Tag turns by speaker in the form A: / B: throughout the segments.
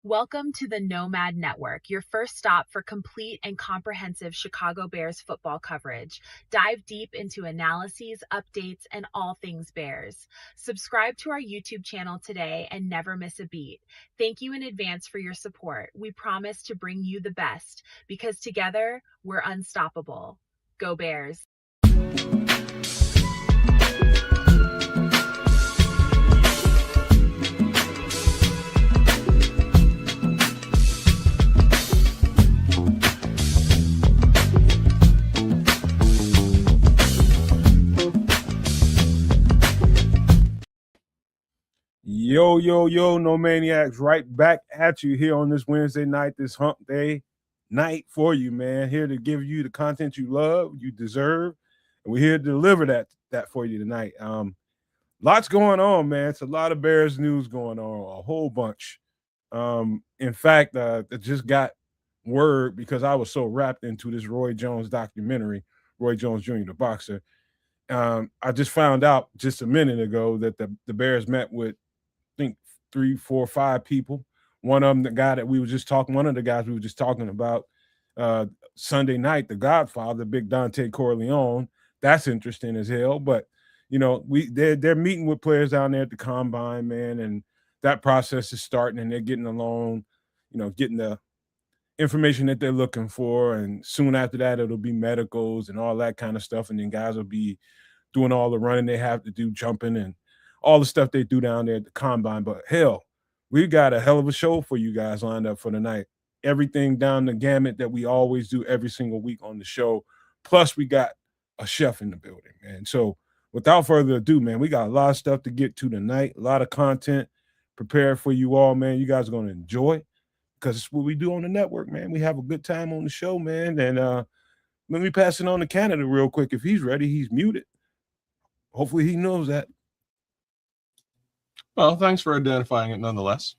A: Welcome to the Nomad Network, your first stop for complete and comprehensive Chicago Bears football coverage. Dive deep into analyses, updates, and all things Bears. Subscribe to our YouTube channel today and never miss a beat. Thank you in advance for your support. We promise to bring you the best because together we're unstoppable. Go Bears!
B: Yo, no maniacs, right back at you here on this Wednesday night, this hump day night for you, man. Here to give you the content you love, you deserve, and we're here to deliver that for you tonight. Lots going on, man. It's a lot of Bears news going on, a whole bunch. In fact, I just got word because I was so wrapped into this Roy Jones documentary, Roy Jones Jr., the boxer. I just found out just a minute ago that the Bears met with, I think, 3, 4, 5 people. One of them, the guy that we were just talking, one of the guys we were just talking about Sunday night, the Godfather, Big Dante Corleone. That's interesting as hell. But you know, they're meeting with players down there at the combine, man, and that process is starting, and they're getting along, you know, getting the information that they're looking for, and soon after that, it'll be medicals and all that kind of stuff, and then guys will be doing all the running they have to do, jumping and all the stuff they do down there at the combine. But hell, we got a hell of a show for you guys lined up for tonight. Everything down the gamut that we always do every single week on the show. Plus, we got a chef in the building, man. So without further ado, man, we got a lot of stuff to get to tonight, a lot of content prepared for you all, man. You guys are going to enjoy because it's what we do on the network, man. We have a good time on the show, man. And let me pass it on to Canada real quick. If he's ready, he's muted. Hopefully he knows that.
C: Well, thanks for identifying it nonetheless.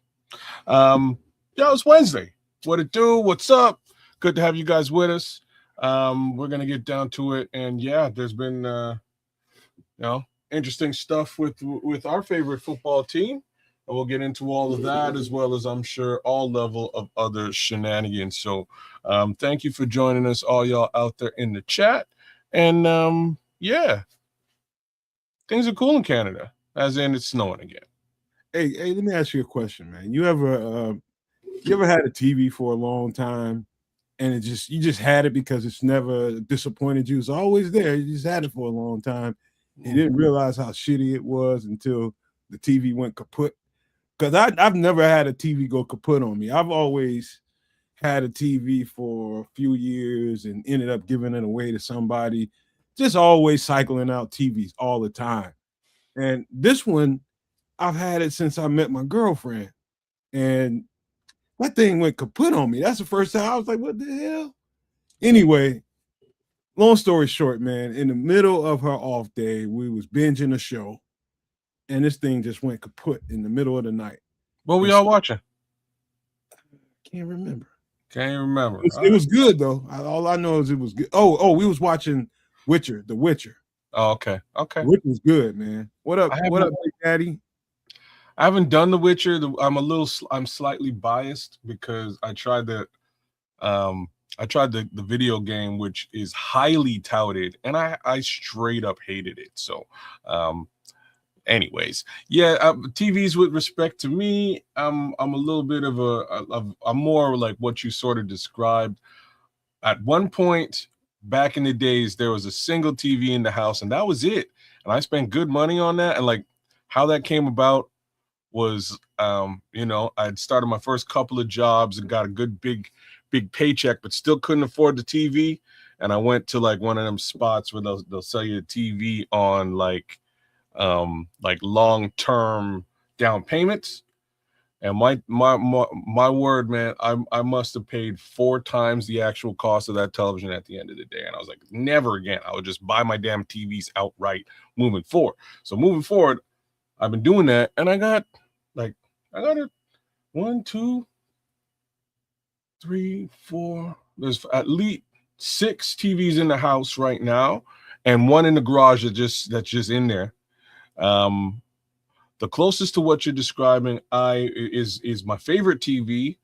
C: It's Wednesday. What it do? What's up? Good to have you guys with us. We're going to get down to it. And yeah, there's been, interesting stuff with our favorite football team. And we'll get into all of that as well as, I'm sure, all level of other shenanigans. So thank you for joining us, all y'all out there in the chat. And things are cool in Canada, as in it's snowing again.
B: Hey, let me ask you a question, man. You ever had a TV for a long time and you just had it because it's never disappointed you? It's always there. You just had it for a long time. You didn't realize how shitty it was until the TV went kaput. Because I've never had a TV go kaput on me. I've always had a TV for a few years and ended up giving it away to somebody. Just always cycling out TVs all the time. And this one, I've had it since I met my girlfriend, and that thing went kaput on me. That's the first time I was like, what the hell? Anyway, long story short, man, in the middle of her off day, we was binging a show, and this thing just went kaput in the middle of the night.
C: What were y'all watching?
B: Can't remember.
C: It
B: was good, though. All I know is it was good. Oh, we was watching The Witcher.
C: Oh, okay.
B: Which was good, man. What up, Big Daddy?
C: I haven't done The Witcher. I'm slightly biased because I tried the video game, which is highly touted, and I straight up hated it. So, anyways, TVs with respect to me, I'm a little bit I'm more like what you sort of described. At one point back in the days, there was a single TV in the house, and that was it. And I spent good money on that. And like how that came about was, I'd started my first couple of jobs and got a good big paycheck, but still couldn't afford the TV. And I went to like one of them spots where they'll sell you a TV on like long-term down payments. And my word, man, I must have paid 4 times the actual cost of that television at the end of the day. And I was like, never again. I would just buy my damn TVs outright moving forward. So moving forward, I've been doing that, and I got it 1, 2, 3, 4. There's at least 6 TVs in the house right now, and one in the garage that's just in there. the closest to what you're describing is my favorite TV,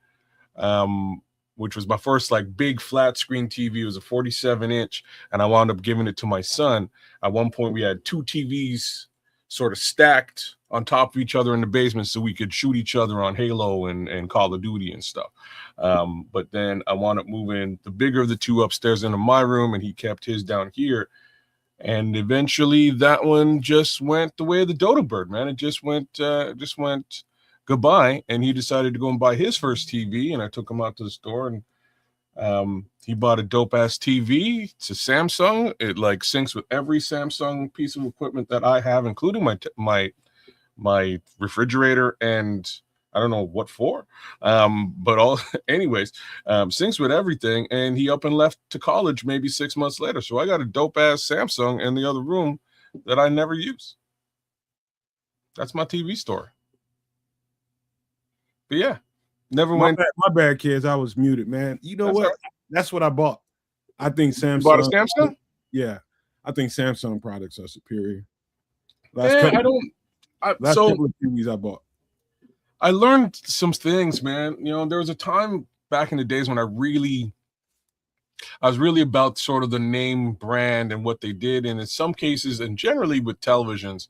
C: which was my first like big flat screen TV. It was a 47-inch, and I wound up giving it to my son. At one point, we had 2 TVs sort of stacked on top of each other in the basement so we could shoot each other on Halo and Call of Duty and stuff. But then I wound up moving the bigger of the 2 upstairs into my room, and he kept his down here. And eventually that one just went the way of the dodo bird, man. It just went goodbye. And he decided to go and buy his first TV, and I took him out to the store, and he bought a dope ass TV. It's a Samsung. It like syncs with every Samsung piece of equipment that I have, including my refrigerator, and I don't know what for. But all anyways, syncs with everything. And he up and left to college maybe 6 months later. So I got a dope ass Samsung in the other room that I never use. That's my TV store. But yeah, never went.
B: My bad, kids. I was muted, man. You know
C: That's
B: what?
C: all right.
B: That's what I bought. I think Samsung.
C: You bought a Samsung?
B: Yeah, I think Samsung products are superior.
C: So
B: couple of TVs I bought.
C: I learned some things, man. You know, there was a time back in the days when I was really about sort of the name brand and what they did. And in some cases, and generally with televisions,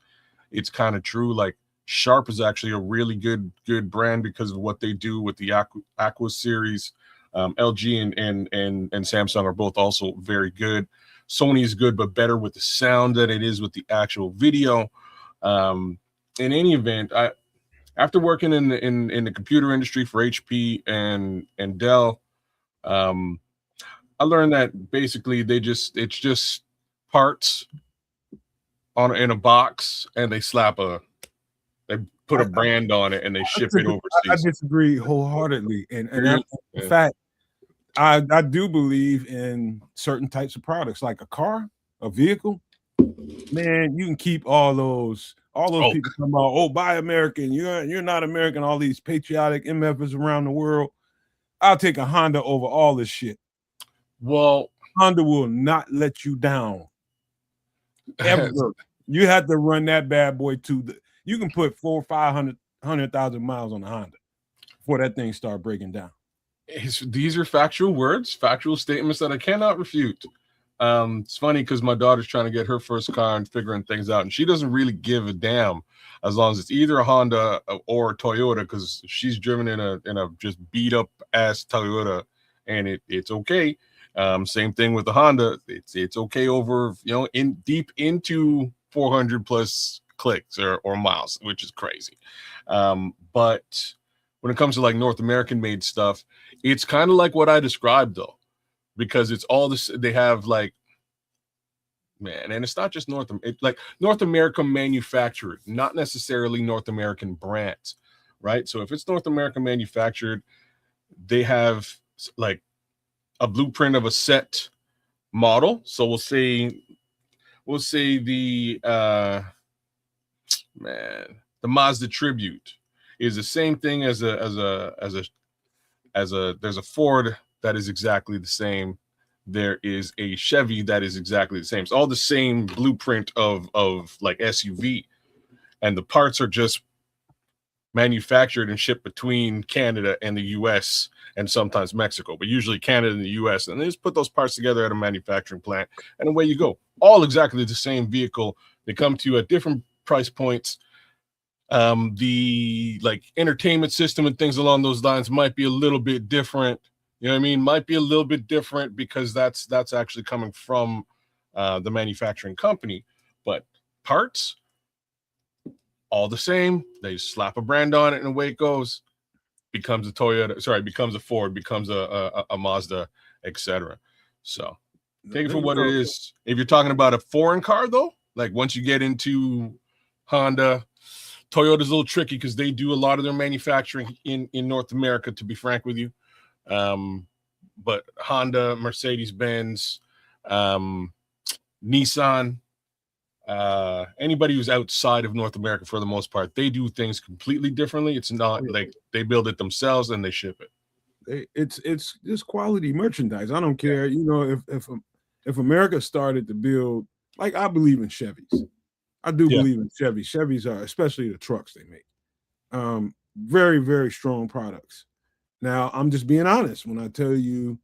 C: it's kind of true. Like Sharp is actually a really good brand because of what they do with the Aqua series. LG and Samsung are both also very good. Sony is good, but better with the sound than it is with the actual video. In any event, after working in the computer industry for HP and Dell, I learned that basically it's just parts in a box, and they put a brand on it and they ship it overseas.
B: I disagree wholeheartedly, and in fact, I do believe in certain types of products, like a car, a vehicle. Man, you can keep all those people talking about, buy American, you're not American, all these patriotic MFs around the world. I'll take a Honda over all this shit.
C: Well,
B: Honda will not let you down ever. You have to run that bad boy you can put 400,000 miles on a Honda before that thing start breaking down.
C: These are factual words, factual statements that I cannot refute. It's funny because my daughter's trying to get her first car and figuring things out, and she doesn't really give a damn as long as it's either a Honda or a Toyota, because she's driven in a just beat up ass Toyota, and it's okay. Same thing with the Honda. It's okay over, in deep into 400 plus clicks or miles, which is crazy. But when it comes to like North American made stuff, it's kind of like what I described though, because it's all this. They have like, man, and it's not just North America manufactured, not necessarily North American brands, right? So if it's North American manufactured, they have like a blueprint of a set model. So we'll say the Mazda Tribute is the same thing as there's a Ford that is exactly the same. There is a Chevy that is exactly the same. It's all the same blueprint of like SUV, and the parts are just manufactured and shipped between Canada and the US and sometimes Mexico, but usually Canada and the US. And they just put those parts together at a manufacturing plant, and away you go. All exactly the same vehicle. They come to you at different price points. The like entertainment system and things along those lines might be a little bit different. You know what I mean? Might be a little bit different because that's actually coming from the manufacturing company. But parts, all the same. They slap a brand on it, and away it goes. Becomes a Toyota. Sorry, becomes a Ford. Becomes a Mazda, etc. So take it for what it is. If you're talking about a foreign car, though, like once you get into Honda, Toyota's a little tricky because they do a lot of their manufacturing in North America, to be frank with you. But Honda, Mercedes-Benz, Nissan, anybody who's outside of North America, for the most part, they do things completely differently. It's not like they build it themselves and they ship it.
B: It's just quality merchandise. I don't care. If America started to build, like, I believe in Chevys. I do
C: Yeah.
B: believe in Chevy. Chevys are, especially the trucks they make, very, very strong products. Now, I'm just being honest when I tell you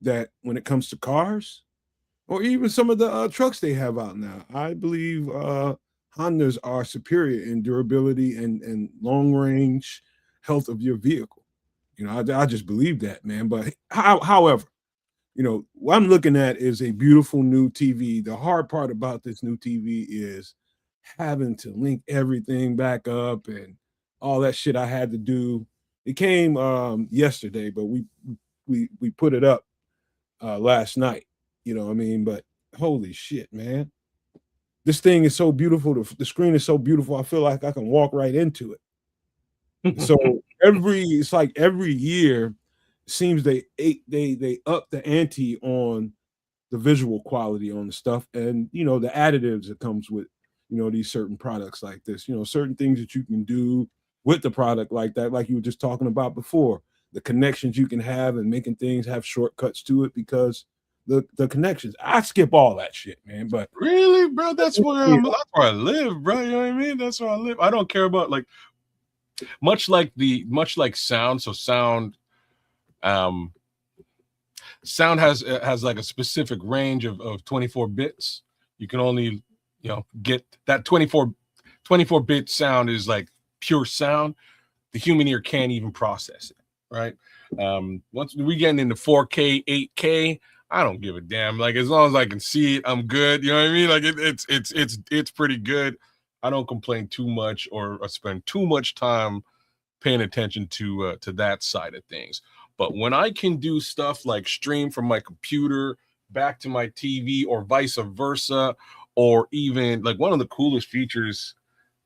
B: that when it comes to cars, or even some of the trucks they have out now, I believe Hondas are superior in durability and long range health of your vehicle. You know, I just believe that, man. But however, you know, what I'm looking at is a beautiful new TV. The hard part about this new TV is having to link everything back up and all that shit I had to do. It came yesterday, but we put it up last night. You know what I mean? But holy shit, man. This thing is so beautiful. The screen is so beautiful. I feel like I can walk right into it. So it's like every year seems they up the ante on the visual quality on the stuff, and you know the additives that comes with, you know, these certain products like this, you know, certain things that you can do with the product like that, like you were just talking about before, the connections you can have and making things have shortcuts to it because the connections. I skip all that shit, man. But
C: Really, bro? That's where
B: yeah,
C: that's where I live, bro. You know what I mean? That's where I live. I don't care about like much like sound. So um sound has like a specific range of 24 bits. You can only, you know, get that 24-bit sound is like pure sound. The human ear can't even process it, right? Once we get into 4K, 8K, I don't give a damn. Like as long as I can see it, I'm good. You know what I mean? Like it's pretty good. I don't complain too much or spend too much time paying attention to that side of things. But when I can do stuff like stream from my computer back to my TV or vice versa, or even like one of the coolest features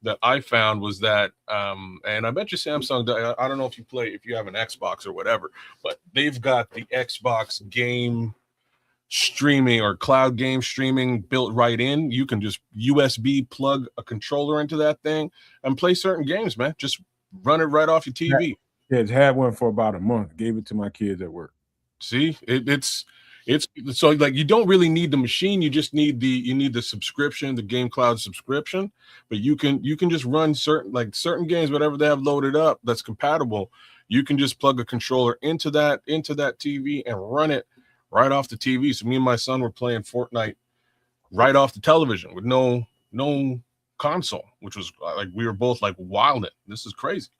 C: that I found was that, and I bet you Samsung, I don't know if you have an Xbox or whatever, but they've got the Xbox game streaming or cloud game streaming built right in. You can just USB plug a controller into that thing and play certain games, man. Just run it right off your TV.
B: kids had one for about a month. Gave it to my kids at work.
C: See, it's so like you don't really need the machine. You just need the subscription, the Game Cloud subscription. But you can just run certain games, whatever they have loaded up that's compatible. You can just plug a controller into that TV and run it right off the TV. So me and my son were playing Fortnite right off the television with no console, which was like we were both like wilding. This is crazy.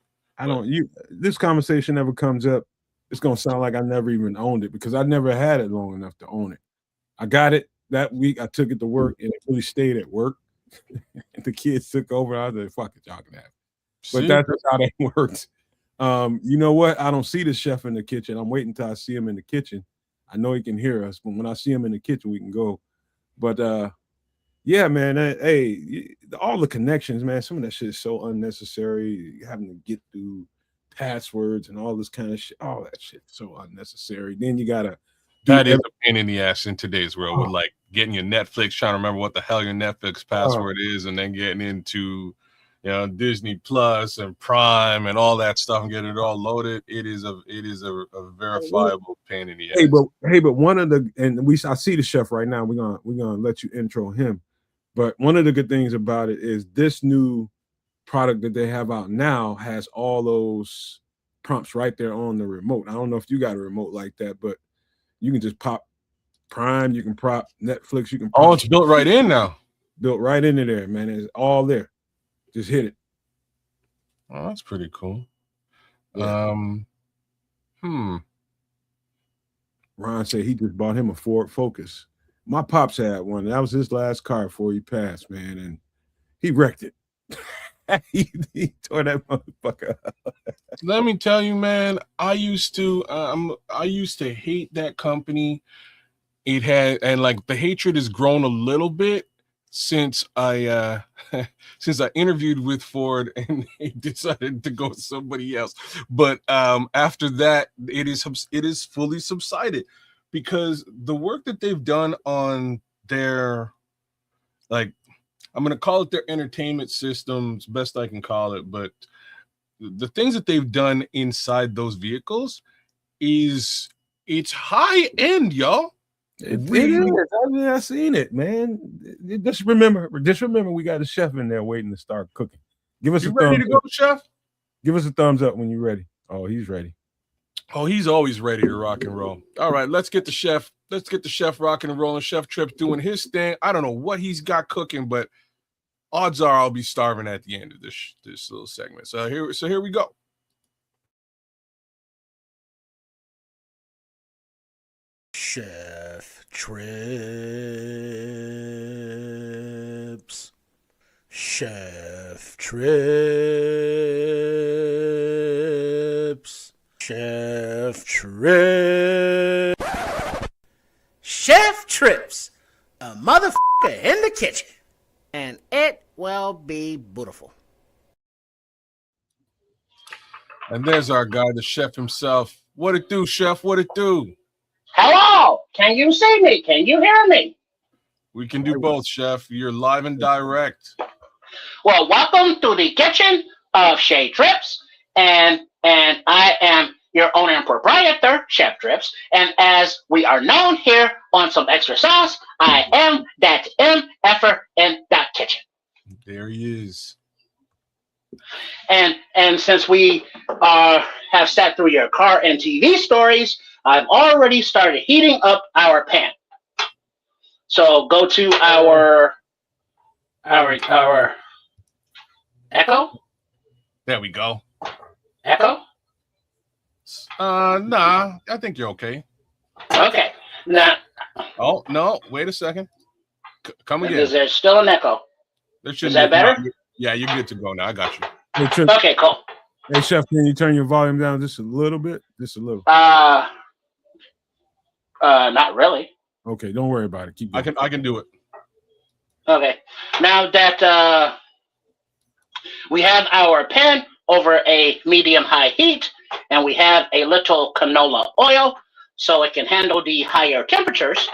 B: This conversation never comes up. It's gonna sound like I never even owned it because I never had it long enough to own it. I got it that week. I took it to work and it really stayed at work. And the kids took over. I was like, "Fuck it, y'all can have it." But that's just how that works. You know what? I don't see the chef in the kitchen. I'm waiting until I see him in the kitchen. I know he can hear us, but when I see him in the kitchen, we can go. But yeah, man. Hey, all the connections, man. Some of that shit is so unnecessary. Having to get through passwords and all this kind of shit. All that shit so unnecessary. Then you gotta
C: that is a pain in the ass in today's world with like getting your Netflix, trying to remember what the hell your Netflix password is, and then getting into, you know, Disney Plus and Prime and all that stuff and getting it all loaded. It is a verifiable pain in the ass.
B: But one of the I see the chef right now. We're gonna let you intro him. But one of the good things about it is this new product that they have out now has all those prompts right there on the remote. I don't know if you got a remote like that, but you can just pop Prime, you can prop Netflix, you can pop,
C: it's built right in now.
B: Built right into there, man. It's all there. Just hit it.
C: Oh, that's pretty cool.
B: Yeah. Ron said he just bought him a Ford Focus. My pops had one. That was his last car before he passed, man, and he wrecked it. he tore that motherfucker up.
C: Let me tell you, man, I used to hate that company. It had, and like the hatred has grown a little bit since I interviewed with Ford and they decided to go with somebody else. But after that, it is fully subsided because the work that they've done on their, like, I'm going to call it their entertainment systems, best I can call it, but the things that they've done inside those vehicles it's high end, y'all.
B: It is. I mean, I seen it, man. Just remember, we got a chef in there waiting to start cooking. Give us
C: You
B: a
C: ready
B: thumbs
C: to go,
B: up.
C: chef?
B: Give us a thumbs up when you're ready. Oh, he's ready.
C: Oh, he's always ready to rock and roll. All right, let's get the chef. Let's get the chef rocking and rolling. Chef Tripp's doing his thing. I don't know what he's got cooking, but odds are I'll be starving at the end of this little segment. So here we go.
D: Chef Trips. Chef Trips. Chef Trips. Chef Trips. A motherfucker in the kitchen. And it will be beautiful.
C: And there's our guy, the chef himself. What it do, chef? What it do?
E: Hello, can you see me? Can you hear me?
C: We can do both, chef. You're live and direct.
E: Well, welcome to the kitchen of Chef Trips, and I am your owner and proprietor, Chef Trips, and as we are known here on Some Extra Sauce, I am that MFer in that kitchen.
C: There he is.
E: And since we have sat through your car and TV stories, I've already started heating up our pan. So go to our Echo.
C: There we go.
E: Echo.
C: Nah, I think you're okay.
E: Okay. Now.
C: Oh no! Wait a second. Come again.
E: Is there still an echo?
C: Is
E: that better?
C: Yeah, you're good to go now. I got you.
B: Hey, Chip,
E: Okay, cool.
B: hey, chef, can you turn your volume down just a little bit? Just a little.
E: Not really.
B: Okay, don't worry about it. Keep going.
C: I can do it.
E: Okay. Now that we have our pan over a medium-high heat, and we have a little canola oil, so it can handle the higher temperatures.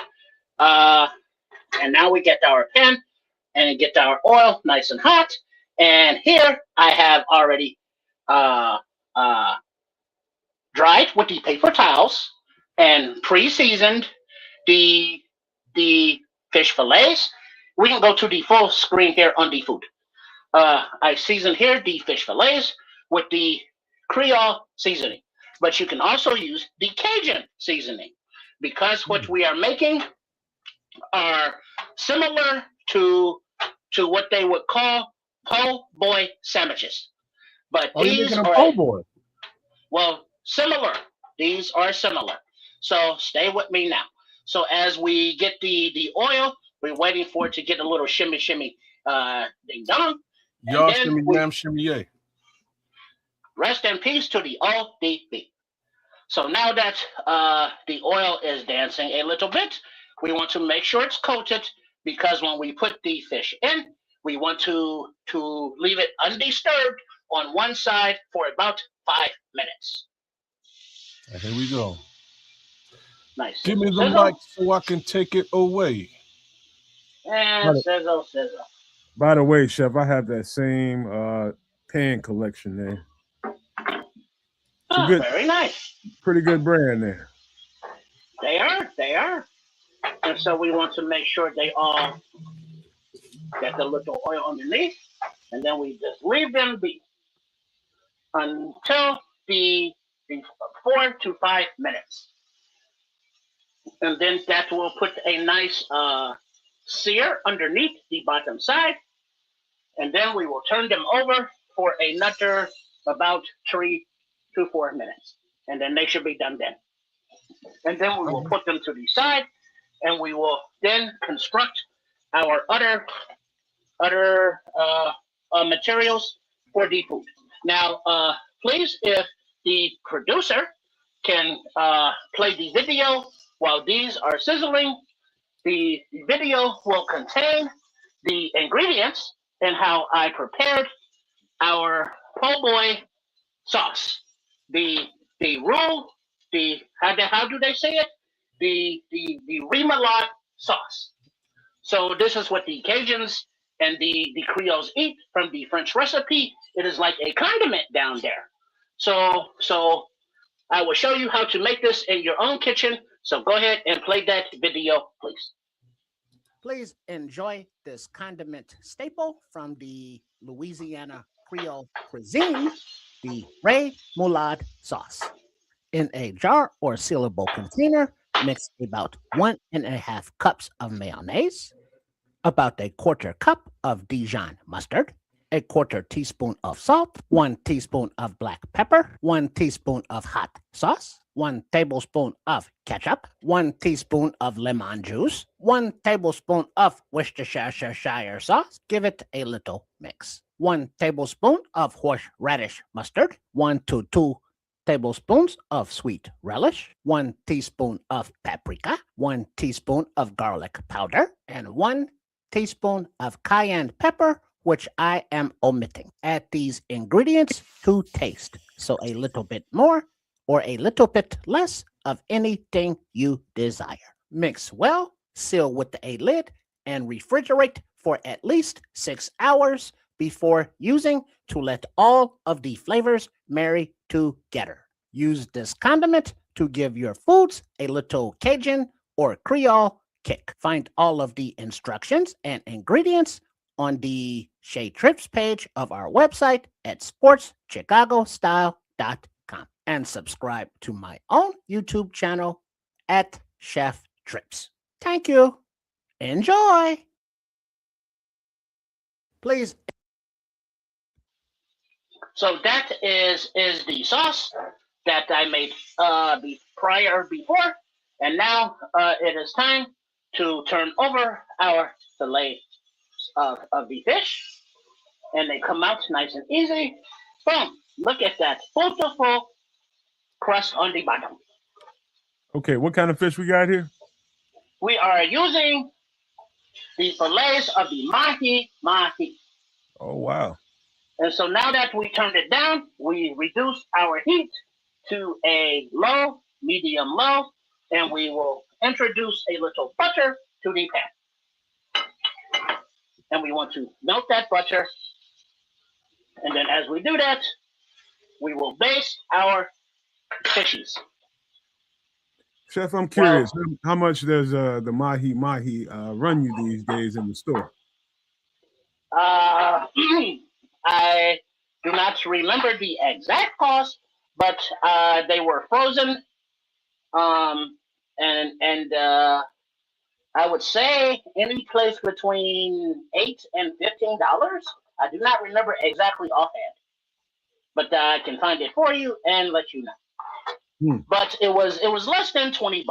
E: And now we get our pan and get our oil nice and hot. And here I have already dried with the paper towels and pre-seasoned the fish fillets. We can go to the full screen here on the food. I seasoned here the fish fillets with the Creole seasoning, but you can also use the Cajun seasoning because what we are making are similar to what they would call po' boy sandwiches. But these are
B: po' boy.
E: Well, similar. These are similar. So stay with me now. So as we get the oil, we're waiting for it to get a little shimmy ding dong.
C: Y'all shimmy yam shimmy yay.
E: Rest in peace to the ODB. So now that the oil is dancing a little bit, we want to make sure it's coated because when we put the fish in, we want to leave it undisturbed on one side for about 5 minutes.
C: Here we go.
E: Nice.
C: Give me the
E: sizzle.
C: mic so I can take it away.
E: And sizzle.
B: By the way, chef, I have that same pan collection there.
E: Oh, very nice.
B: Pretty good brand there.
E: They are. And so we want to make sure they all get the little oil underneath, and then we just leave them be until the 4 to 5 minutes. And then that will put a nice sear underneath the bottom side. And then we will turn them over for another about 3 to 4 minutes. And then they should be done then. And then we will put them to the side, and we will then construct our other materials for the food. Now, please, if the producer can play the video while these are sizzling, the video will contain the ingredients and how I prepared our po' boy sauce. The roux, how do they say it? The remoulade sauce. So this is what the Cajuns and the Creoles eat from the French recipe. It is like a condiment down there. So I will show you how to make this in your own kitchen So go ahead and play that video, please.
D: Please enjoy this condiment staple from the Louisiana Creole cuisine, the Ray Moulade sauce. In a jar or sealable container, mix about 1.5 cups of mayonnaise, about a quarter cup of Dijon mustard, a quarter teaspoon of salt, 1 teaspoon of black pepper, 1 teaspoon of hot sauce, 1 tablespoon of ketchup, 1 teaspoon of lemon juice, 1 tablespoon of Worcestershire sauce. Give it a little mix. 1 tablespoon of horseradish mustard, 1 to 2 tablespoons of sweet relish, 1 teaspoon of paprika, 1 teaspoon of garlic powder, and 1 teaspoon of cayenne pepper, which I am omitting. Add these ingredients to taste, so a little bit more or a little bit less of anything you desire. Mix well, seal with a lid, and refrigerate for at least 6 hours before using to let all of the flavors marry together. Use this condiment to give your foods a little Cajun or Creole kick. Find all of the instructions and ingredients on the Shea Trips page of our website at sportschicagostyle.com and subscribe to my own YouTube channel at Chef Trips. Thank you. Enjoy. Please.
E: So that is the sauce that I made before, and now it is time to turn over our fillet of the fish, and they come out nice and easy. Boom! Look at that beautiful crust on the bottom.
B: Okay, what kind of fish we got here?
E: We are using the fillets of the mahi.
B: Oh, wow.
E: And so now that we turned it down, we reduced our heat to a medium low, and we will introduce a little butter to the pan. And we want to melt that butter. And then as we do that, we will baste our fishies.
B: Chef, I'm curious, how much does the mahi run you these days in the store?
E: I do not remember the exact cost, but they were frozen. And I would say any place between $8 and $15. I do not remember exactly offhand, but I can find it for you and let you know. But it was less than $20.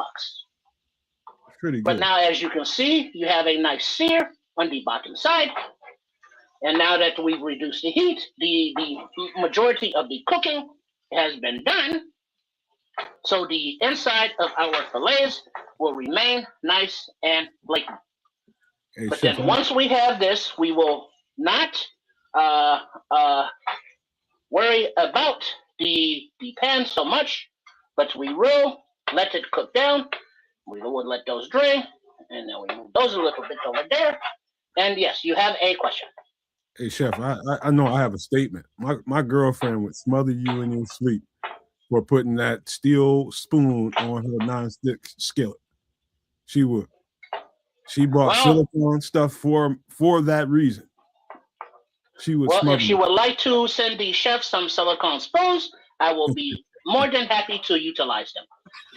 B: Pretty good.
E: But now, as you can see, you have a nice sear on the bottom side. And now that we've reduced the heat, the majority of the cooking has been done. So the inside of our fillets will remain nice and flaky.
B: Hey,
E: but
B: Chef,
E: then once we have this, we will not worry about the pan so much, but we will let it cook down. We will let those drain, and then we move those a little bit over there. And yes, you have a question.
B: Hey, Chef, I know I have a statement. My girlfriend would smother you in your sleep for putting that steel spoon on her nonstick skillet. She would. She bought silicone stuff for that reason. She would smother
E: if she would like to send the chef some silicone spoons, I will be more than happy to utilize them.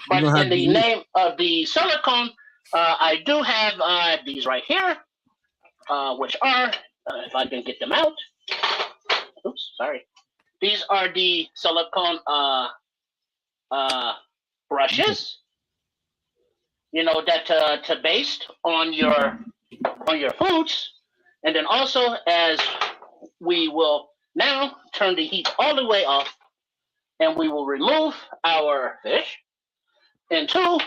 E: But in the name of the silicone, I do have these right here, which are, if I can get them out. Oops, sorry. These are the silicone brushes, that to baste on your foods. And then also, as we will now turn the heat all the way off, and we will remove our fish into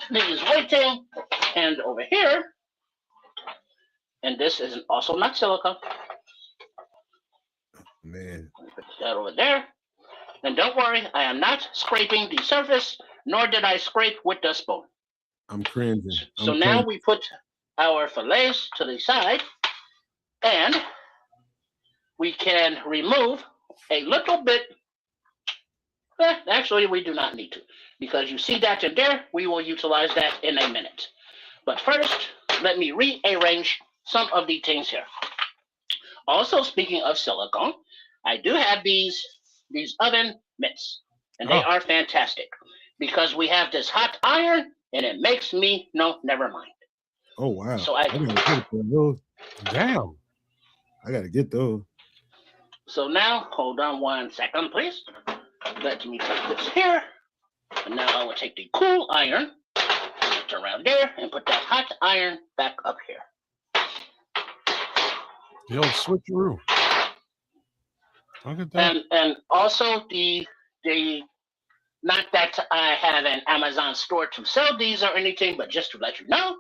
E: these waiting and over here. And this is also not silicone.
B: Man.
E: Put that over there. And don't worry, I am not scraping the surface, nor did I scrape with the spoon.
B: I'm cringing.
E: So now we put our fillets to the side, and we can remove a little bit Actually, we do not need to, because you see that in there. We will utilize that in a minute. But first, let me rearrange some of the things here. Also, speaking of silicone, I do have these oven mitts, and they are fantastic because we have this hot iron, and it makes me never mind.
B: Oh wow!
E: So
B: I gotta get those.
C: Damn.
B: I gotta get those.
E: So now, hold on 1 second, please. Let me put this here. And now I will take the cool iron, put it around there, and put that hot iron back up here.
C: The old switcheroo. Look at that.
E: And also the not that I have an Amazon store to sell these or anything, but just to let you know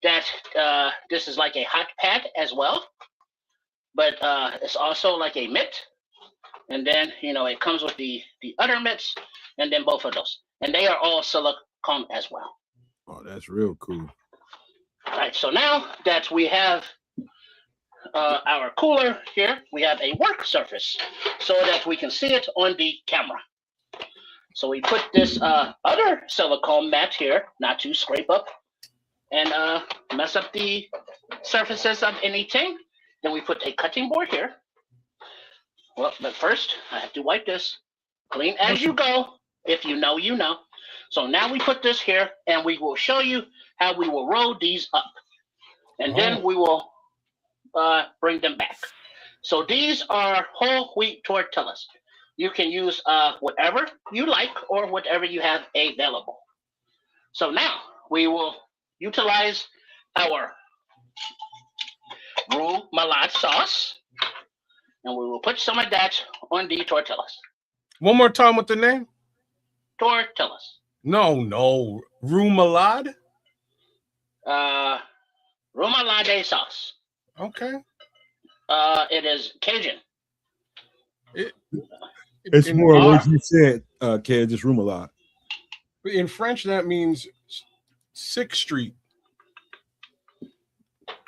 E: that this is like a hot pad as well. But it's also like a mitt. And then, it comes with the other mitts, and then both of those. And they are all silicone as well.
B: Oh, that's real cool.
E: All right, so now that we have our cooler here, we have a work surface so that we can see it on the camera. So we put this other silicone mat here, not to scrape up and mess up the surfaces of anything. Then we put a cutting board here. Well, but first, I have to wipe this. Clean as you go. If you know, you know. So now we put this here, and we will show you how we will roll these up. And then we will bring them back. So these are whole wheat tortillas. You can use whatever you like or whatever you have available. So now we will utilize our roux malade sauce, and we will put some of that on the tortillas.
C: One more time with the name?
E: Tortillas.
C: No. Roux malade?
E: Roux malade sauce.
C: Okay.
E: It is Cajun.
B: It's more of what you said, Ked, just room a lot.
C: In French, that means 6th Street.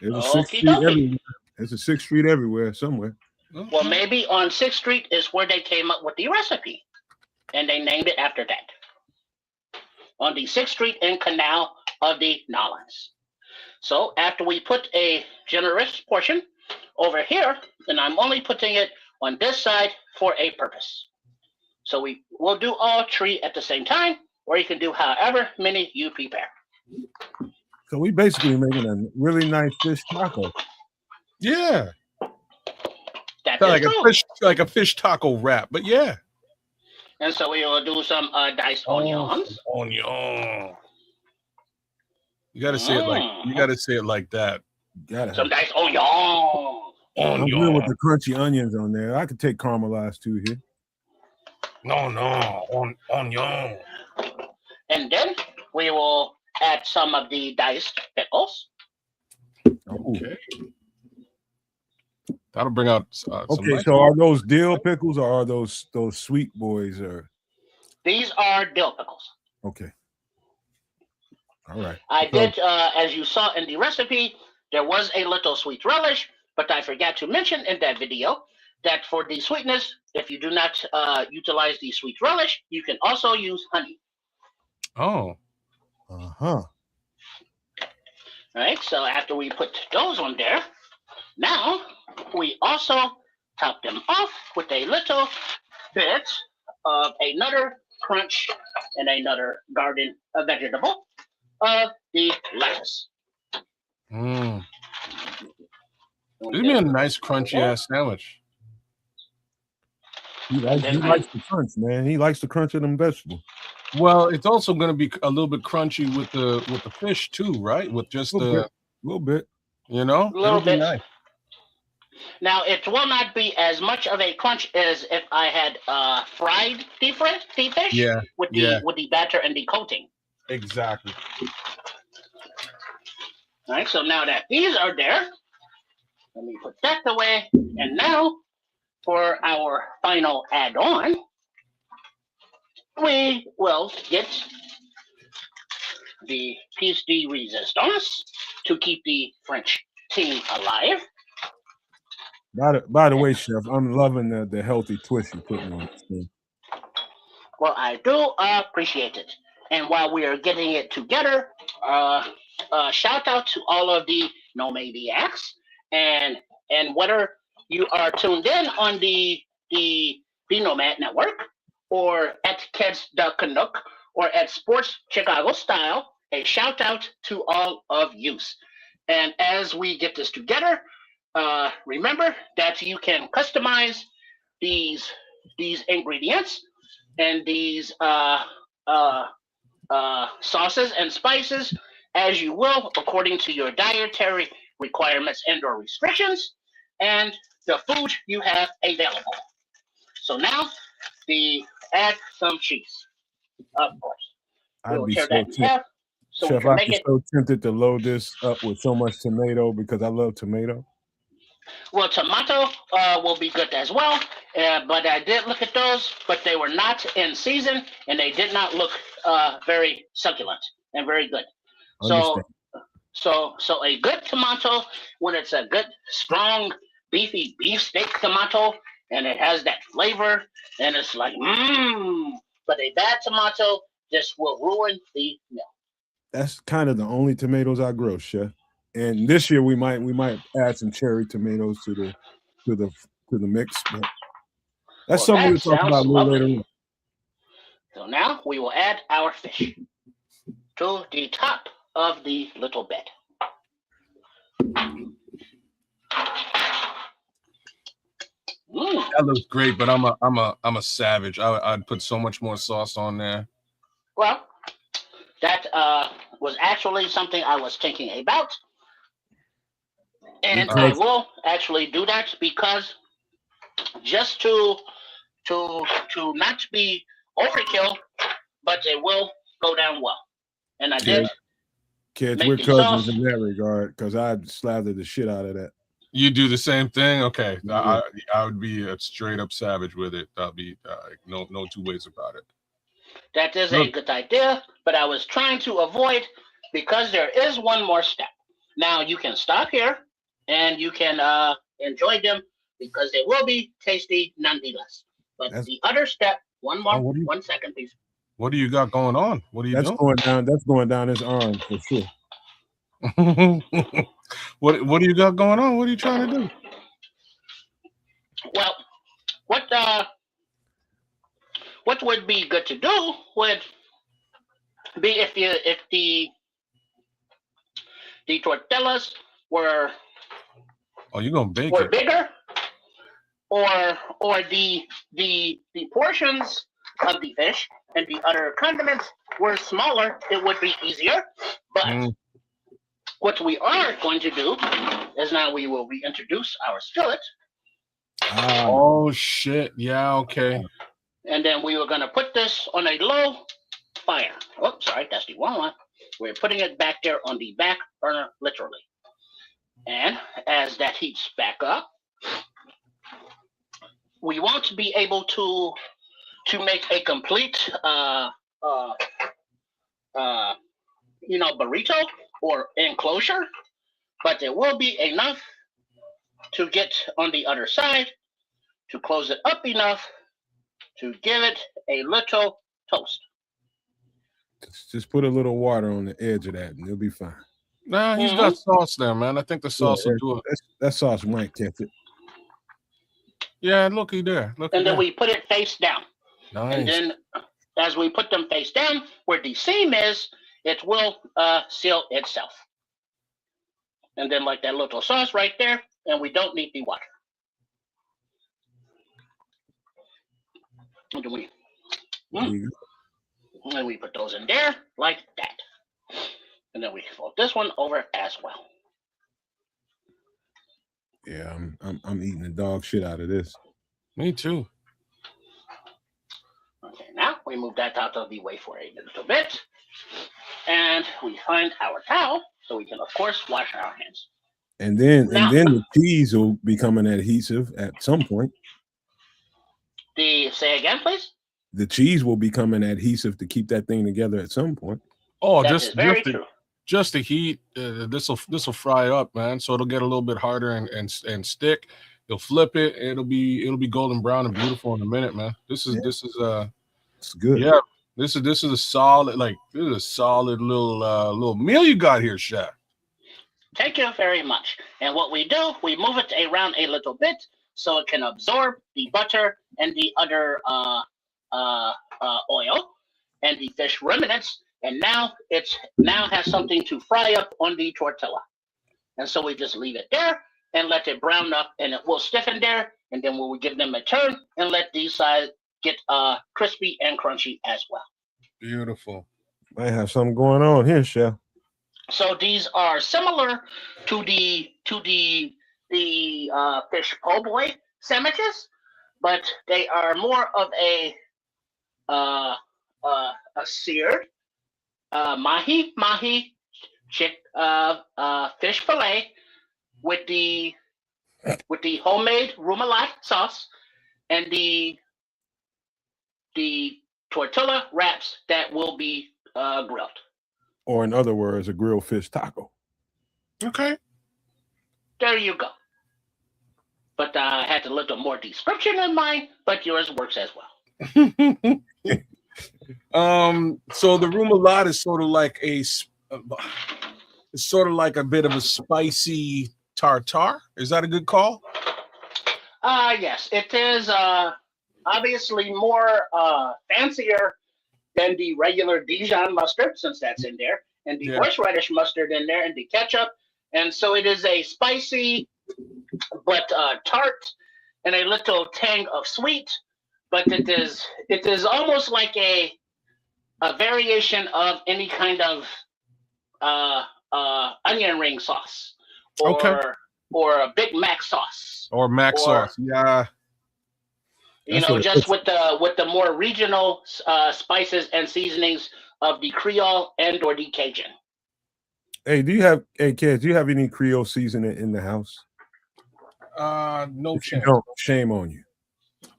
B: There's a 6th Street everywhere. There's a 6th Street everywhere, somewhere.
E: Well, maybe on 6th Street is where they came up with the recipe, and they named it after that. On the 6th Street and Canal of the Nolans. So after we put a generous portion over here, and I'm only putting it on this side for a purpose. So we will do all 3 at the same time, or you can do however many you prepare.
B: So we basically making a really nice fish taco.
C: Yeah.
E: That
C: like a fish taco wrap, but yeah.
E: And so we will do some diced onions.
C: Onion. You gotta say it like that.
E: Some diced onion.
B: I'm good with the crunchy onions on there. I could take caramelized too here.
C: Onion.
E: And then we will add some of the diced pickles.
C: Okay. That'll bring out some nice
B: so are those dill pickles or are those sweet boys? Or
E: these are dill pickles.
B: Okay. All right.
E: I did, as you saw in the recipe, there was a little sweet relish, but I forgot to mention in that video that for the sweetness, if you do not utilize the sweet relish, you can also use honey.
C: Oh.
B: Uh-huh.
E: All right, so after we put those on there, now we also top them off with a little bit of another crunch and another garden vegetable of the lettuce.
C: This would be a nice crunchy ass sandwich.
B: He likes the crunch, man. He likes the crunch of them vegetables.
C: Well, it's also going to be a little bit crunchy with the fish too, right? With just
B: a little bit,
C: you know,
E: a little bit.
C: Nice.
E: Now it will not be as much of a crunch as if I had fried the fish.
C: Yeah.
E: With the batter and the coating.
C: Exactly.
E: All right. So now that these are there, let me put that away. And now for our final add-on, we will get the piece de resistance to keep the French team alive.
B: By the way, Chef, I'm loving the healthy twist you put on this thing.
E: Well, I do appreciate it. And while we are getting it together, shout out to all of the nomadiacs, and whether you are tuned in on the Nomad Network, or at Kids the Canuck, or at Sports Chicago Style, a shout out to all of you. And as we get this together, remember that you can customize these ingredients and these sauces and spices as you will, according to your dietary requirements and or restrictions, and the food you have available. So now, add some cheese, of course.
B: I'd be
E: tear
B: so
E: that in half so we
B: Chef,
E: can
B: I'd
E: make
B: be
E: it.
B: so tempted to load this up with so much tomato because I love tomato.
E: Well, tomato will be good as well, but I did look at those, but they were not in season, and they did not look very succulent and very good.
B: Understand.
E: So a good tomato, when it's a good, strong, beefy beefsteak tomato, and it has that flavor, and it's like, but a bad tomato just will ruin the meal.
B: That's kind of the only tomatoes I grow, Chef. And this year we might add some cherry tomatoes to the mix. But that's something
E: that
B: we'll talk about a little
E: lovely.
B: later on.
E: So now we will add our fish to the top of the little bed.
C: That looks great, but I'm a savage. I'd put so much more sauce on there.
E: Well, that was actually something I was thinking about, and I will actually do that because just to not be overkill, but it will go down well. And I did.
B: Kids, we're cousins in that regard because I'd slather the shit out of that.
C: You do the same thing? Okay. I would be a straight up savage with it. That'll be no two ways about it.
E: That is a good idea, but I was trying to avoid, because there is one more step. Now you can stop here and you can enjoy them because they will be tasty nonetheless. But the other step, one second, please.
C: What do you got going on? What are you doing?
B: That's going down his arm for sure.
C: What do you got going on? What are you trying to do?
E: Well, what would be good to do would be if the tortillas were
C: you're gonna bake
E: were
C: it
E: bigger, or the portions of the fish and the other condiments were smaller, it would be easier. But what we are going to do is now we will reintroduce our skillet.
C: Oh shit! Yeah, okay.
E: And then we were going to put this on a low fire. Oh, sorry, that's the wrong one. We're putting it back there on the back burner, literally. And as that heats back up, we won't be able to make a complete burrito or enclosure, but there will be enough to get on the other side to close it up enough to give it a little toast.
B: Just put a little water on the edge of that and it'll be fine.
C: Nah, he's got sauce there, man. I think the sauce will do it.
B: That sauce might catch it.
C: Yeah, looky there.
E: And then we put it face down.
C: Nice.
E: And then as we put them face down, where the seam is, it will seal itself. And then like that little sauce right there, and we don't need the water. And then we put those in there like that. And then we fold this one over as well.
B: Yeah, I'm eating the dog shit out of this.
C: Me too.
E: Okay, now we move that out of the way for a little bit. And we find our towel so we can of course wash our hands.
B: And then the cheese will become an adhesive at some point.
E: Say again, please.
B: The cheese will become an adhesive to keep that thing together at some point.
C: Oh,
E: that is very true.
C: Just the heat. This will fry up, man. So it'll get a little bit harder and stick. You'll flip it. It'll be golden brown and beautiful in a minute, man. This is
B: It's good.
C: Yeah, this is a solid little meal you got here, chef.
E: Thank you very much. And what we do, we move it around a little bit so it can absorb the butter and the other oil and the fish remnants. And now it's has something to fry up on the tortilla. And so we just leave it there and let it brown up, and it will stiffen there. And then we'll give them a turn and let these sides get crispy and crunchy as well.
C: Beautiful.
B: Might have something going on here, chef.
E: So these are similar to the fish po' boy sandwiches, but they are more of a seared mahi fish fillet with the homemade remoulade sauce and the tortilla wraps that will be grilled.
B: Or in other words, a grilled fish taco.
C: Okay.
E: There you go. But I had a little more description in mine, but yours works as well.
C: So the remoulade is sort of like a bit of a spicy tartare. Is that a good call?
E: Yes, it is obviously more fancier than the regular Dijon mustard, since that's in there, and the horseradish mustard in there, and the ketchup. And so it is a spicy but tart and a little tang of sweet. But it is almost like a variation of any kind of onion ring sauce, or a Big Mac sauce,
C: or Mac sauce. Yeah.
E: Just with the more regional spices and seasonings of the Creole and or the Cajun.
B: Hey, kids, do you have any Creole seasoning in the house?
C: No chance.
B: Shame on you.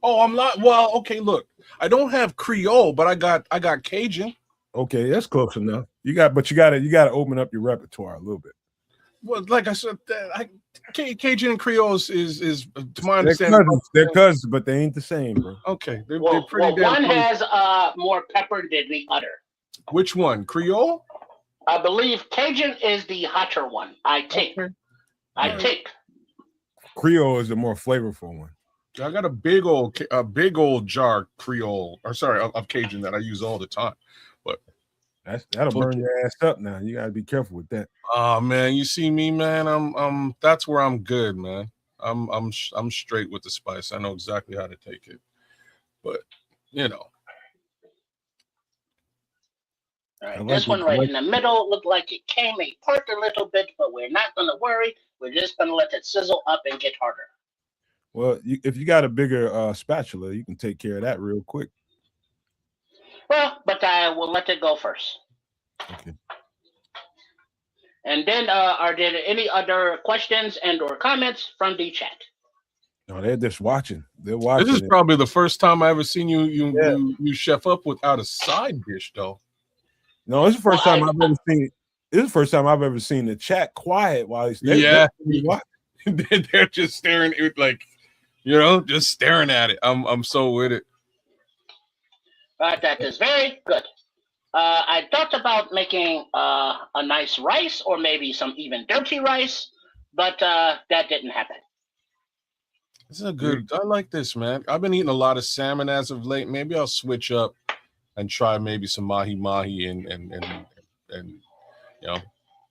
C: Oh, I'm not. Well, okay. Look, I don't have Creole, but I got Cajun.
B: Okay, that's close enough. You got to open up your repertoire a little bit.
C: Well, like I said, Cajun and Creole is to my understanding.
B: They're cousins, but they ain't the same, bro.
C: Okay, they're pretty damn
E: one
C: close.
E: has more pepper than the other.
C: Which one? Creole?
E: I believe Cajun is the hotter one. I think.
B: Creole is the more flavorful one.
C: I got a big old jar Creole, of Cajun that I use all the time. But
B: that'll burn your ass up now. You gotta be careful with that.
C: Oh man, you see me, man. I'm that's where I'm good, man. I'm straight with the spice. I know exactly how to take it. But
E: All right, this one right in the middle looked like it came apart a little bit, but we're not going to worry. We're just going to let it sizzle up and get harder.
B: Well, if you got a bigger spatula, you can take care of that real quick.
E: Well, but I will let it go first.
B: Okay.
E: And then, are there any other questions and or comments from the chat?
B: No, they're just watching. They're watching.
C: This is probably the first time I ever seen you chef up without a side dish, though.
B: No, it's the first time I've ever seen it. This is the first time I've ever seen the chat quiet while he's
C: they're just staring at just staring at it. I'm so with it.
E: That is very good. I thought about making a nice rice or maybe some even dirty rice, but that didn't happen.
C: This is a good. I like this, man. I've been eating a lot of salmon as of late. Maybe I'll switch up and try maybe some mahi and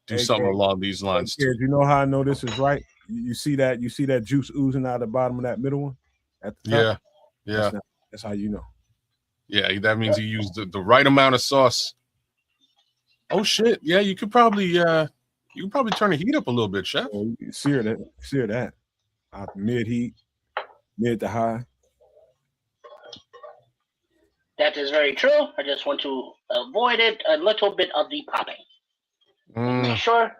C: do something along these lines too.
B: You know how I know this is right? You see that juice oozing out the bottom of that middle one at the top?
C: Yeah.
B: That's how you know.
C: Yeah, that means you used the right amount of sauce. Oh shit! Yeah, you could probably turn the heat up a little bit, chef.
B: Oh, you sear that out mid heat, mid to high.
E: That is very true. I just want to avoid it a little bit of the popping. Make sure,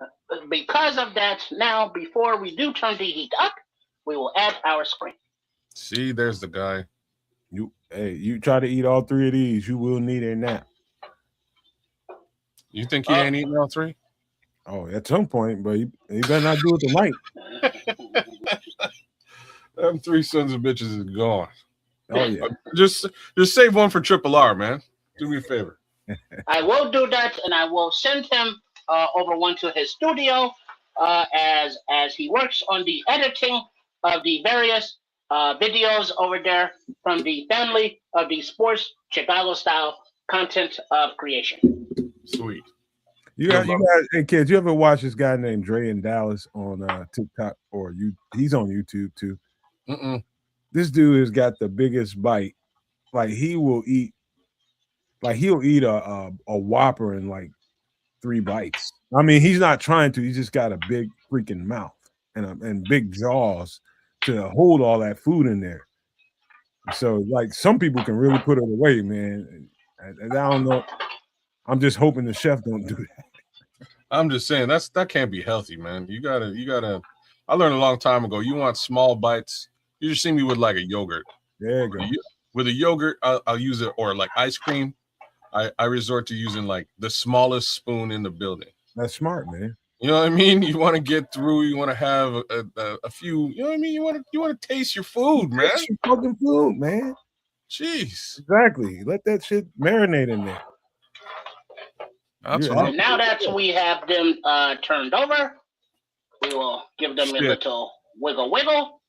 E: because of that, now before we do turn the heat up, we will add our screen.
C: See, there's the guy.
B: You try to eat all three of these, you will need a nap.
C: You think he ain't eating all three?
B: Oh, at some point, but he better not do it tonight.
C: Them three sons of bitches is gone.
B: Oh yeah.
C: Just save one for Triple R, man. Do me a favor.
E: I will do that, and I will send him over one to his studio as he works on the editing of the various videos over there from the family of the sports Chicago style content of creation.
C: Sweet.
B: You guys, hey kids, you ever watch this guy named Dre in Dallas on TikTok or he's on YouTube too? This dude has got the biggest bite. Like he'll eat a Whopper in like 3 bites. I mean, he's not trying to. He's just got a big freaking mouth and big jaws to hold all that food in there. So, like, some people can really put it away, man. I don't know. I'm just hoping the chef don't do that.
C: I'm just saying that can't be healthy, man. You gotta. I learned a long time ago. You want small bites. You just see me with like a yogurt.
B: There you go.
C: With a yogurt, I'll use it, or like ice cream. I resort to using like the smallest spoon in the building.
B: That's smart, man.
C: You know what I mean? You want to get through. You want to have a few. You know what I mean? You want to taste your food, man.
B: Taste your fucking food, man.
C: Jeez.
B: Exactly. Let that shit marinate in there.
E: So now that we have them turned over, we will give them a little wiggle,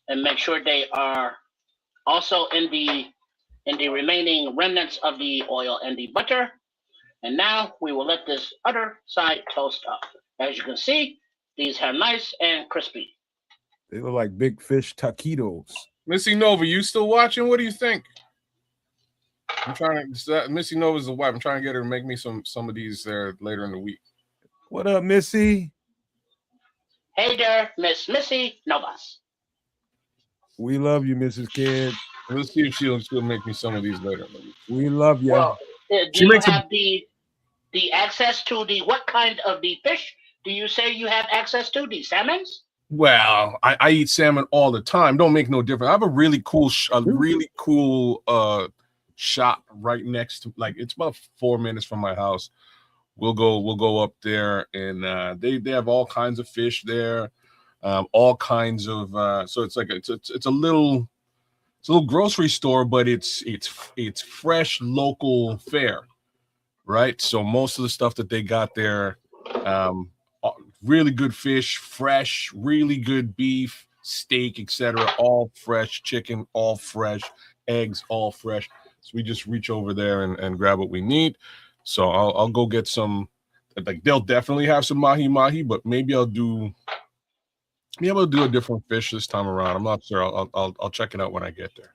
E: and make sure they are also in the remaining remnants of the oil and the butter. And now we will let this other side toast up. As you can see, these are nice and crispy.
B: They look like big fish taquitos.
C: Missy Nova, you still watching? What do you think? I'm trying to. Missy Nova's the wife. I'm trying to get her to make me some of these there later in the week.
B: What up, Missy?
E: Hey there, Miss Missy Novas.
B: We love you, Mrs. Kidd.
C: Let's see if she'll make me some of these later in the week.
B: We love you.
E: Well, do you have the access to the what kind of the fish? Do you say you have access to the salmons?
C: Well, I eat salmon all the time. Don't make no difference. I have a really cool shop right next to, like, it's about 4 minutes from my house. We'll go up there, and they have all kinds of fish there, all kinds of so it's like it's a little grocery store, but it's fresh local fare, right? So most of the stuff that they got there, really good fish, fresh, really good beef, steak, etc., all fresh, chicken, all fresh, eggs, all fresh. So we just reach over there and grab what we need. So I'll go get some. Like, they'll definitely have some mahi, but maybe I'll do a different fish this time around. I'm not sure. I'll check it out when I get there.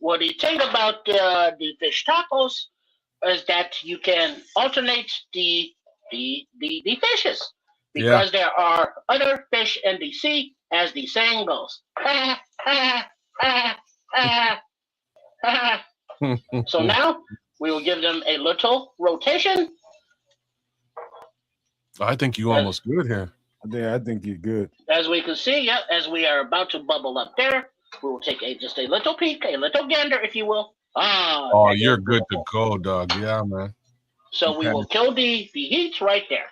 E: Well, the thing about the fish tacos is that you can alternate the fishes, because there are other fish in the sea, as the saying goes. So now we will give them a little rotation.
C: I think you almost good here.
B: Yeah, I think you're good.
E: As we can see, as we are about to bubble up there, we will take just a little peek, a little gander, if you will.
C: Oh, you're good to go, dog. Yeah, man.
E: So we will kill the heat right there.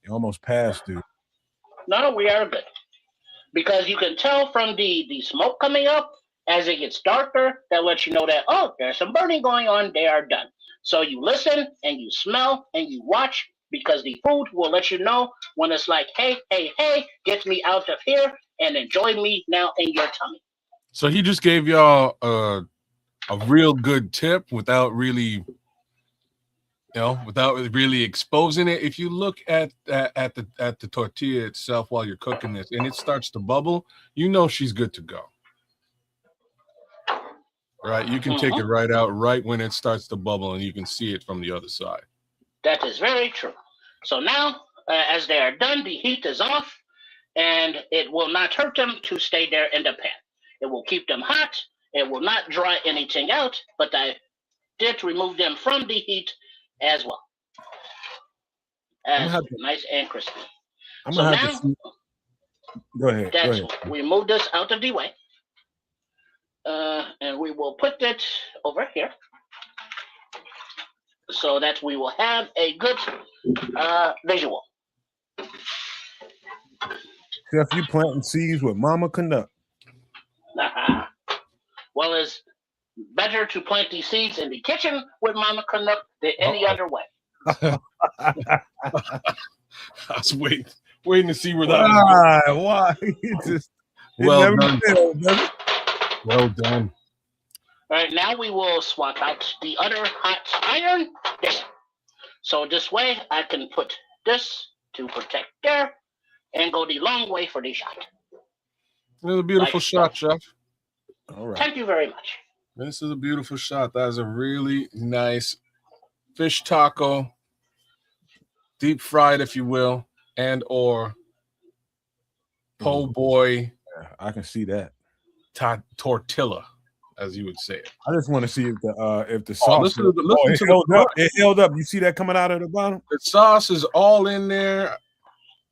B: You almost passed, dude.
E: No, we are good. Because you can tell from the smoke coming up, as it gets darker, that lets you know that, oh, there's some burning going on, they are done. So you listen, and you smell, and you watch, because the food will let you know when it's like, hey, get me out of here, and enjoy me now in your tummy.
C: So he just gave y'all a real good tip without really exposing it. If you look at the tortilla itself while you're cooking this, and it starts to bubble, you know she's good to go. Right, you can take it right out right when it starts to bubble, and you can see it from the other side.
E: That is very true. So now, as they are done, the heat is off, and it will not hurt them to stay there in the pan. It will keep them hot. It will not dry anything out, but I did remove them from the heat as well. Nice and crispy.
B: So now, go ahead.
E: We move this out of the way. And we will put it over here so that we will have a good visual.
B: Chef, you planting seeds with Mama Canuck.
E: Well, as better to plant these seeds in the kitchen with Mama Canuck than any other way.
C: I was waiting to see where that was going.
B: Why? It
C: Well
B: never
C: done.
B: fails, does it?
C: Well done.
E: All right, now we will swap out the other hot iron. There. So this way, I can put this to protect there and go the long way for the shot.
C: It was a beautiful
E: Like
C: shot,
E: so.
C: Chef.
B: All right.
E: Thank you very much.
C: This is a beautiful shot. That is a really nice fish taco, deep fried, if you will, and or po' boy
B: Yeah, I can see that.
C: tortilla, as you would say it.
B: I just want to see if the sauce
C: listen
B: it
C: to
B: held
C: the
B: up. It held up. You see that coming out of the bottom?
C: The sauce is all in there.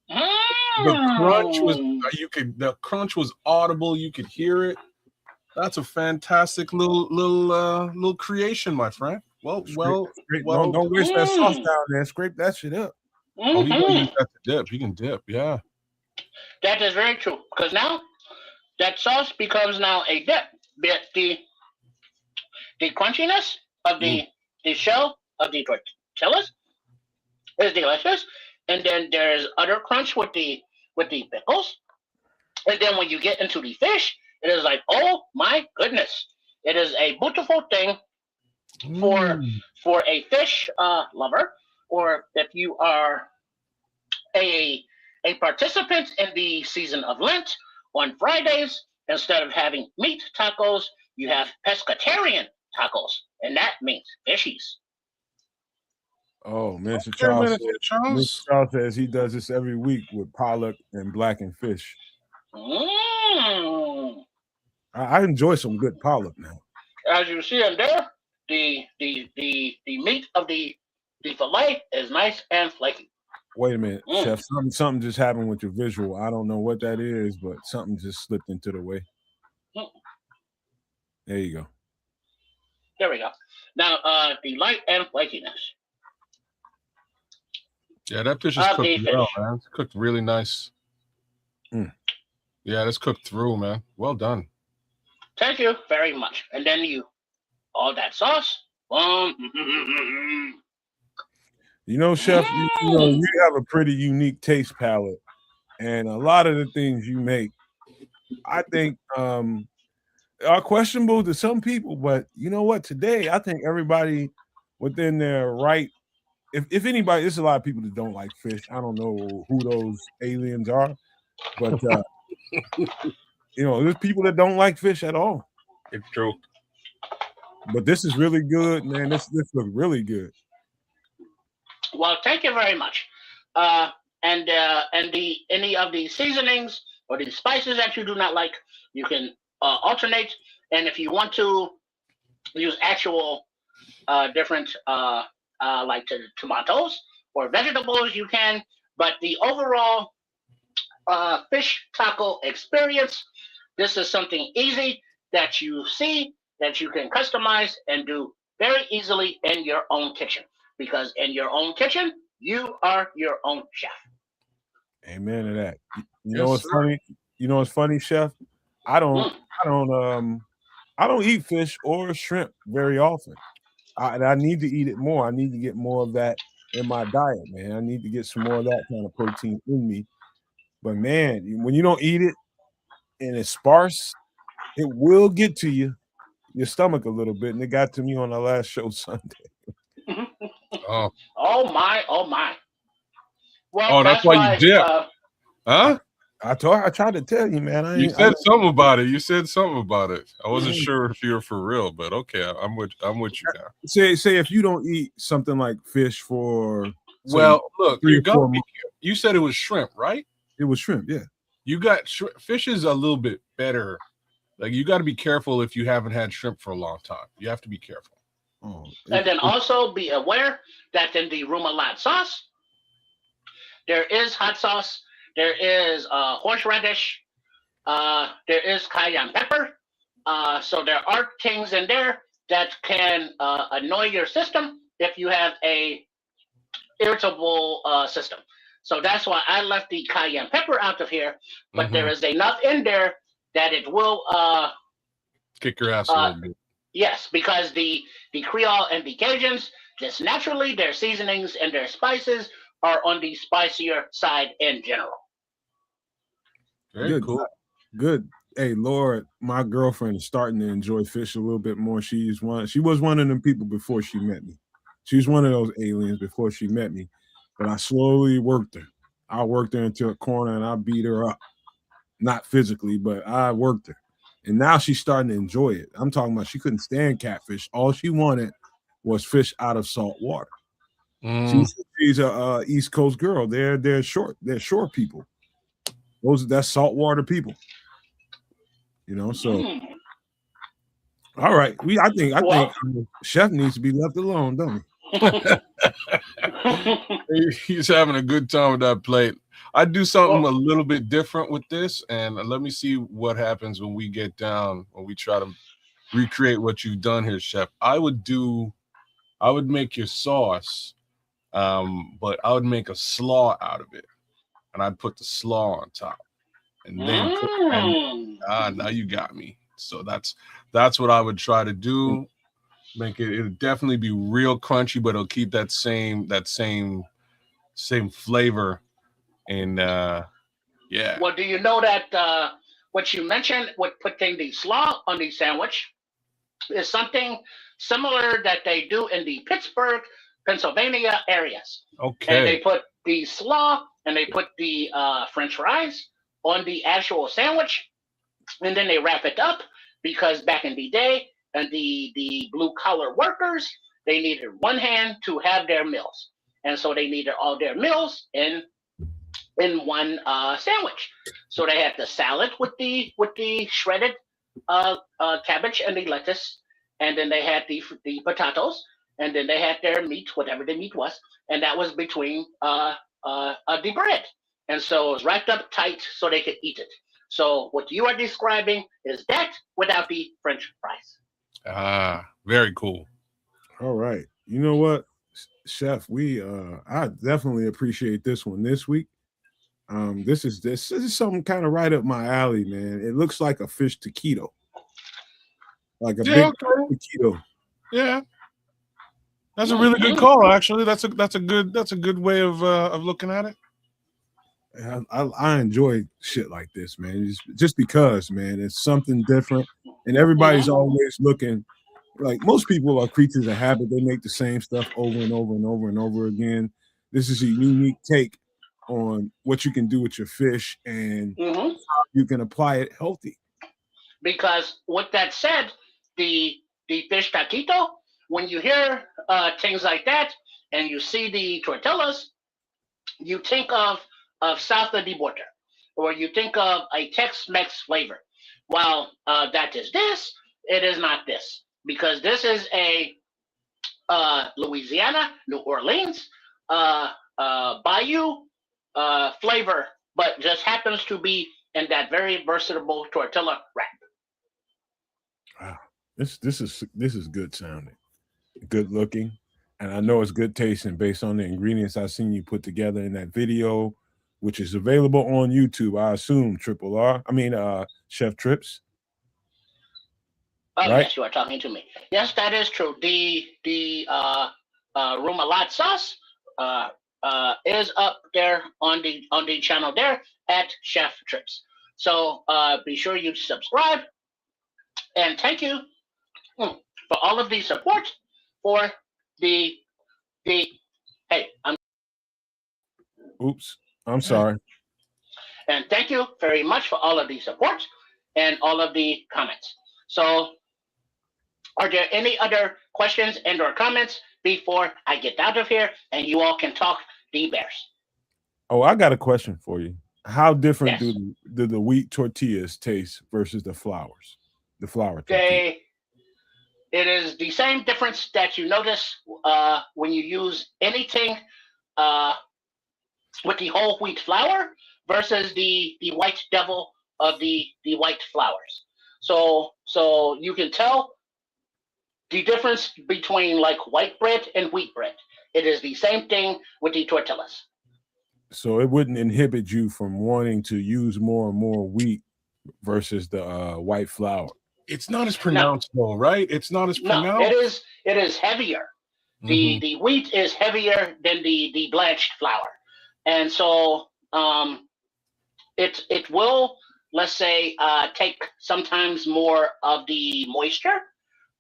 C: The crunch was the crunch was audible. You could hear it. That's a fantastic little creation, my friend. Well.
B: Don't waste that sauce down there. Scrape that shit up.
C: Oh, you can use that to dip. You can dip, yeah.
E: That is very true. Because now that sauce becomes now a dip. But the crunchiness of the shell of the tortillas is delicious. And then there's other crunch with the pickles. And then when you get into the fish, it is like, oh my goodness. It is a beautiful thing for a fish lover, or if you are a participant in the season of Lent. On Fridays, instead of having meat tacos, you have pescatarian tacos, and that means fishies.
B: Oh, Mr.
C: Wait a
B: Charles,
C: minute, Charles.
B: Mr. Charles says he does this every week with pollock and blackened fish. I enjoy some good pollock now.
E: As you see in there, the meat of the fillet is nice and flaky.
B: Wait a minute, Chef. Something just happened with your visual. I don't know what that is, but something just slipped into the way. There you go.
E: There we go. Now, the light and flakiness.
C: Yeah, that fish is cooked well, man. It's cooked really nice. Yeah, that's cooked through, man. Well done.
E: Thank you very much. And then all that sauce.
B: You know, Chef, you have a pretty unique taste palette, and a lot of the things you make, I think, are questionable to some people. But you know what? Today, I think everybody within their right, if anybody, there's a lot of people that don't like fish. I don't know who those aliens are, but there's people that don't like fish at all.
C: It's true.
B: But this is really good, man. This looks really good.
E: Well, thank you very much. And any of the seasonings or the spices that you do not like, you can alternate. And if you want to use actual different like tomatoes or vegetables, you can. But the overall fish taco experience, this is something easy that you see that you can customize and do very easily in your own kitchen. Because in your own kitchen, you are your own chef.
B: Amen to that. You know what's funny? You know what's funny, Chef? I don't eat fish or shrimp very often. I need to eat it more. I need to get more of that in my diet, man. I need to get some more of that kind of protein in me. But man, when you don't eat it and it's sparse, it will get to your stomach a little bit. And it got to me on our last show Sunday.
E: Oh my. Well,
C: that's why you dip. Huh?
B: I tried to tell you, man.
C: You said something about it. I wasn't sure if you were for real, but okay, I'm with you now.
B: Say if you don't eat something like fish for
C: look, you said it was shrimp, right?
B: It was shrimp, yeah.
C: You got fish is a little bit better. Like you got to be careful if you haven't had shrimp for a long time. You have to be careful.
E: And then also be aware that in the remoulade sauce, there is hot sauce, there is horseradish, there is cayenne pepper. So there are things in there that can annoy your system if you have a irritable system. So that's why I left the cayenne pepper out of here. But there is enough in there that it will
C: kick your ass a little bit.
E: Yes, because the Creole and the Cajuns, just naturally, their seasonings and their spices are on the spicier side in general.
C: Very
B: Good,
C: cool.
B: good. Hey, Lord, my girlfriend is starting to enjoy fish a little bit more. She was one of them people before she met me. She was one of those aliens before she met me. But I slowly worked her. I worked her into a corner and I beat her up. Not physically, but I worked her. And now she's starting to enjoy it. I'm talking about she couldn't stand catfish. All she wanted was fish out of salt water.
C: Mm.
B: She's a East Coast girl. They're shore people. That's saltwater people. You know, so all right. I think Chef needs to be left alone, don't
C: he? He's having a good time with that plate. I do something a little bit different with this, and let me see what happens when we get down, when we try to recreate what you've done here, Chef. I would make your sauce, but I would make a slaw out of it, and I'd put the slaw on top, and then cook. And now you got me. So that's what I would try to do. Make it. It'll definitely be real crunchy, but it'll keep that same flavor. And yeah.
E: Well, do you know that what you mentioned with putting the slaw on the sandwich is something similar that they do in the Pittsburgh, Pennsylvania areas.
C: Okay.
E: And they put the slaw and they put the French fries on the actual sandwich, and then they wrap it up because back in the day, and the blue collar workers, they needed one hand to have their meals, and so they needed all their meals in one sandwich. So they had the salad with the shredded cabbage and the lettuce, and then they had the potatoes, and then they had their meat, whatever the meat was, and that was between the bread, and so it was wrapped up tight so they could eat it. So what you are describing is that without the French fries.
C: Very cool.
B: All right. You know what, Chef? I definitely appreciate this one this week. This is something kind of right up my alley, man. It looks like a fish taquito, like a big taquito.
C: Yeah, that's a really good call. Actually, that's a good way of looking at it.
B: I enjoy shit like this, man. Just because, man, it's something different, and everybody's always looking. Like most people are creatures of habit; they make the same stuff over and over and over and over again. This is a unique take on what you can do with your fish and how you can apply it healthy.
E: Because with that said, the fish taquito, when you hear things like that and you see the tortillas, you think of south of the border, or you think of a Tex-Mex flavor. While that is this, it is not this, because this is a Louisiana, New Orleans bayou flavor, but just happens to be in that very versatile tortilla wrap.
B: Wow, this is good sounding, good looking, and I know it's good tasting based on the ingredients I've seen you put together in that video, which is available on YouTube. I assume Chef Trips.
E: Oh,
B: right?
E: Yes, you are talking to me. Yes, that is true. The Rumalot sauce is up there on the channel there at Chef Trips. So be sure you subscribe, and thank you for all of the support for the hey,
B: Oops, I'm sorry.
E: And thank you very much for all of the support and all of the comments. So are there any other questions and or comments before I get out of here and you all can talk the Bears?
B: Oh, I got a question for you. How different
E: Yes.
B: do the wheat tortillas taste versus the flours? The flour tortillas.
E: It is the same difference that you notice when you use anything with the whole wheat flour versus the white devil of the white flours. So you can tell the difference between like white bread and wheat bread. It is the same thing with the tortillas.
B: So it wouldn't inhibit you from wanting to use more and more wheat versus the white flour.
C: It's not as pronounced though, right? It's not as
E: No,
C: pronounced.
E: it is heavier. The wheat is heavier than the blanched flour, and so it will, let's say, take sometimes more of the moisture,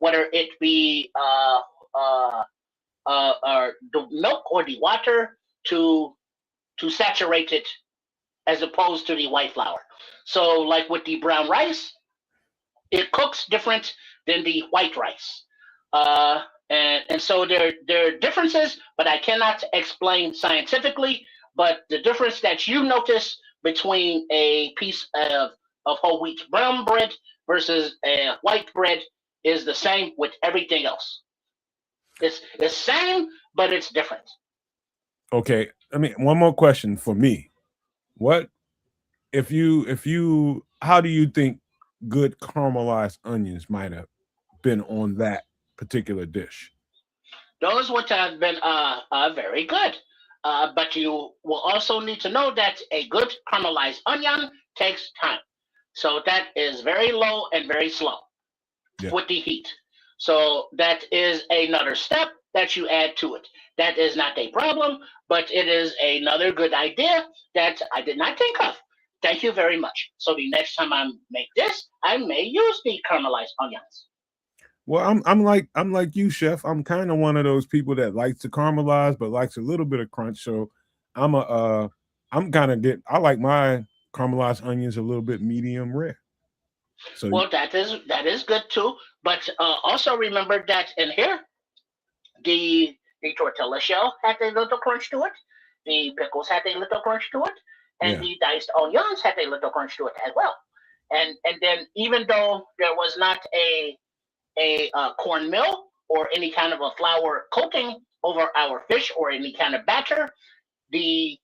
E: whether it be the milk or the water to saturate it, as opposed to the white flour. So, like with the brown rice, it cooks different than the white rice. And so there are differences, but I cannot explain scientifically. But the difference that you notice between a piece of whole wheat brown bread versus a white bread is the same with everything else. It's the same, but it's different.
B: Okay, I mean, one more question for me. What if you how do you think good caramelized onions might have been on that particular dish?
E: Those would have been very good. But you will also need to know that a good caramelized onion takes time. So that is very low and very slow
B: Yeah.
E: with the heat. So that is another step that you add to it. That is not a problem, but it is another good idea that I did not think of. Thank you very much. So the next time I make this, I may use the caramelized onions.
B: Well, I'm like you, chef. I'm kind of one of those people that likes to caramelize but likes a little bit of crunch. So I'm a I'm kind of I like my caramelized onions a little bit medium rare. So
E: Well, that is good too. But also remember that in here, the tortilla shell had a little crunch to it, the pickles had a little crunch to it, and
B: yeah.
E: the diced onions had a little crunch to it as well. And then even though there was not a cornmeal or any kind of a flour coating over our fish or any kind of batter, the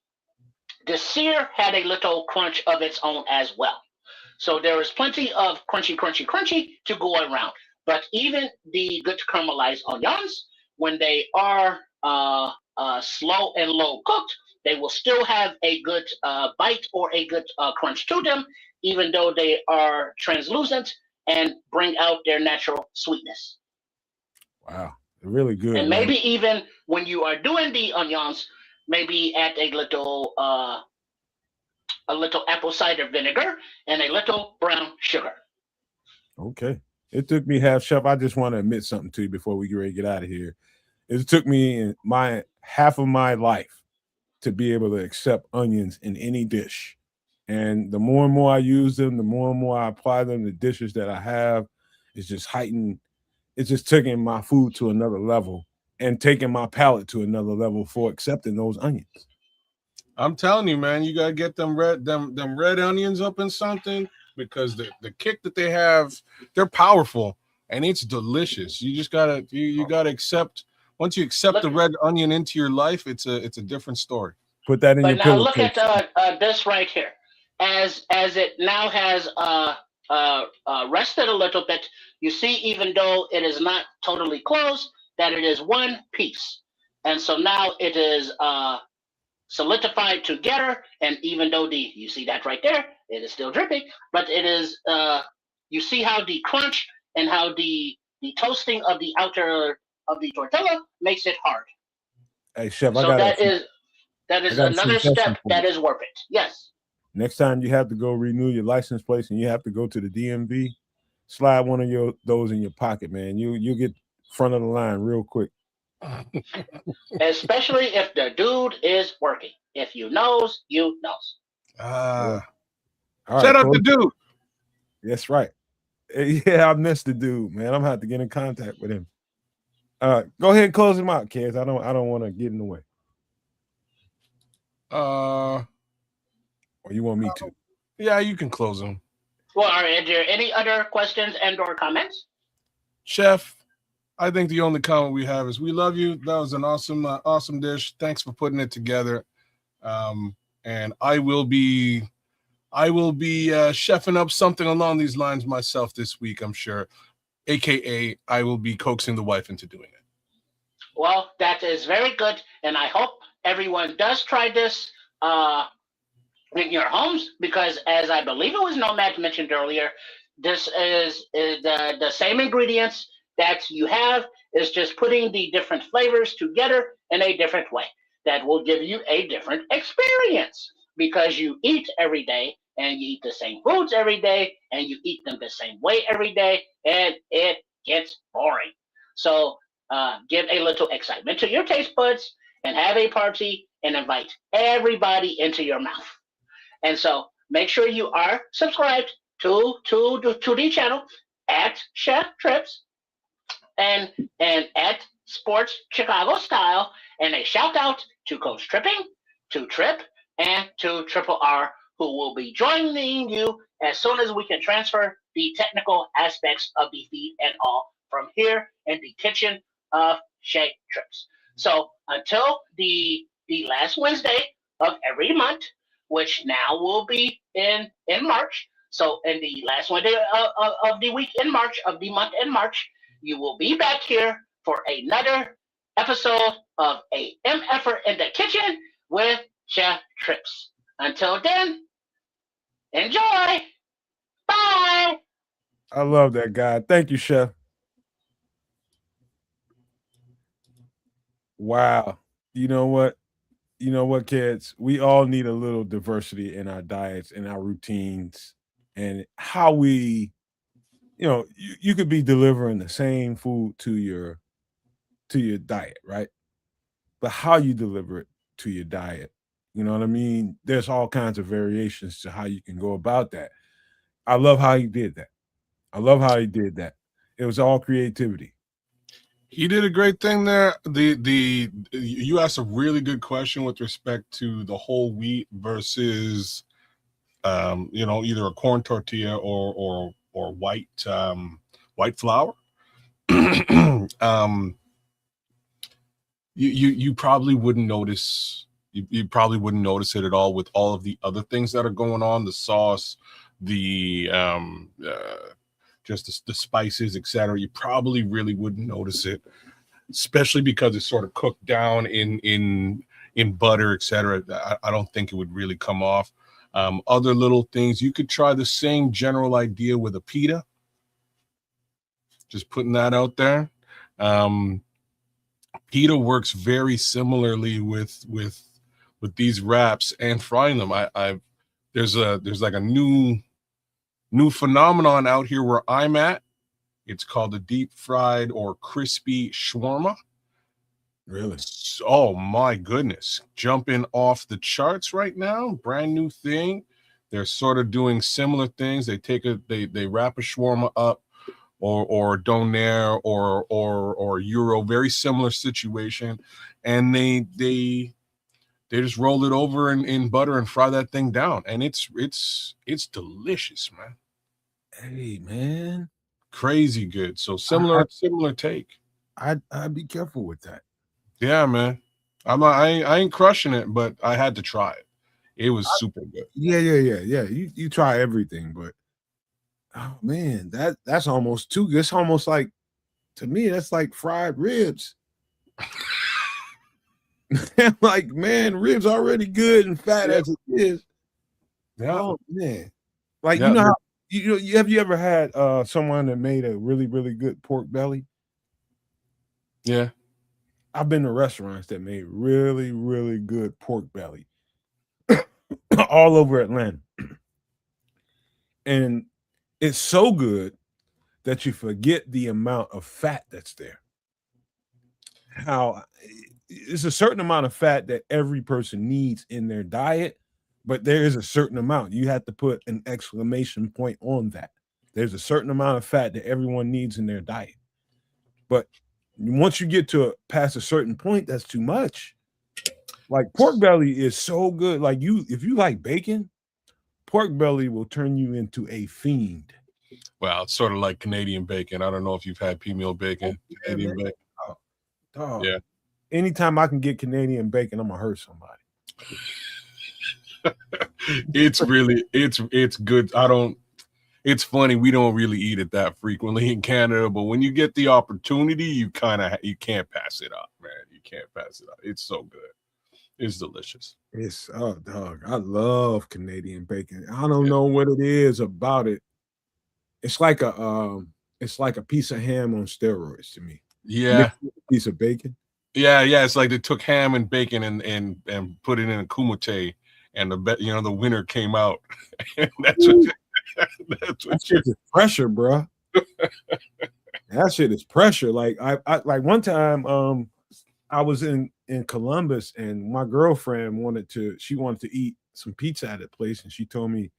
E: the sear had a little crunch of its own as well. So there is plenty of crunchy, crunchy, crunchy to go around. But even the good caramelized onions, when they are slow and low cooked, they will still have a good bite or a good crunch to them, even though they are translucent and bring out their natural sweetness.
B: Wow. Really good,
E: And
B: man.
E: maybe even when you are doing the onions, maybe add a little apple cider vinegar and a little brown sugar.
B: Okay. It took me half chef. I just want to admit something to you before we get ready to get out of here. It took me my half of my life to be able to accept onions in any dish. And the more and more I use them, the more and more I apply them to dishes that I have, it's just heightened. It's just taking my food to another level and taking my palate to another level for accepting those onions.
C: I'm telling you, man, you gotta get them red onions up in something, because the kick that they have, they're powerful and it's delicious. You just gotta you gotta accept. Once you accept the
E: Look,
C: red onion into your life, it's a different story.
B: Put that in
E: but
B: your
E: now look
B: pillowcase.
E: at this right here. As it now has rested a little bit, you see, even though it is not totally closed, that it is one piece, and so now it is solidified together. And even though you see that right there, it is still dripping, but it is you see how the crunch and how the toasting of the outer of the tortilla makes it hard.
B: Hey, chef,
E: So that
B: I
E: is
B: got a
E: another
B: suggestion
E: step
B: for you.
E: that is worth it. Yes.
B: Next time you have to go renew your license plate and you have to go to the DMV, slide one of those in your pocket, man. You get front of the line real quick.
E: Especially if the dude is working. If you knows, you knows.
B: Yeah.
C: Ah,
B: All
C: shout
B: right,
C: out to
B: close.
C: dude.
B: That's right. Yeah, I missed the dude, man. I'm gonna have to get in contact with him. Go ahead and close him out, kids. I don't want to get in the way. Or you want me to?
C: Yeah, you can close them.
E: Well, are there any other questions and or comments?
C: Chef, I think the only comment we have is we love you. That was an awesome dish. Thanks for putting it together. And I will be chefing up something along these lines myself this week, I'm sure. AKA, I will be coaxing the wife into doing it.
E: Well, that is very good, and I hope everyone does try this in your homes, because as I believe it was Nomad mentioned earlier, This is the same ingredients that you have. Is just putting the different flavors together in a different way. That will give you a different experience because you eat every day and you eat the same foods every day and you eat them the same way every day, and it gets boring. So give a little excitement to your taste buds and have a party and invite everybody into your mouth. And so make sure you are subscribed to the channel at Chef Trips and at Sports Chicago Style, and a shout out to Coach Tripping, to Trip, and to Triple R, who will be joining you as soon as we can transfer the technical aspects of the feed and all from here in the kitchen of Shea Trips. So until the last Wednesday of every month, which now will be in March. So in the last Wednesday of the week in March, of the month in March, you will be back here for another episode of a MFer in the Kitchen with Chef Trips. Until then, enjoy. Bye.
B: I love that guy. Thank you, Chef. Wow. You know what? You know what, kids? We all need a little diversity in our diets and our routines and how we, you could be delivering the same food to your diet, right? But how you deliver it to your diet, you know what I mean? There's all kinds of variations to how you can go about that. I love how he did that. I love how he did that. It was all creativity.
C: He did a great thing there. The you asked a really good question with respect to the whole wheat versus either a corn tortilla or white white flour. You probably wouldn't notice. You probably wouldn't notice it at all with all of the other things that are going on, the sauce, the just the spices, etc. You probably really wouldn't notice it, especially because it's sort of cooked down in butter, etc. I don't think it would really come off. Other little things, you could try the same general idea with a pita. Just putting that out there. Pita works very similarly with these wraps and frying them. There's like a new phenomenon out here where I'm at. It's called the deep fried or crispy shawarma.
B: Really?
C: Oh my goodness. Jumping off the charts right now. Brand new thing. They're sort of doing similar things. They they wrap a shawarma up or donair or euro, very similar situation. And they just roll it over in butter and fry that thing down. And it's delicious, man.
B: Hey, man.
C: Crazy good. So similar take.
B: I'd be careful with that.
C: Yeah, man. I ain't crushing it, but I had to try it. It was super good.
B: Yeah. You try everything, but oh man, that's almost too good. It's almost like, to me, that's like fried ribs. Like, man, ribs already good and fat as it is.
C: Yeah.
B: Oh man. Like, you know how have you ever had someone that made a really, really good pork belly?
C: Yeah.
B: I've been to restaurants that made really, really good pork belly all over Atlanta. And it's so good that you forget the amount of fat that's there. How it's a certain amount of fat that every person needs in their diet, but there is a certain amount. You have to put an exclamation point on that. There's a certain amount of fat that everyone needs in their diet. But once you get to past a certain point, that's too much. Like, pork belly is so good. Like, if you like bacon, pork belly will turn you into a fiend.
C: Well, it's sort of like Canadian bacon. I don't know if you've had P-meal bacon.
B: Yeah,
C: Canadian bacon.
B: Dog.
C: Yeah.
B: Anytime I can get Canadian bacon, I'm gonna hurt somebody.
C: It's good. It's funny, we don't really eat it that frequently in Canada, but when you get the opportunity, you can't pass it up, man. You can't pass it up. It's so good. It's delicious.
B: It's dog. I love Canadian bacon. I don't know what it is about it. It's like a piece of ham on steroids to me.
C: Yeah.
B: Mixed with a piece of bacon.
C: Yeah. It's like they took ham and bacon and put it in a kumite, and the winner came out. And that's what
B: That shit is pressure, bro. That shit is pressure. Like I like one time, I was in Columbus, and my girlfriend wanted to eat some pizza at a place, and she told me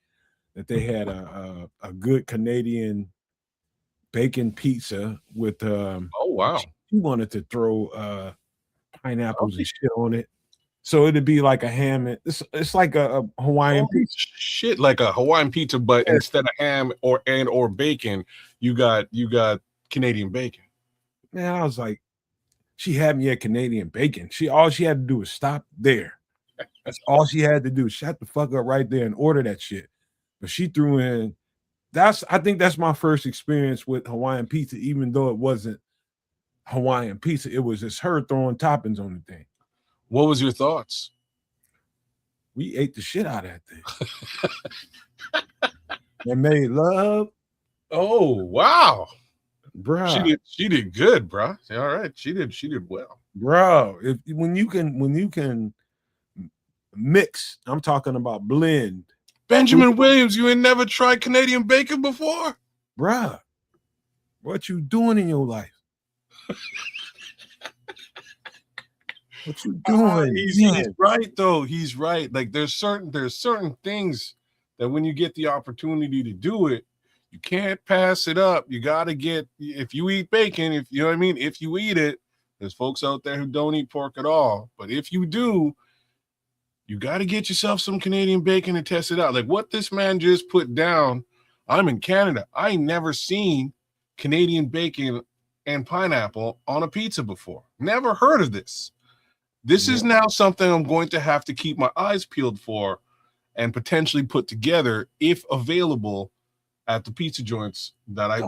B: that they had a good Canadian bacon pizza with
C: Oh wow.
B: She wanted to throw pineapples and shit on it. So it'd be like a ham. It's like a Hawaiian pizza.
C: Shit, like a Hawaiian pizza, but instead of ham or bacon, you got Canadian bacon.
B: Man, I was like, she had me at Canadian bacon. All she had to do was stop there. That's all she had to do. Shut the fuck up right there and order that shit. But she threw in. I think that's my first experience with Hawaiian pizza, even though it wasn't Hawaiian pizza. It was just her throwing toppings on the thing.
C: What was your thoughts?
B: We ate the shit out of that thing. And made love.
C: Oh wow,
B: bro!
C: She did good, bro. All right, she did well,
B: bro. When you can mix, I'm talking about blend.
C: Benjamin Williams, you ain't never tried Canadian bacon before,
B: bro. What you doing in your life? What you doing?
C: He's right though. He's right. Like there's certain things that when you get the opportunity to do it, you can't pass it up. You got to get, if you eat bacon, if you know what I mean, if you eat it, there's folks out there who don't eat pork at all. But if you do, you got to get yourself some Canadian bacon and test it out. Like what this man just put down. I'm in Canada. I ain't never seen Canadian bacon and pineapple on a pizza before. Never heard of this. This is now something I'm going to have to keep my eyes peeled for and potentially put together if available at the pizza joints that I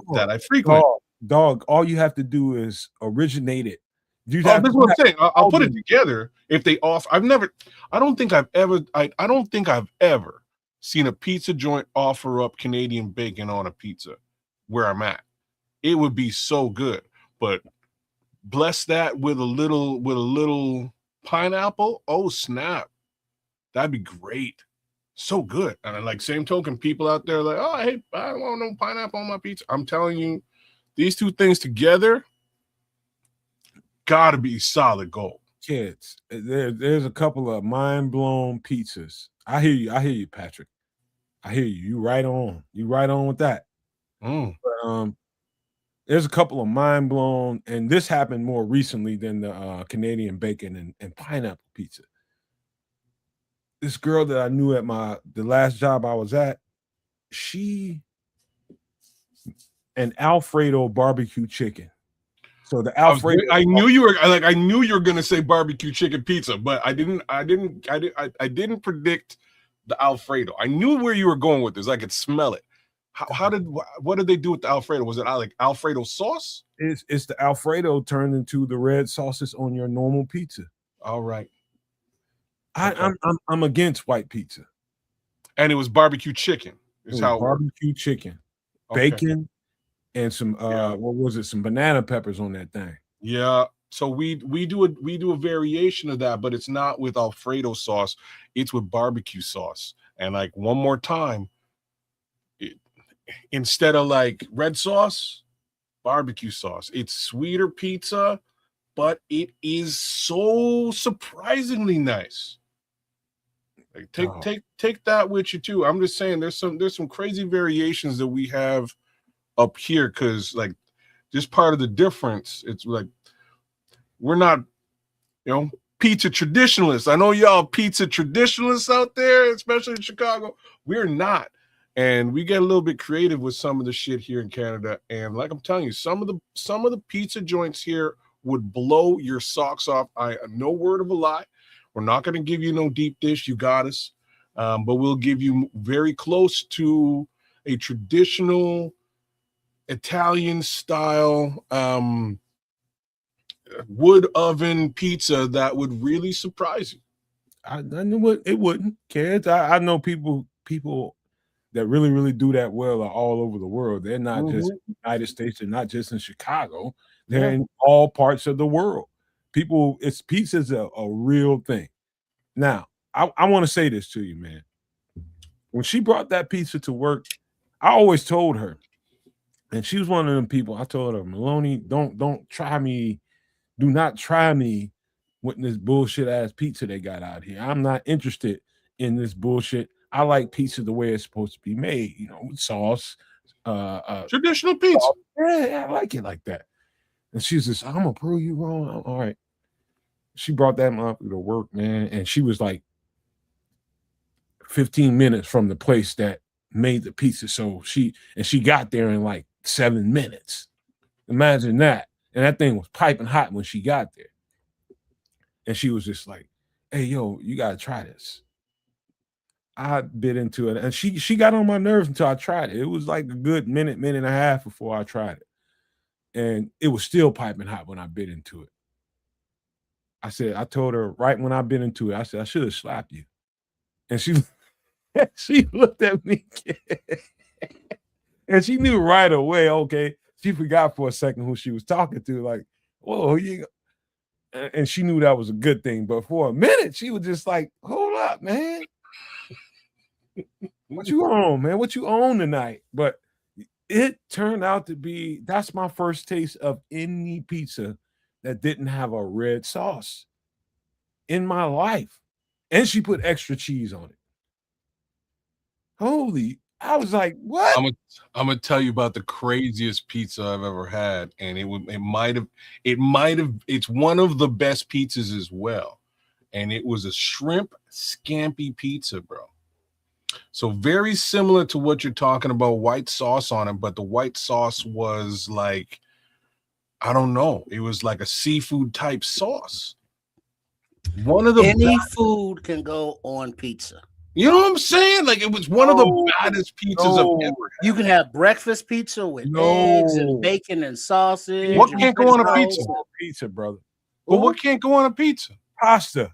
C: frequent.
B: Dog, all you have to do is originate it.
C: That's what I'm saying. I'll put it together if they offer. I don't think I've ever seen a pizza joint offer up Canadian bacon on a pizza where I'm at. It would be so good, but bless that with a little pineapple. Oh snap, that'd be great. So good. And like same token, people out there like, oh hey, I don't want no pineapple on my pizza. I'm telling you, these two things together gotta be solid gold.
B: Kids, there's a couple of mind-blown pizzas. I hear you, Patrick. I hear you. You right on with that. But, there's a couple of mind-blown, and this happened more recently than the Canadian bacon and pineapple pizza. This girl that I knew at the last job I was at, an Alfredo barbecue chicken. So the Alfredo,
C: I knew you were gonna say barbecue chicken pizza, but I didn't predict the Alfredo. I knew where you were going with this. I could smell it. What did they do with the Alfredo? Was it like Alfredo sauce?
B: It's the Alfredo turned into the red sauces on your normal pizza.
C: All right.
B: I'm against white pizza.
C: And it was barbecue chicken.
B: Barbecue chicken, bacon, and some what was it? Some banana peppers on that thing.
C: Yeah. So we do a variation of that, but it's not with Alfredo sauce. It's with barbecue sauce. And like one more time, instead of like red sauce, barbecue sauce. It's sweeter pizza, but it is so surprisingly nice. Like take that with you too. I'm just saying there's some crazy variations that we have up here because like just part of the difference. It's like we're not, pizza traditionalists. I know y'all pizza traditionalists out there, especially in Chicago. We're not. And we get a little bit creative with some of the shit here in Canada. And like I'm telling you, some of the pizza joints here would blow your socks off. No word of a lie. We're not going to give you no deep dish. You got us. But we'll give you very close to a traditional Italian style wood oven pizza that would really surprise you.
B: I knew it wouldn't, kids. I know people that really, really do that well are all over the world. They're not just
D: Mhm.
B: in the United States. They're not just in Chicago. They're in all parts of the world. Pizza's a real thing. Now, I want to say this to you, man. When she brought that pizza to work, I always told her, and she was one of them people. I told her, Maloney, don't try me. Do not try me with this bullshit ass pizza they got out here. I'm not interested in this bullshit. I like pizza the way it's supposed to be made, with sauce.
C: Traditional pizza.
B: Yeah, I like it like that. And she's just, I'm gonna prove you wrong. All right. She brought that motherfucker to work, man, and she was like 15 minutes from the place that made the pizza. So she got there in like 7 minutes. Imagine that. And that thing was piping hot when she got there. And she was just like, hey, yo, you gotta try this. I bit into it, and she got on my nerves until I tried it. It was like a good minute and a half before I tried it. And it was still piping hot when I bit into it. I told her right when I bit into it, I said, I should have slapped you. And she looked at me and she knew right away, okay. She forgot for a second who she was talking to, like, whoa, and she knew that was a good thing. But for a minute, she was just like, hold up, man. What you on, man? What you on tonight? But it turned out to be, that's my first taste of any pizza that didn't have a red sauce in my life. And she put extra cheese on it. I was like, what?
C: I'm gonna tell you about the craziest pizza I've ever had, and it's one of the best pizzas as well, and it was a shrimp scampi pizza, bro. So very similar to what you're talking about, white sauce on it, but the white sauce was like, I don't know, it was like a seafood type sauce. One of the
D: Any food can go on pizza.
C: You know what I'm saying? Like, it was one of the baddest pizzas I've ever had.
D: You can have breakfast pizza with eggs and bacon and sausage.
C: What can't go on a pizza?
B: Pizza, brother.
C: But what can't go on a pizza?
B: Pasta.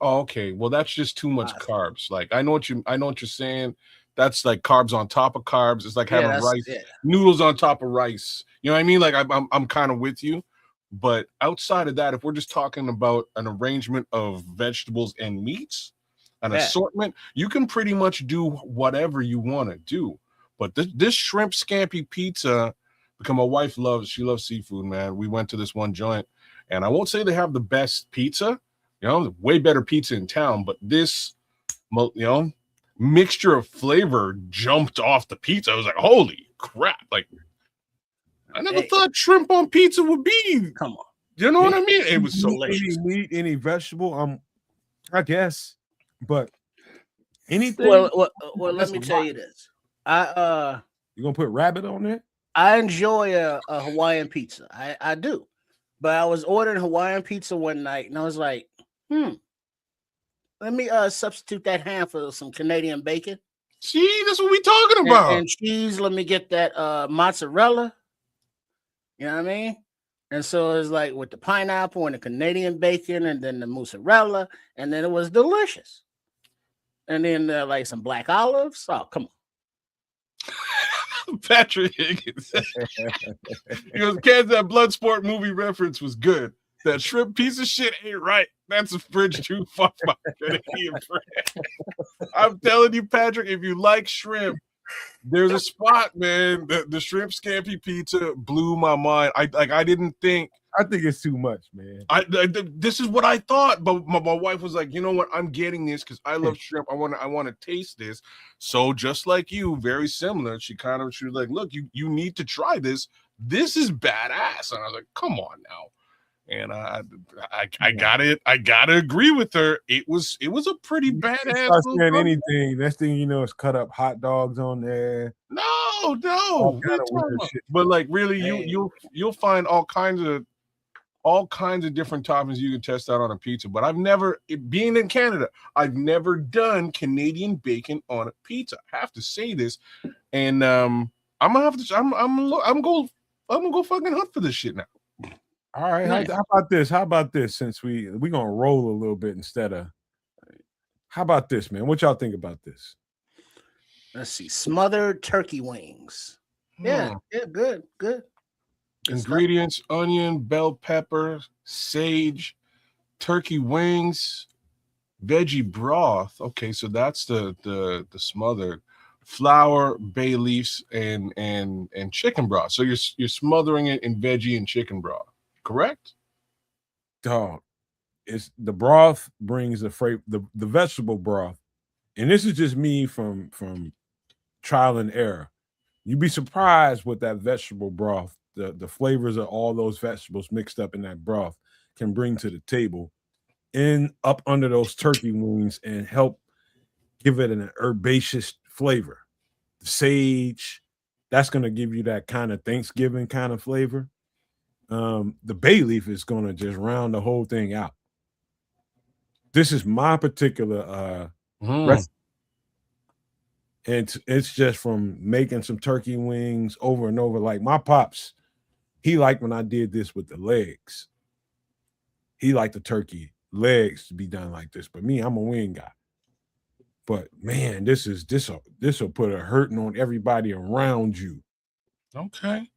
C: Oh, okay. Well, that's just too much carbs. Like, I know what you're saying. That's like carbs on top of carbs. It's like having rice, noodles on top of rice. You know what I mean? Like, I'm kind of with you. But outside of that, if we're just talking about an arrangement of vegetables and meats, an assortment, you can pretty much do whatever you want to do. But this shrimp scampi pizza, because my wife loves seafood, man. We went to this one joint, and I won't say they have the best pizza, way better pizza in town, but this, mixture of flavor jumped off the pizza. I was like, holy crap. Like, I never thought shrimp on pizza would be.
D: Come on.
C: You know what I mean? It was so
B: delicious. Any meat, any vegetable, I guess. But anything.
D: Well, let me tell you this.
B: You gonna put rabbit on there?
D: I enjoy a Hawaiian pizza. I do. But I was ordering Hawaiian pizza one night, and I was like, let me substitute that ham for some Canadian bacon.
C: See, that's what we talking about.
D: And cheese. Let me get that mozzarella. You know what I mean? And so it's like with the pineapple and the Canadian bacon, and then the mozzarella, and then it was delicious. And then like some black olives. Oh, come
C: on. Patrick Higgins. Kansas, that Bloodsport movie reference was good. That shrimp piece of shit ain't right. That's a bridge too far, my Canadian friend. I'm telling you, Patrick, if you like shrimp, there's a spot, man. The shrimp scampi pizza blew my mind. I didn't think.
B: I think it's too much, man.
C: This is what I thought, but my wife was like, you know what? I'm getting this because I love shrimp. I want to taste this. So just like you, very similar. She was like, look, you need to try this. This is badass. And I was like, come on now. And I got it. I gotta agree with her. It was a pretty badass.
B: Anything. Next thing you know, it's cut up hot dogs on there.
C: No. But like, really, you'll find all kinds of different toppings you can test out on a pizza. But being in Canada, I've never done Canadian bacon on a pizza. I have to say this, and I'm gonna have to. I'm gonna go fucking hunt for this shit now.
B: All right. Nice. How about this? Since we're gonna roll a little bit instead of. How about this, man? What y'all think about this?
D: Let's see, smothered turkey wings. Yeah, good. Good
C: Ingredients: onion, bell pepper, sage, turkey wings, veggie broth. Okay, so that's the smothered flour, bay leaves, and chicken broth. So you're smothering it in veggie and chicken broth, correct?
B: Dog, it's the broth brings the vegetable broth, and this is just me from trial and error. You'd be surprised what that vegetable broth, the flavors of all those vegetables mixed up in that broth can bring to the table and up under those turkey wings and help give it an herbaceous flavor. The sage, that's going to give you that kind of Thanksgiving kind of flavor. The bay leaf is going to just round the whole thing out. This is my particular recipe. And it's just from making some turkey wings over and over. Like my pops, he liked when I did this with the legs. He liked the turkey legs to be done like this. But me, I'm a wing guy. But man, this will put a hurting on everybody around you.
C: Okay.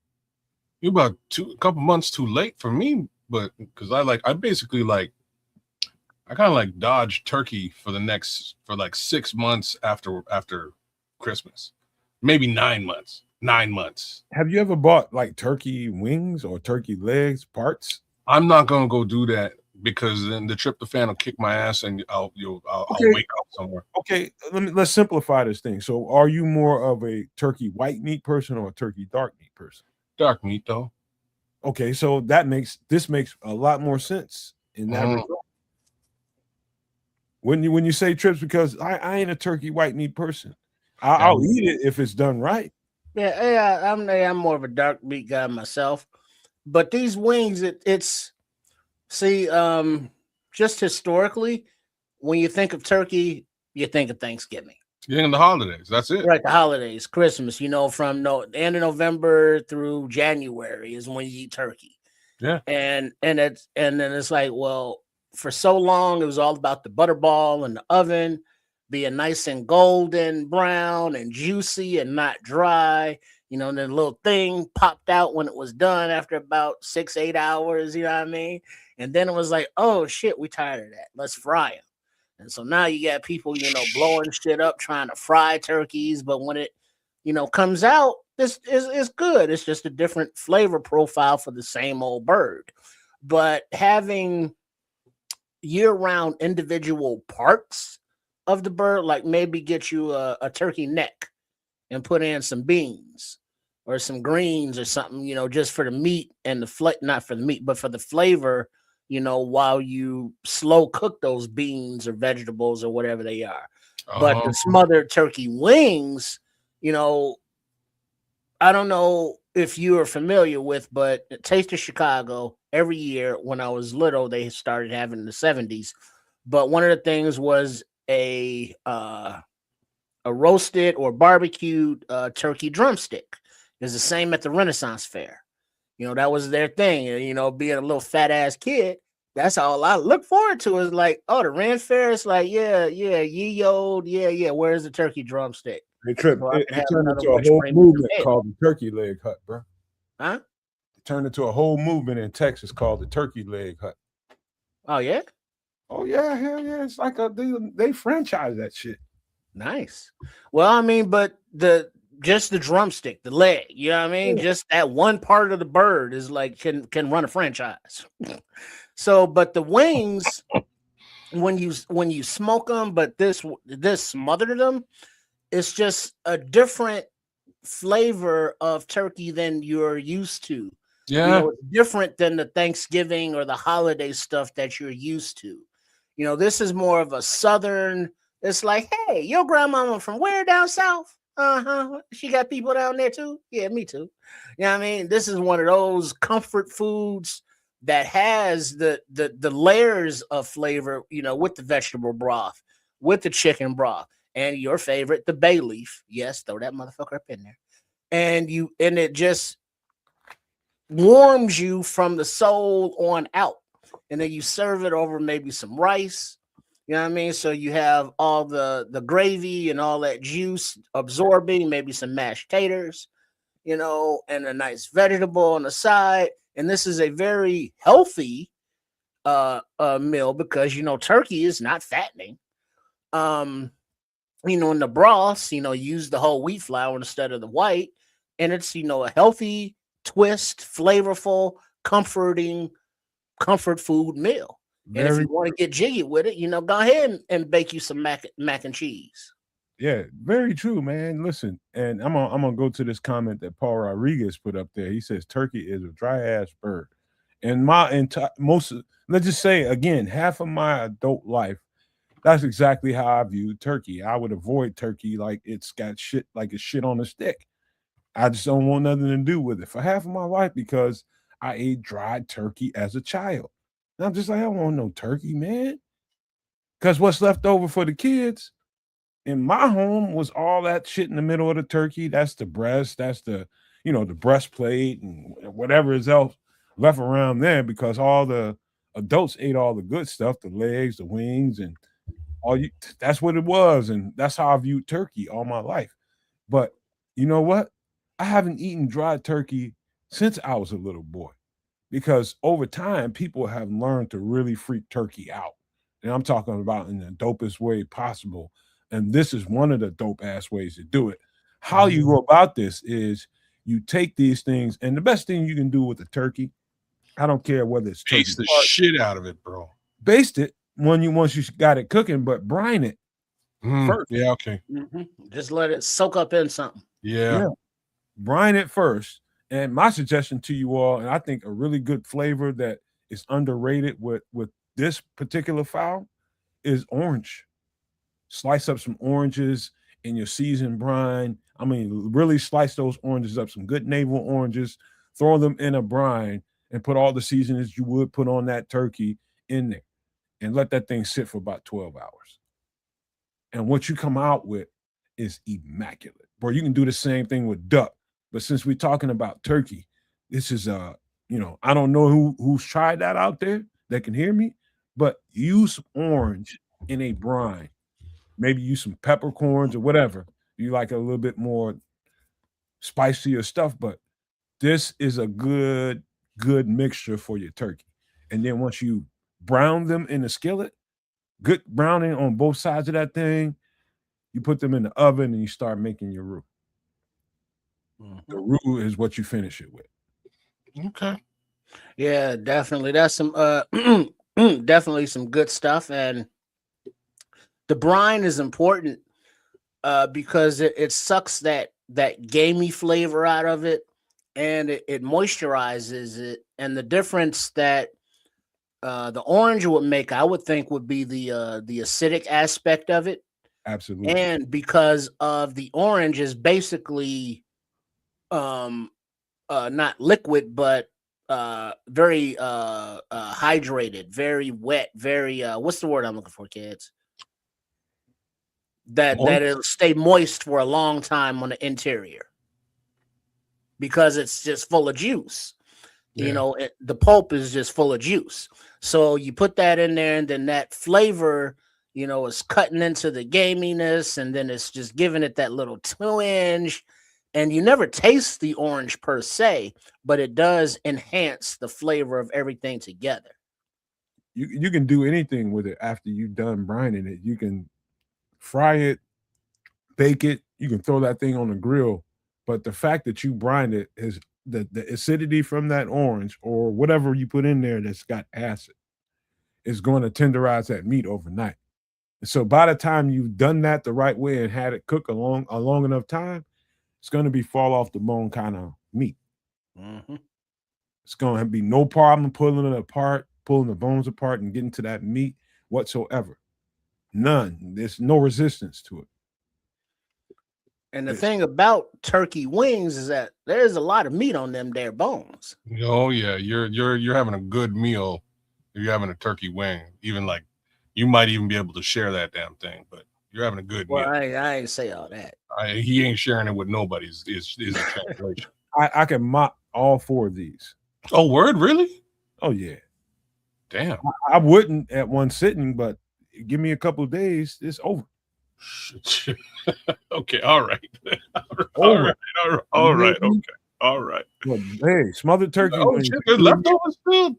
C: You're about a couple months too late for me, but because I kind of dodge turkey for like 6 months after Christmas, maybe 9 months. 9 months.
B: Have you ever bought like turkey wings or turkey legs parts?
C: I'm not gonna go do that because then the tryptophan will kick my ass and I'll wake up somewhere.
B: Okay, let's simplify this thing. So, are you more of a turkey white meat person or a turkey dark meat person?
C: Dark meat, though.
B: Okay, so this makes a lot more sense in that regard. When you say trips, because I ain't a turkey white meat person. I'll eat it if it's done right.
D: Yeah, I'm more of a dark meat guy myself. But these wings, it's just historically, when you think of turkey, you think of Thanksgiving.
C: Yeah, in the holidays. That's it.
D: Right, the holidays, Christmas. From the end of November through January is when you eat turkey.
C: Yeah,
D: and then it's like, well, for so long it was all about the butterball in the oven being nice and golden brown and juicy and not dry. And the little thing popped out when it was done after about 6-8 hours. You know what I mean? And then it was like, oh shit, we tired of that. Let's fry them. And so now you got people, blowing shit up, trying to fry turkeys. But when it, comes out, this is good. It's just a different flavor profile for the same old bird. But having year-round individual parts of the bird, like maybe get you a turkey neck and put in some beans or some greens or something, just for the meat and not for the meat, but for the flavor, while you slow cook those beans or vegetables or whatever they are. But the smothered turkey wings, I don't know if you are familiar with, but Taste of Chicago, every year when I was little, they started having in the 70s. But one of the things was a roasted or barbecued turkey drumstick. It's the same at the Renaissance Fair. That was their thing. Being a little fat ass kid, that's all I look forward to. Is like, oh, the Ren Fair. It's like, yeah, ye old, yeah. Where's the turkey drumstick?
B: It turned into a whole movement called the turkey leg hut, bro.
D: Huh?
B: It turned into a whole movement in Texas called the turkey leg hut.
D: Oh yeah.
B: Oh yeah, hell yeah! It's like they franchise that shit.
D: Nice. Well, I mean, but just the drumstick, the leg, you know what I mean? Yeah. Just that one part of the bird is like can run a franchise. So, but the wings, when you smoke them, but this smothered them, it's just a different flavor of turkey than you're used to.
C: Yeah,
D: it's different than the Thanksgiving or the holiday stuff that you're used to. This is more of a Southern. It's like, hey, your grandmama from where down south? She got people down there too. Yeah, me too. You know what I mean? This is one of those comfort foods that has the layers of flavor, with the vegetable broth, with the chicken broth, and your favorite, the bay leaf. Yes, throw that motherfucker up in there. And it just warms you from the soul on out. And then you serve it over maybe some rice, You know what I mean? So you have all the gravy and all that juice absorbing, maybe some mashed taters, you know, and a nice vegetable on the side. And this is a very healthy meal because you know turkey is not fattening. Um, you know, in the broth, you know, use the whole wheat flour instead of the white, and it's you know a healthy twist, flavorful, comforting comfort food meal. And if
B: Very
D: you want to get jiggy with it, you know, go ahead and bake you some mac and cheese.
B: Yeah, very true, man. Listen, and I'm gonna go to this comment that Paul Rodriguez put up there. He says turkey is a dry ass bird. And my entire let's just say again, half of my adult life, that's exactly how I view turkey. I would avoid turkey like it's got shit, like it's shit on a stick. I just don't want nothing to do with it for half of my life because I ate dried turkey as a child. And I'm just like, I don't want no turkey, man. Because what's left over for the kids in my home was all that shit in the middle of the turkey. That's the breast, that's the, you know, the breastplate and whatever is else left around there because all the adults ate all the good stuff, the legs, the wings, and all you that's what it was. And that's how I viewed turkey all my life. But you know what? I haven't eaten dried turkey since I was a little boy because over time people have learned to really freak turkey out. And I'm talking about in the dopest way possible. And this is one of the dope ass ways to do it. How you go about this is you take these things, and the best thing you can do with the turkey, I don't care whether it's turkey
C: Taste the
B: part,
C: shit out of it, bro.
B: baste it once you got it cooking, but brine it first.
C: Yeah, okay.
D: Just let it soak up in something.
C: Yeah.
B: Brine it first. And my suggestion to you all, and I think a really good flavor that is underrated with this particular fowl is orange. Slice up some oranges in your seasoned brine. I mean, really slice those oranges up, some good navel oranges, throw them in a brine, and put all the seasonings you would put on that turkey in there, and let that thing sit for about 12 hours. And what you come out with is immaculate. Bro, you can do the same thing with duck. But since we're talking about turkey, this is you know, I don't know who's tried that out there that can hear me, but use orange in a brine. Maybe use some peppercorns or whatever. You like a little bit more spicier stuff, but this is a good mixture for your turkey. And then once you brown them in the skillet, good browning on both sides of that thing, you put them in the oven and you start making your roux. The roux is what you finish it with.
C: Okay.
D: Yeah, definitely. That's some definitely some good stuff. And the brine is important because it sucks that gamey flavor out of it, and it moisturizes it. And the difference that the orange would make, I would think, would be the acidic aspect of it.
B: Absolutely.
D: And because of the orange is basically not liquid, but very hydrated, very wet, very what's the word I'm looking for, kids? That it'll stay moist for a long time on the interior because it's just full of juice. Yeah. You know, the pulp is just full of juice. So you put that in there, and then that flavor, you know, is cutting into the gaminess, and then it's just giving it that little twinge. And you never taste the orange per se, but it does enhance the flavor of everything together.
B: You can do anything with it after you've done brining it. You can fry it, bake it. You can throw that thing on the grill. But the fact that you brine it is the acidity from that orange or whatever you put in there that's got acid is going to tenderize that meat overnight. And so by the time you've done that the right way and had it cook a long enough time, it's going to be fall off the bone kind of meat. It's going to be no problem pulling it apart, pulling the bones apart and getting to that meat whatsoever. None. There's no resistance to it.
D: And the thing about turkey wings is that there's a lot of meat on them there bones.
C: Oh yeah, you're having a good meal. You're having a turkey wing. Even like you might even be able to share that damn thing, but you're having a good meal.
D: I ain't say all that.
C: He ain't sharing it with nobody. Is a translation.
B: I can mop all 4 of these.
C: Oh, word, really?
B: Oh yeah.
C: Damn.
B: I wouldn't at one sitting, but give me a couple of days, it's over.
C: Okay, all right.
B: Over.
C: All right. Okay. All right.
B: But, hey, smothered turkey.
C: Oh shit, good leftovers too.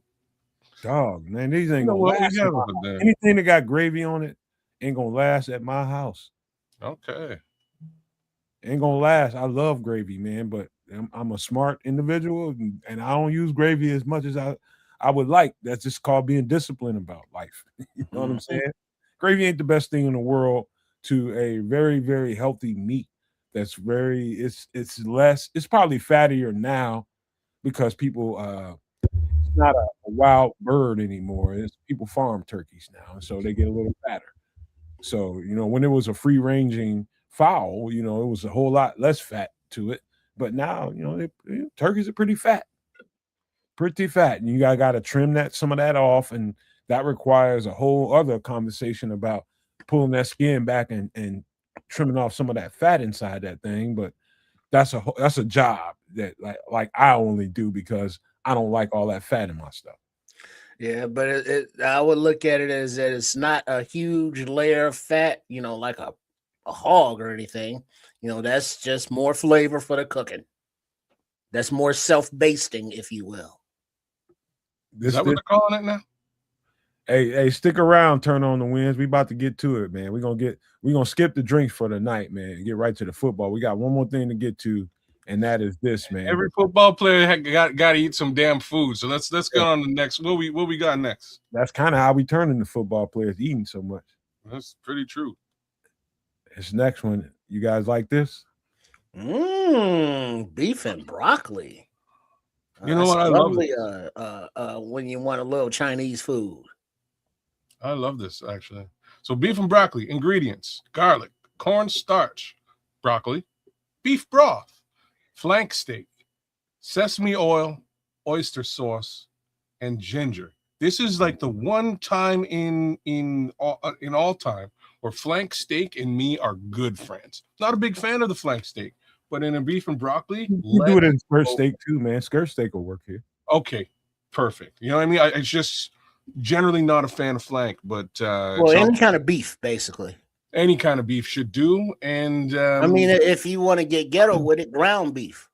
B: Dog, man, these ain't
C: You know
B: gonna
C: what we
B: last.
C: have over there.
B: Anything that got gravy on it ain't gonna last at my house.
C: Okay.
B: Ain't gonna last. I love gravy, man, but I'm a smart individual, and I don't use gravy as much as I would like. That's just called being disciplined about life. You know what I'm saying? Gravy ain't the best thing in the world to a very, very healthy meat. That's very it's less, it's probably fattier now because people it's not a wild bird anymore. It's people farm turkeys now, and so they get a little fatter. So, when it was a free ranging fowl, it was a whole lot less fat to it. But now, turkeys are pretty fat, and you got to trim some of that off, and that requires a whole other conversation about pulling that skin back and trimming off some of that fat inside that thing. But that's a job that like I only do because I don't like all that fat in my stuff.
D: Yeah, but I would look at it as that it's not a huge layer of fat, like a hog or anything. That's just more flavor for the cooking. That's more self-basting, if you will.
C: Is that what they're calling it now?
B: Hey, stick around, turn on the winds. We about to get to it, man. We're gonna skip the drinks for the night, man, and get right to the football. We got one more thing to get to, and that is this, man.
C: Every football player got to eat some damn food. So let's go on to the next. What we got next?
B: That's kind of how we turn into football players, eating so much.
C: That's pretty true.
B: This next one, you guys like this?
D: Beef and broccoli.
C: You know what? I
D: lovely,
C: love
D: when you want a little Chinese food.
C: I love this actually. So beef and broccoli ingredients: garlic, cornstarch, broccoli, beef broth, flank steak, sesame oil, oyster sauce, and ginger. This is like the one time in all time where flank steak and me are good friends. Not a big fan of the flank steak, but in a beef and broccoli,
B: you do it in skirt steak too, man. Skirt steak will work here.
C: Okay, perfect. You know what I mean? It's just generally not a fan of flank, but
D: any kind of beef, basically.
C: Any kind of beef should do. And
D: I mean, if you want to get ghetto with it, ground beef.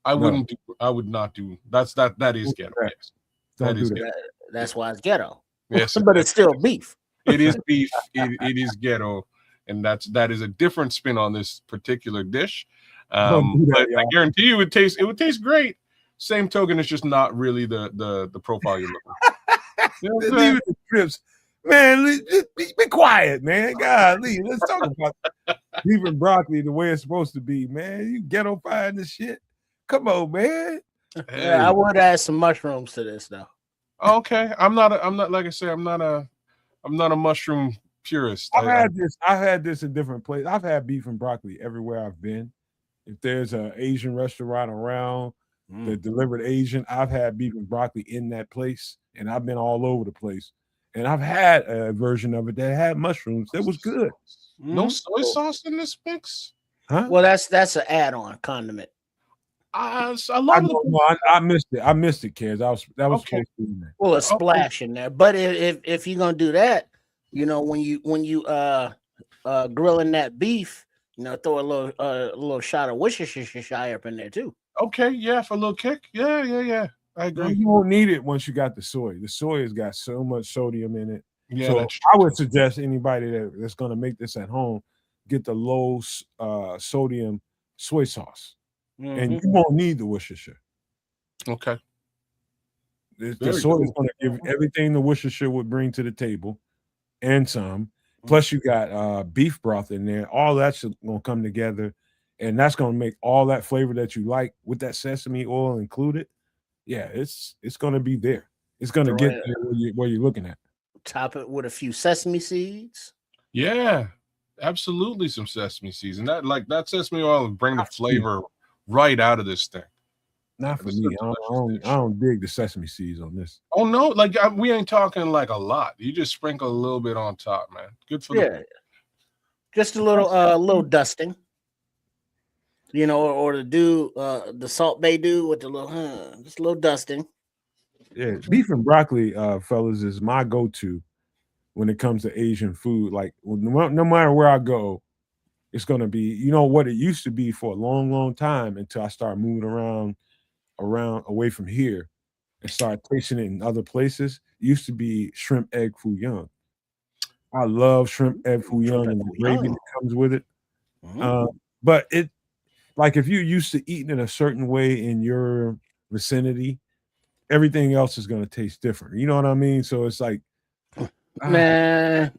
C: I would not do that is ghetto. Yes. That is ghetto.
D: That's why it's ghetto.
C: Yes,
D: but it's still beef.
C: It is beef. It is ghetto, and that is a different spin on this particular dish. But I guarantee you, it would taste great. Same token, it's just not really the profile you're looking for.
B: Leave the trips. Man, be quiet, man. Golly, let's talk about beef and broccoli the way it's supposed to be, man. You ghetto fine this shit. Come on, man.
C: Hey.
D: Yeah, I would add some mushrooms to this though.
C: Okay, I'm not like I say, I'm not a mushroom purist.
B: I've had this in different places. I've had beef and broccoli everywhere I've been. If there's an Asian restaurant around that delivered Asian, I've had beef and broccoli in that place, and I've been all over the place. And I've had a version of it that had mushrooms. That was good.
C: No soy sauce in this mix?
B: Huh?
D: Well, that's an add-on condiment.
C: I love it.
B: I missed it. I missed it, kids. That was supposed to be in there.
D: Well, a splash in there. But if you're gonna do that, when you grilling that beef, throw a little shot of Worcestershire up in there too.
C: Okay, yeah, for a little kick. Yeah. I agree.
B: You won't need it once you got the soy. The soy has got so much sodium in it.
C: Yeah,
B: so I would suggest anybody that's going to make this at home get the low sodium soy sauce, and you won't need the Worcestershire.
C: Okay.
B: The soy is going to give everything the Worcestershire would bring to the table, and some. Plus, you got beef broth in there. All that's going to come together, and that's going to make all that flavor that you like with that sesame oil included. Yeah, it's going to be there. It's going to get there where you're looking at.
D: Top it with a few sesame seeds.
C: Yeah, absolutely, some sesame seeds, and that sesame oil will bring the flavor right out of this thing.
B: Not for me. I don't dig the sesame seeds on this.
C: Oh no, we ain't talking like a lot. You just sprinkle a little bit on top, man. Good for
D: just a little dusting. Or to do the Salt Bay do with the little just a little dusting.
B: Yeah, beef and broccoli, fellas, is my go-to when it comes to Asian food. Like no matter where I go, it's gonna be, you know, what it used to be for a long, long time until I start moving around away from here and start tasting it in other places. It used to be shrimp egg foo young. I love shrimp egg foo
D: Shrimp
B: young
D: egg
B: and the
D: foo
B: gravy
D: young.
B: that comes with it.
D: Mhm.
B: But it, like, if you're used to eating in a certain way in your vicinity, everything else is gonna taste different. You know what I mean? So it's like, ah,
D: Man,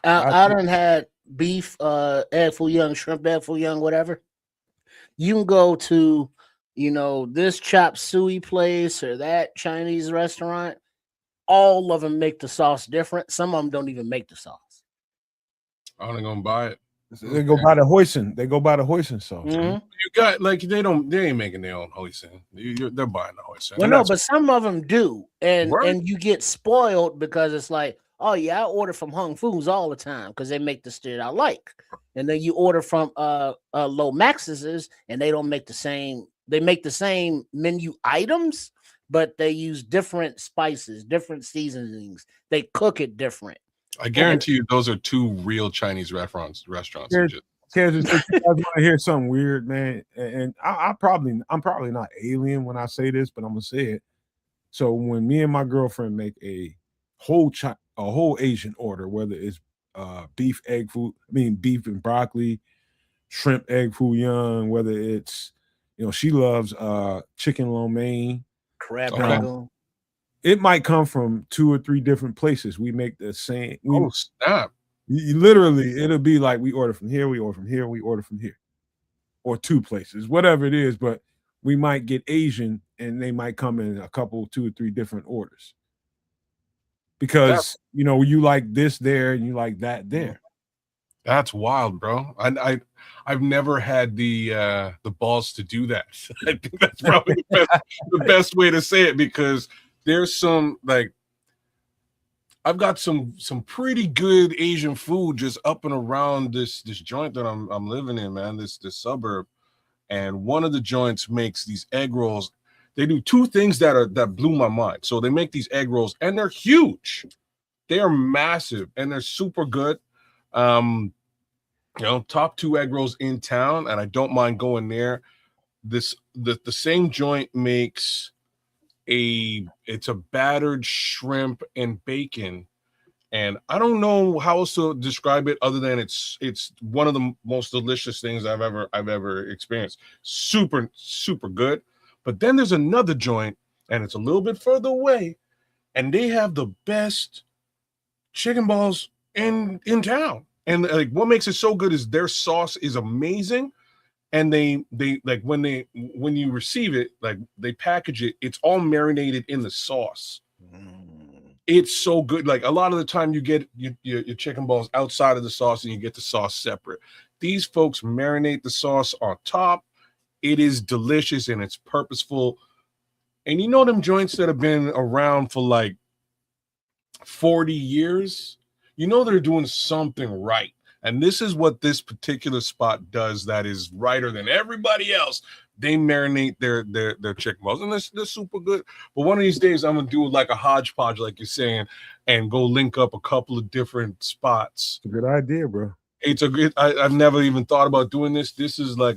B: I
D: I done had beef, egg foo young, shrimp egg foo young, whatever. You can go to, this chop suey place or that Chinese restaurant. All of them make the sauce different. Some of them don't even make the sauce.
C: I'm not gonna buy it.
B: they go by the hoisin. They go by the hoisin sauce.
D: Mhm.
C: You got like they ain't making their own hoisin. They're buying the hoisin.
D: Well,
C: And
D: no,
C: that's
D: but some of them do, and
C: Right.
D: you get spoiled because it's like, oh yeah, I order from Hung Foods all the time because they make the shit I like, and then you order from Low Max's and they don't make the same. They make the same menu items, but they use different spices, different seasonings. They cook it different.
C: I guarantee you those are two real Chinese restaurants.
B: Here's-
C: Just
B: Kansas, if you guys want to hear something weird, man, and I'm probably not alien when I say this, but I'm gonna say it. So when me and my girlfriend make a whole Asian order, whether it's beef beef and broccoli, shrimp egg foo young, whether it's, she loves chicken lo mein.
D: Crab
C: Okay.
D: rangoon.
B: It might come from 2 or 3 different places. We make the same.
C: oh snap!
B: Literally, it'll be like we order from here, we order from here, we order from here, or 2 places, whatever it is. But we might get Asian, and they might come in a couple, 2 or 3 different orders because you like this there and you like that there.
C: That's wild, bro. I've never had the balls to do that. I think that's probably the best way to say it, because there's some, like, I've got some pretty good Asian food just up and around this joint that I'm living in, man. This suburb, and one of the joints makes these egg rolls. They do 2 things that blew my mind. So they make these egg rolls, and they're huge. They are massive, and they're super good. Top 2 egg rolls in town, and I don't mind going there. The same joint makes it's a battered shrimp and bacon, and I don't know how else to describe it other than it's one of the most delicious things I've ever experienced. Super, super good. But then there's another joint, and it's a little bit further away, and they have the best chicken balls in town. And like, what makes it so good is their sauce is amazing. And they like, when you receive it, like, they package it, it's all marinated in the sauce. It's so good. Like, a lot of the time you get your chicken balls outside of the sauce and you get the sauce separate. These folks marinate the sauce on top. It is delicious and it's purposeful. And you know them joints that have been around for like 40 years, they're doing something right. And this is what this particular spot does that is righter than everybody else. They marinate their chicken balls, and they're super good. But one of these days, I'm gonna do like a hodgepodge, like you're saying, and go link up a couple of different spots.
B: It's a good idea, bro.
C: It's a good. I've never even thought about doing this. This is like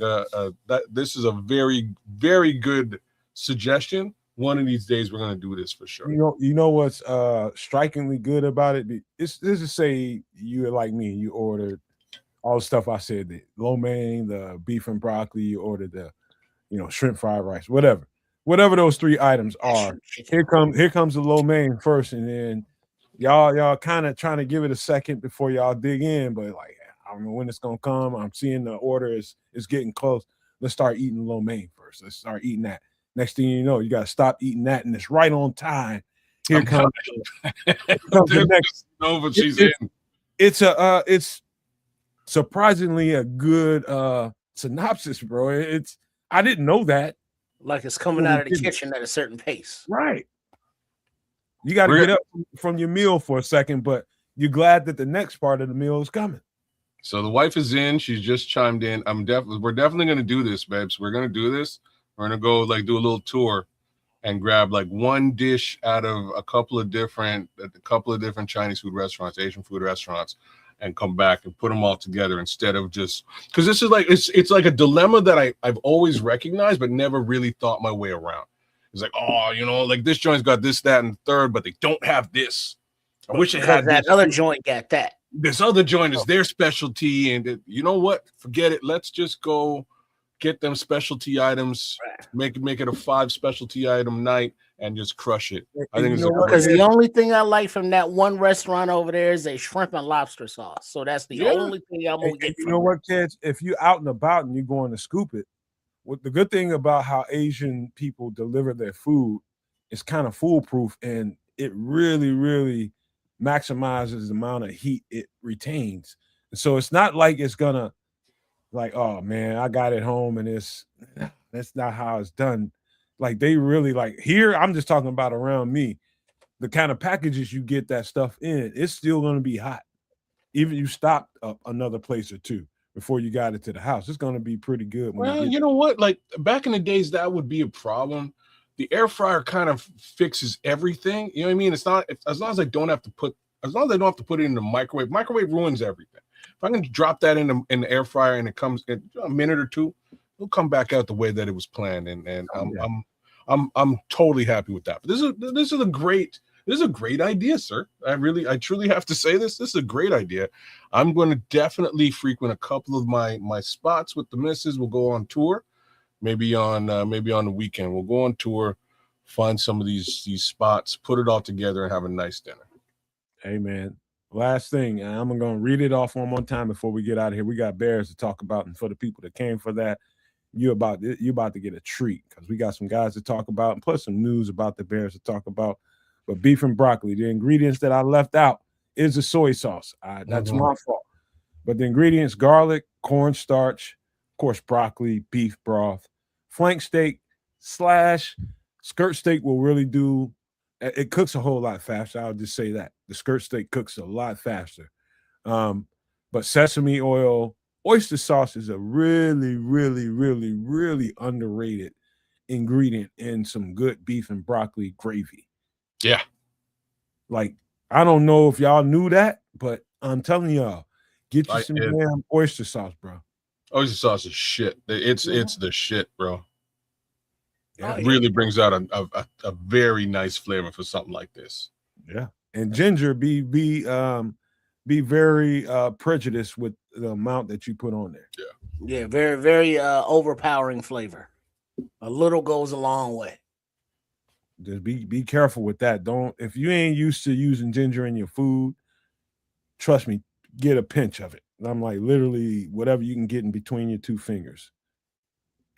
C: this is a very, very good suggestion. One of these days, we're gonna do this for sure.
B: You know what's strikingly good about it? Let's just say you're like me, you ordered all the stuff I said, the lo mein, the beef and broccoli, you ordered the shrimp fried rice, whatever those 3 items are. Here comes the lo mein first, and then y'all kind of trying to give it a second before y'all dig in, but like, I don't know when it's gonna come. I'm seeing the order is getting close. Let's start eating lo mein first. Let's start eating that. Next thing you know, you got to stop eating that, and it's right on time. Here comes the next.
C: Nova, she's in.
B: It's surprisingly a good synopsis, bro. I didn't know that.
D: Like, it's coming out of the kitchen at a certain pace.
B: Right. You got to get up from your meal for a second, but you're glad that the next part of the meal is coming.
C: So the wife is in. She's just chimed in. We're definitely going to do this, babes. We're going to do this. We're going to go like do a little tour and grab like one dish out of a couple of different Chinese food restaurants, Asian food restaurants, and come back and put them all together instead of just, because this is like it's like a dilemma that I've always recognized but never really thought my way around. It's like, oh, like this joint's got this, that, and third, but they don't have this. I wish it had
D: that
C: this.
D: other joint got that.
C: This other joint is their specialty, and you know what? Forget it. Let's just go get them specialty items, make it a 5 specialty item night, and just crush it. I think it's
D: because the only thing I like from that one restaurant over there is a shrimp and lobster sauce. So that's the only thing I'm gonna get.
B: You know what, kids? If you're out and about and you're going to scoop it, what the good thing about how Asian people deliver their food is kind of foolproof, and it really, really maximizes the amount of heat it retains. And so it's not like it's gonna like, oh man, I got it home and that's not how it's done. Like they really like here, I'm just talking about around me, the kind of packages you get that stuff in, it's still gonna be hot. Even you stopped up another place or two before you got it to the house. It's gonna be pretty good.
C: Well, you know what? Like back in the days, that would be a problem. The air fryer kind of fixes everything. You know what I mean? It's not as long as I don't have to put it in the microwave. Microwave ruins everything. If I can drop that in the air fryer and it comes in a minute or two, it'll come back out the way that it was planned. And I'm totally happy with that. But this is a great idea, sir. I truly have to say this. This is a great idea. I'm going to definitely frequent a couple of my spots with the missus. We'll go on tour. Maybe on the weekend we'll go on tour, find some of these spots, put it all together, and have a nice dinner.
B: Hey man, last thing, and I'm gonna read it off one more time before we get out of here. We got Bears to talk about, and for the people that came for that, you're about to get a treat because we got some guys to talk about, and plus some news about the Bears to talk about. But beef and broccoli, the ingredients that I left out is the soy sauce. That's my fault. But the ingredients: garlic, cornstarch, of course, broccoli, beef broth, flank steak / skirt steak will really do. It cooks a whole lot faster. I'll just say that. The skirt steak cooks a lot faster. But sesame oil, oyster sauce is a really, really, really, really underrated ingredient in some good beef and broccoli gravy.
C: Yeah.
B: Like, I don't know if y'all knew that, but I'm telling y'all, get you some damn oyster sauce, bro.
C: Oyster sauce is shit. It's the shit, bro.
B: Yeah,
C: it really brings out a very nice flavor for something like this.
B: Yeah, and ginger be very prejudiced with the amount that you put on there.
D: Yeah, very, very overpowering flavor. A little goes a long way.
B: Just be careful with that. If you ain't used to using ginger in your food, trust me, get a pinch of it. I'm like literally whatever you can get in between your two fingers.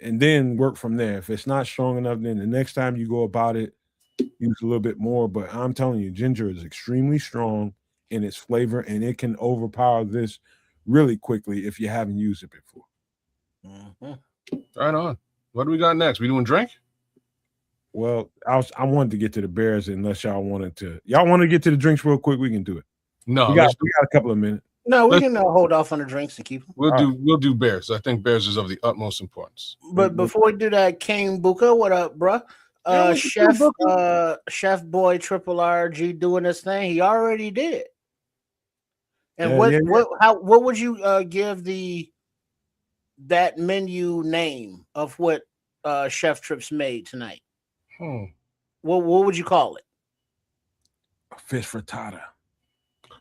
B: And then work from there. If it's not strong enough, then the next time you go about it, use a little bit more. But I'm telling you, ginger is extremely strong in its flavor, and it can overpower this really quickly if you haven't used it before.
C: Right on. What do we got next? We doing drink?
B: Well, I wanted to get to the Bears unless y'all wanted to. Y'all want to get to the drinks real quick? We can do it.
C: No,
B: we got a couple of minutes.
D: No, we can hold off on the drinks and keep them.
C: We'll do Bears. I think Bears is of the utmost importance.
D: But before we do that, King Buka, what up, bro? Chef Boy Triple RG doing this thing. He already did. And what would you give that menu name of what Chef Trips made tonight? What would you call it?
B: A fish frittata.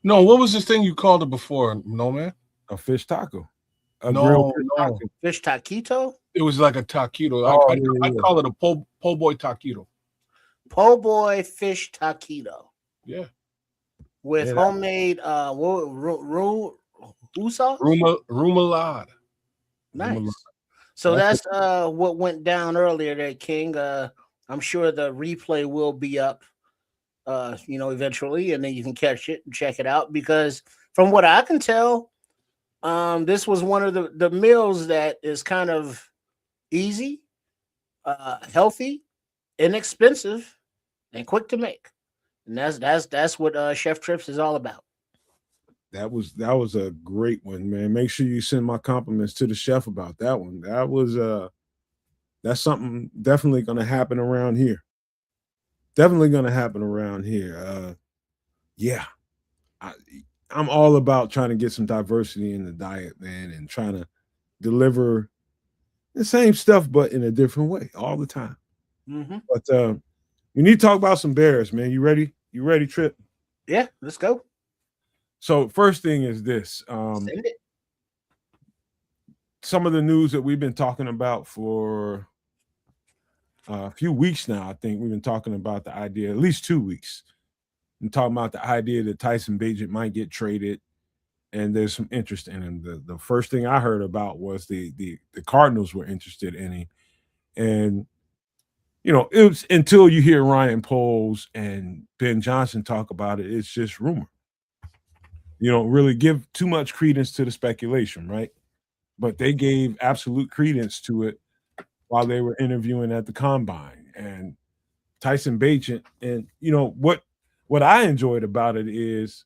C: No, what was this thing you called it before? No, man.
B: A fish taco.
D: Fish taquito.
C: It was like a taquito. I call it a po' boy taquito.
D: Po' boy fish taquito.
C: Yeah.
D: With homemade roux sauce.
C: Remoulade.
D: Nice. So that's what went down earlier there, King. I'm sure the replay will be up. Eventually, and then you can catch it and check it out, because from what I can tell, this was one of the meals that is kind of easy, healthy, inexpensive, and quick to make. And that's what Chef Trips is all about.
B: That was a great one, man. Make sure you send my compliments to the chef about that one. That's something definitely going to happen around here. definitely going to happen around here. Yeah, I'm all about trying to get some diversity in the diet, man, and trying to deliver the same stuff, but in a different way all the time.
D: Mm-hmm.
B: But we need to talk about some Bears, man. You ready? You ready, Trip?
D: Yeah, let's go.
B: So first thing is this.
D: Send it.
B: Some of the news that we've been talking about for a few weeks now, I think we've been talking about the idea, at least 2 weeks, and talking about the idea that Tyson Bagent might get traded, and there's some interest in him. The first thing I heard about was the Cardinals were interested in him, and it was until you hear Ryan Poles and Ben Johnson talk about it, it's just rumor. You don't really give too much credence to the speculation, right? But they gave absolute credence to it while they were interviewing at the combine. And Tyson Bagent, and what I enjoyed about it is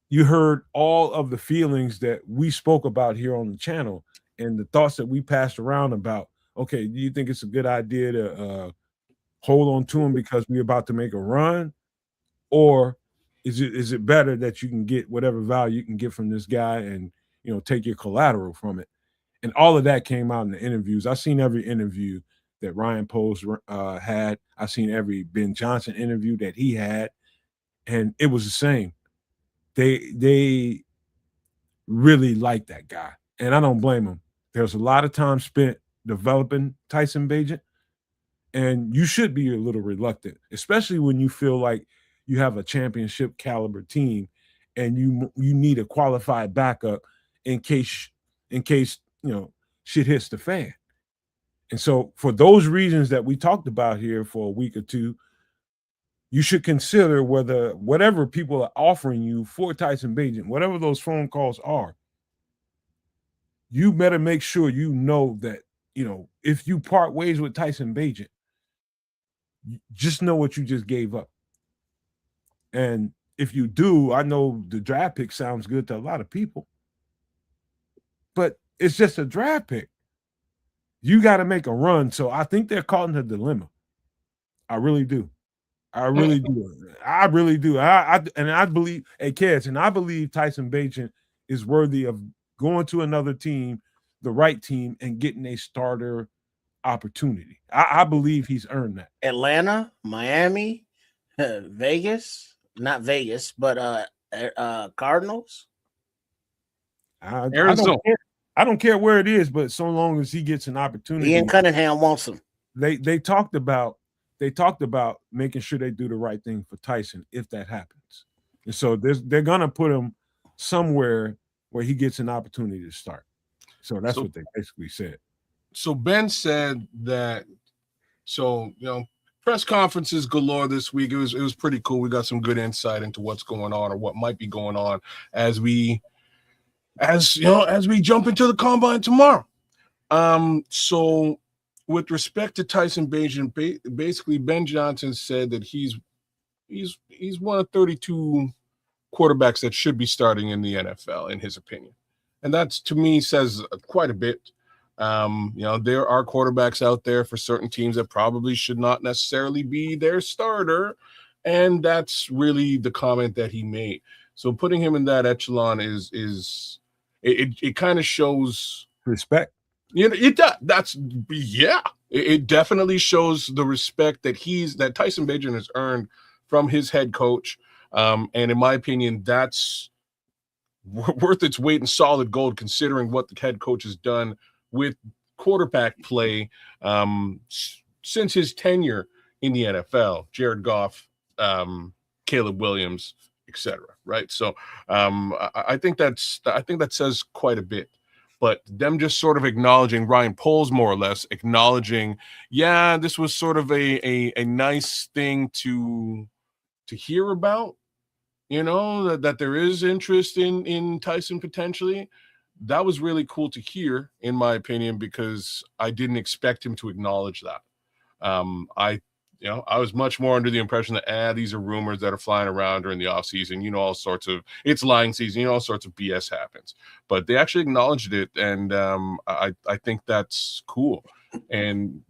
B: you heard all of the feelings that we spoke about here on the channel and the thoughts that we passed around about, okay, do you think it's a good idea to hold on to him because we're about to make a run? Or is it better that you can get whatever value you can get from this guy and take your collateral from it? And all of that came out in the interviews. I've seen every interview that Ryan Poles had. I've seen every Ben Johnson interview that he had, and it was the same. They really like that guy, and I don't blame them. There's a lot of time spent developing Tyson Bagent, and you should be a little reluctant, especially when you feel like you have a championship caliber team and you need a qualified backup in case shit hits the fan. And so for those reasons that we talked about here for a week or two, you should consider whether whatever people are offering you for Tyson Bagent, whatever those phone calls are, you better make sure you know that, if you part ways with Tyson Bagent, just know what you just gave up. And if you do, I know the draft pick sounds good to a lot of people, but it's just a draft pick. You got to make a run. So I think they're caught in a dilemma. I really do. I really do. I really do. I believe, hey kids, and I believe Tyson Bagent is worthy of going to another team, the right team, and getting a starter opportunity. I believe he's earned that.
D: Atlanta, Miami, Vegas, not Vegas, but Cardinals.
C: Arizona.
B: I don't care where it is, but so long as he gets an opportunity.
D: Ian Cunningham wants him.
B: They talked about making sure they do the right thing for Tyson if that happens. And so they're gonna put him somewhere where he gets an opportunity to start. So that's what they basically said.
C: So Ben said that. So press conferences galore this week. It was pretty cool. We got some good insight into what's going on or what might be going on as we jump into the combine tomorrow. So with respect to Tyson Bagent, basically Ben Johnson said that he's one of 32 quarterbacks that should be starting in the NFL, in his opinion. And that, to me, says quite a bit. There are quarterbacks out there for certain teams that probably should not necessarily be their starter. And that's really the comment that he made. So putting him in that echelon is it kind of shows
B: respect.
C: It does. It definitely shows the respect that Tyson Bagent has earned from his head coach. And in my opinion, that's worth its weight in solid gold, considering what the head coach has done with quarterback play since his tenure in the NFL. Jared Goff, Caleb Williams, etc. Right. So I think that says quite a bit. But them just sort of acknowledging Ryan Poles, more or less acknowledging, this was sort of a nice thing to hear about, that there is interest in Tyson potentially. That was really cool to hear, in my opinion, because I didn't expect him to acknowledge that. I was much more under the impression that these are rumors that are flying around during the offseason. All sorts of, it's lying season, all sorts of BS happens. But they actually acknowledged it, and I think that's cool. And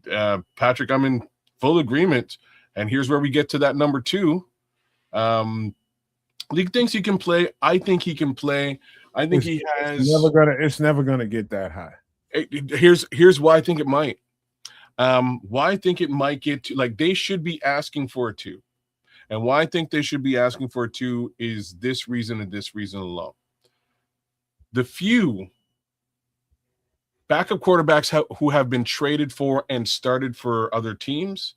C: Patrick, I'm in full agreement And here's where we get to that number 2. League thinks he can play. I think he can play. I think he has.
B: It's never gonna get that high.
C: Here's why I think it might. Why I think it might get to, like, they should be asking for a 2. And why I think they should be asking for a 2 is this reason and this reason alone. The few backup quarterbacks who have been traded for and started for other teams,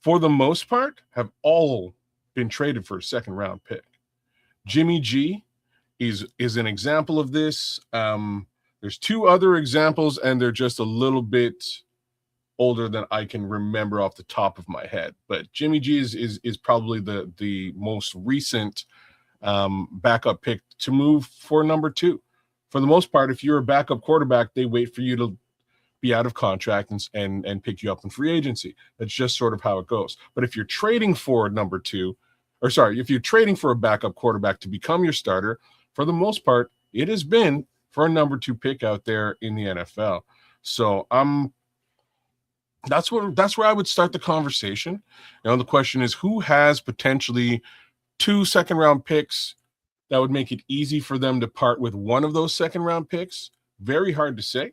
C: for the most part, have all been traded for a second-round pick. Jimmy G is an example of this. There's 2 other examples, and they're just a little bit older than I can remember off the top of my head. But Jimmy G is probably the most recent backup pick to move for number 2. For the most part, if you're a backup quarterback, they wait for you to be out of contract and pick you up in free agency. That's just sort of how it goes. But if you're trading for number 2, if you're trading for a backup quarterback to become your starter, for the most part, it has been for a number 2 pick out there in the NFL. So that's where I would start the conversation. The question is, who has potentially 2 second-round picks that would make it easy for them to part with one of those second-round picks? Very hard to say.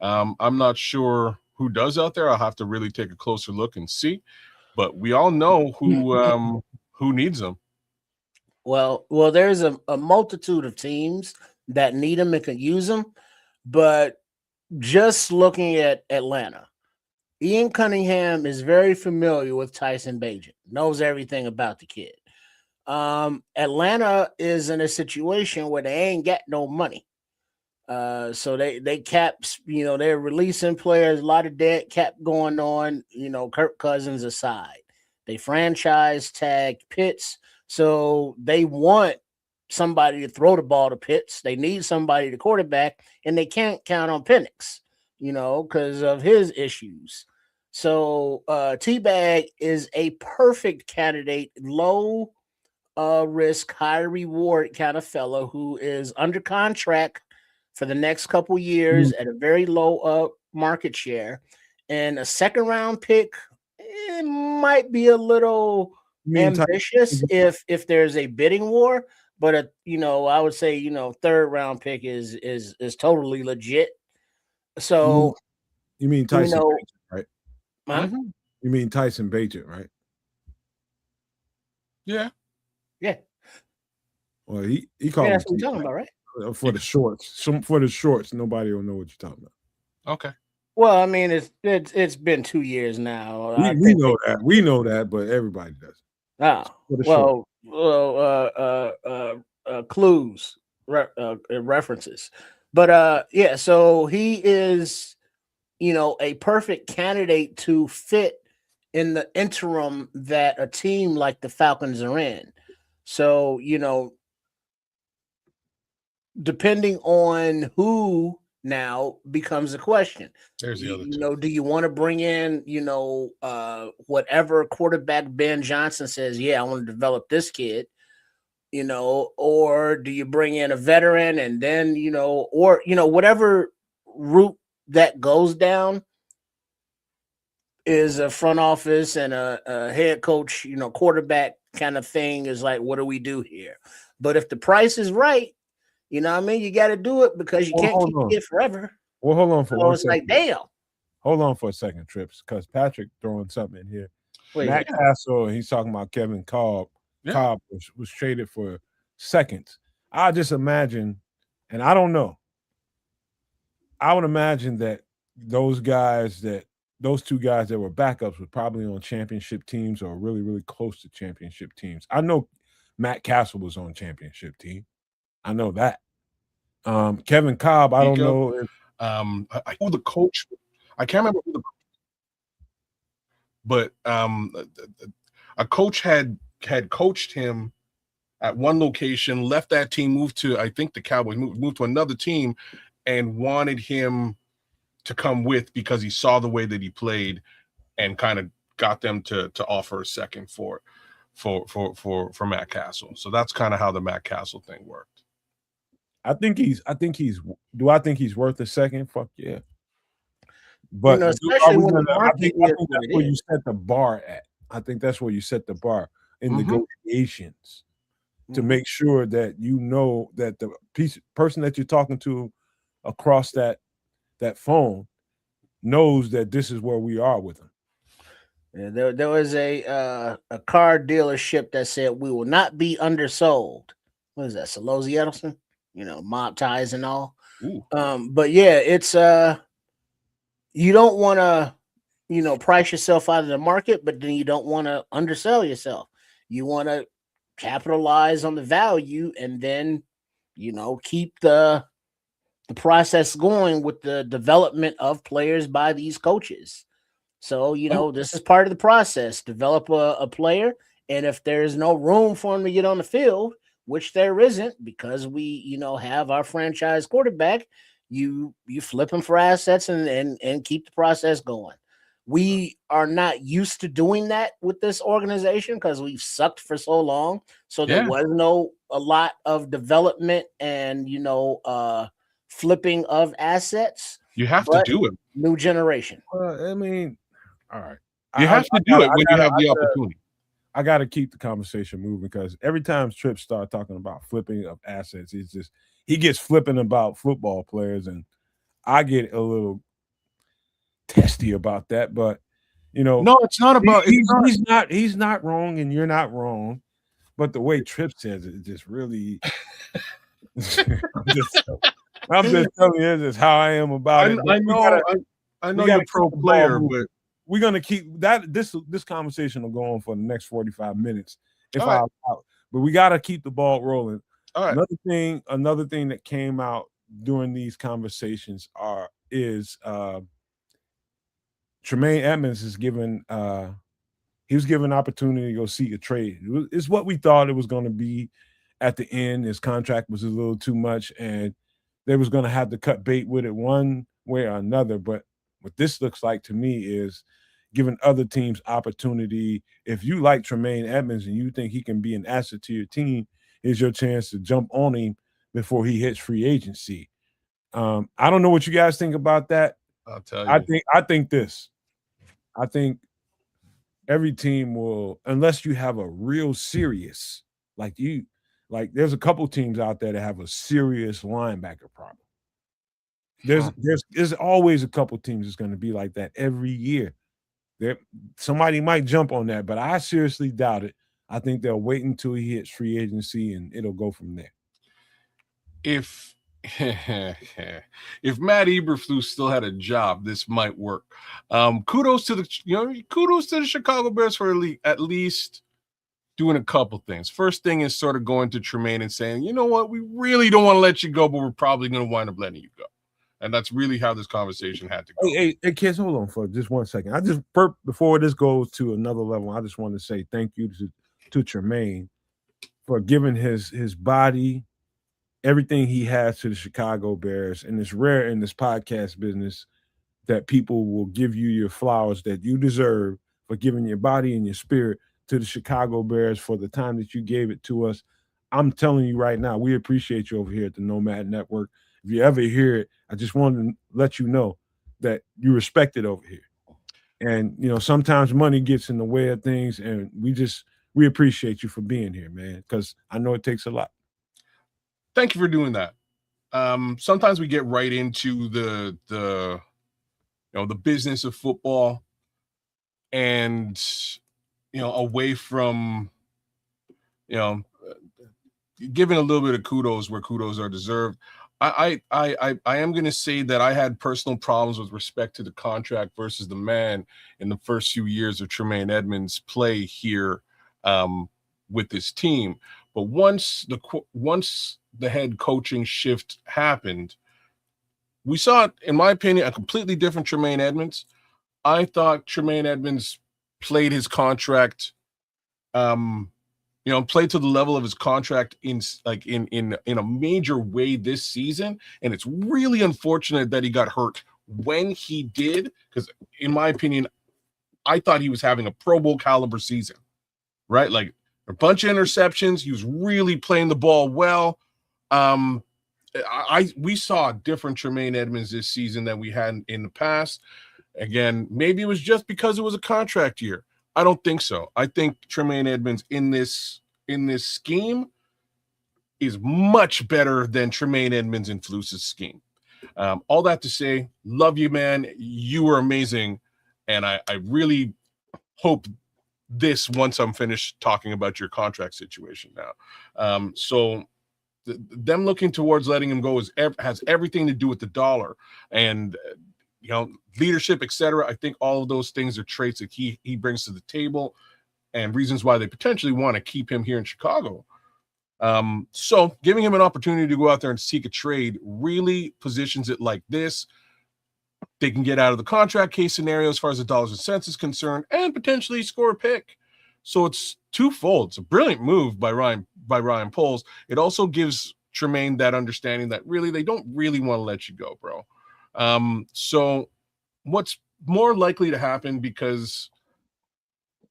C: I'm not sure who does out there. I'll have to really take a closer look and see. But we all know who needs them.
D: Well, there's a multitude of teams that need them and can use them. But just looking at Atlanta, Ian Cunningham is very familiar with Tyson Bagent, knows everything about the kid. Atlanta is in a situation where they ain't got no money. So they caps, they're releasing players, a lot of dead cap going on, Kirk Cousins aside. They franchise tag Pitts, so they want somebody to throw the ball to Pitts. They need somebody to quarterback, and they can't count on Penix, because of his issues. So T-Bag is a perfect candidate, low risk, high reward kind of fellow who is under contract for the next couple years at a very low market share, and a second round pick, it might be a little ambitious if there's a bidding war, but I would say third round pick is totally legit. So
B: you mean Tyson Bagent, right?
D: Huh?
B: You mean Tyson Bagent, right?
C: Yeah.
B: Well, he called.
D: That's what we're talking about, right?
B: For the shorts, nobody will know what you're talking about.
C: Okay.
D: Well, I mean, it's been 2 years now.
B: We know that. We know that, but everybody does.
D: Clues, references. But so he is, a perfect candidate to fit in the interim that a team like the Falcons are in. So, depending on who now becomes a question.
C: There's the other two.
D: Do you want to bring in, whatever quarterback Ben Johnson says, I want to develop this kid, or do you bring in a veteran and then, whatever route that goes down is a front office and a head coach, quarterback kind of thing is like, what do we do here? But if the price is right, you got to do it because you can't keep it forever.
B: Well, hold on for 1 second.
D: Like, damn.
B: Hold on for a second, Trips, because Patrick throwing something in here. Matt Castle, he's talking about Kevin Cobb.
C: Yeah.
B: Cobb was traded for seconds. I just imagine, and I don't know, I would imagine that those two guys that were backups were probably on championship teams or really, really close to championship teams. I know Matt Castle was on championship team. I know that. Kevin Cobb, I don't know if
C: I know the coach. I can't remember who but a coach had coached him at one location, left that team, moved to, I think, the Cowboys, moved to another team, and wanted him to come with because he saw the way that he played and kind of got them to offer a second for Matt Castle. So that's kind of how the Matt Castle thing worked.
B: I think he's worth a second? Fuck yeah. But
D: especially when the market
B: I think that's where you set the bar at. I think that's where you set the bar in
C: Mhm.
B: negotiations to
D: Mhm.
B: make sure that you know that the person that you're talking to across that phone knows that this is where we are with them.
D: Yeah, there was a car dealership that said we will not be undersold. What is that? Solozzi Edelson? Mob ties and all.
C: Ooh.
D: But yeah, it's you don't want to price yourself out of the market, but then you don't want to undersell yourself. You want to capitalize on the value and then keep the process going with the development of players by these coaches. So, this is part of the process. Develop a player, and if there's no room for him to get on the field, which there isn't because we, have our franchise quarterback, you flip him for assets and keep the process going. We are not used to doing that with this organization because we've sucked for so long. So there
C: Yeah.
D: was no a lot of development and flipping of assets.
C: You have to
D: But
C: do it.
D: new generation.
B: I mean, all right.
C: You have to do it when you have the opportunity.
B: I got to keep the conversation moving because every time Tripp start talking about flipping of assets, it's just he gets flipping about football players, and I get a little testy about that. But
C: No, it's not about.
B: he's not wrong, and you're not wrong. But the way Tripp says it just really. I'm just telling you, this is how I am about it.
C: I know you're a pro player, but
B: we're gonna keep that. This conversation will go on for the next 45 minutes if
C: All
B: I
C: right.
B: allow it. But we got to keep the ball rolling.
C: All right.
B: Another thing that came out during these conversations is Tremaine Edmonds is given he was given an opportunity to go seek a trade. It's what we thought it was going to be at the end. His contract was a little too much, and they was going to have to cut bait with it one way or another. But what this looks like to me is giving other teams opportunity. If you like Tremaine Edmonds and you think he can be an asset to your team, here's your chance to jump on him before he hits free agency. I don't know what you guys think about that.
C: I'll tell you.
B: I think this. I think every team will, unless you have a real serious, there's a couple teams out there that have a serious linebacker problem. There's always a couple teams that's going to be like that every year. Somebody might jump on that, but I seriously doubt it. I think they'll wait until he hits free agency and it'll go from there.
C: If Matt Eberflus still had a job, this might work. Kudos to the Chicago Bears for at least doing a couple things. First thing is sort of going to Tremaine and saying, you know what, we really don't want to let you go, but we're probably going to wind up letting you go. And that's really how this conversation had to go.
B: Hey, kids, hold on for just 1 second. Before this goes to another level, I just want to say thank you to Tremaine for giving his body, everything he has to the Chicago Bears. And it's rare in this podcast business that people will give you your flowers that you deserve for giving your body and your spirit to the Chicago Bears for the time that you gave it to us. I'm telling you right now, we appreciate you over here at the Nomad Network. If you ever hear it, I just wanted to let you know that you respect it over here. And, sometimes money gets in the way of things, and we appreciate you for being here, man, because I know it takes a lot.
C: Thank you for doing that. Sometimes we get right into the business of football and, away from, giving a little bit of kudos where kudos are deserved. I am going to say that I had personal problems with respect to the contract versus the man in the first few years of Tremaine Edmonds' play here with this team. But once the head coaching shift happened, we saw, in my opinion, a completely different Tremaine Edmonds. I thought Tremaine Edmonds played his contract, played to the level of his contract in a major way this season. And it's really unfortunate that he got hurt when he did, because in my opinion, I thought he was having a Pro Bowl caliber season, right? Like a bunch of interceptions. He was really playing the ball well. We saw a different Tremaine Edmonds this season than we had in the past. Again, maybe it was just because it was a contract year. I don't think so. I think Tremaine Edmonds in this scheme is much better than Tremaine Edmonds in Flus's scheme. All that to say, love you, man. You were amazing. And I really hope this once I'm finished talking about your contract situation now. So them looking towards letting him go has everything to do with the dollar and leadership, etc. I think all of those things are traits that he brings to the table and reasons why they potentially want to keep him here in Chicago. So giving him an opportunity to go out there and seek a trade really positions it like this. They can get out of the contract case scenario as far as the dollars and cents is concerned and potentially score a pick. So it's twofold. It's a brilliant move by Ryan Poles. It also gives Tremaine that understanding that really they don't really want to let you go, bro. So what's more likely to happen, because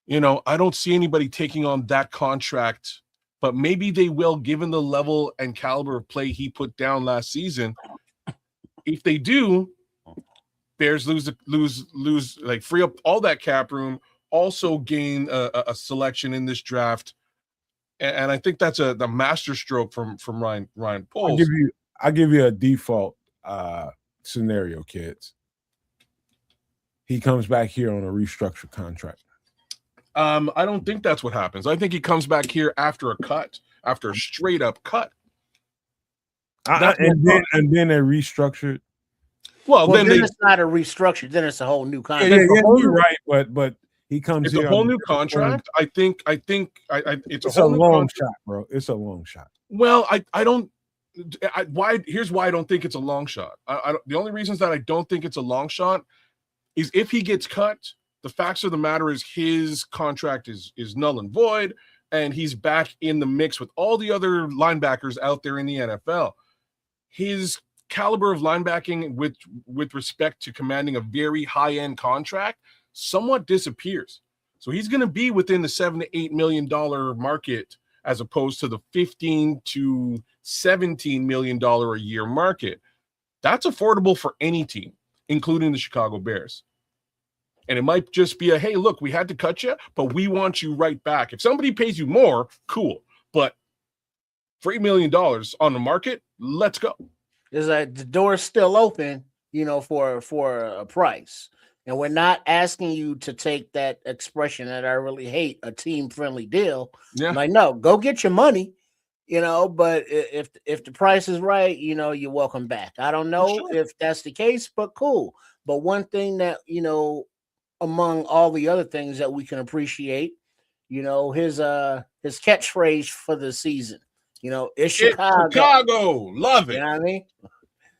C: I don't see anybody taking on that contract, but maybe they will, given the level and caliber of play he put down last season. If they do, Bears lose, like free up all that cap room, also gain a selection in this draft, and I think that's the master stroke from Ryan Poles.
B: I'll give you a default scenario, kids. He comes back here on a restructured contract.
C: I don't think that's what happens. I think he comes back here after a straight up cut.
B: And then they restructured.
C: Well, then
D: it's not a restructure. Then it's a whole new contract.
B: Yeah, you're right. But he comes.
C: It's a whole new contract. I think it's a whole
B: long shot, bro. It's a long shot.
C: Well, I don't. Here's why I don't think it's a long shot. The only reasons that I don't think it's a long shot is if he gets cut, the facts of the matter is his contract is null and void, and he's back in the mix with all the other linebackers out there in the NFL. His caliber of linebacking with respect to commanding a very high-end contract somewhat disappears. So he's going to be within the $7 to $8 million market as opposed to the $15 to $17 million a year market. That's affordable for any team, including the Chicago Bears. And it might just be hey, look, we had to cut you, but we want you right back. If somebody pays you more, cool. But for $8 million on the market, let's go.
D: Is that the door's still open, for a price. And we're not asking you to take that expression that I really hate, a team-friendly deal.
C: Yeah.
D: Like, no, go get your money, but if the price is right, you're welcome back. I don't know if that's the case, but cool. But one thing that, among all the other things that we can appreciate, his catchphrase for the season, it's
C: Chicago. Love it.
D: You know what I mean?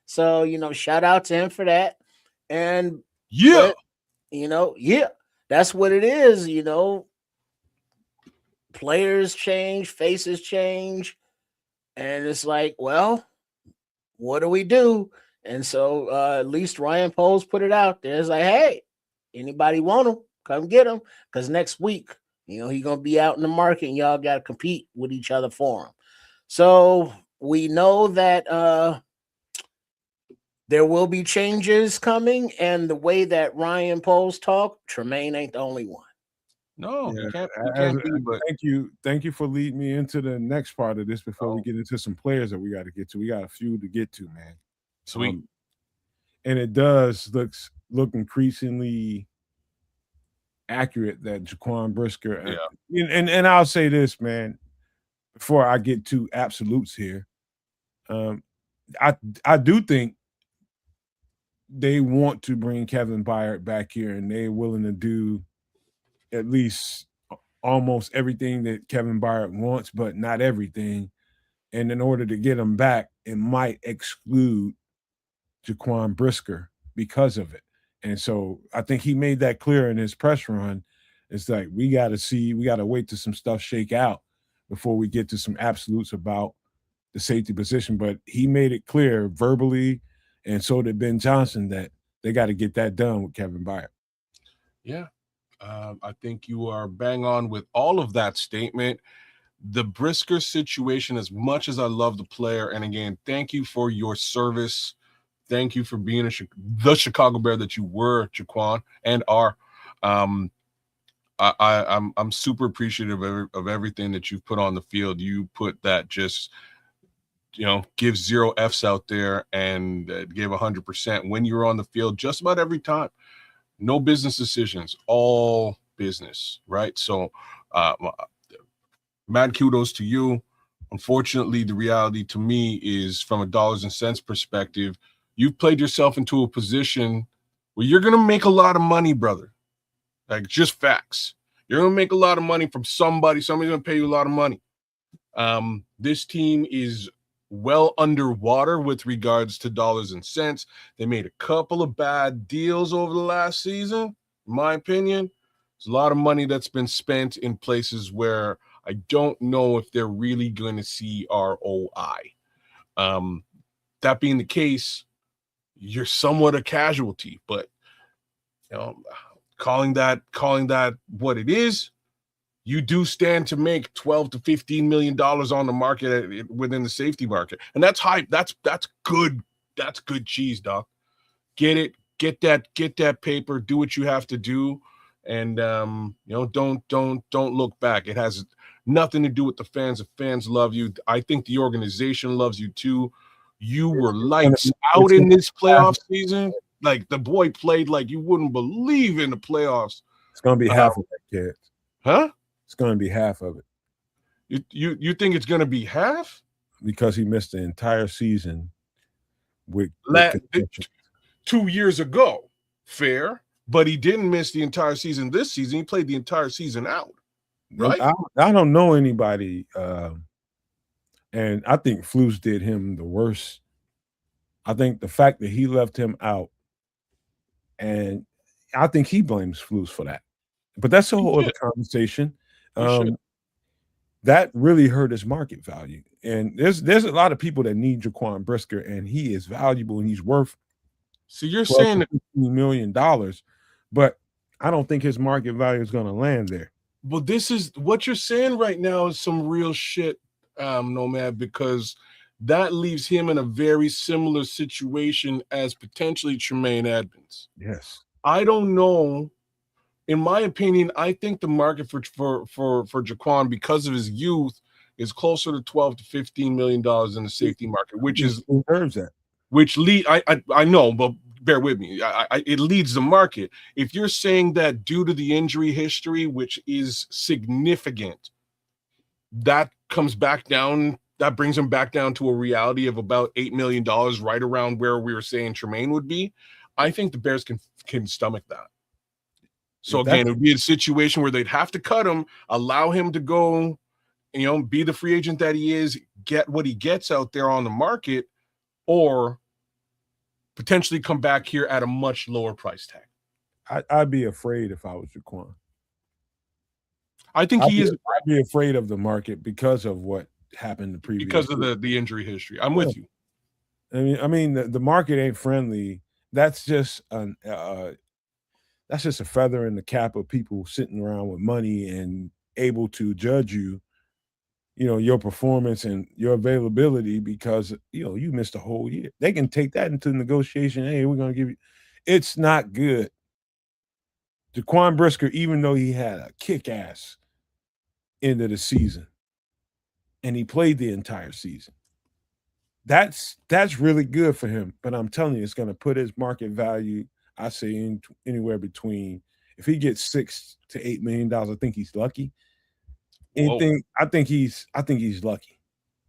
D: So, shout out to him for that. And that's what it is, Players change, faces change, and it's like, well, what do we do? And so at least Ryan Poles put it out there. It's like, hey, anybody want him? Come get him. Because next week, he's gonna be out in the market and y'all gotta compete with each other for him. So we know that there will be changes coming, and the way that Ryan Poles talk, Tremaine ain't the only one.
C: No,
B: Yeah.
C: you can't be, but
B: Thank you for leading me into the next part of this before we get into some players that we got to get to. We got a few to get to, man.
C: Sweet.
B: And it does look increasingly accurate that Jaquan Brisker.
C: Yeah.
B: And I'll say this, man, before I get to absolutes here. I do think they want to bring Kevin Byard back here, and they're willing to do at least almost everything that Kevin Byard wants, but not everything. And in order to get him back, it might exclude Jaquan Brisker because of it. And so I think he made that clear in his press run. It's like, we got to wait till some stuff shake out before we get to some absolutes about the safety position. But he made it clear verbally, and so did Ben Johnson, that they got to get that done with Kevin Byard.
C: Yeah. I think you are bang on with all of that statement. The Brisker situation, as much as I love the player, and again, thank you for your service. Thank you for being the Chicago Bear that you were, Jaquan, and are. I'm super appreciative of everything that you've put on the field. You put that just, give 0 Fs out there and give 100% when you're on the field just about every time. No business decisions, all business, right? So, mad kudos to you. Unfortunately, the reality to me is, from a dollars and cents perspective, you've played yourself into a position where you're going to make a lot of money, brother. Like, just facts. You're going to make a lot of money from somebody. Somebody's going to pay you a lot of money. This team is well underwater with regards to dollars and cents. They made a couple of bad deals over the last season, in my opinion. There's a lot of money that's been spent in places where I don't know if they're really going to see ROI. That being the case, you're somewhat a casualty, but calling that what it is, you do stand to make $12 to $15 million on the market within the safety market, and that's hype. That's good. That's good cheese, doc. Get it. Get that paper. Do what you have to do, and don't look back. It has nothing to do with the fans. The fans love you. I think the organization loves you too. You were lights out in this playoff season. Like, the boy played like you wouldn't believe in the playoffs.
B: It's gonna be half of that, kid.
C: Huh?
B: It's gonna be half of it.
C: You think it's gonna be half?
B: Because he missed the entire season with
C: 2 years ago. Fair, but he didn't miss the entire season this season. He played the entire season out. Right?
B: I don't know anybody, and I think Flus did him the worst. I think the fact that he left him out, and I think he blames Flus for that. But that's a whole other conversation. That really hurt his market value. And there's a lot of people that need Jaquan Brisker, and he is valuable and he's worth.
C: So you're saying
B: $15 million, but I don't think his market value is going to land there.
C: Well, this is what you're saying right now is some real shit, Nomad, because that leaves him in a very similar situation as potentially Tremaine Edmonds.
B: Yes.
C: I don't know. In my opinion, I think the market for Jaquan, because of his youth, is closer to $12 to $15 million in the safety market, which is
B: deserves that.
C: Which I know, but bear with me. It leads the market. If you're saying that due to the injury history, which is significant, that comes back down. That brings him back down to a reality of about $8 million, right around where we were saying Tremaine would be. I think the Bears can stomach that. So again, it would be a situation where they'd have to cut him, allow him to go, be the free agent that he is, get what he gets out there on the market, or potentially come back here at a much lower price tag.
B: I'd be afraid if I was Jaquan.
C: I think he is.
B: I'd be afraid of the market because of what happened the previous.
C: Because of the injury history. I'm with you.
B: I mean, the market ain't friendly. That's just that's just a feather in the cap of people sitting around with money and able to judge you, your performance and your availability because, you missed a whole year. They can take that into negotiation. Hey, we're going to give you. It's not good. Jaquan Brisker, even though he had a kick-ass end of the season and he played the entire season, that's really good for him. But I'm telling you, it's going to put his market value, I say, anywhere between, if he gets $6 to $8 million, I think he's lucky. I think he's lucky.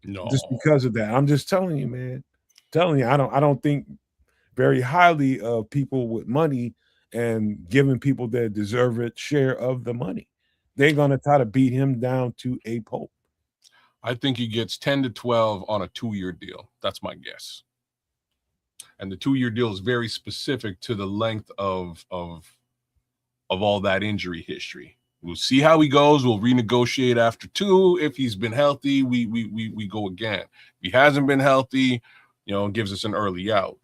C: No,
B: just because of that. I'm just telling you, man. I don't think very highly of people with money and giving people their deserved share of the money. They're gonna try to beat him down to a pulp.
C: I think he gets 10 to 12 on a 2-year deal. That's my guess. And the 2-year deal is very specific to the length of all that injury history. We'll see how he goes. We'll renegotiate after 2. If he's been healthy, we go again. If he hasn't been healthy, gives us an early out.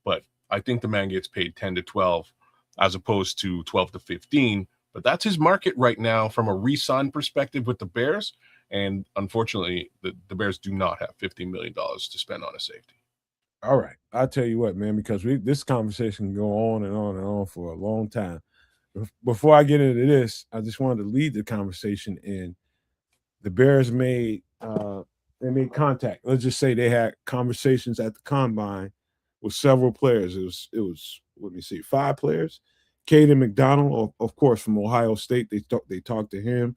C: But I think the man gets paid 10 to 12 as opposed to 12 to 15. But that's his market right now from a re-sign perspective with the Bears. And unfortunately, the Bears do not have $15 million to spend on a safety.
B: All right. I'll tell you what, man, because this conversation can go on and on and on for a long time. Before I get into this, I just wanted to lead the conversation in. The Bears made they made contact. Let's just say they had conversations at the combine with several players. It was let me see, 5 players. Caden McDonald, of course, from Ohio State. They talked to him.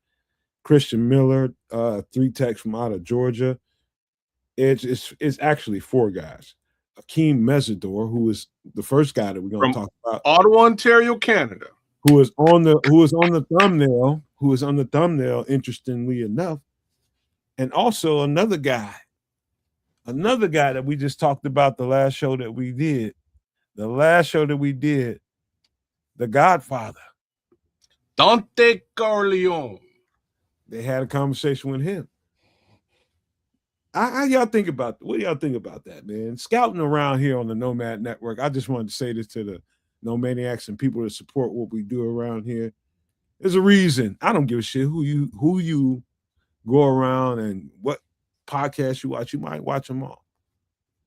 B: Christian Miller, 3 techs from out of Georgia. It's actually 4 guys. Akeem Mesidor, who is the first guy that we're going to talk about,
C: Ottawa, Ontario, Canada,
B: who is on the thumbnail, interestingly enough, and also another guy that we just talked about the last show that we did, the Godfather,
C: Dante Corleone.
B: They had a conversation with him. How y'all think about what do y'all think about that, man? Scouting around here on the Nomad Network. I just wanted to say this to the Nomaniacs and people that support what we do around here. There's a reason. I don't give a shit who you go around and what podcast you watch. You might watch them all.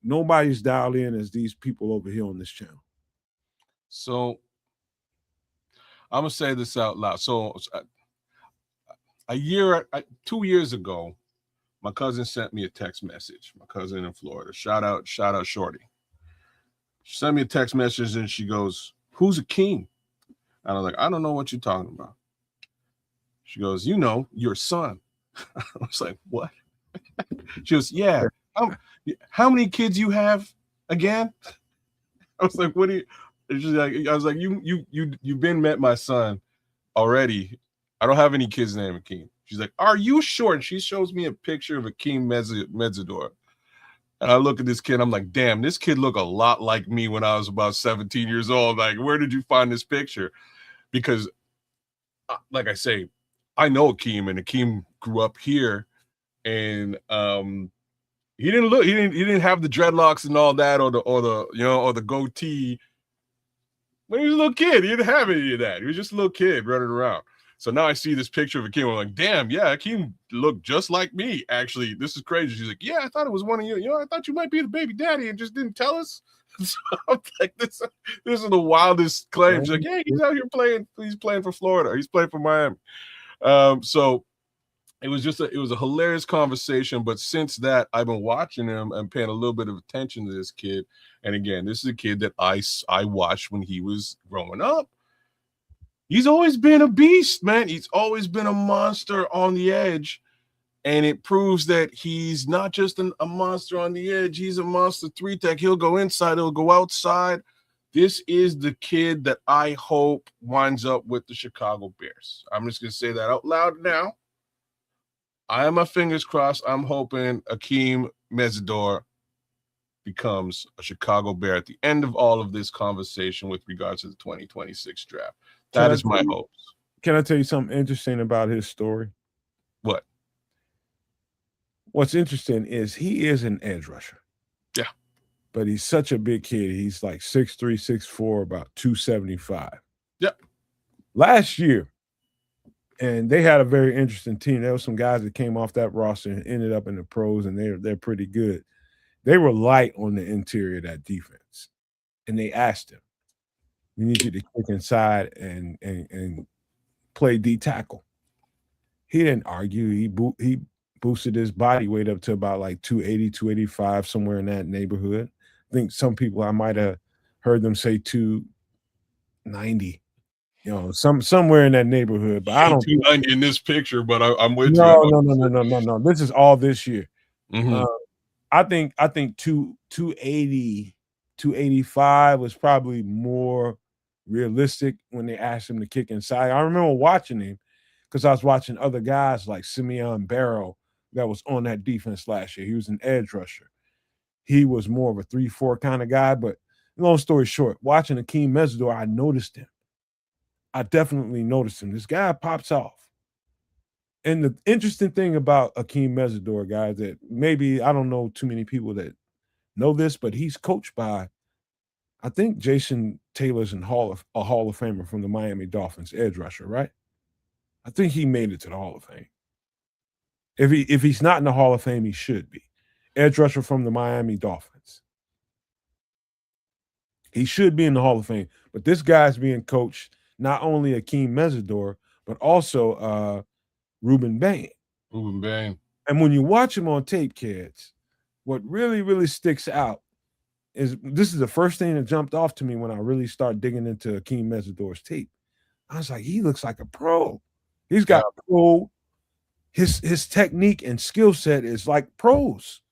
B: Nobody's dialed in as these people over here on this channel.
C: So I'm gonna say this out loud. So 2 years ago, my cousin sent me a text message. My cousin in Florida. Shout out Shorty. She sent me a text message and she goes, "Who's Akeem?" And I was like, "I don't know what you're talking about." She goes, "You know, your son." I was like, "What?" She goes, "Yeah. How many kids you have again?" I was like, "What do you?" She's like, I was like, "You've been met my son already. I don't have any kids named Akeem." She's like, "Are you sure?" And she shows me a picture of Akeem Mesidor. And I look at this kid. I'm like, "Damn, this kid looked a lot like me when I was about 17 years old. Like, where did you find this picture?" Because, like I say, I know Akeem, and Akeem grew up here, and he didn't have the dreadlocks and all that, or the goatee. When he was a little kid, he didn't have any of that. He was just a little kid running around. So now I see this picture of Akeem. I'm like, damn, yeah, Akeem looked just like me. Actually, this is crazy. She's like, "Yeah, I thought it was one of you. I thought you might be the baby daddy and just didn't tell us." So I'm like, this is the wildest claim. She's like, "Yeah, he's out here playing. He's playing for Florida. He's playing for Miami." So it was a hilarious conversation. But since that, I've been watching him and paying a little bit of attention to this kid. And again, this is a kid that I watched when he was growing up. He's always been a beast, man. He's always been a monster on the edge. And it proves that he's not just a monster on the edge. He's a monster 3-tech. He'll go inside. He'll go outside. This is the kid that I hope winds up with the Chicago Bears. I'm just going to say that out loud now. I have my fingers crossed. I'm hoping Akeem Mesidor becomes a Chicago Bear at the end of all of this conversation with regards to the 2026 draft. That is my hopes.
B: Can I tell you something interesting about his story?
C: What?
B: What's interesting is he is an edge rusher.
C: Yeah.
B: But he's such a big kid. He's like 6'3", 6'4", about 275.
C: Yep.
B: Last year, and they had a very interesting team. There were some guys that came off that roster and ended up in the pros, and they're pretty good. They were light on the interior of that defense. And they asked him, "We need you to kick inside and play D tackle." He didn't argue. He boosted his body weight up to about like 280, 285, somewhere in that neighborhood. I think some people, I might have heard them say 290. Somewhere in that neighborhood. But I don't
C: 290 in this picture, but I'm with you.
B: No. This is all this year.
C: Mm-hmm.
B: I think 280, 285 was probably more realistic when they asked him to kick inside. I remember watching him because I was watching other guys like Simeon Barrow that was on that defense last year. He was an edge rusher. He was more of a 3-4 kind of guy. But long story short, watching Akeem Mesidor, I noticed him. I definitely noticed him. This guy pops off. And the interesting thing about Akeem Mesidor, guys, that maybe I don't know too many people that know this, but he's coached by, I think Jason Taylor's a Hall of Famer from the Miami Dolphins, edge rusher, right? I think he made it to the Hall of Fame. If he's not in the Hall of Fame, he should be. Edge rusher from the Miami Dolphins. He should be in the Hall of Fame. But this guy's being coached not only Akeem Mesidor, but also Ruben Bain.
C: Ruben Bain.
B: And when you watch him on tape, kids, what really, really sticks out is this is the first thing that jumped off to me when I really started digging into Akeem Mesidor's tape. I was like, he looks like a pro. He's got pro. His technique and skill set is like pros.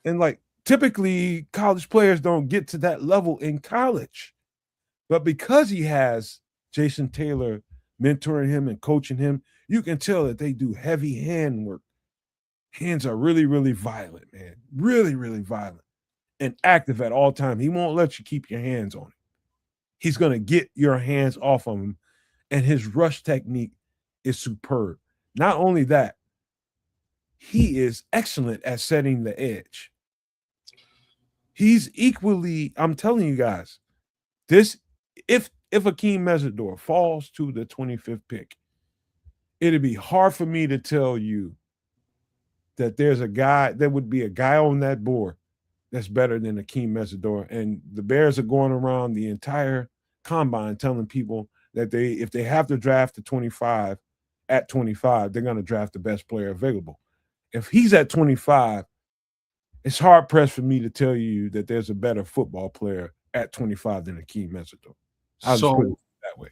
B: And like typically college players don't get to that level in college. But because he has Jason Taylor mentoring him and coaching him, you can tell that they do heavy hand work. Hands are really, really violent, man. Really, really violent and active at all times. He won't let you keep your hands on him. He's going to get your hands off of him. And his rush technique is superb. Not only that, he is excellent at setting the edge. He's equally, I'm telling you guys, this if Akeem Mesidor falls to the 25th pick, it'd be hard for me to tell you that there would be a guy on that board that's better than Akeem Mesidor. And the Bears are going around the entire combine telling people that if they have to draft at 25, they're going to draft the best player available. If he's at 25, it's hard pressed for me to tell you that there's a better football player at 25 than Akeem Mesidor. I'll just put it that way.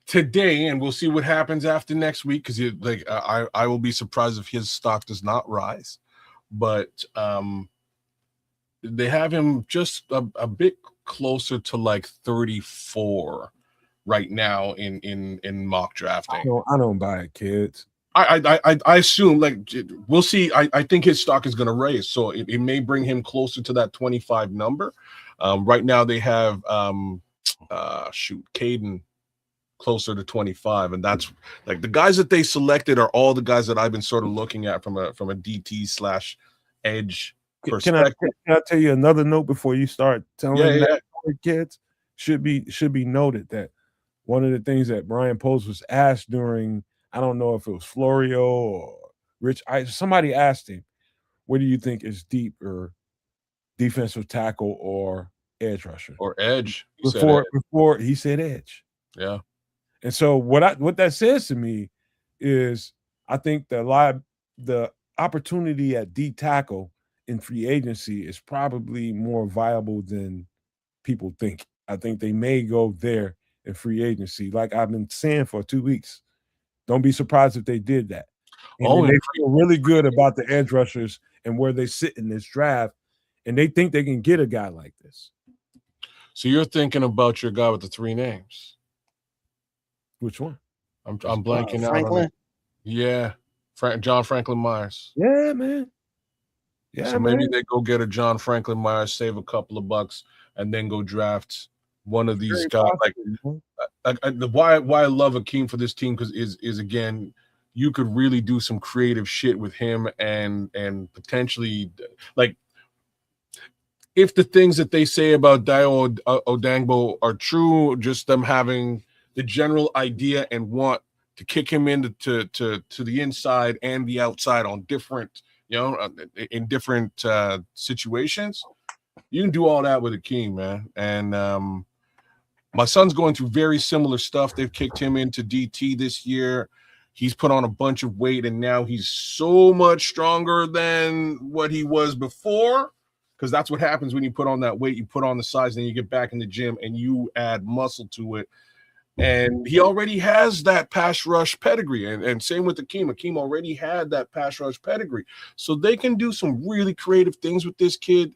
C: Today, and we'll see what happens after next week, because I will be surprised if his stock does not rise. But they have him just a bit closer to like 34 right now in mock drafting.
B: I don't buy it, kids.
C: I assume, like, we'll see. I think his stock is going to raise, so it may bring him closer to that 25 number. Right now they have Caden closer to 25, and that's like the guys that they selected are all the guys that I've been sort of looking at from a DT / edge perspective.
B: Can I tell you another note before you start telling that kids? Should be noted that one of the things that Brian Post was asked during, I don't know if it was Florio or Rich, somebody asked him, what do you think is deeper, defensive tackle or edge rusher?
C: Or edge.
B: Before he said edge.
C: Yeah.
B: And so what that says to me is I think the opportunity at D tackle in free agency is probably more viable than people think. I think they may go there in free agency, like I've been saying for 2 weeks. Don't be surprised if they did that. And they feel really good about the edge rushers and where they sit in this draft, and they think they can get a guy like this.
C: So you're thinking about your guy with the 3 names.
B: Which one?
C: I'm blanking out
D: Franklin?
C: on it. Yeah. John Franklin Myers.
B: Yeah, man. Yeah,
C: so maybe they go get a John Franklin Myers, save a couple of bucks, and then go draft one of these guys. Why I love Akeem for this team is again, you could really do some creative shit with him and potentially, like, if the things that they say about Dayo Odangbo are true, just them having the general idea and want to kick him into to the inside and the outside on different, in different situations, you can do all that with Akeem, man. And my son's going through very similar stuff. They've kicked him into DT this year. He's put on a bunch of weight, and now he's so much stronger than what he was before. Because that's what happens when you put on that weight. You put on the size, then you get back in the gym and you add muscle to it. And he already has that pass rush pedigree. And same with Akeem. Akeem already had that pass rush pedigree. So they can do some really creative things with this kid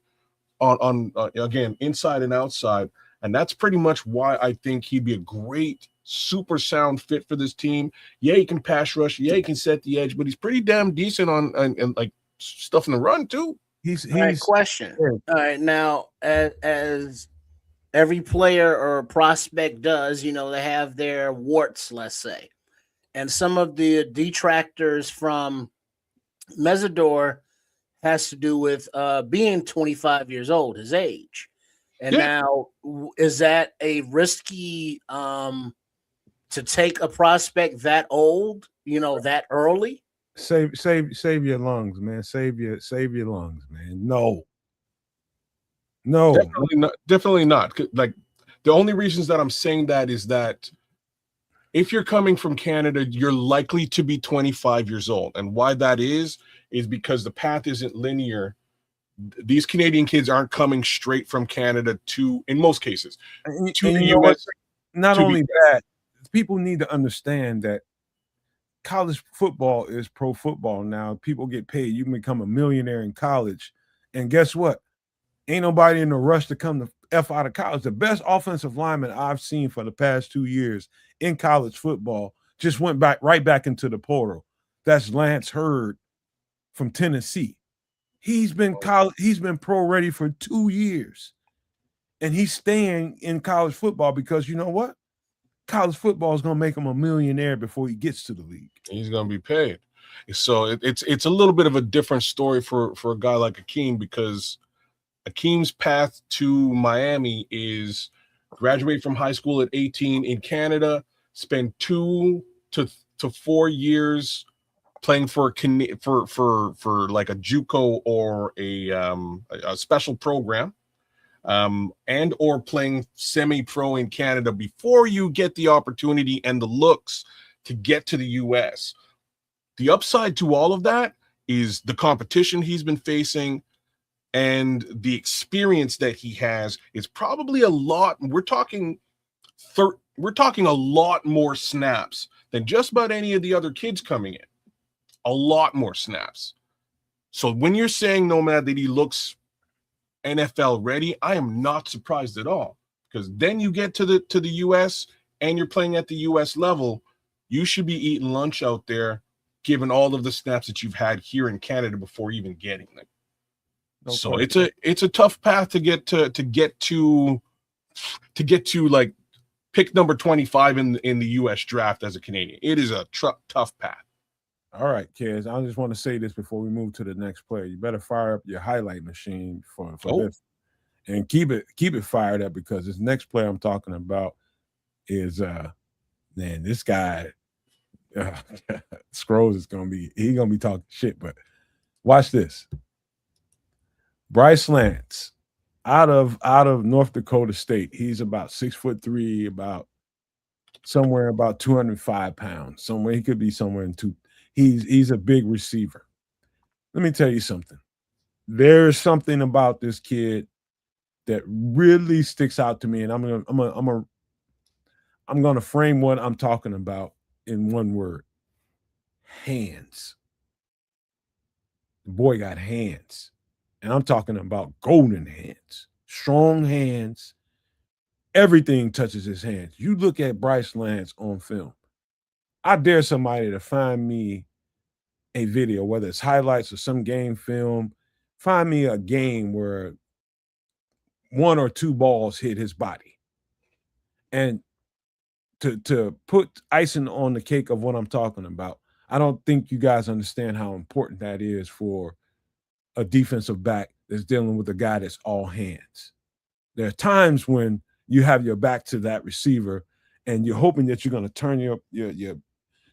C: on again, inside and outside. And that's pretty much why I think he'd be a great, super sound fit for this team. Yeah, he can pass rush. Yeah, he can set the edge. But he's pretty damn decent on like stuff in the run, too.
D: He's question. All right, now as every player or prospect does, they have their warts, let's say, and some of the detractors from Mesidor has to do with being 25 years old, his age, and now is that a risky to take a prospect that old, that early?
B: Save your lungs, man. Save your lungs, man. No.
C: Definitely not. Like, the only reasons that I'm saying that is that if you're coming from Canada, you're likely to be 25 years old. And why that is because the path isn't linear. These Canadian kids aren't coming straight from Canada to, in most cases, to the US.
B: Not only that, people need to understand that college football is pro football now. People get paid. You can become a millionaire in college. And guess what? Ain't nobody in a rush to come the F out of college. The best offensive lineman I've seen for the past 2 years in college football just went right back into the portal. That's Lance Hurd from Tennessee. He's been pro ready for 2 years. And he's staying in college football because you know what? College football is going to make him a millionaire before he gets to the league.
C: He's going to be paid. So it's a little bit of a different story for a guy like Akeem, because Akeem's path to Miami is graduate from high school at 18 in Canada, spend 2 to 4 years playing for like a JUCO or a special program, and or playing semi-pro in Canada before you get the opportunity and the looks to get to the US. The upside to all of that is the competition he's been facing and the experience that he has is probably a lot. We're talking a lot more snaps than just about any of the other kids coming in. A lot more snaps. So when you're saying, Nomad, that he looks NFL ready, I am not surprised at all, because then you get to the US and you're playing at the US level, you should be eating lunch out there, given all of the snaps that you've had here in Canada before even getting them. No so question. It's a tough path to get to like pick number 25 in the US draft as a Canadian. It is a tough path.
B: All right, kids. I just want to say this before we move to the next player. You better fire up your highlight machine for this, and keep it fired up, because this next player I'm talking about is man, this guy Scrolls is gonna be talking shit. But watch this. Bryce Lance, out of North Dakota State. He's about 6'3", about 205 pounds. Somewhere he could be somewhere in two. He's a big receiver. Let me tell you something. There's something about this kid that really sticks out to me, and I'm gonna frame what I'm talking about in one word: hands. The boy got hands, and I'm talking about golden hands, strong hands. Everything touches his hands. You look at Bryce Lance on film. I dare somebody to find me a video, whether it's highlights or some game film. Find me a game where 1 or 2 balls hit his body. And to put icing on the cake of what I'm talking about, I don't think you guys understand how important that is for a defensive back that's dealing with a guy that's all hands. There are times when you have your back to that receiver and you're hoping that you're going to turn your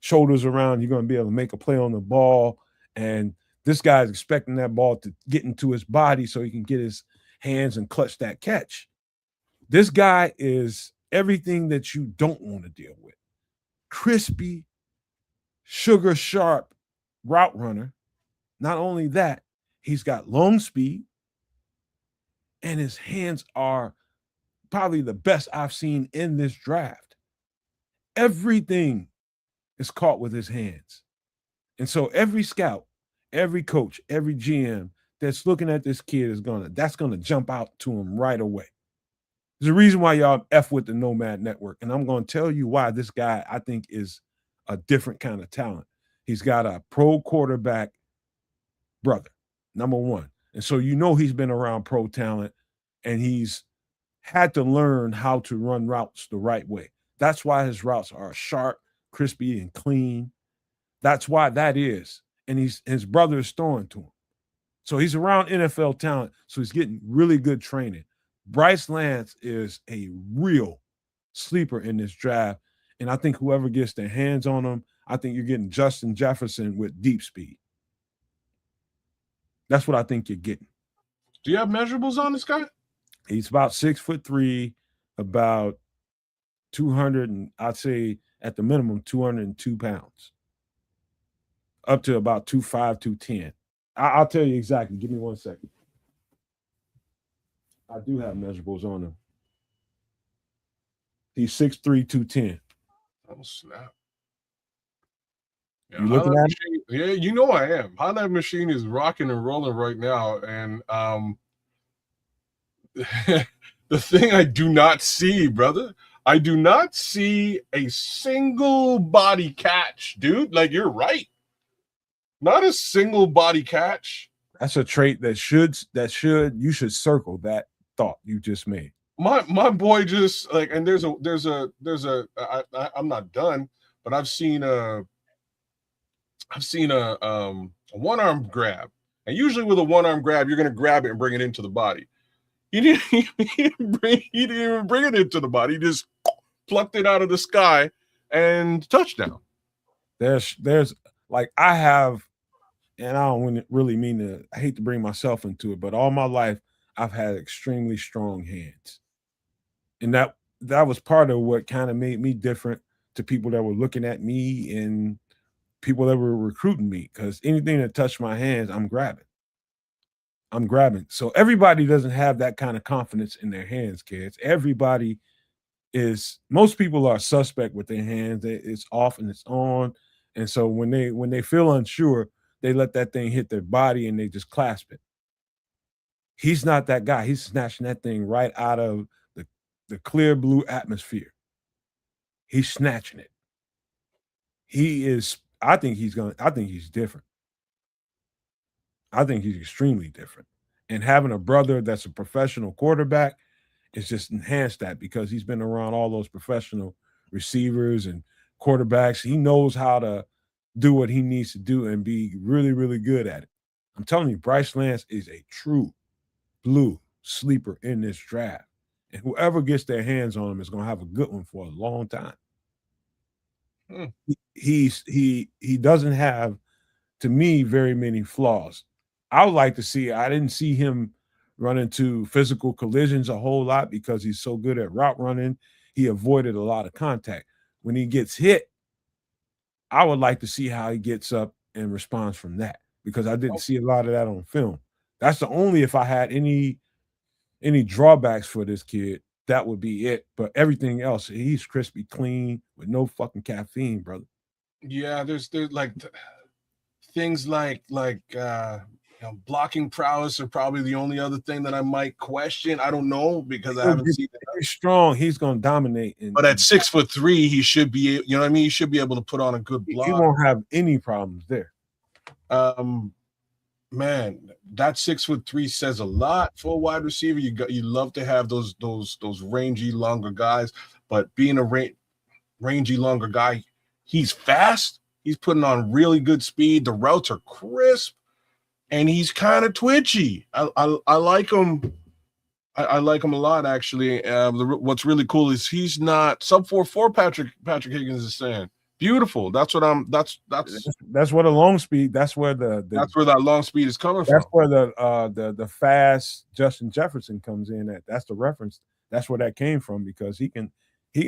B: shoulders around, you're going to be able to make a play on the ball, and this guy's expecting that ball to get into his body so he can get his hands and clutch that catch. This guy is everything that you don't want to deal with. Crispy, sugar sharp route runner. Not only that, he's got long speed, and his hands are probably the best I've seen in this draft. Everything is caught with his hands. And so every scout, every coach, every GM that's looking at this kid that's gonna jump out to him right away. There's a reason why y'all F with the Nomad Network, and I'm gonna tell you why this guy, I think, is a different kind of talent. He's got a pro quarterback brother, number one. And so he's been around pro talent, and he's had to learn how to run routes the right way. That's why his routes are sharp, crispy, and clean. That's why that is. And his brother is throwing to him. So he's around NFL talent, so he's getting really good training. Bryce Lance is a real sleeper in this draft, and I think whoever gets their hands on him, I think you're getting Justin Jefferson with deep speed. That's what I think you're getting.
C: Do you have measurables on this guy?
B: He's about 6'3", about 200, and I'd say at the minimum 202 pounds, up to about 205, 210. I'll tell you exactly. Give me 1 second. I do have measurables on him. He's 6'3", 210.
C: Oh snap!
B: You looking at him?
C: Machine, yeah, you know I am. Highlight Machine is rocking and rolling right now, and the thing I do not see, brother, I do not see a single body catch, dude. Like, you're right, not a single body catch.
B: That's a trait you should circle that thought you just made.
C: My boy just like, and I'm not done, but I've seen a one arm grab, and usually with a one arm grab, you're gonna grab it and bring it into the body. He didn't even bring it into the body. He just plucked it out of the sky and touchdown.
B: There's like I have, and I don't really mean to, I hate to bring myself into it, but all my life I've had extremely strong hands. And that was part of what kind of made me different to people that were looking at me and people that were recruiting me, because anything that touched my hands, I'm grabbing. So everybody doesn't have that kind of confidence in their hands, kids. Most people are suspect with their hands. It's off and it's on. And so when they feel unsure, they let that thing hit their body and they just clasp it. He's not that guy. He's snatching that thing right out of the clear blue atmosphere. He's snatching it. I think he's different. I think he's extremely different. And having a brother that's a professional quarterback is just enhanced that, because he's been around all those professional receivers and quarterbacks. He knows how to do what he needs to do and be really, really good at it. I'm telling you, Bryce Lance is a true blue sleeper in this draft. And whoever gets their hands on him is going to have a good one for a long time. He doesn't have, to me, very many flaws. I would like to see, I didn't see him run into physical collisions a whole lot because he's so good at route running. He avoided a lot of contact. When he gets hit, I would like to see how he gets up and responds from that, because I didn't see a lot of that on film. That's the only, if I had any drawbacks for this kid, that would be it. But everything else, he's crispy clean with no fucking caffeine, brother.
C: Yeah, there's like things like blocking prowess are probably the only other thing that I might question. I don't know, because I haven't seen it.
B: He's strong. He's going to dominate.
C: But at 6'3", he should be, you know what I mean? He should be able to put on a good block.
B: He won't have any problems there.
C: Man, that 6'3" says a lot for a wide receiver. You love to have those rangy, longer guys, but being a rangy, longer guy, he's fast. He's putting on really good speed. The routes are crisp, and he's kind of twitchy. I like him. I like him a lot, actually. What's really cool is he's not sub 4.4. Patrick Higgins is saying. Beautiful. That's what
B: a long speed. That's where
C: that's where that long speed is coming from.
B: That's where the fast Justin Jefferson comes in at. That's the reference. That's where that came from, because he can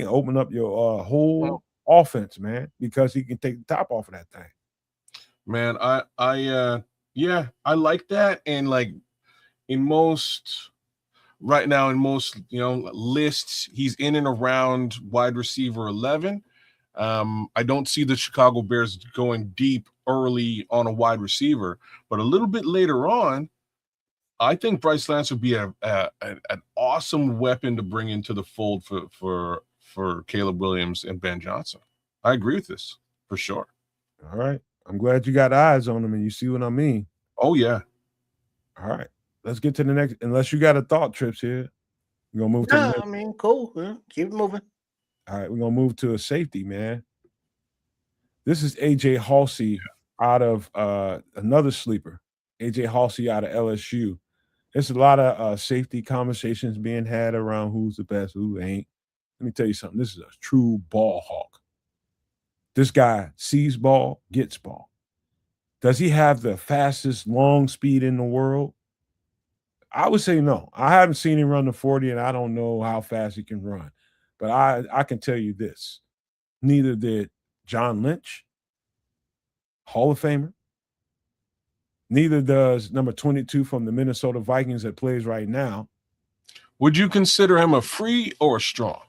B: open up your whole offense, man, because he can take the top off of that thing.
C: Man, I like that. And like right now in most lists, he's in and around wide receiver 11. I don't see the Chicago Bears going deep early on a wide receiver, but a little bit later on, I think Bryce Lance would be an awesome weapon to bring into the fold for Caleb Williams and Ben Johnson. I agree with this for sure.
B: All right. I'm glad you got eyes on him and you see what I mean.
C: Oh, yeah.
B: All right. Let's get to the next. Unless you got a thought, Trips, here. We're going to move to the next.
D: I mean, cool. Yeah, keep it moving.
B: All right. We're going to move to a safety, man. This is A.J. Halsey out of another sleeper. A.J. Halsey out of LSU. There's a lot of safety conversations being had around who's the best, who ain't. Let me tell you something. This is a true ball hawk. This guy sees ball, gets ball. Does he have the fastest long speed in the world? I would say no. I haven't seen him run the 40, and I don't know how fast he can run. But I can tell you this. Neither did John Lynch, Hall of Famer. Neither does number 22 from the Minnesota Vikings that plays right now.
C: Would you consider him a free or a strong?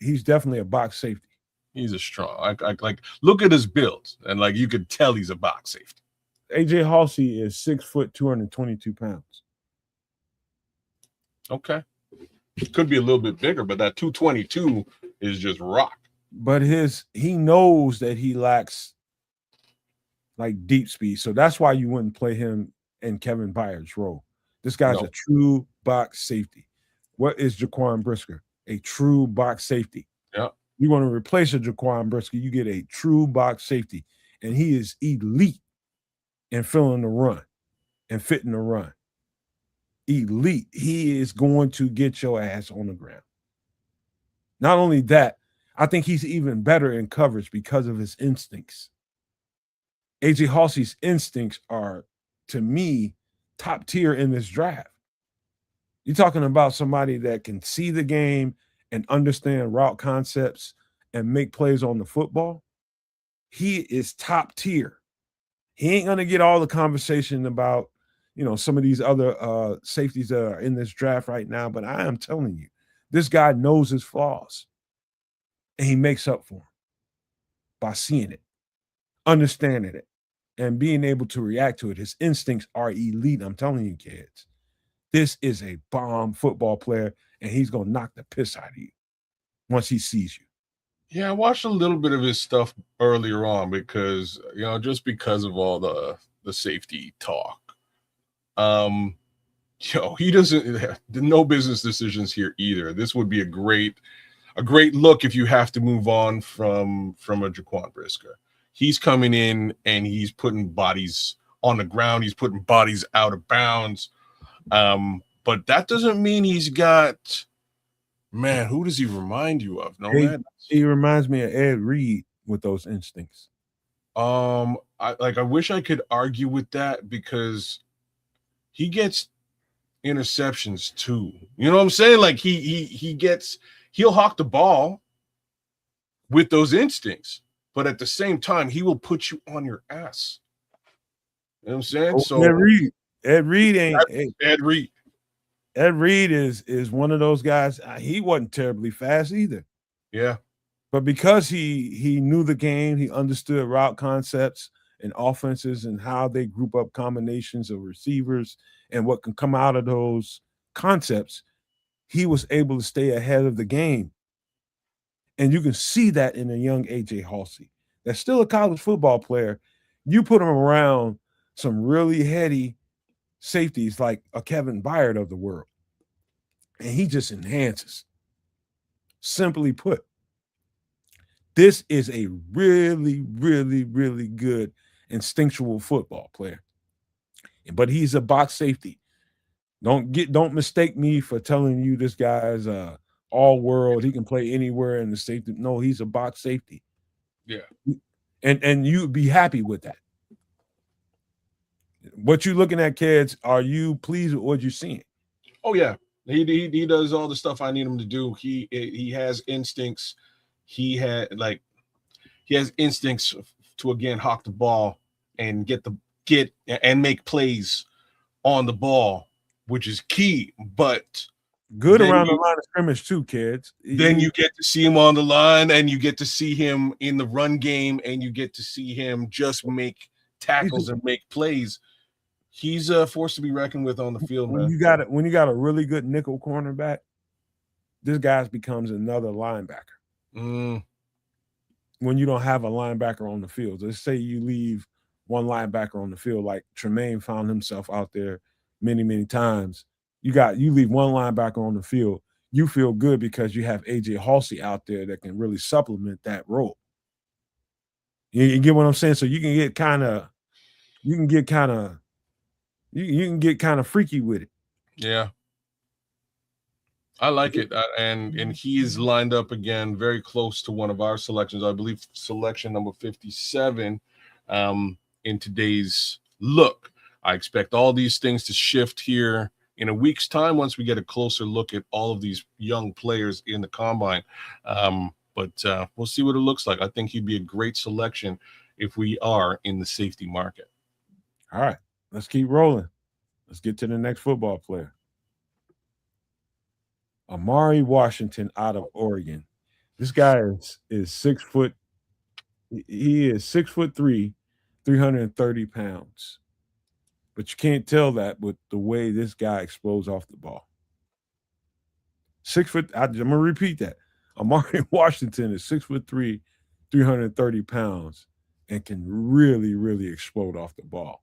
B: He's definitely a box safety.
C: He's a strong. I like look at his build, and like you could tell he's a box safety.
B: AJ Halsey is 6 foot, 222 pounds.
C: Okay. Could be a little bit bigger, but that 222 is just rock.
B: But he knows that he lacks like deep speed. So that's why you wouldn't play him in Kevin Byard's role. This guy's a true box safety. What is Jaquan Brisker? A true box safety.
C: Yeah.
B: You want to replace a Jaquan Brisker, you get a true box safety. And he is elite in filling the run and fitting the run. Elite. He is going to get your ass on the ground. Not only that, I think he's even better in coverage because of his instincts. AJ Halsey's instincts are, to me, top tier in this draft. You're talking about somebody that can see the game and understand route concepts and make plays on the football. He is top tier. He ain't going to get all the conversation about, some of these other safeties that are in this draft right now, but I am telling you, this guy knows his flaws, and he makes up for them by seeing it, understanding it, and being able to react to it. His instincts are elite. I'm telling you, kids, this is a bomb football player, and he's going to knock the piss out of you once he sees you.
C: Yeah, I watched a little bit of his stuff earlier on because, just because of all the safety talk. He doesn't no business decisions here either. This would be a great look if you have to move on from a Jaquan Brisker. He's coming in and he's putting bodies on the ground. He's putting bodies out of bounds. But that doesn't mean he's got, man, who does he remind you of?
B: He reminds me of Ed Reed with those instincts.
C: I wish I could argue with that because he gets interceptions too. You know what I'm saying? Like he'll hawk the ball with those instincts, but at the same time, he will put you on your ass. You know what I'm saying? So
B: Ed Reed ain't
C: Ed Reed.
B: Ed Reed is one of those guys. He wasn't terribly fast either.
C: Yeah.
B: But because he knew the game, he understood route concepts and offenses and how they group up combinations of receivers and what can come out of those concepts, he was able to stay ahead of the game. And you can see that in a young AJ Halsey. That's still a college football player. You put him around some really heady safeties like a Kevin Byard of the world, and he just enhances. Simply put, this is a really, really, really good instinctual football player. But he's a box safety. Don't mistake me for telling you this guy's all world. He can play anywhere in the safety. No, he's a box safety.
C: Yeah.
B: And you'd be happy with that. What you looking at, kids? Are you pleased with what you're seeing?
C: Oh yeah, he does all the stuff I need him to do. He has instincts. He has instincts to again hawk the ball and get and make plays on the ball, which is key. But
B: good around the line of scrimmage too, kids.
C: Then you get to see him on the line, and you get to see him in the run game, and you get to see him just make tackles and make plays. He's a force to be reckoned with on the field, man.
B: When you got a really good nickel cornerback, this guy becomes another linebacker. When you don't have a linebacker on the field, let's say you leave one linebacker on the field, like Tremaine found himself out there many, many times. You leave one linebacker on the field, you feel good because you have AJ Halsey out there that can really supplement that role. You get what I'm saying? So you can get kind of freaky with it.
C: Yeah. I like it. And he is lined up again very close to one of our selections. I believe selection number 57 in today's look. I expect all these things to shift here in a week's time once we get a closer look at all of these young players in the combine. But we'll see what it looks like. I think he'd be a great selection if we are in the safety market.
B: All right, let's keep rolling. Let's get to the next football player. Amari Washington out of Oregon. This guy is 6 foot. He is 6'3", 330 pounds. But you can't tell that with the way this guy explodes off the ball. 6 foot. I'm gonna repeat that. Amari Washington is 6'3", 330 pounds, and can really, really explode off the ball.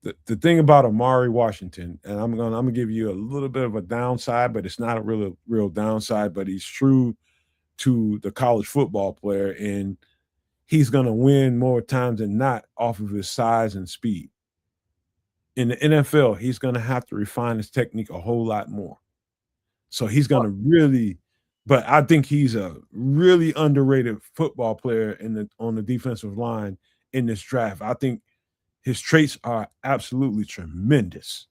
B: The thing about Amari Washington, and I'm gonna give you a little bit of a downside, but it's not a real downside. But he's true to the college football player, and he's gonna win more times than not off of his size and speed. In the NFL, he's gonna have to refine his technique a whole lot more. So he's gonna really, but I think he's a really underrated football player on the defensive line in this draft. I think his traits are absolutely tremendous.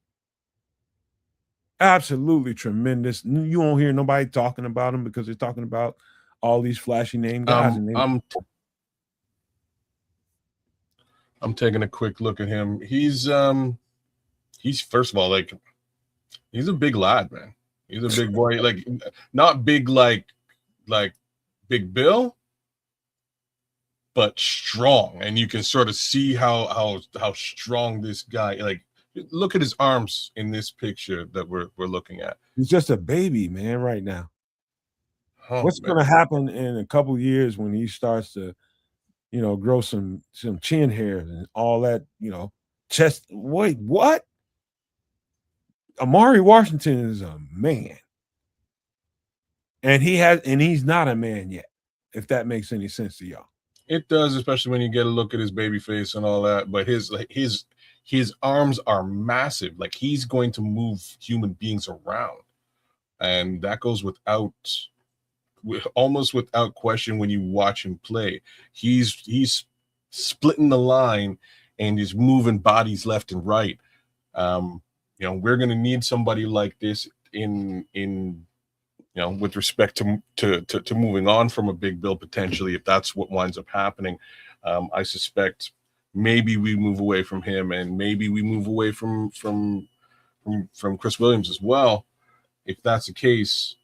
B: Absolutely tremendous. You won't hear nobody talking about him because they're talking about all these flashy name guys.
C: I'm taking a quick look at him. He's first of all, like, he's a big lad, man. He's a big boy, like not big like Big Bill, but strong, and you can sort of see how strong this guy. Like, look at his arms in this picture that we're looking at.
B: He's just a baby, man, right now.
C: Oh,
B: what's going to happen in a couple of years when he starts to, grow some chin hairs and all that, chest? Wait, what? Amari Washington is a man, and he's not a man yet. If that makes any sense to y'all.
C: It does, especially when you get a look at his baby face and all that. But his arms are massive. Like, he's going to move human beings around, and that goes almost without question when you watch him play. He's splitting the line and he's moving bodies left and right. We're going to need somebody like this in with respect to moving on from a Big Bill potentially, if that's what winds up happening. I suspect maybe we move away from him, and maybe we move away from Chris Williams as well. If that's the case,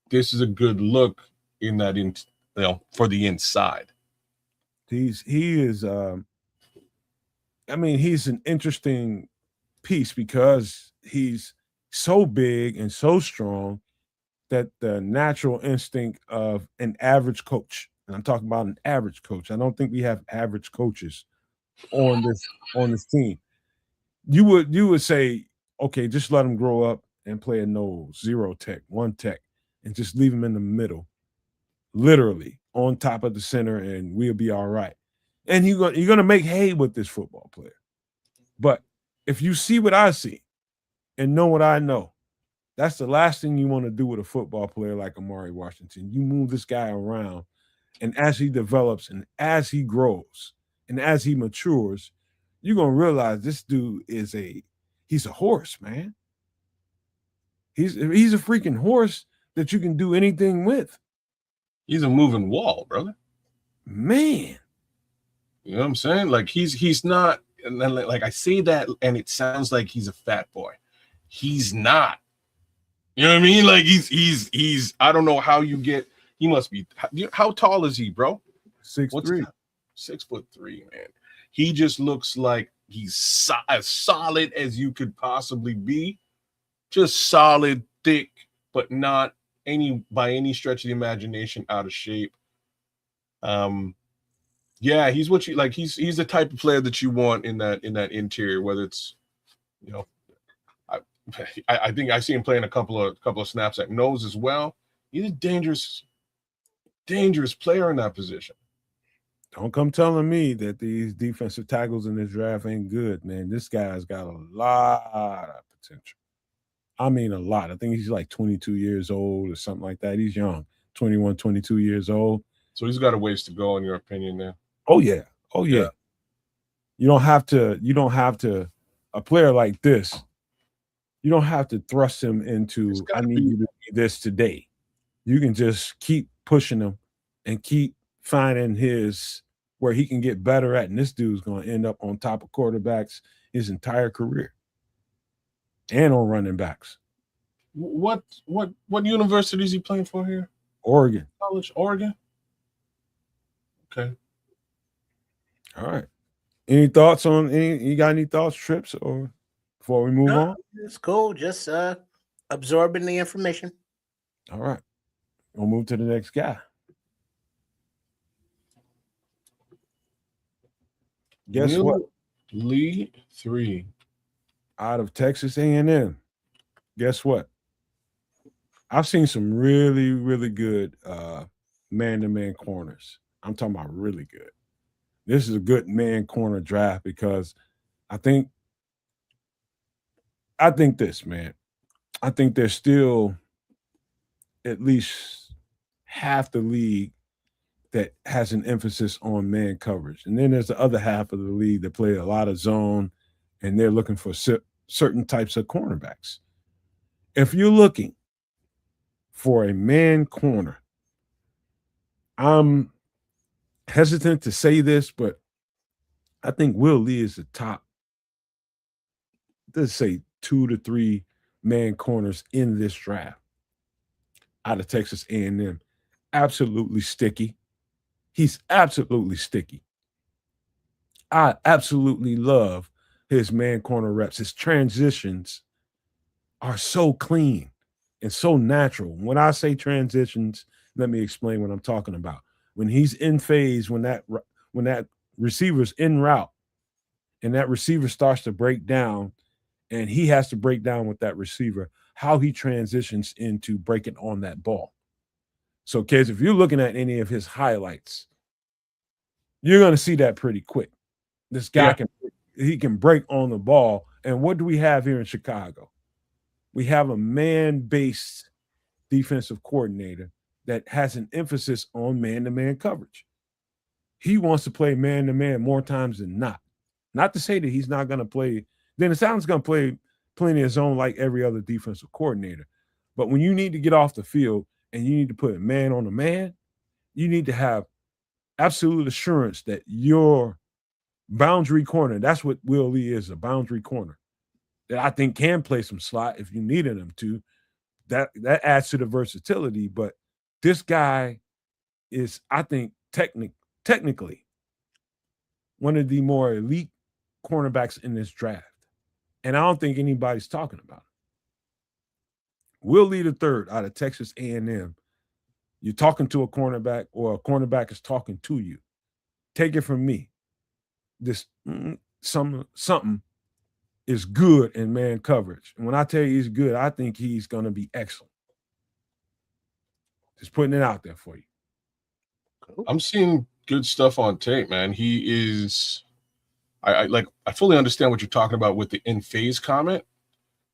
C: this is a good look in that for the inside.
B: He is he's an interesting piece because he's so big and so strong that the natural instinct of an average coach, and I'm talking about an average coach. I don't think we have average coaches on this team. You would say, okay, just let him grow up and play a nose, 0 tech, 1 tech, and just leave him in the middle, literally on top of the center, and we'll be all right. And you're gonna make hay with this football player. But if you see what I see and know what I know, that's the last thing you want to do with a football player like Amari Washington. You move this guy around, and as he develops and as he grows and as he matures, you're gonna realize this dude he's a horse, man. He's a freaking horse that you can do anything with.
C: He's a moving wall, brother.
B: Man.
C: You know what I'm saying? Like, he's not, and then, like, I say that and it sounds like he's a fat boy. He's not. You know what I mean? Like, he's I don't know how he must be, how tall is he, bro?
B: 6'3".
C: 6'3", man. He just looks like he's as solid as you could possibly be. Just solid, thick, but not by any stretch of the imagination out of shape. Yeah, he's what you like. He's the type of player that you want in that interior, whether it's, I think I see him playing a couple of snaps at nose as well. He's a dangerous player in that position.
B: Don't come telling me that these defensive tackles in this draft ain't good, man. This guy's got a lot of potential. I mean, a lot. I think he's like 22 years old or something like that. He's young, 21, 22 years old.
C: So he's got a ways to go, in your opinion, there.
B: Oh yeah. You don't have to. A player like this, you don't have to thrust him into, I need you to be this today. You can just keep pushing him and keep finding where he can get better at. And this dude's going to end up on top of quarterbacks his entire career and on running backs.
C: What university is he playing for here?
B: Oregon.
C: College, Oregon. Okay.
B: All right. Any thoughts on you got any thoughts, Trips, or before we move on?
D: It's cool. Just absorbing the information.
B: All right. We'll move to the next guy. Guess what?
C: Lee 3.
B: Out of Texas A&M. Guess what? I've seen some really, really good man-to-man corners. I'm talking about really good. This is a good man corner draft because I think this, man. I think there's still at least half the league that has an emphasis on man coverage. And then there's the other half of the league that play a lot of zone, and they're looking for certain types of cornerbacks. If you're looking for a man corner, I'm hesitant to say this, but I think Will Lee is the top, let's say 2 to 3 man corners in this draft out of Texas A&M. Absolutely sticky. He's absolutely sticky. I absolutely love his man corner reps. His transitions are so clean and so natural. When I say transitions, let me explain what I'm talking about. When he's in phase, when that receiver's en route and that receiver starts to break down and he has to break down with that receiver, how he transitions into breaking on that ball. So, kids, if you're looking at any of his highlights, you're going to see that pretty quick. This guy can break on the ball. And what do we have here in Chicago? We have a man-based defensive coordinator that has an emphasis on man-to-man coverage. He wants to play man-to-man more times than not. Not to say that he's not going to play. Then it sounds going to play plenty of zone like every other defensive coordinator. But when you need to get off the field and you need to put a man on a man, you need to have absolute assurance that your boundary corner, that's what Will Lee is, a boundary corner, that I think can play some slot if you needed him to. That adds to the versatility. But this guy is, I think, technically one of the more elite cornerbacks in this draft. And I don't think anybody's talking about it. Will Lee III out of Texas A&M. You're talking to a cornerback or a cornerback is talking to you. Take it from me. This something is good in man coverage. And when I tell you he's good, I think he's going to be excellent. Just putting it out there for you.
C: I'm seeing good stuff on tape, man. He is I fully understand what you're talking about with the in phase comment,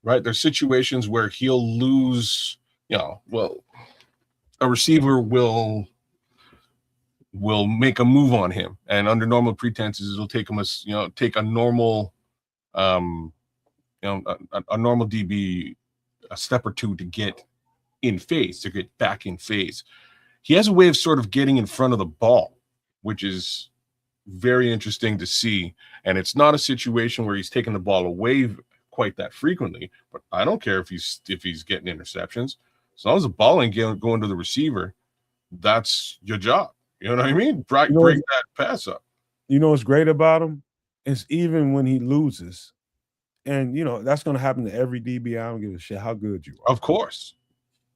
C: right? There's situations where he'll lose, a receiver will make a move on him, and under normal pretenses, it'll take him take a normal, a normal DB a step or two to get in phase, to get back in phase. He has a way of sort of getting in front of the ball, which is very interesting to see. And it's not a situation where he's taking the ball away quite that frequently, but I don't care if he's getting interceptions. As long as the ball ain't going to the receiver, that's your job. You know what I mean? Break that pass up.
B: You know what's great about him? It's even when he loses, and that's going to happen to every DB. I don't give a shit how good you are.
C: Of course.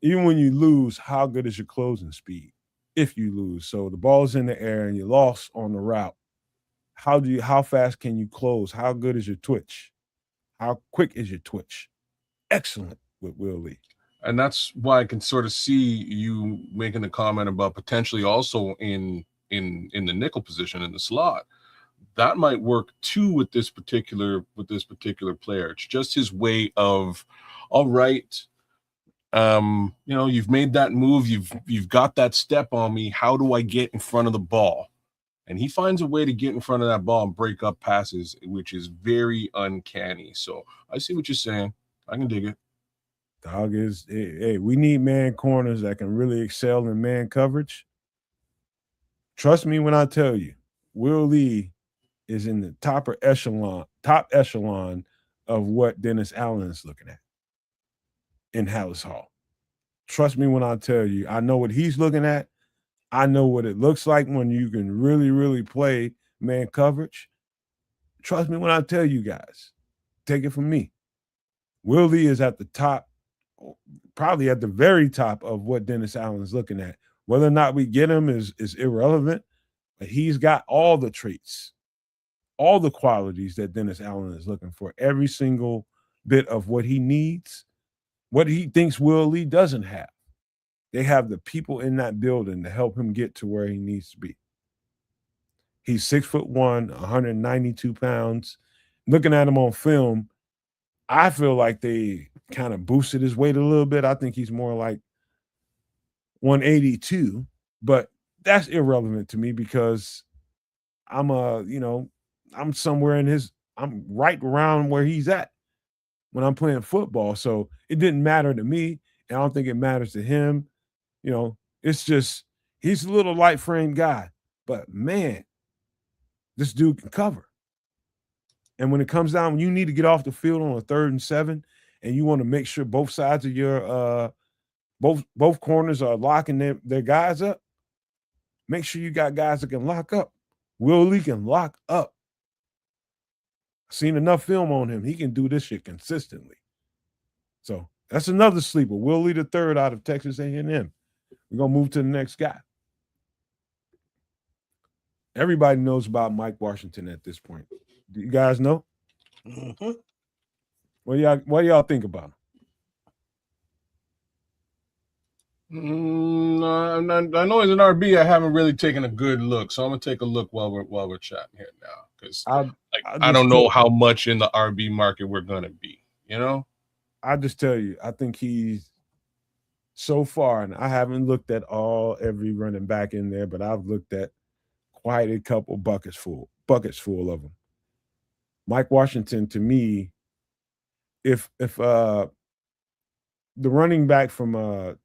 B: Even when you lose, how good is your closing speed? If you lose, so the ball's in the air and you lost on the route, how fast can you close? How good is your twitch? How quick is your twitch? Excellent with Will Lee.
C: And that's why I can sort of see you making the comment about potentially also in the nickel position in the slot. That might work too with this particular player. It's just his way of, all right, you've made that move, you've got that step on me. How do I get in front of the ball? And he finds a way to get in front of that ball and break up passes, which is very uncanny. So I see what you're saying. I can dig it.
B: Dog is, hey, we need man corners that can really excel in man coverage. Trust me when I tell you, Will Lee is in the top echelon of what Dennis Allen is looking at in Hallis Hall. Trust me when I tell you, I know what he's looking at. I know what it looks like when you can really, really play man coverage. Trust me when I tell you guys. Take it from me. Will Lee is at the top, probably at the very top of what Dennis Allen is looking at. Whether or not we get him is irrelevant, but he's got all the traits, all the qualities that Dennis Allen is looking for. Every single bit of what he needs, what he thinks Will Lee doesn't have. They have the people in that building to help him get to where he needs to be. He's 6'1", 192 pounds. Looking at him on film, I feel like they kind of boosted his weight a little bit. I think he's more like 182, but that's irrelevant to me because I'm I'm right around where he's at when I'm playing football. So it didn't matter to me. And I don't think it matters to him. It's just he's a little light frame guy, but man, this dude can cover. And when it comes down, when you need to get off the field on a 3rd and 7, and you want to make sure both sides of your both corners are locking their guys up, make sure you got guys that can lock up. Will Lee can lock up. I've seen enough film on him. He can do this shit consistently. So that's another sleeper. Will Lee III out of Texas A&M. We're going to move to the next guy. Everybody knows about Mike Washington at this point. Do you guys know?
D: Mm-hmm.
B: What do y'all think about
C: him? I know he's an RB. I haven't really taken a good look, so I'm gonna take a look while we're chatting here now, because I don't know how much in the RB market we're gonna be.
B: I just tell you, I think he's so far, and I haven't looked at every running back in there, but I've looked at quite a couple buckets full of them. Mike Washington, to me, if the running back from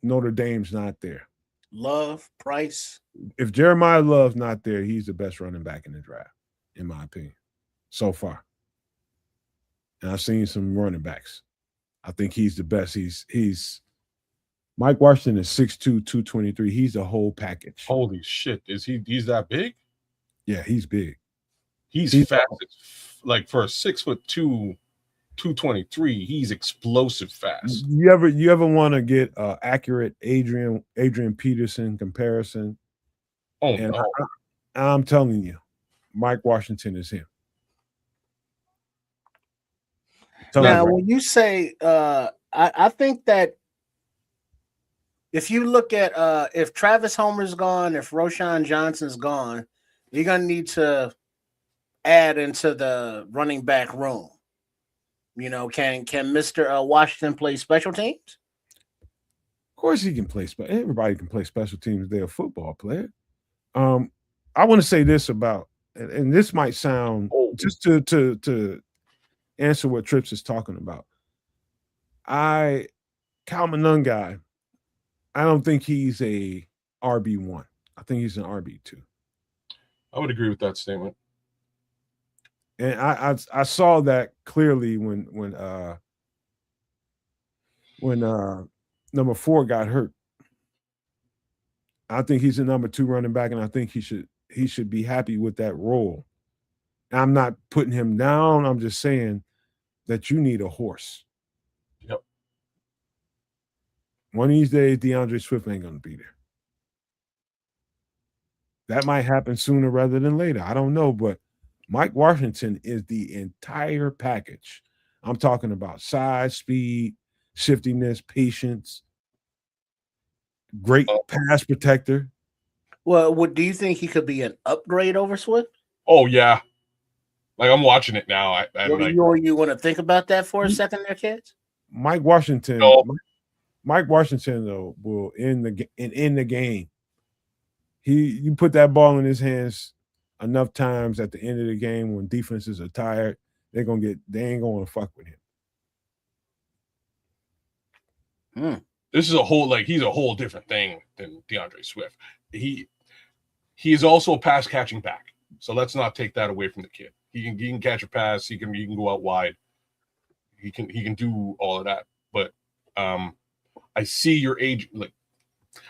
B: Notre Dame's not there,
D: Love, Price.
B: If Jeremiah Love's not there, he's the best running back in the draft, in my opinion, so far. And I've seen some running backs. I think he's the best. He's Mike Washington is 6'2", 223. He's a whole package.
C: Holy shit. He's that big?
B: Yeah, he's big.
C: He's fast. Like for a 6'2", 223, he's explosive fast.
B: You ever want to get accurate Adrian Peterson comparison?
C: Oh,
B: and
C: no.
B: I'm telling you, Mike Washington is him.
D: Now, when you say, I think that if you look at if Travis Homer's gone, if Roschon Johnson's gone, you're gonna need to add into the running back room. Can Mr. Washington play special teams?
B: Of course he can play. Everybody can play special teams. They're a football player. I want to say this about, and this might sound just to answer what Trips is talking about. Kyle Monungai, I don't think he's a RB1. I think he's an RB2.
C: I would agree with that statement.
B: And I saw that clearly when number 4 got hurt. I think he's a number 2 running back, and I think he should be happy with that role. I'm not putting him down. I'm just saying that you need a horse.
C: Yep.
B: One of these days, DeAndre Swift ain't going to be there. That might happen sooner rather than later. I don't know, but Mike Washington is the entire package. I'm talking about size, speed, shiftiness, patience, great pass protector.
D: Well, do you think he could be an upgrade over Swift?
C: Oh, yeah. Like, I'm watching it now.
D: You want to think about that for a second there, kids?
B: Mike Washington,
C: no.
B: Mike Washington, though, will end the game. You put that ball in his hands enough times at the end of the game when defenses are tired, they ain't going to fuck with him.
C: This is he's a whole different thing than DeAndre Swift. He he is also a pass catching back. So let's not take that away from the kid. He can catch a pass. He can go out wide. He can do all of that. But I see your age, like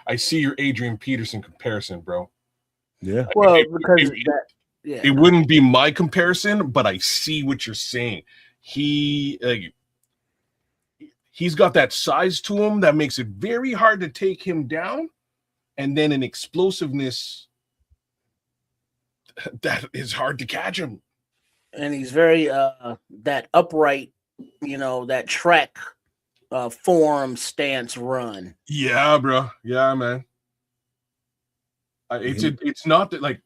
C: I see your Adrian Peterson comparison, bro.
B: Yeah.
D: Well, because
C: it wouldn't be my comparison, but I see what you're saying. He's got that size to him that makes it very hard to take him down, and then an explosiveness that is hard to catch him.
D: And he's very that upright, that track form stance run.
C: Yeah, bro. Yeah, man. It's not that, like,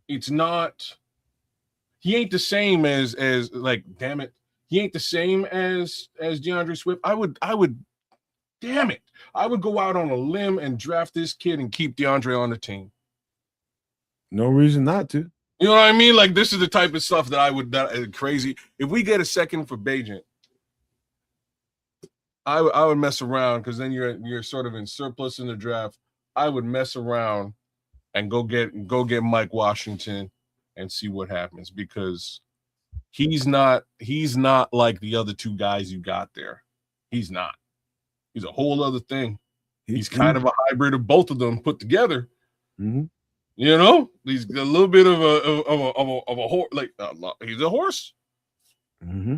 C: it's not. He ain't the same as like, damn it. He ain't the same as DeAndre Swift. I would, damn it. I would go out on a limb and draft this kid and keep DeAndre on the team.
B: No reason not to.
C: You know what I mean? Like, this is the type of stuff that crazy. If we get a second for Bagent, I would mess around, because then you're sort of in surplus in the draft. I would mess around and go get Mike Washington and see what happens, because he's not like the other two guys you got there. He's not. He's a whole other thing. He's kind of a hybrid of both of them put together.
B: Mm-hmm.
C: You know, he's a little bit of a horse. Like, he's a horse.
B: Mm-hmm.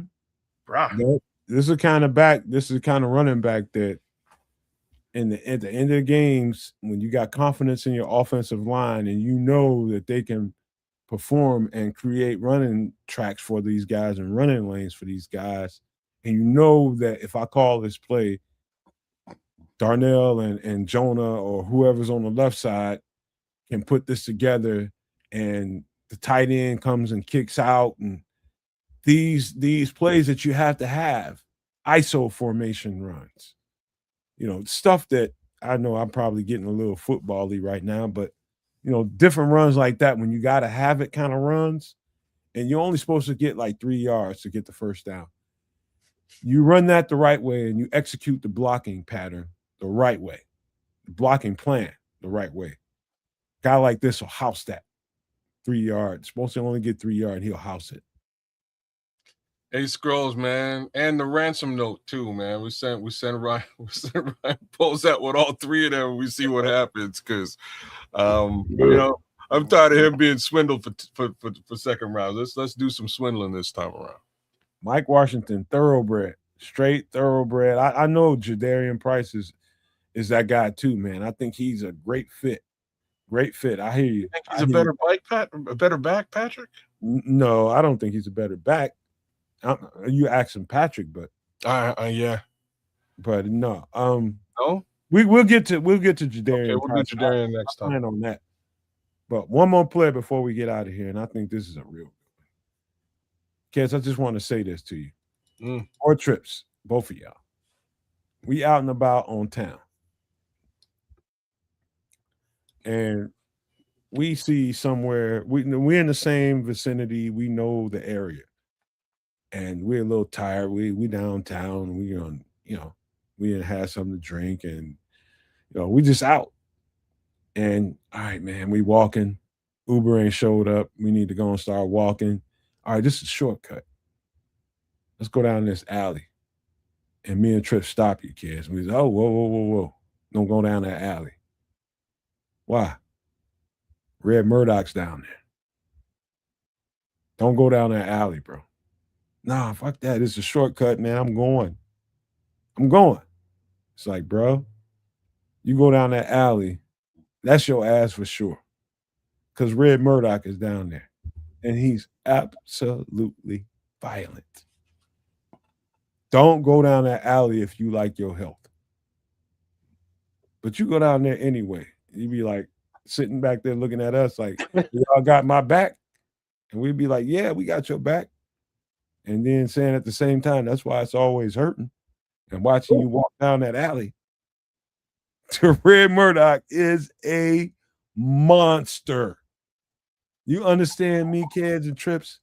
C: Bruh.
B: This is a kind of running back that at the end of the games, when you got confidence in your offensive line and you know that they can perform and create running tracks for these guys and running lanes for these guys, and you know that if I call this play, Darnell and Jonah or whoever's on the left side can put this together, and the tight end comes and kicks out, and these plays that you have ISO formation runs, stuff that I know I'm probably getting a little football-y right now, but different runs like that, when you got to have it kind of runs, and you're only supposed to get like 3 yards to get the first down. You run that the right way and you execute the blocking pattern the right way, the blocking plan the right way. Guy like this will house that 3 yards. Supposed to only get 3 yards, he'll house it.
C: Hey, Scrolls, man, and the ransom note too, man. We sent Ryan post that with all three of them, and we see what happens, because I'm tired of him being swindled for second round. Let's do some swindling this time around.
B: Mike Washington, thoroughbred, straight thoroughbred. I know Jadarian Price is that guy too, man. I think he's a great fit. Great fit. I hear you.
C: You think he's a better back, Patrick?
B: No, I don't think he's a better back. You asking Patrick, but
C: yeah,
B: but no.
C: No,
B: we'll get to Jadarian.
C: Okay, we'll do Jadarian next time.
B: On that. But one more play before we get out of here, and I think this is a real good one. Kids, I just want to say this to you. 4 trips, both of y'all. We out and about on town, and we see somewhere we're in the same vicinity. We know the area. And we're a little tired. We downtown. We we didn't have something to drink, and we just out. And all right, man, we walking. Uber ain't showed up. We need to go and start walking. All right, this is a shortcut. Let's go down this alley. And me and Trip stop you, kids. We say, oh, whoa. Don't go down that alley. Why? Red Murdoch's down there. Don't go down that alley, bro. Nah, fuck that. It's a shortcut, man. I'm going. It's like, bro, you go down that alley, that's your ass for sure. Because Red Murdoch is down there. And he's absolutely violent. Don't go down that alley if you like your health. But you go down there anyway. You be like sitting back there looking at us like, y'all got my back? And we'd be like, yeah, we got your back. And then saying at the same time, that's why it's always hurting. And watching you walk down that alley. Red Murdoch is a monster. You understand me, kids and Trips?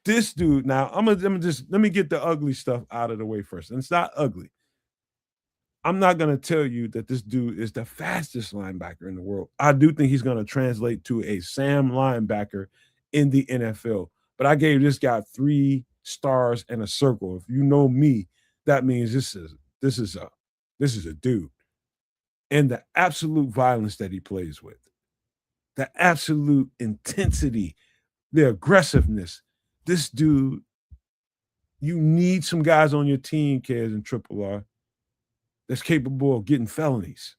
B: This dude, now I'm gonna just let me get the ugly stuff out of the way first. And it's not ugly. I'm not going to tell you that this dude is the fastest linebacker in the world. I do think he's going to translate to a Sam linebacker in the NFL. But I gave this guy 3 stars and a circle. If you know me, that means this is a dude. And the absolute violence that he plays with, the absolute intensity, the aggressiveness. This dude, you need some guys on your team, kids, in Triple R, that's capable of getting felonies.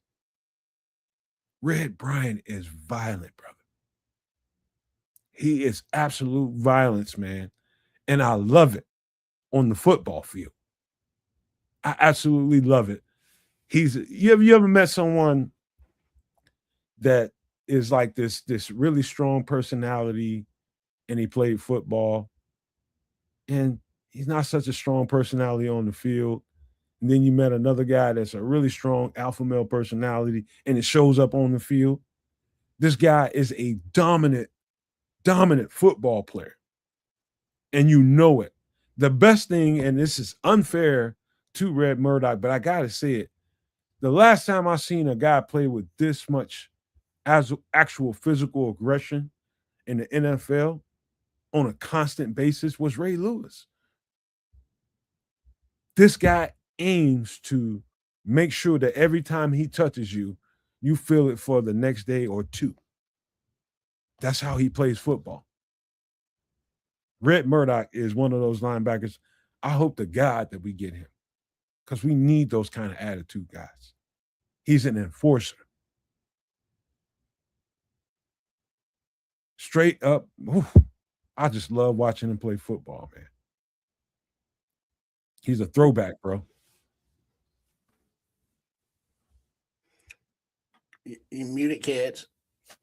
B: Red Bryant is violent, brother. He is absolute violence, man. And I love it on the football field. I absolutely love it. You ever met someone that is like this really strong personality and he played football and he's not such a strong personality on the field? And then you met another guy that's a really strong alpha male personality and it shows up on the field. This guy is a dominant football player. And you know it. The best thing, and this is unfair to Red Murdoch, but I got to say it. The last time I seen a guy play with this much actual physical aggression in the NFL on a constant basis was Ray Lewis. This guy aims to make sure that every time he touches you, you feel it for the next day or 2. That's how he plays football. Red Murdoch is one of those linebackers. I hope to God that we get him because we need those kind of attitude guys. He's an enforcer. Straight up, I just love watching him play football, man. He's a throwback, bro.
D: You muted, kids.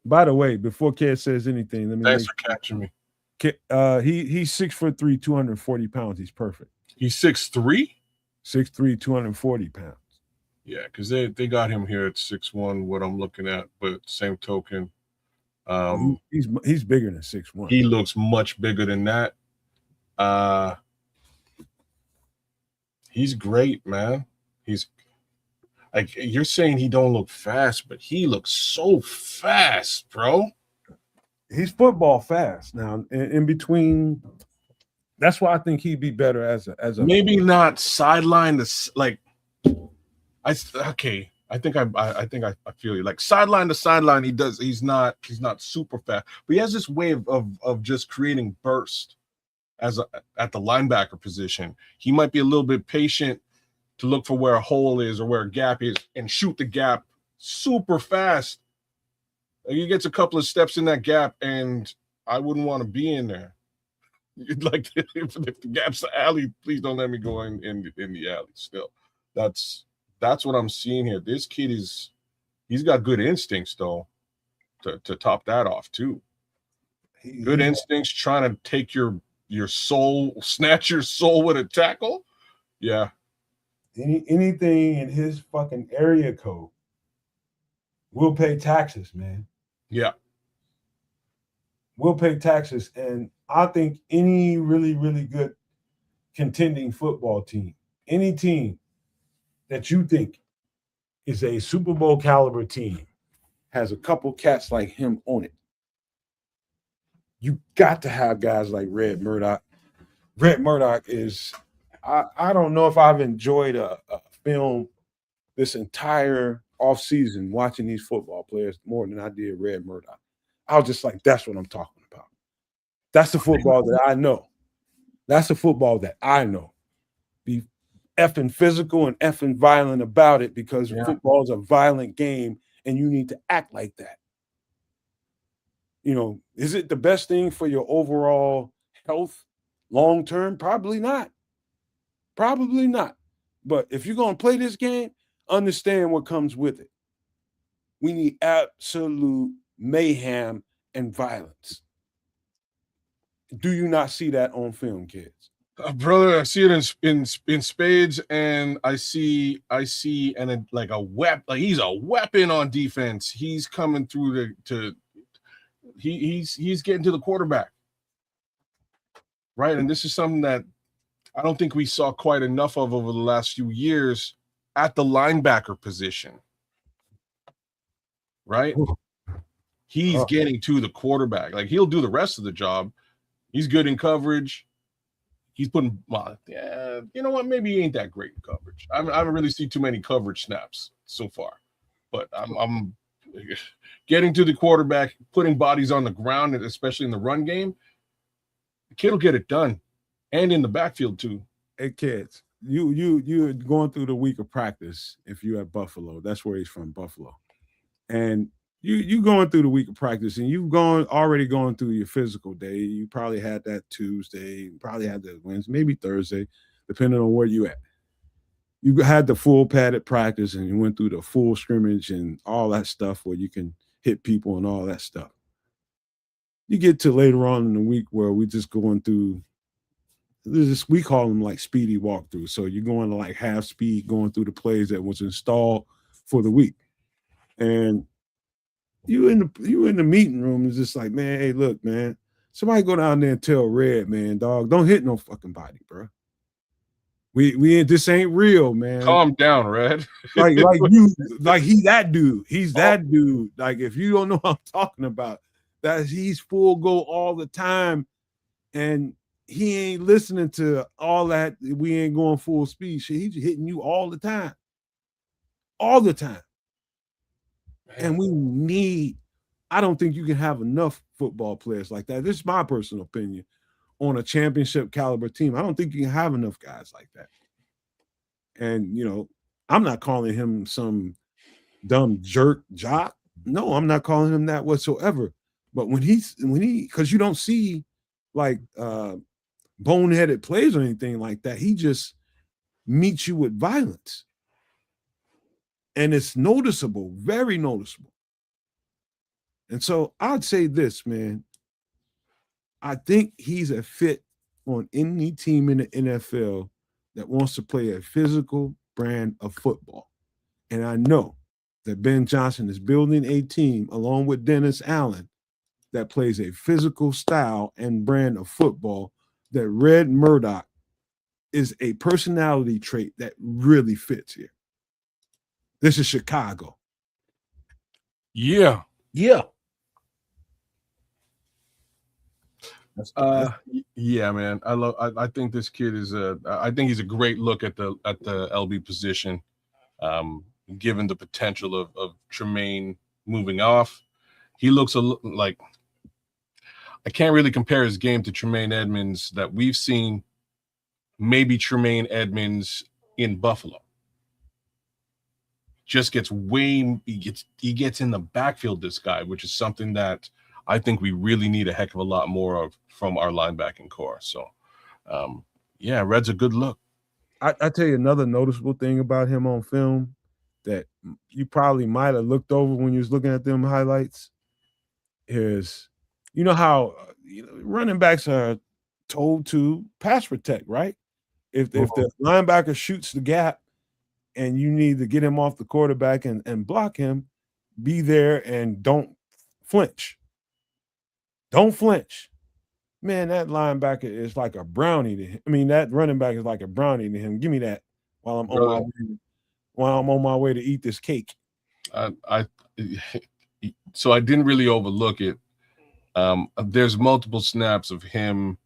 B: By the way, before Ked says anything, let me
C: Thanks for catching me.
B: He's 6'3", 240 pounds. He's perfect.
C: He's 6'3"?
B: 6'3", 240 pounds.
C: Yeah, because they got him here at 6'1", what I'm looking at, but same token.
B: He's bigger than 6'1".
C: He looks much bigger than that. He's great, man. He's like, you're saying he don't look fast, but he looks so fast, bro.
B: He's football fast now. In between, that's why I think he'd be better as a
C: maybe not sideline to like. I think I feel you. Like sideline to sideline, he's not super fast, but he has this way of just creating burst at the linebacker position. He might be a little bit patient to look for where a hole is or where a gap is and shoot the gap super fast. He gets a couple of steps in that gap, and I wouldn't want to be in there. Like if the gap's the alley, please don't let me go in the alley. Still, that's what I'm seeing here. This kid he's got good instincts though, to top that off too. Good instincts, trying to take your soul, snatch your soul with a tackle. Yeah.
B: Anything in his fucking area code will pay taxes, man.
C: Yeah.
B: We'll pay taxes. And I think any really, really good contending football team, any team that you think is a Super Bowl caliber team, has a couple cats like him on it. You got to have guys like Red Murdoch. Red Murdoch is, I don't know if I've enjoyed a film this entire offseason watching these football players more than I did Red Murdoch. I was just like, that's what I'm talking about. That's the football that I know. That's the football that I know. Be effing physical and effing violent about it because football is a violent game and you need to act like that. You know, is it the best thing for your overall health long term? Probably not. Probably not. But if you're going to play this game, understand what comes with it. We need absolute mayhem and violence. Do you not see that on film, kids?
C: Brother, I see it in spades, and I see and like a weapon. Like he's a weapon on defense. He's coming through he's getting to the quarterback, right? And this is something that I don't think we saw quite enough of over the last few years at the linebacker position, right? He's getting to the quarterback. Like, he'll do the rest of the job. He's good in coverage. He's putting, well, yeah, you know what? Maybe he ain't that great in coverage. I haven't really seen too many coverage snaps so far, but I'm getting to the quarterback, putting bodies on the ground, and especially in the run game. The kid will get it done, and in the backfield too.
B: Hey, kids, you're going through the week of practice. If you're at Buffalo, that's where he's from, Buffalo, and you going through the week of practice, and you've already going through your physical day. You probably had that Tuesday, you probably had that Wednesday, maybe Thursday, depending on where you at. You had the full padded practice, and you went through the full scrimmage and all that stuff where you can hit people and all that stuff. You get to later on in the week where we just going through this, we call them like speedy walkthrough. So you're going to like half speed, going through the plays that was installed for the week. And you in the meeting room is just like, man, hey, look, man, somebody go down there and tell Red, man, dog, don't hit no fucking body, bro. We this ain't real, man.
C: Calm down, Red.
B: like he's that dude. He's that dude. Like, if you don't know what I'm talking about, that he's full go all the time, and he ain't listening to all that. We ain't going full speed. Shit, he's hitting you all the time. All the time. And I don't think you can have enough football players like that. This is my personal opinion on a championship caliber team. I don't think you can have enough guys like that. And, I'm not calling him some dumb jerk jock. No, I'm not calling him that whatsoever. But because you don't see like boneheaded plays or anything like that, he just meets you with violence. And it's noticeable, very noticeable. And so I'd say this, man. I think he's a fit on any team in the NFL that wants to play a physical brand of football. And I know that Ben Johnson is building a team along with Dennis Allen that plays a physical style and brand of football, that Red Murdoch is a personality trait that really fits here. This is Chicago.
C: Yeah.
D: Yeah.
C: Yeah, man. I think this kid is I think he's a great look at the LB position. Given the potential of Tremaine moving off, he looks like, I can't really compare his game to Tremaine Edmonds that we've seen. Maybe Tremaine Edmonds in Buffalo just gets he gets in the backfield, this guy, which is something that I think we really need a heck of a lot more of from our linebacking core. So, yeah, Red's a good look.
B: I tell you another noticeable thing about him on film that you probably might have looked over when you was looking at them highlights is, how running backs are told to pass protect, right? If the linebacker shoots the gap and you need to get him off the quarterback and block him, be there and don't flinch. Don't flinch. Man, that linebacker is like a brownie to him. I mean, that running back is like a brownie to him. Give me that while I'm on my way to eat this cake.
C: So I didn't really overlook it. There's multiple snaps of him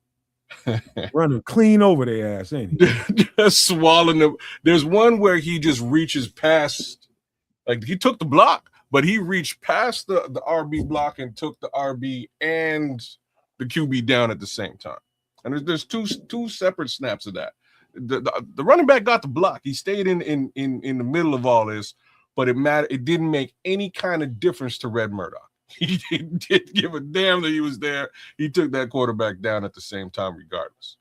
B: running clean over their ass, ain't he?
C: Just swallowing them. There's one where he just reaches past, like, he took the block, but he reached past the RB block and took the RB and the QB down at the same time. And there's two separate snaps of that. The running back got the block. He stayed in the middle of all this, but it didn't make any kind of difference to Red Murdoch. He didn't give a damn that he was there. He took that quarterback down at the same time, regardless.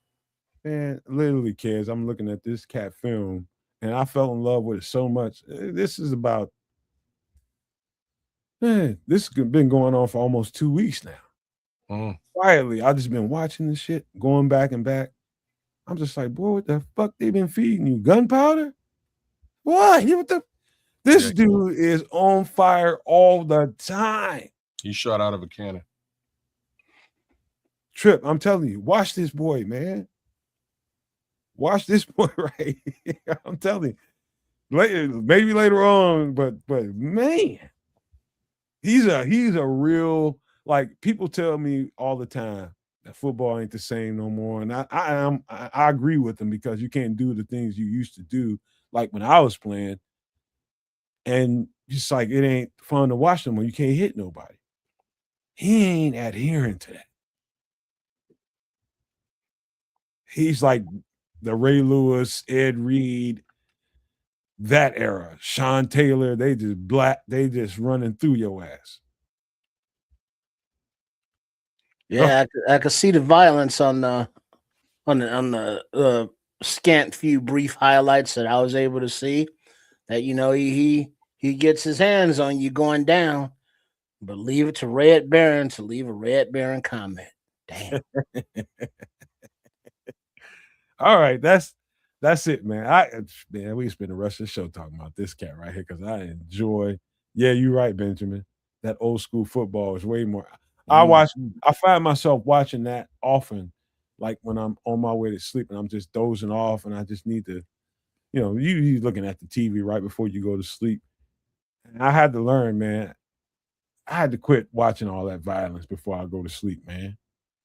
B: Man, literally, kids, I'm looking at this cat film, and I fell in love with it so much. This has been going on for almost 2 weeks now. Quietly, I've just been watching this shit, going back and back. I'm just like, boy, what the fuck they been feeding you? Gunpowder? What? This dude is on fire all the time.
C: He shot out of a cannon.
B: Trip, I'm telling you, watch this boy, man. Watch this boy right here. I'm telling you. maybe later on, but man, he's a real, like, people tell me all the time that football ain't the same no more, and I agree with them because you can't do the things you used to do like when I was playing, and just like it ain't fun to watch them when you can't hit nobody. He ain't adhering to that. He's like the Ray Lewis, Ed Reed, that era, Sean Taylor. They just running through your ass.
D: Yeah, I could see the violence on the scant few brief highlights that I was able to see. That he gets his hands on you going down, but leave it to Red Baron to leave a Red Baron comment. Damn.
B: All right, that's it, man. Man, we spend the rest of the show talking about this cat right here because I enjoy. Yeah, you're right, Benjamin. That old school football is way more. I find myself watching that often, like when I'm on my way to sleep and I'm just dozing off and I just need to, you looking at the TV right before you go to sleep. And I had to learn, man. I had to quit watching all that violence before I go to sleep, man.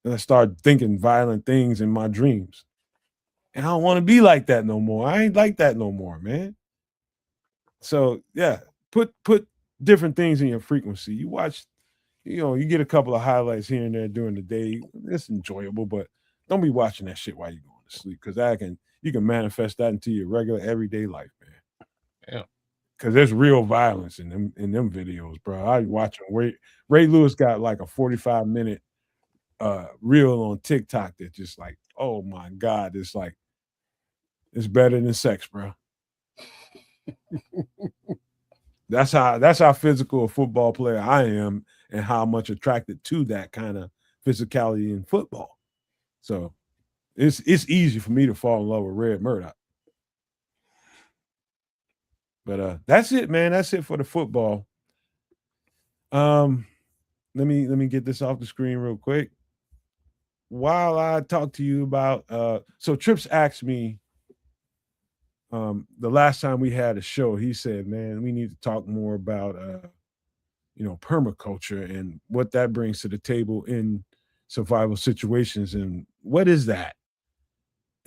B: And I started thinking violent things in my dreams. And I don't want to be like that no more. I ain't like that no more, man. So yeah, put different things in your frequency. You watch, you get a couple of highlights here and there during the day. It's enjoyable, but don't be watching that shit while you're going to sleep because you can manifest that into your regular everyday life, man.
C: Yeah.
B: Because there's real violence in them videos, bro. I watch them. Ray Lewis got like a 45-minute reel on TikTok that just like, oh my God, it's better than sex, bro. That's how physical a football player I am and how much attracted to that kind of physicality in football. So it's easy for me to fall in love with Red Murdoch. But that's it, man. That's it for the football. Let me get this off the screen real quick. While I talk to you about so Trips asked me the last time we had a show, he said, man, we need to talk more about permaculture and what that brings to the table in survival situations and what is that?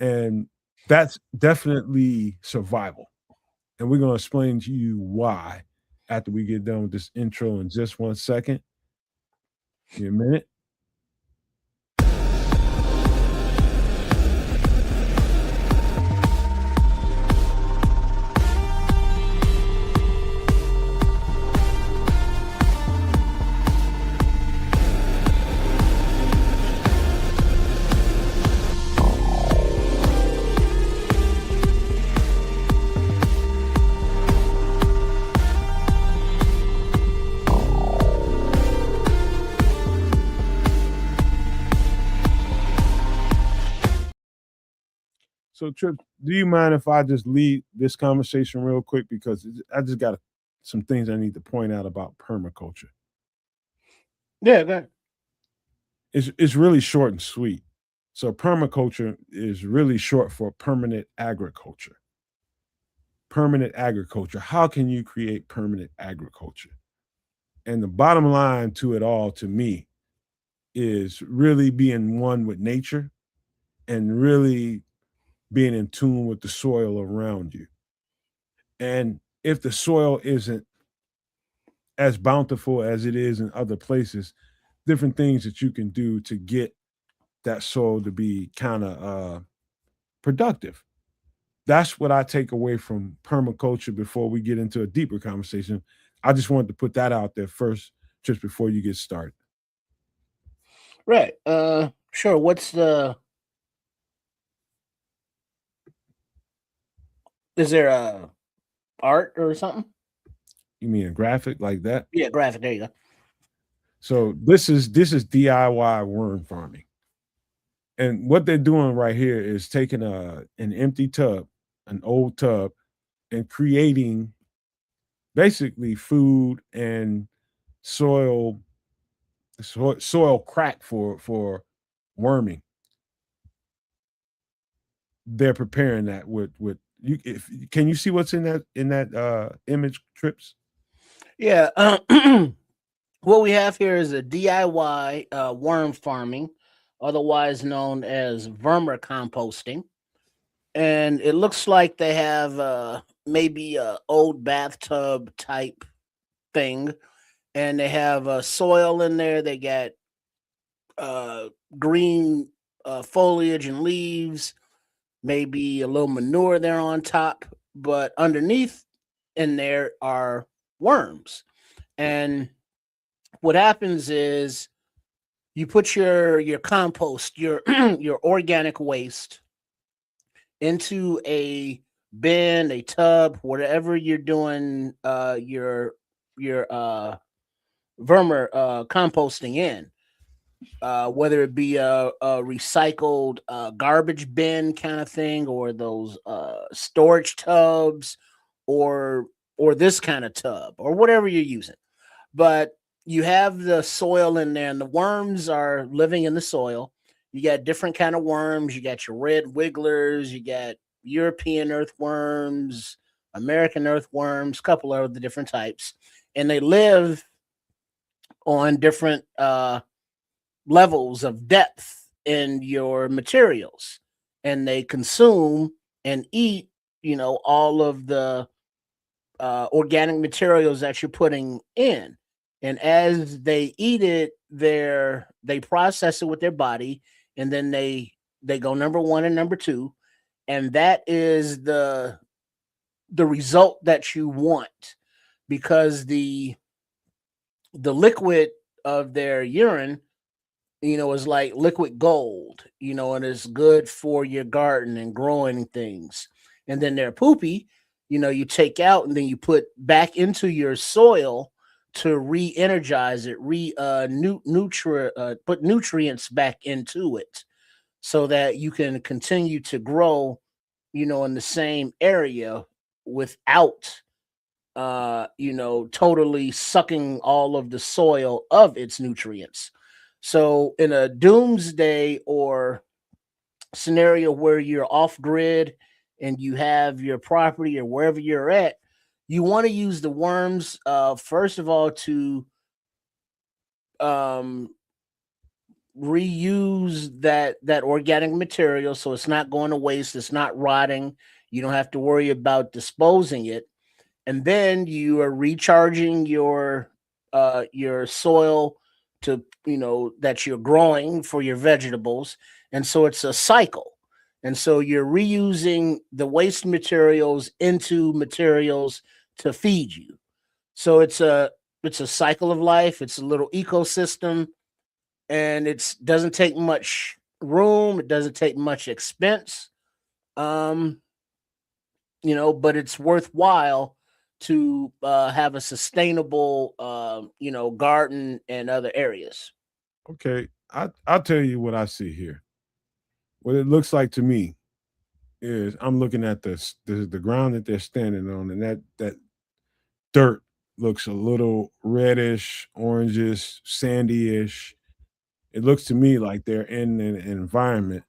B: And that's definitely survival. And we're going to explain to you why after we get done with this intro in just 1 second. Give me a minute. So, Trip, do you mind if I just lead this conversation real quick because I just got some things I need to point out about permaculture.
D: Yeah, go ahead.
B: It's really short and sweet. So, permaculture is really short for permanent agriculture. Permanent agriculture. How can you create permanent agriculture? And the bottom line to it all, to me, is really being one with nature and really being in tune with the soil around you. And if the soil isn't as bountiful as it is in other places, different things that you can do to get that soil to be kind of productive. That's what I take away from permaculture before we get into a deeper conversation. I just wanted to put that out there first, just before you get started.
D: Right. Sure. Is there a art or something?
B: You mean a graphic like that?
D: Yeah, graphic. There you go.
B: So this is DIY worm farming. And what they're doing right here is taking an empty tub, an old tub, and creating basically food and soil crack for worming. They're preparing that with Can you see what's in that image, Trips?
D: Yeah. What we have here is a DIY worm farming, otherwise known as vermicomposting. And it looks like they have maybe a old bathtub type thing, and they have soil in there. They got uh, green foliage and leaves, maybe a little manure there on top, but underneath in there are worms. And what happens is you put your compost, your your organic waste into a bin, a tub, whatever you're doing your vermer composting in, whether it be a recycled garbage bin kind of thing, or those storage tubs, or this kind of tub, or whatever you're using. But you have the soil in there, and the worms are living in the soil. You got different kind of worms. You got your red wigglers. You got European earthworms, American earthworms, a couple of the different types, and they live on different levels of depth in your materials, and they consume and eat, all of the organic materials that you're putting in. And as they eat it, they process it with their body, and then they go number one and number two, and that is the result that you want, because the liquid of their urine, is like liquid gold, and it's good for your garden and growing things. And then their poopy, you take out and then you put back into your soil to re-energize it, put nutrients back into it, so that you can continue to grow, in the same area without, totally sucking all of the soil of its nutrients. So in a doomsday or scenario where you're off grid and you have your property or wherever you're at, you want to use the worms, first of all, to reuse that organic material, so it's not going to waste, it's not rotting. You don't have to worry about disposing it. And then you are recharging your soil to, that you're growing for your vegetables. And so it's a cycle. And so you're reusing the waste materials into materials to feed you. So it's a cycle of life. It's a little ecosystem, and it doesn't take much room. It doesn't take much expense. But it's worthwhile to have a sustainable, garden and other areas.
B: Okay, I'll tell you what I see here. What it looks like to me is I'm looking at the ground that they're standing on, and that dirt looks a little reddish, orangish, sandy-ish. It looks to me like they're in an environment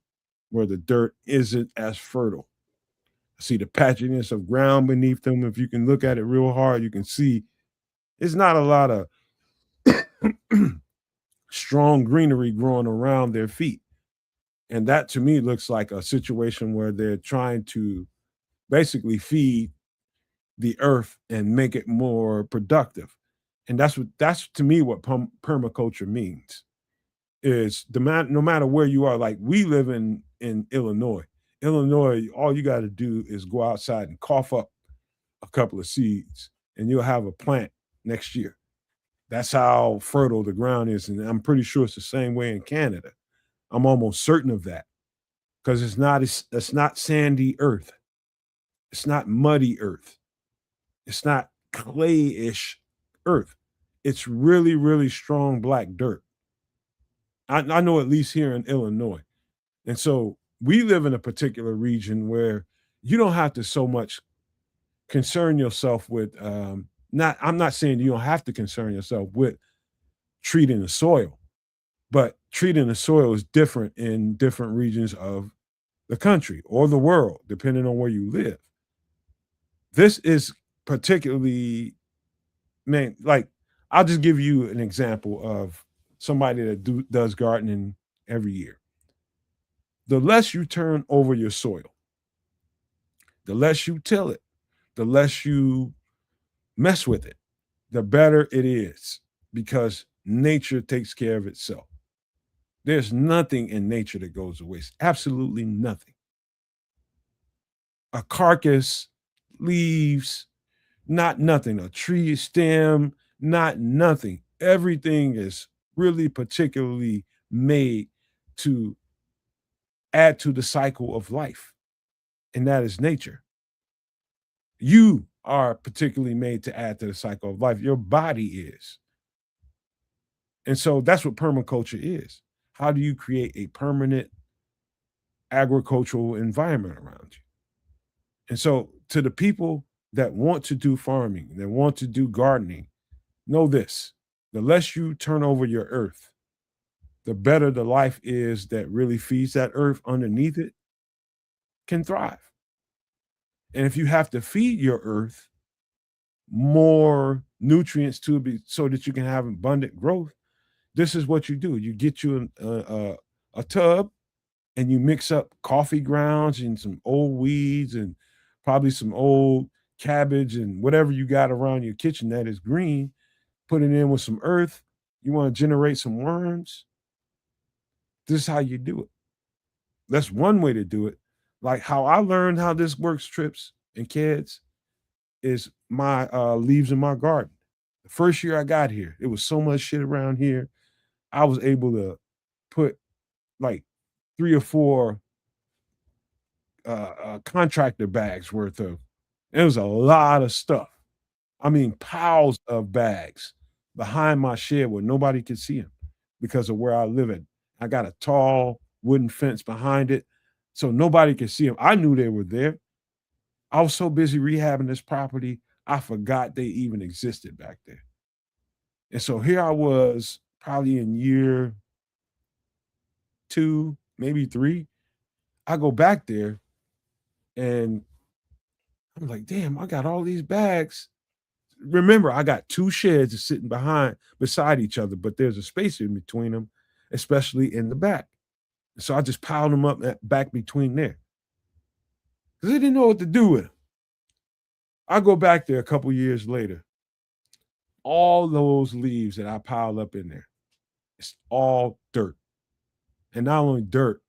B: where the dirt isn't as fertile. I see the patchiness of ground beneath them. If you can look at it real hard, you can see it's not a lot of strong greenery growing around their feet. And that to me looks like a situation where they're trying to basically feed the earth and make it more productive. And that's to me what permaculture means. Is no matter where you are, like we live in Illinois. Illinois, all you got to do is go outside and cough up a couple of seeds, and you'll have a plant next year. That's how fertile the ground is, and I'm pretty sure it's the same way in Canada. I'm almost certain of that, because it's not sandy earth, it's not muddy earth, it's not clay-ish earth. It's really, really strong black dirt. I know, at least here in Illinois. And so we live in a particular region where you don't have to so much concern yourself with not I'm not saying you don't have to concern yourself with treating the soil, but treating the soil is different in different regions of the country or the world, depending on where you live. This is particularly, man, like I'll just give you an example of somebody that does gardening every year. The less you turn over your soil, the less you till it, the less you mess with it, the better it is because nature takes care of itself. There's nothing in nature that goes to waste. Absolutely nothing. A carcass, leaves, not nothing. A tree stem, not nothing. Everything is really particularly made to add to the cycle of life, and that is nature. You are particularly made to add to the cycle of life. Your body is. And so that's what permaculture is. How do you create a permanent agricultural environment around you? And so, to the people that want to do farming, that want to do gardening, know this: the less you turn over your earth, the better the life is that really feeds that earth underneath it can thrive. And if you have to feed your earth more nutrients to be so that you can have abundant growth, this is what you do. You get you a tub and you mix up coffee grounds and some old weeds and probably some old cabbage and whatever you got around your kitchen that is green, put it in with some earth. You want to generate some worms. This is how you do it. That's one way to do it. Like how I learned how this works, trips and kids, is my leaves in my garden. The first year I got here, it was so much shit around here. I was able to put like 3 or 4 contractor bags worth of. It was a lot of stuff. I mean, piles of bags behind my shed where nobody could see them because of where I live at. I got a tall wooden fence behind it, so nobody could see them. I knew they were there. I was so busy rehabbing this property, I forgot they even existed back there. And so here I was, probably in year 2, maybe 3. I go back there and I'm like, damn, I got all these bags. Remember, I got 2 sheds sitting beside each other, but there's a space in between them, especially in the back. So I just piled them up back between there because I didn't know what to do with them. I go back there a couple years later. All those leaves that I piled up in there, it's all dirt. And not only dirt,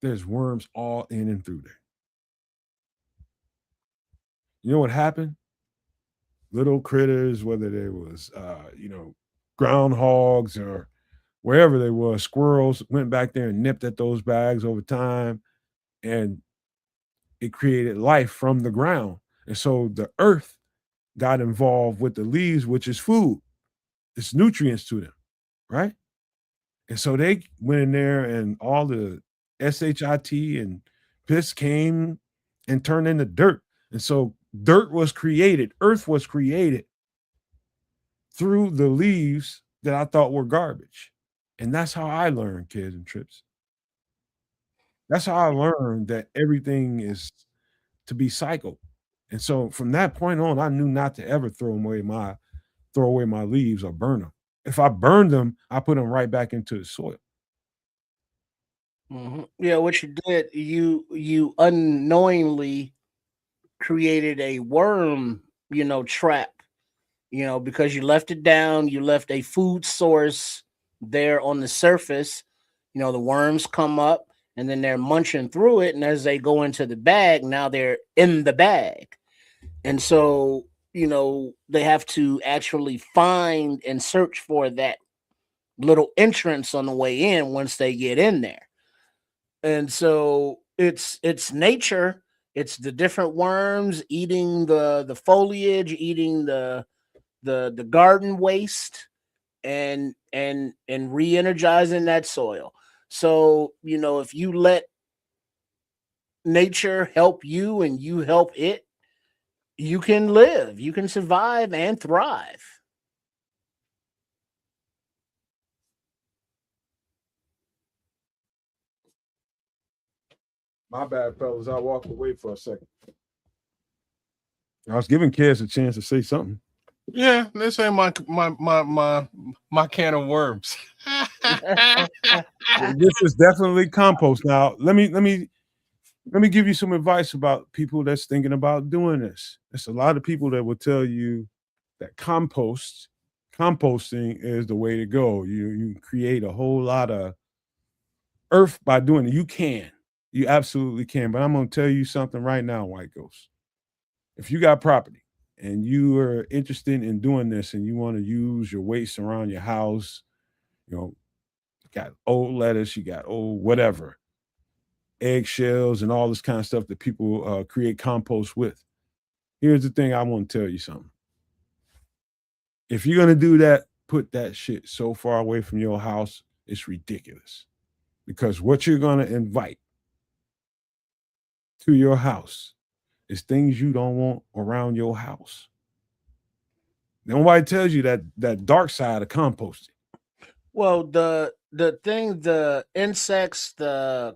B: there's worms all in and through there. You know what happened? Little critters, whether they was groundhogs or wherever they were, squirrels went back there and nipped at those bags over time, and it created life from the ground. And so the earth got involved with the leaves, which is food. It's nutrients to them, right? And so they went in there and all the shit and piss came and turned into dirt. And so dirt was created, earth was created through the leaves that I thought were garbage. And that's how I learned, kids and trips. That's how I learned that everything is to be cycled. And so from that point on, I knew not to ever throw away my leaves or burn them. If I burned them, I put them right back into the soil.
D: Yeah, what you did, you unknowingly created a worm, trap, because you left it down, you left a food source there on the surface. The worms come up and then they're munching through it, and as they go into the bag, now they're in the bag. And so, they have to actually find and search for that little entrance on the way in once they get in there. And so it's nature. It's the different worms eating the foliage, eating the garden waste, and re-energizing that soil. So, if you let nature help you and you help it, you can live, you can survive and thrive.
B: My bad, fellas. I walked away for a second. I was giving kids a chance to say something.
C: Yeah, this ain't my can of worms.
B: This is definitely compost. Now, let me give you some advice about people that's thinking about doing this. There's a lot of people that will tell you that composting is the way to go. You create a whole lot of earth by doing it. You absolutely can. But I'm going to tell you something right now, White Ghost. If you got property and you are interested in doing this and you want to use your waste around your house, you know, you got old lettuce, you got old whatever, eggshells, and all this kind of stuff that people create compost with. Here's the thing, I want to tell you something. If you're going to do that, put that shit so far away from your house, it's ridiculous. Because what you're going to invite to your house is things you don't want around your house. Nobody tells you that dark side of composting.
D: Well, the insects, the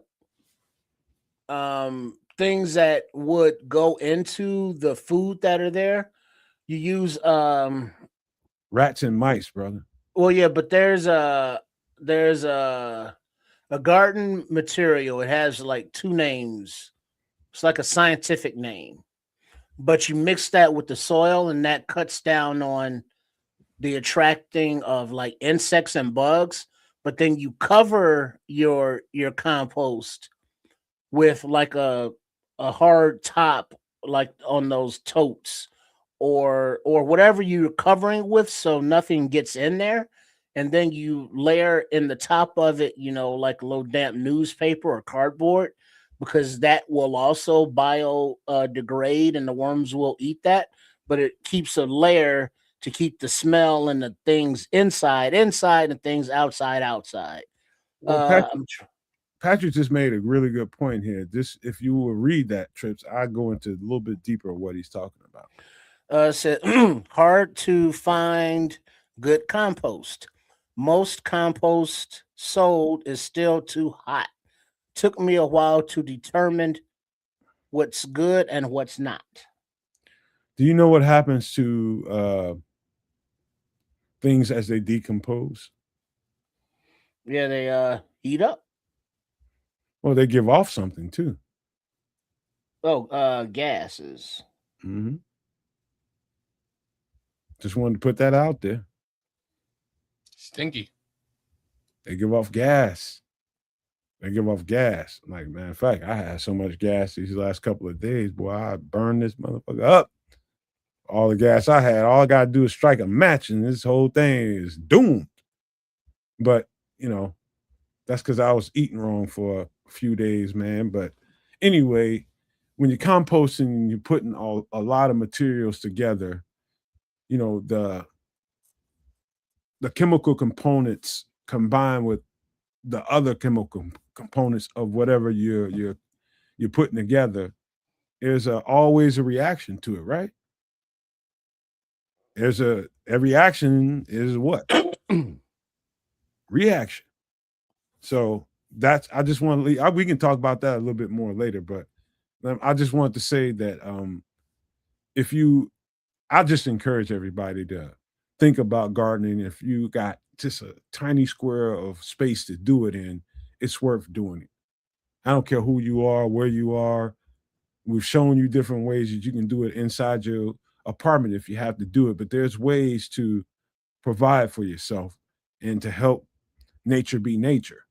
D: things that would go into the food that are there, you use
B: Rats and mice, brother.
D: well, yeah, but there's a garden material. It has like two names. It's like a scientific name. But you mix that with the soil and that cuts down on the attracting of like insects and bugs. But then you cover your compost with like a hard top, like on those totes or whatever you're covering with, so nothing gets in there. And then you layer in the top of it, like a little damp newspaper or cardboard, because that will also bio degrade and the worms will eat that. But it keeps a layer to keep the smell and the things inside and things outside.
B: Well,
D: Uh,
B: Patrick just made a really good point here. This, if you will read that, Trips, I go into a little bit deeper of what he's talking about.
D: Said hard to find good compost. Most compost sold is still too hot. Took me a while to determine what's good and what's not.
B: Do you know what happens to things as they decompose?
D: Yeah, they heat up.
B: Well, they give off something too.
D: Oh, gases.
B: Mm-hmm. Just wanted to put that out there.
C: Stinky.
B: They give off gas. They give off gas. Like, man, in fact, I had so much gas these last couple of days, boy, I burned this motherfucker up. All the gas I had, all I gotta do is strike a match, and this whole thing is doomed. But that's because I was eating wrong for a few days, man. But anyway, when you're composting and you're putting a lot of materials together, the chemical components combined with the other chemical components of whatever you're putting together, there's always a reaction to it, right? Every action is what? Reaction. So that's, I just want to leave. We can talk about that a little bit more later, but I just wanted to say that I just encourage everybody to think about gardening. If you got just a tiny square of space to do it in, it's worth doing it. I don't care who you are, where you are. We've shown you different ways that you can do it inside your apartment if you have to do it, but there's ways to provide for yourself and to help nature be nature,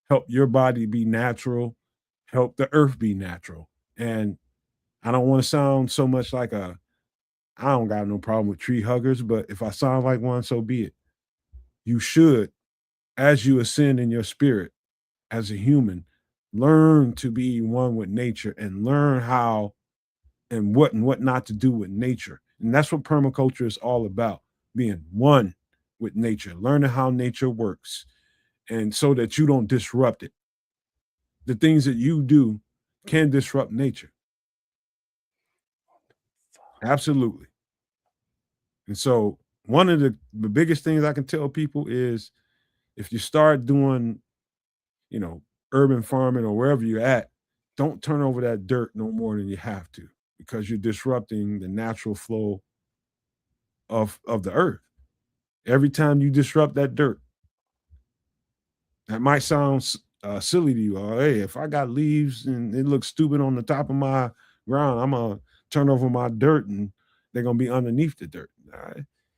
B: help your body be natural, help the earth be natural. And I don't want to sound so much like I don't got no problem with tree huggers, but if I sound like one, so be it. You should, as you ascend in your spirit as a human, learn to be one with nature and learn how and what not to do with nature. And that's what permaculture is all about, being one with nature, learning how nature works, and so that you don't disrupt it. The things that you do can disrupt nature. Absolutely. And so one of the biggest things I can tell people is if you start doing, urban farming or wherever you're at, don't turn over that dirt no more than you have to. because you're disrupting the natural flow of the earth. Every time you disrupt that dirt, that might sound silly to you. Oh, hey, if I got leaves and it looks stupid on the top of my ground, I'm gonna turn over my dirt and they're gonna be underneath the dirt.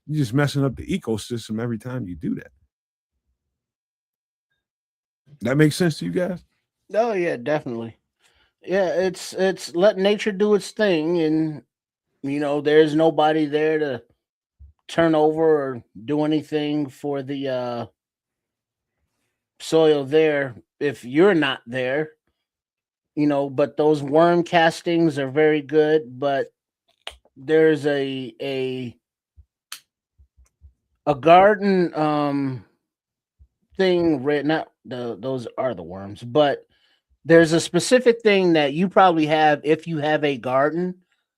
B: You're just messing up the ecosystem every time you do that. That makes sense to you guys?
D: Oh yeah, definitely. Yeah, it's let nature do its thing, and there's nobody there to turn over or do anything for the soil there if you're not there. But those worm castings are very good. But there's a garden thing, not those are the worms, but there's a specific thing that you probably have if you have a garden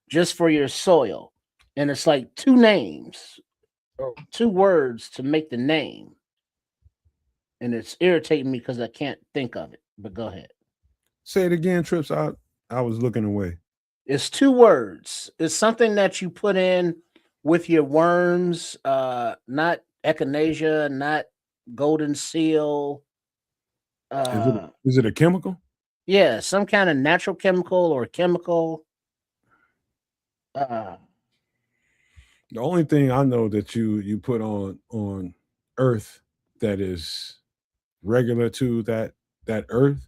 D: just for your soil, and it's like two names or two words to make the name, and it's irritating me because I can't think of it. But go ahead.
B: Say it again, Trips. I was looking away.
D: It's two words. It's something that you put in with your worms, not echinacea, not golden seal.
B: Is it a chemical?
D: Yeah, some kind of natural chemical or chemical.
B: The only thing I know that you put on Earth that is regular to that Earth,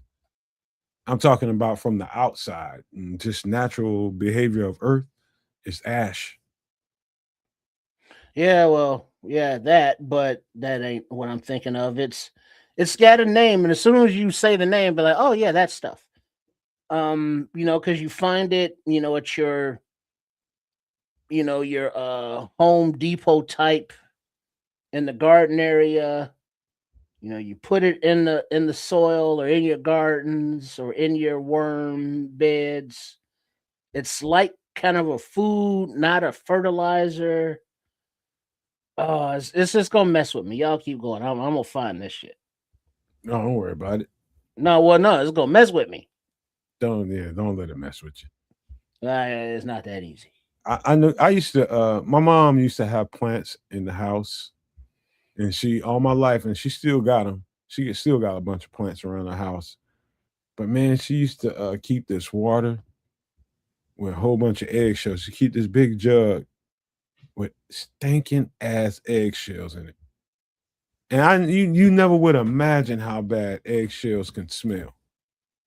B: I'm talking about from the outside and just natural behavior of Earth, is ash.
D: Yeah, well, yeah, but that ain't what I'm thinking of. It's got a name, and as soon as you say the name, be like, oh yeah, that stuff. Because you find it, at your Home Depot type in the garden area. You put it in the soil or in your gardens or in your worm beds. It's like kind of a food, not a fertilizer. Oh, it's just gonna mess with me. Y'all keep going. I'm gonna find this shit.
B: No, don't worry about it.
D: No, well, no, it's gonna mess with me.
B: Don't let it mess with you.
D: It's not that easy.
B: I know I used to my mom used to have plants in the house, and she all my life, and she still got them. She still got a bunch of plants around the house. But man, she used to keep this water with a whole bunch of eggshells. She keep this big jug with stinking ass eggshells in it. And you never would imagine how bad eggshells can smell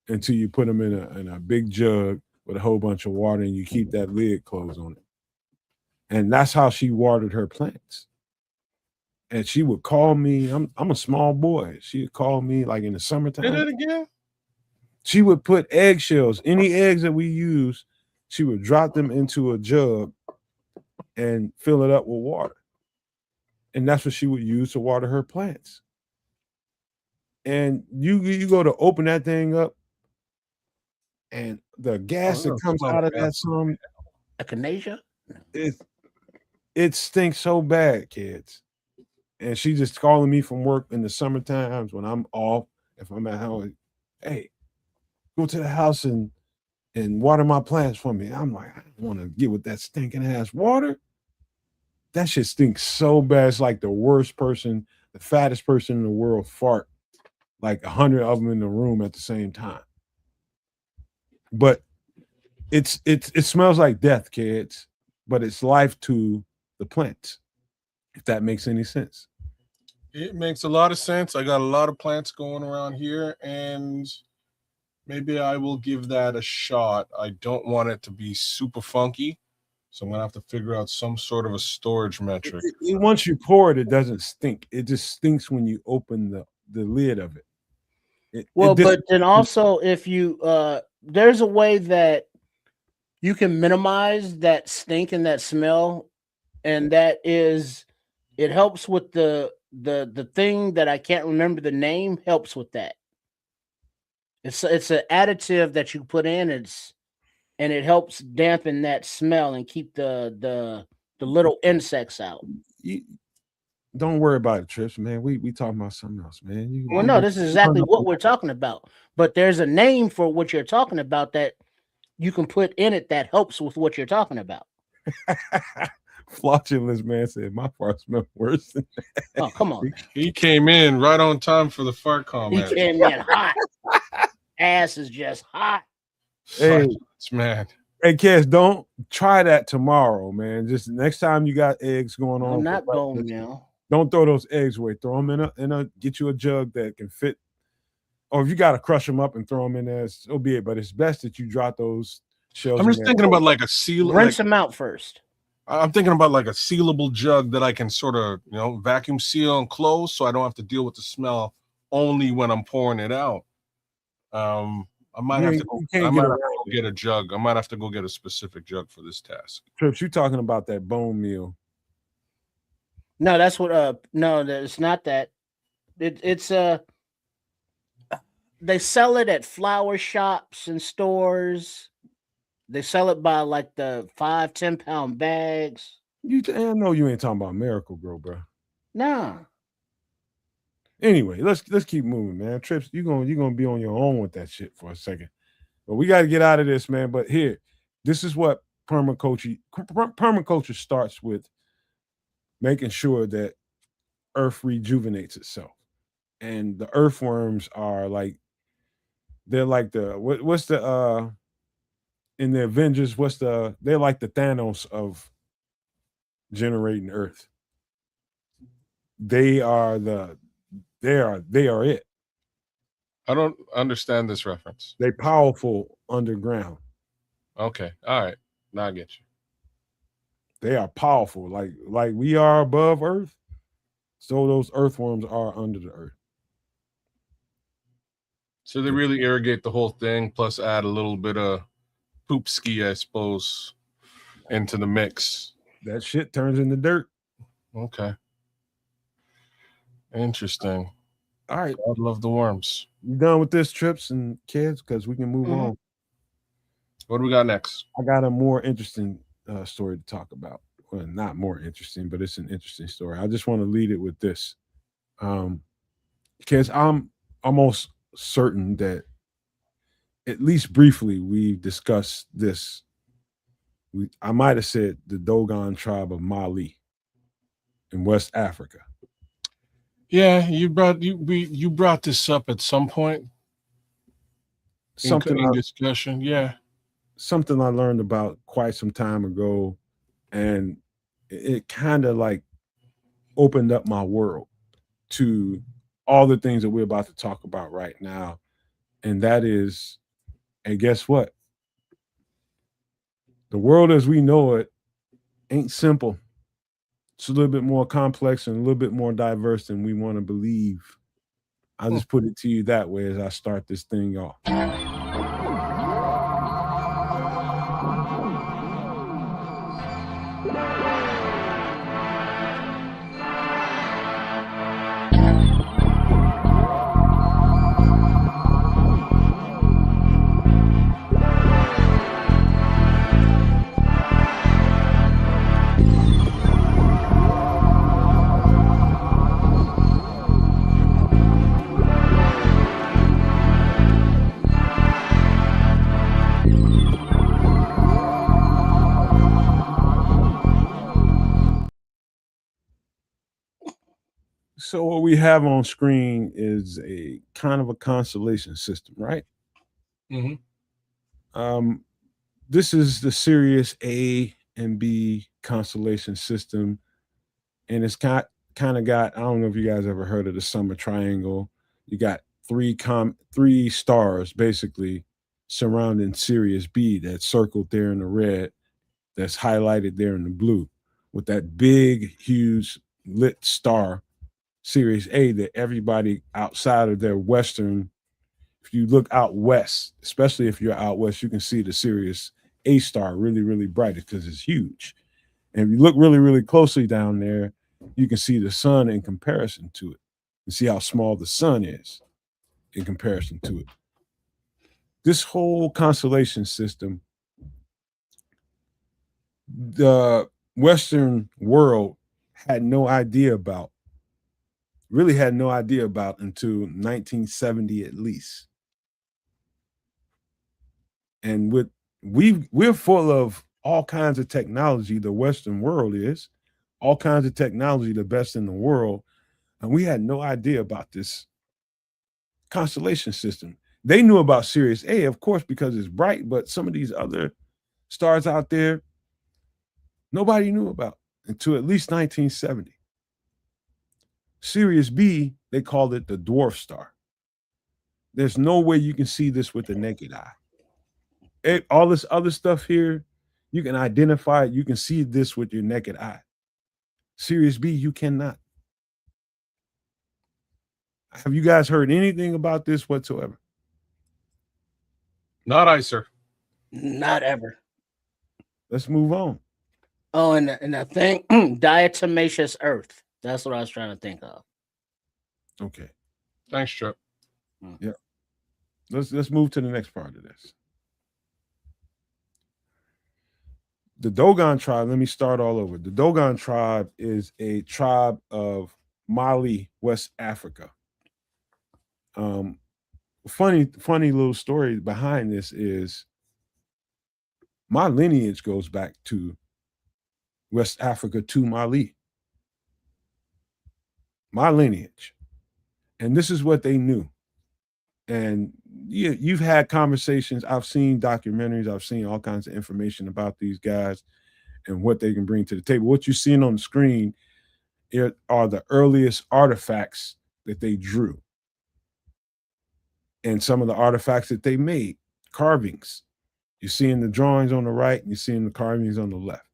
B: until you put them in a big jug with a whole bunch of water and you keep that lid closed on it. And that's how she watered her plants. And she would call me. I'm a small boy. She would call me like in the summertime.
C: Did it again?
B: She would put eggshells, any eggs that we use, she would drop them into a jug and fill it up with water. And that's what she would use to water her plants. And you go to open that thing up, and the gas that comes out of that some
D: Echinacea?
B: it stinks so bad, kids. And she just calling me from work in the summer times when I'm off. If I'm at home, hey, go to the house and water my plants for me. I'm like, I don't want to get with that stinking ass water. That shit stinks so bad. It's like the worst person, the fattest person in the world fart like 100 of them in the room at the same time. But it smells like death, kids. But it's life to the plants, if that makes any sense.
C: It makes a lot of sense. I got a lot of plants going around here, and maybe I will give that a shot. I don't want it to be super funky, so I'm gonna have to figure out some sort of a storage metric.
B: Once you pour it, it doesn't stink. It just stinks when you open the lid of it.
D: But then also, if you there's a way that you can minimize that stink and that smell, and that is, it helps with the thing that I can't remember the name. Helps with that. It's an additive that you put in. And it helps dampen that smell and keep the little insects out.
B: Don't worry about it, Trish, man. We talking about something else, man.
D: No, this is exactly what we're talking about. But there's a name for what you're talking about that you can put in it that helps with what you're talking about.
B: Flatulence man said my fart smell worse.
D: Oh, come on.
C: He came in right on time for the fart
D: He
C: comment.
D: came in hot. Ass is just hot.
B: Hey,
C: man.
B: Hey, Kes, don't try that tomorrow, man. Just next time you got eggs going on.
D: I'm not bone meal.
B: Don't throw those eggs away. Throw them in a get you a jug that can fit. Or if you got to crush them up and throw them in there, so be it. But it's best that you drop those shells.
C: I'm just thinking about like a seal.
D: Rinse them out first.
C: I'm thinking about like a sealable jug that I can sort of, vacuum seal and close, so I don't have to deal with the smell only when I'm pouring it out. I might have to go. Get a jug. I might have to go get a specific jug for this task.
B: Trips, you talking about that bone meal?
D: No, that's what. No, it's not that. It's they sell it at flower shops and stores. They sell it by like the 5-10 pound bags.
B: I know you ain't talking about Miracle Grow, bro.
D: Nah.
B: Anyway, let's keep moving, man. Trips, you're gonna be on your own with that shit for a second. But we got to get out of this, man. But here, this is what permaculture starts with: making sure that Earth rejuvenates itself. And the earthworms are like, they're like what's the in the Avengers, they're like the Thanos of generating Earth. They are it.
C: I don't understand this reference.
B: They powerful underground.
C: Okay. All right. Now I get you.
B: They are powerful. Like we are above Earth, so those earthworms are under the earth.
C: So they really irrigate the whole thing, plus add a little bit of poop ski, I suppose, into the mix.
B: That shit turns into dirt.
C: Okay. Interesting.
B: All right.
C: I love the worms.
B: You done with this, Trips and kids? Because we can move on.
C: What do we got next? I
B: got a more interesting story to talk about. Well, not more interesting, but it's an interesting story. I just want to lead it with this. Because I'm almost certain that at least briefly we've discussed this. I might have said the Dogon tribe of Mali in West Africa.
C: Yeah, you brought this up at some point.
B: Something
C: in discussion, yeah.
B: Something I learned about quite some time ago, and it kind of like opened up my world to all the things that we're about to talk about right now. And that is, and guess what? The world as we know it ain't simple. It's a little bit more complex and a little bit more diverse than we want to believe. I'll just put it to you that way as I start this thing off. So what we have on screen is a kind of a constellation system, right?
C: Mm-hmm.
B: This is the Sirius A and B constellation system, and it's got I don't know if you guys ever heard of the Summer Triangle. You got three stars basically surrounding Sirius B that's circled there in the red, that's highlighted there in the blue, with that big, huge lit star, Sirius A, that everybody outside of their western, if you look out west, especially if you're out west, you can see the Sirius A star really, really bright because it's huge. And if you look really, really closely down there, you can see the sun in comparison to it. You see how small the sun is in comparison to it. This whole constellation system, the Western world had no idea about until 1970 at least. And with we're full of all kinds of technology. The Western world is all kinds of technology, the best in the world, and we had no idea about this constellation system. They knew about Sirius A, of course, because it's bright, but some of these other stars out there, nobody knew about until at least 1970. Sirius B, they called it the dwarf star. There's no way you can see this with the naked eye. All this other stuff here, you can identify it. You can see this with your naked eye. Sirius B, you cannot. Have you guys heard anything about this whatsoever?
C: Not I, sir.
D: Not ever.
B: Let's move on.
D: Oh, and the thing, diatomaceous earth. That's what I was trying to think of.
B: Okay.
C: Thanks, Chuck.
B: Yeah. Let's move to the next part of this. The Dogon tribe, let me start all over. The Dogon tribe is a tribe of Mali, West Africa. Funny little story behind this is my lineage goes back to West Africa to Mali. My lineage. And this is what they knew. And you've had conversations. I've seen documentaries. I've seen all kinds of information about these guys and what they can bring to the table. What you're seeing on the screen are the earliest artifacts that they drew. And some of the artifacts that they made, carvings. You're seeing the drawings on the right and you're seeing the carvings on the left.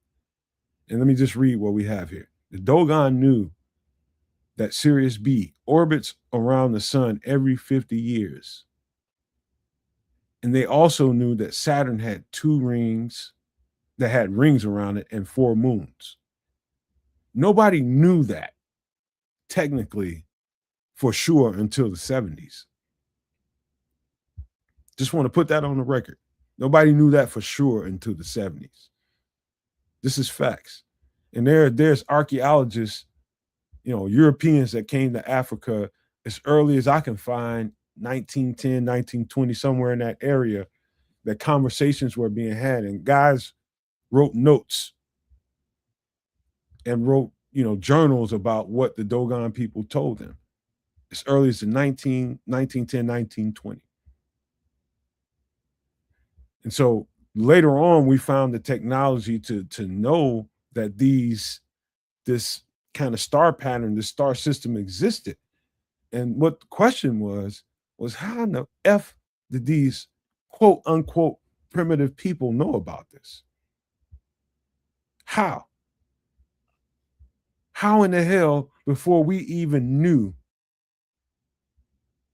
B: And let me just read what we have here. The Dogon knew that Sirius B orbits around the sun every 50 years. And they also knew that Saturn had 2 rings that had rings around it and 4 moons. Nobody knew that technically for sure until the 70s. Just want to put that on the record. Nobody knew that for sure until the 70s. This is facts. And there's archaeologists, Europeans that came to Africa as early as I can find, 1910, 1920, somewhere in that area, that conversations were being had. And guys wrote notes and wrote, journals about what the Dogon people told them as early as the 1910, 1920. And so later on, we found the technology to know that this kind of star pattern, this star system existed. And what the question was how in the F did these quote unquote primitive people know about this? How? How in the hell, before we even knew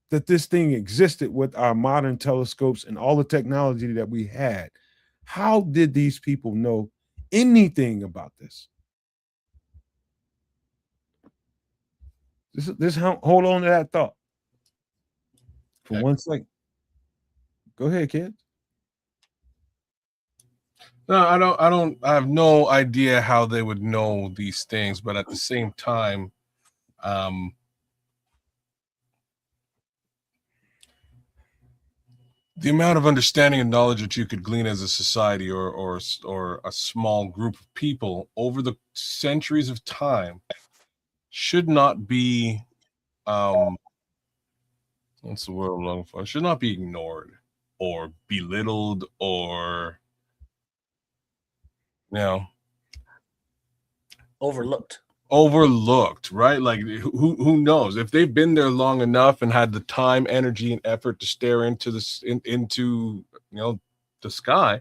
B: that this thing existed with our modern telescopes and all the technology that we had, how did these people know anything about this? Hold on to that thought for 1 second. Go ahead, kid.
C: No, I have no idea how they would know these things, but at the same time, the amount of understanding and knowledge that you could glean as a society or a small group of people over the centuries of time should not be what's the word I'm looking for? It should not be ignored or belittled or overlooked, right? Like who knows if they've been there long enough and had the time, energy, and effort to stare into into the sky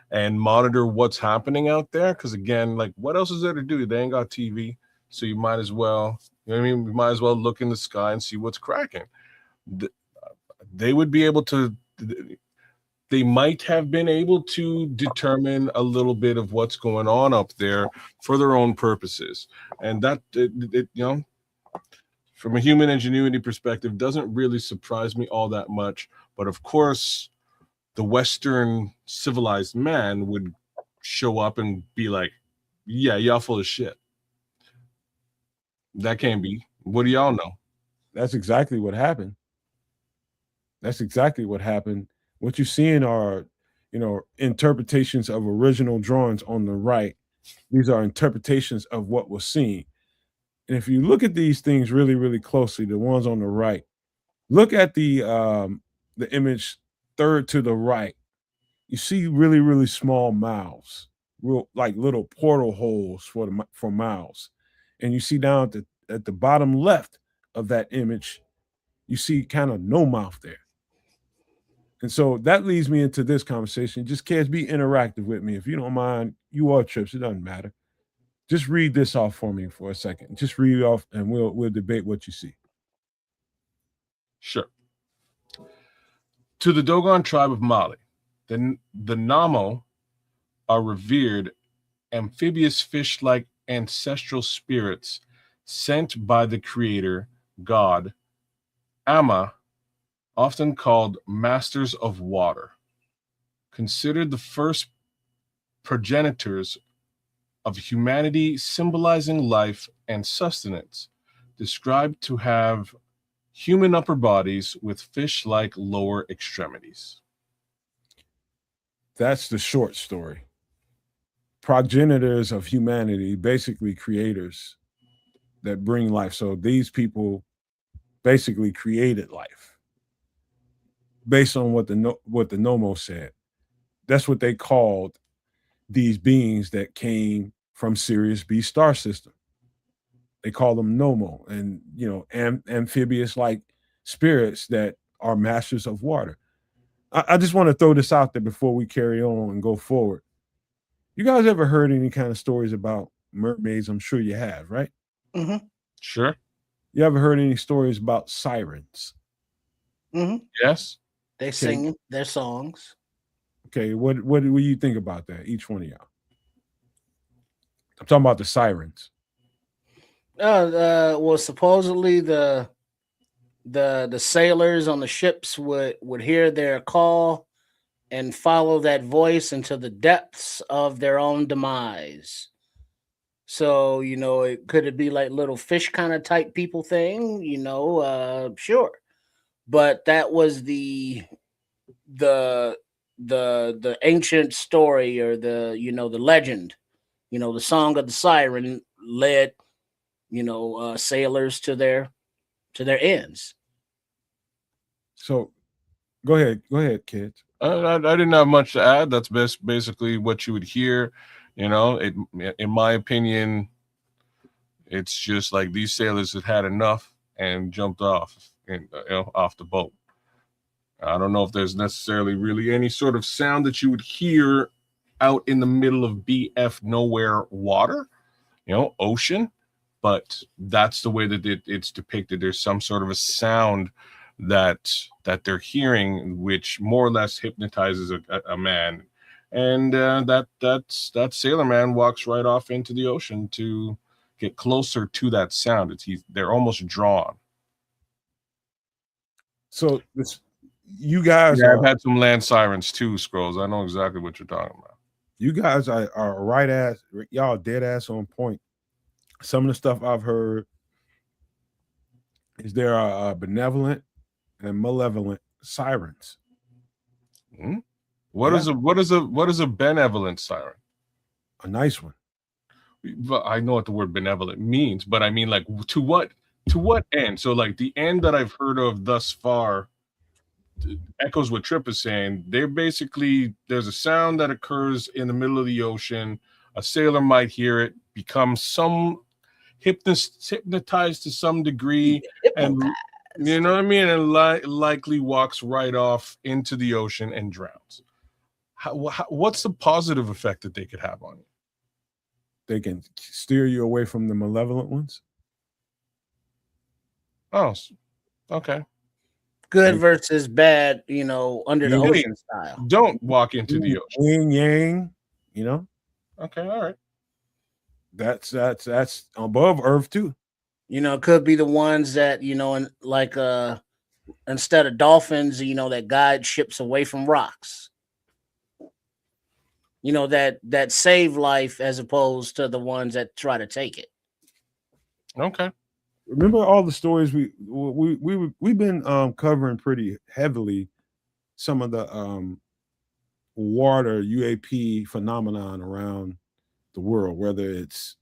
C: and monitor what's happening out there. Because again, like what else is there to do? They ain't got TV, so you might as well, we might as well look in the sky and see what's cracking. They would be able to. They might have been able to determine a little bit of what's going on up there for their own purposes. And that, from a human ingenuity perspective, doesn't really surprise me all that much. But of course, the Western civilized man would show up and be like, yeah, y'all full of shit. That can't be. What do y'all know?
B: That's exactly what happened. What you're seeing are, interpretations of original drawings on the right. These are interpretations of what was seen. And if you look at these things really, really closely, the ones on the right, look at the image third to the right. You see really, really small mouths, real like little portal holes for mouths. And you see down at the bottom left of that image, you see kind of no mouth there. And so that leads me into this conversation. Just kids, be interactive with me. If you don't mind, you are trips, it doesn't matter. Just read this off for me for a second. Just read it off and we'll debate what you see.
C: Sure. To the Dogon tribe of Mali, the Namo are revered amphibious fish-like ancestral spirits sent by the creator god Amma, often called masters of water, considered the first progenitors of humanity, symbolizing life and sustenance, described to have human upper bodies with fish-like lower extremities.
B: That's the short story. Progenitors of humanity, basically creators that bring life. So these people basically created life based on what the Nomo said. That's what they called these beings that came from Sirius B star system. They call them Nomo, and amphibious like spirits that are masters of water. I just want to throw this out there before we carry on and go forward. You guys ever heard any kind of stories about mermaids? I'm sure you have, right?
D: Mm-hmm.
C: Sure.
B: You ever heard any stories about sirens?
D: Mm-hmm.
C: Yes.
D: They sing their songs.
B: Okay, what do you think about that? Each one of y'all. I'm talking about the sirens.
D: Well, supposedly the sailors on the ships would hear their call and follow that voice into the depths of their own demise. So, could it be like little fish kind of type people thing? Sure. But that was the ancient story, or the legend, the song of the siren led, sailors to their ends.
C: So
B: go ahead, kids.
C: I didn't have much to add. That's basically what you would hear. In my opinion, it's just like these sailors had enough and jumped off off the boat. I don't know if there's necessarily really any sort of sound that you would hear out in the middle of BF nowhere water, ocean, but that's the way that it's depicted. There's some sort of a sound that they're hearing, which more or less hypnotizes a man, and that sailor man walks right off into the ocean to get closer to that sound. They're almost drawn.
B: So you guys
C: I've had some land sirens too, Scrolls. I know exactly what you're talking about.
B: You guys are right ass, y'all dead ass on point. Some of the stuff I've heard is there are benevolent and malevolent sirens.
C: Mm-hmm. What is a benevolent siren?
B: A nice one.
C: But I know what the word benevolent means, but I mean, like, to what end? So, like, the end that I've heard of thus far echoes what Trip is saying. There's a sound that occurs in the middle of the ocean. A sailor might hear it, become hypnotized to some degree, and you know what I mean, and likely walks right off into the ocean and drowns. What's the positive effect that they could have on you?
B: They can steer you away from the malevolent ones.
C: Oh, okay.
D: Good versus bad, under the ocean style.
C: Don't walk into the ocean.
B: Yin yang,
C: Okay, all right.
B: That's above Earth too.
D: It could be the ones that, instead of dolphins, that guide ships away from rocks. That save life as opposed to the ones that try to take it.
C: Okay.
B: Remember all the stories we've been covering pretty heavily. Some of the water UAP phenomenon around the world, whether it's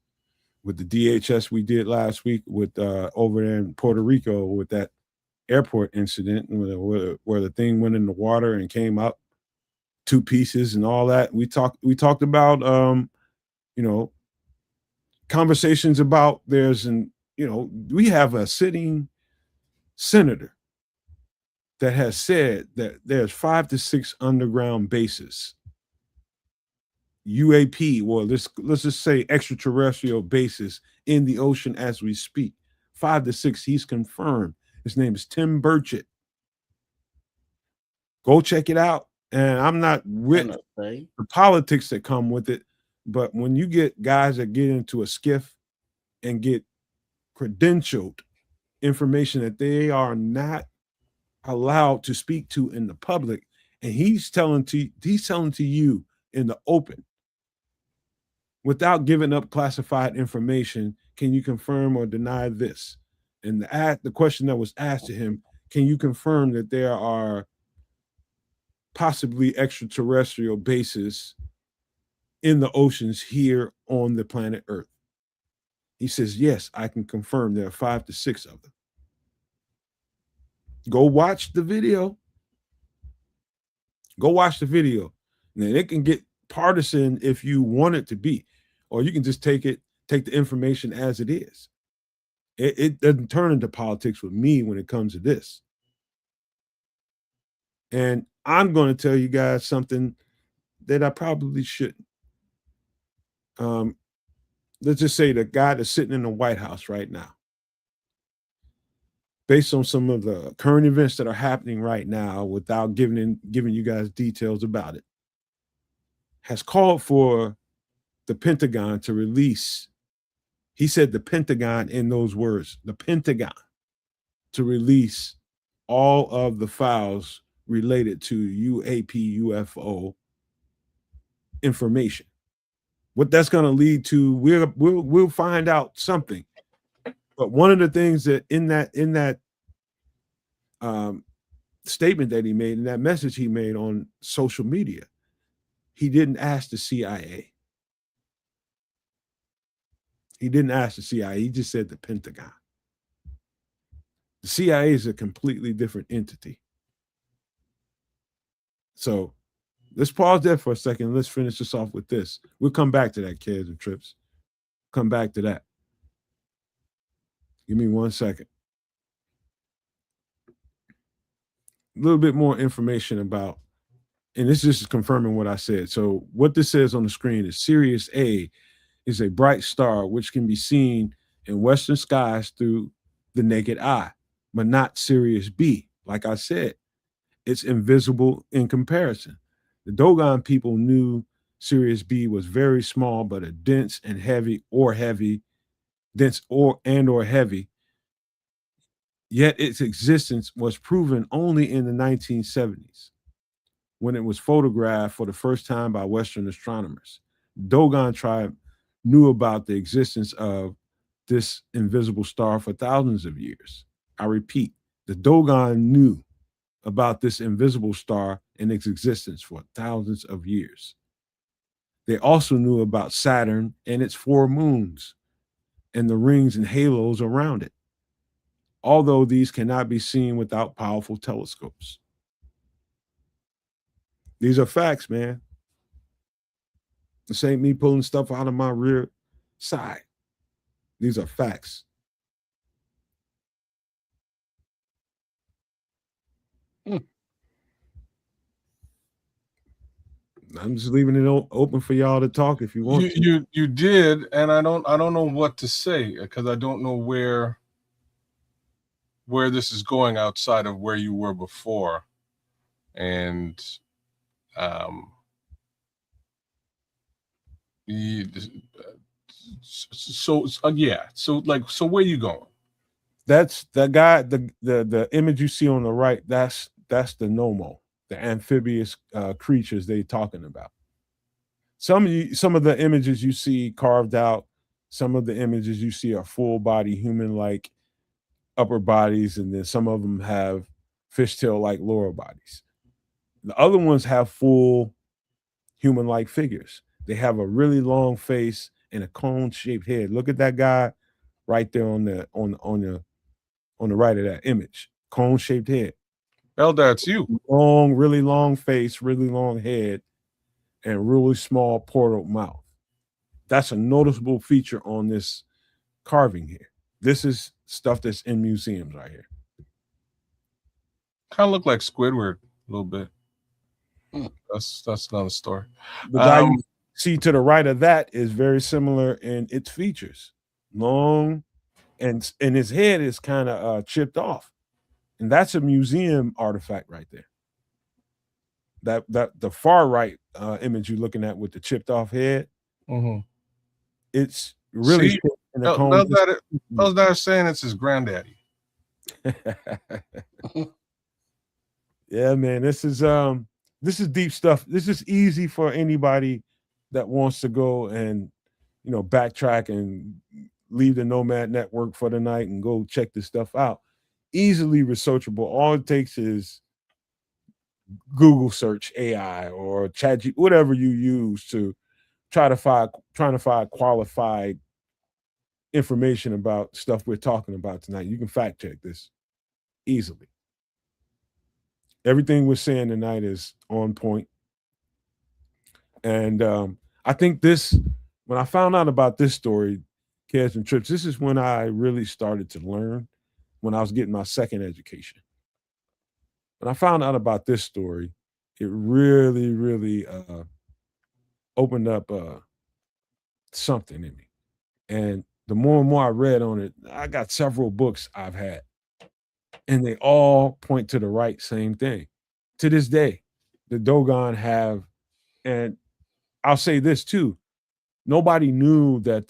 B: with the DHS we did last week with over there in Puerto Rico with that airport incident where the thing went in the water and came up 2 pieces and all that. We talked about conversations about we have a sitting senator that has said that there's 5 to 6 underground bases, UAP, well, let's just say extraterrestrial bases in the ocean as we speak. 5 to 6, he's confirmed. His name is Tim Burchett. Go check it out. And I'm not with the politics that come with it, but when you get guys that get into a skiff and get credentialed information that they are not allowed to speak to in the public, and he's telling to you in the open without giving up classified information, can you confirm or deny this? And the question that was asked to him, can you confirm that there are possibly extraterrestrial bases in the oceans here on the planet Earth? He says, yes, I can confirm there are 5 to 6 of them. Go watch the video. Go watch the video. And it can get partisan if you want it to be, or you can just take the information as it is. It doesn't turn into politics with me when it comes to this. And I'm going to tell you guys something that I probably shouldn't. Let's just say the guy that's sitting in the White House right now, based on some of the current events that are happening right now, without giving you guys details about it, has called for the Pentagon to release. He said the Pentagon in those words, the Pentagon, to release all of the files related to UAP, UFO information. What that's going to lead to, we'll find out something. But one of the things that in that statement that he made, in that message he made on social media, he didn't ask the CIA. He didn't ask the CIA. He just said the Pentagon. The CIA is a completely different entity. So let's pause there for a second. Let's finish this off with this. We'll come back to that, kids and trips. Come back to that. Give me 1 second. A little bit more information about, and this is confirming what I said. So what this says on the screen is Sirius A is a bright star which can be seen in western skies through the naked eye, but not Sirius B. Like I said, it's invisible in comparison. The Dogon people knew Sirius B was very small, but a dense and heavy, yet its existence was proven only in the 1970s when it was photographed for the first time by Western astronomers. Dogon tribe knew about the existence of this invisible star for thousands of years. I repeat, the Dogon knew about this invisible star and its existence for thousands of years. They also knew about Saturn and its 4 moons and the rings and halos around it, although these cannot be seen without powerful telescopes. These are facts, man. This ain't me pulling stuff out of my rear side. These are facts. I'm just leaving it open for y'all to talk if you want.
C: You did, and I don't know what to say because I don't know where this is going outside of where you were before, and so where you going?
B: That's the guy, the image you see on the right. That's the Nomo, the amphibious creatures they talking about. Some of the images you see carved out, some of the images you see are full body human-like upper bodies, and then some of them have fishtail-like lower bodies. The other ones have full human-like figures. They have a really long face and a cone-shaped head. Look at that guy right there on the right of that image. Cone-shaped head.
C: Elder, it's you.
B: Long, really long face, really long head, and really small portal mouth. That's a noticeable feature on this carving here. This is stuff that's in museums right here.
C: Kind of look like Squidward a little bit. That's another story.
B: The guy you see to the right of that is very similar in its features. Long, and his head is kind of chipped off. And that's a museum artifact right there. That the far right image you're looking at with the chipped off head, it's really
C: See,
B: in the cone.
C: Those that are saying it's his granddaddy.
B: Yeah, man, this is deep stuff. This is easy for anybody that wants to go and backtrack and leave the Nomad Network for the night and go check this stuff out. Easily researchable. All it takes is Google search AI or ChatGPT, whatever you use to trying to find qualified information about stuff we're talking about tonight. You can fact check this easily. Everything we're saying tonight is on point. And I think when I found out about this story, Keds and Trips, this is when I really started to learn, when I was getting my second education. When I found out about this story, it really, really opened up something in me. And the more and more I read on it, I got several books I've had, and they all point to the right same thing. To this day, the Dogon have, and I'll say this too, nobody knew that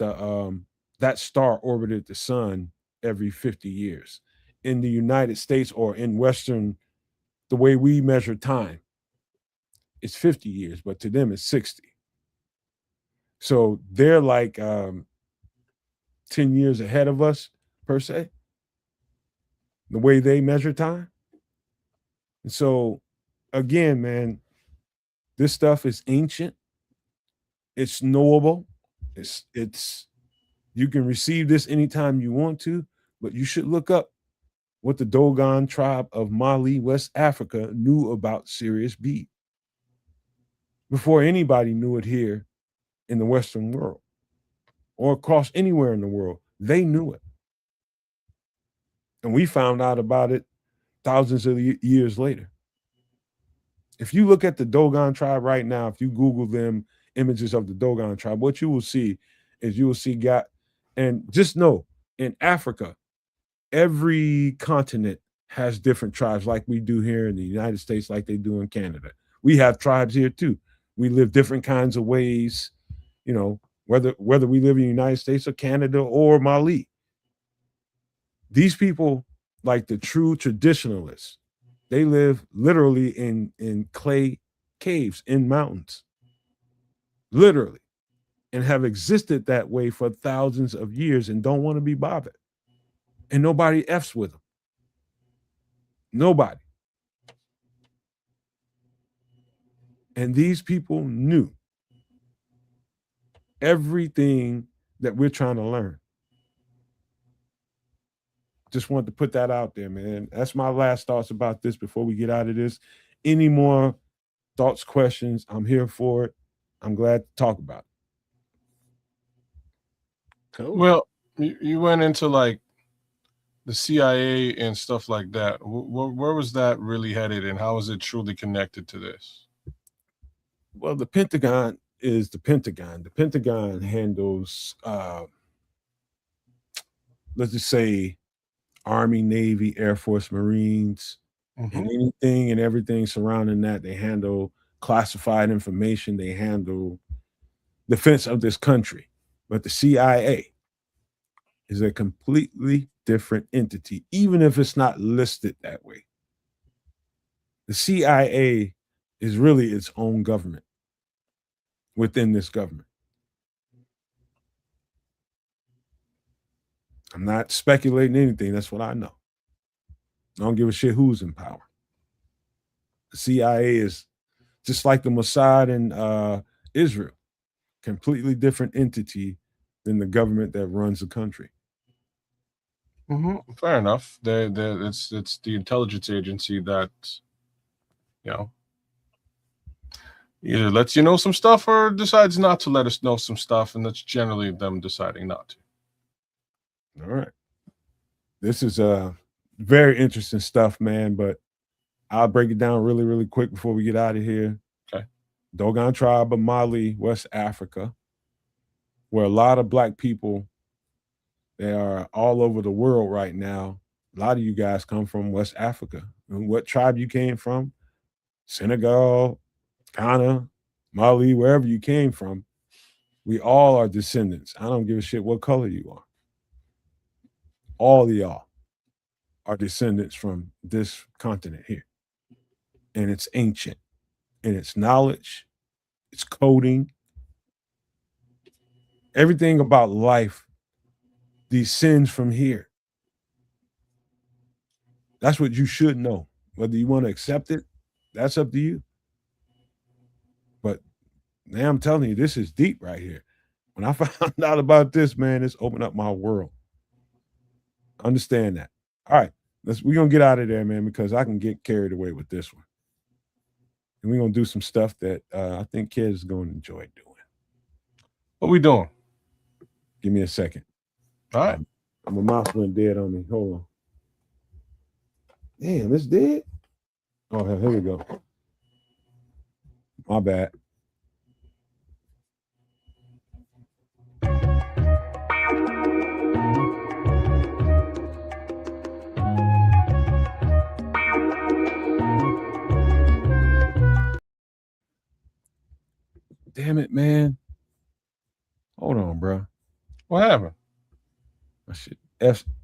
B: that star orbited the sun every 50 years. In the United States or in Western, the way we measure time, it's 50 years, but to them it's 60. So they're like 10 years ahead of us, per se, the way they measure time. And so, again, man, this stuff is ancient. It's knowable. It's you can receive this anytime you want to, but you should look up what the Dogon tribe of Mali, West Africa, knew about Sirius B before anybody knew it here in the Western world or across anywhere in the world. They knew it. And we found out about it thousands of years later. If you look at the Dogon tribe right now, if you Google them images of the Dogon tribe, what you will see is and just know, in Africa, every continent has different tribes like we do here in the United States, like they do in Canada. We have tribes here too. We live different kinds of ways, whether we live in the United States or Canada or Mali. These people, like the true traditionalists, they live literally in clay caves in mountains, literally, and have existed that way for thousands of years and don't want to be bothered. And nobody F's with them. Nobody. And these people knew everything that we're trying to learn. Just wanted to put that out there, man. That's my last thoughts about this before we get out of this. Any more thoughts, questions? I'm here for it. I'm glad to talk about it.
D: Cool.
C: Well, you went into like the CIA and stuff like that. Where was that really headed, and how is it truly connected to this?
B: Well, the Pentagon is the Pentagon. The Pentagon handles, let's just say, Army, Navy, Air Force, Marines, and anything and everything surrounding that. They handle classified information. They handle defense of this country. But the CIA is a completely different entity, even if it's not listed that way. The CIA is really its own government within this government. I'm not speculating anything. That's what I know. I don't give a shit who's in power. The CIA is just like the Mossad in Israel, completely different entity than the government that runs the country.
C: Fair enough. It's the intelligence agency that, you know, either lets you know some stuff or decides not to let us know some stuff, and that's generally them deciding not to.
B: All right. This is very interesting stuff, man, but I'll break it down really, really quick before we get out of here.
C: Okay.
B: Dogon tribe of Mali, West Africa, where a lot of black people, they are all over the world right now. A lot of you guys come from West Africa. And what tribe you came from? Senegal, Ghana, Mali, wherever you came from. We all are descendants. I don't give a shit what color you are. All of y'all are descendants from this continent here. And it's ancient. And it's knowledge, it's coding. Everything about life descends from here. That's what you should know. Whether you want to accept it, that's up to you. But now I'm telling you, this is deep right here. When I found out about this, man, it's opened up my world. Understand that. All right, we're gonna get out of there, man, because I can get carried away with this one. And we're gonna do some stuff that I think kids are gonna enjoy doing.
C: What we doing?
B: Give me a second.
C: All right.
B: My mouse went dead on me. Hold on. Damn, it's dead. Oh, here we go. My bad. Damn it, man. Hold on, bro.
C: What happened?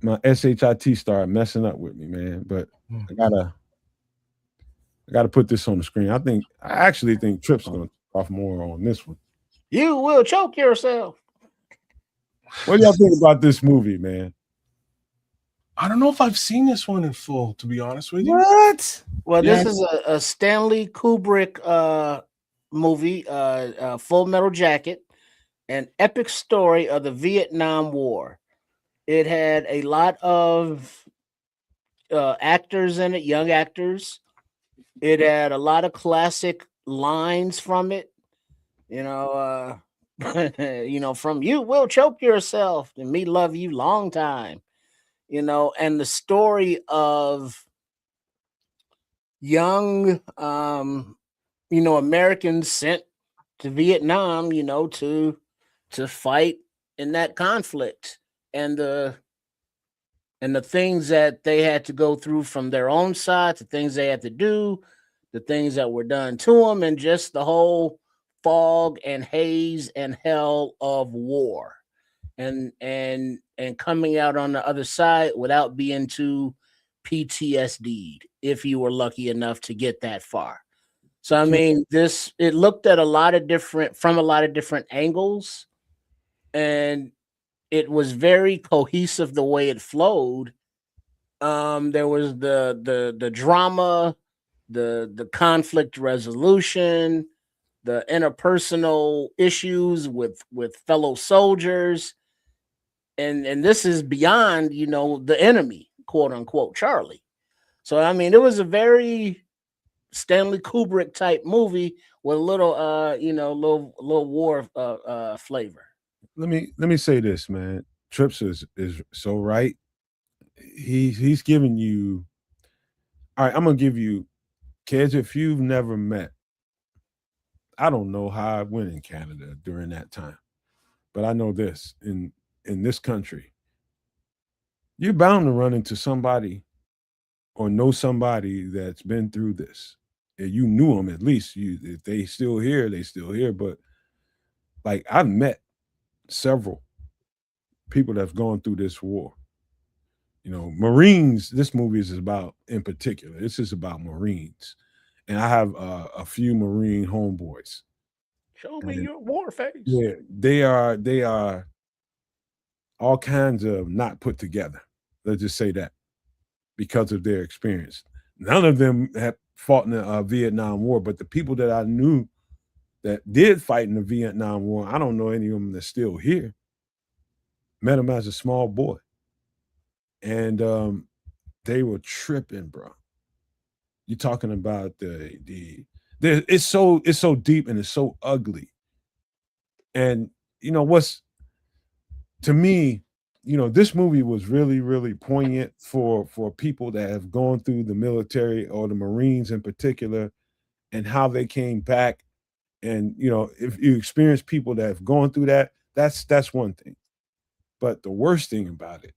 B: My SHIT started messing up with me, man. But I gotta put this on the screen. I actually think Trip's gonna off more on this one.
D: You will choke yourself.
B: What do y'all think about this movie, man?
C: I don't know if I've seen this one in full, to be honest with you.
B: What?
D: Well, this is a Stanley Kubrick movie, Full Metal Jacket, an epic story of the Vietnam War. It had a lot of actors in it, young actors. It had a lot of classic lines from it. From "You will choke yourself" and "Me love you long time." And the story of young, Americans sent to Vietnam, to fight in that conflict, and the things that they had to go through from their own side, the things they had to do, the things that were done to them, and just the whole fog and haze and hell of war, and coming out on the other side without being too PTSD'd, if you were lucky enough to get that far. So I mean, it looked at a lot of different angles, and it was very cohesive the way it flowed. There was the drama, the conflict resolution, the interpersonal issues with fellow soldiers, and this is beyond the enemy, quote unquote, Charlie. So I mean, it was a very Stanley Kubrick type movie with a little little war flavor.
B: Let me say this, man. Trips is so right. He's giving you. All right, I'm gonna give you, kids, if you've never met. I don't know how I went in Canada during that time, but I know this: in this country, you're bound to run into somebody or know somebody that's been through this. And you knew them, at least. If they still here, they still here. But like, I've met several people that's gone through this war. Marines. This movie is about, in particular, this is about Marines, and I have a few Marine homeboys.
D: Show me your war face.
B: Yeah, they are all kinds of not put together. Let's just say that, because of their experience. None of them have fought in the Vietnam War, but the people that I knew that did fight in the Vietnam War, I don't know any of them that's still here. Met them as a small boy, and they were tripping, bro. You're talking about it's so deep and it's so ugly. And you know what's to me, this movie was really, really poignant for people that have gone through the military or the Marines in particular, and how they came back. And if you experience people that have gone through that, that's one thing. But the worst thing about it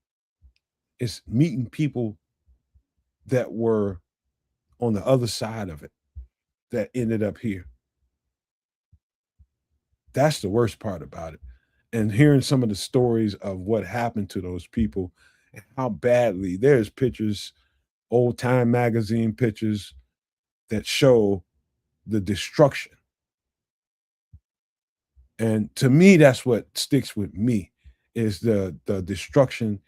B: is meeting people that were on the other side of it that ended up here. That's the worst part about it. And hearing some of the stories of what happened to those people and how badly there's pictures, old time magazine pictures that show the destruction. And to me, that's what sticks with me is the destruction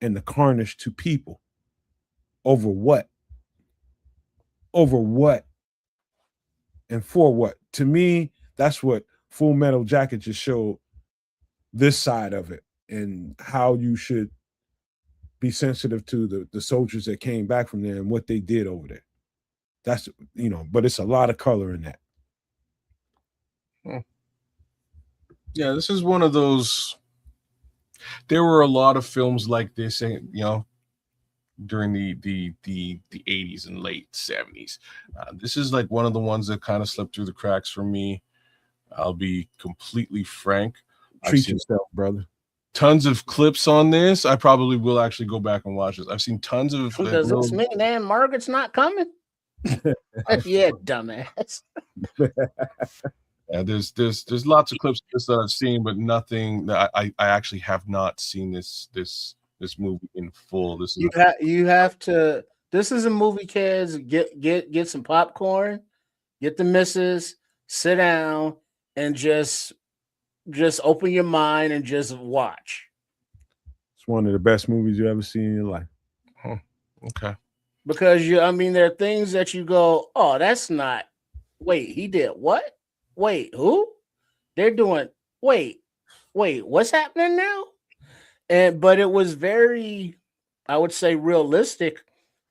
B: and the carnage to people. Over what? Over what? And for what? To me, that's what Full Metal Jacket just showed, this side of it, and how you should be sensitive to the soldiers that came back from there and what they did over there. That's, but it's a lot of color in that.
C: Yeah, this is one of those. There were a lot of films like this, during the 80s and late 70s. This is like one of the ones that kind of slipped through the cracks for me. I'll be completely frank.
B: Treat yourself, brother.
C: Tons of clips on this. I probably will actually go back and watch this. I've seen tons of.
D: Does this mean Ann Margaret's not coming? Yeah, dumbass.
C: Yeah, there's lots of clips of this that I've seen, but nothing that I actually have not seen this movie in full. This is
D: you have to. This is a movie, kids. Get some popcorn, get the missus, sit down, and just open your mind and just watch.
B: It's one of the best movies you ever seen in your life.
C: Huh. Okay.
D: Because there are things that you go, oh, that's not. Wait, he did what? Wait, who? They're doing. Wait, what's happening now? But it was very, I would say, realistic.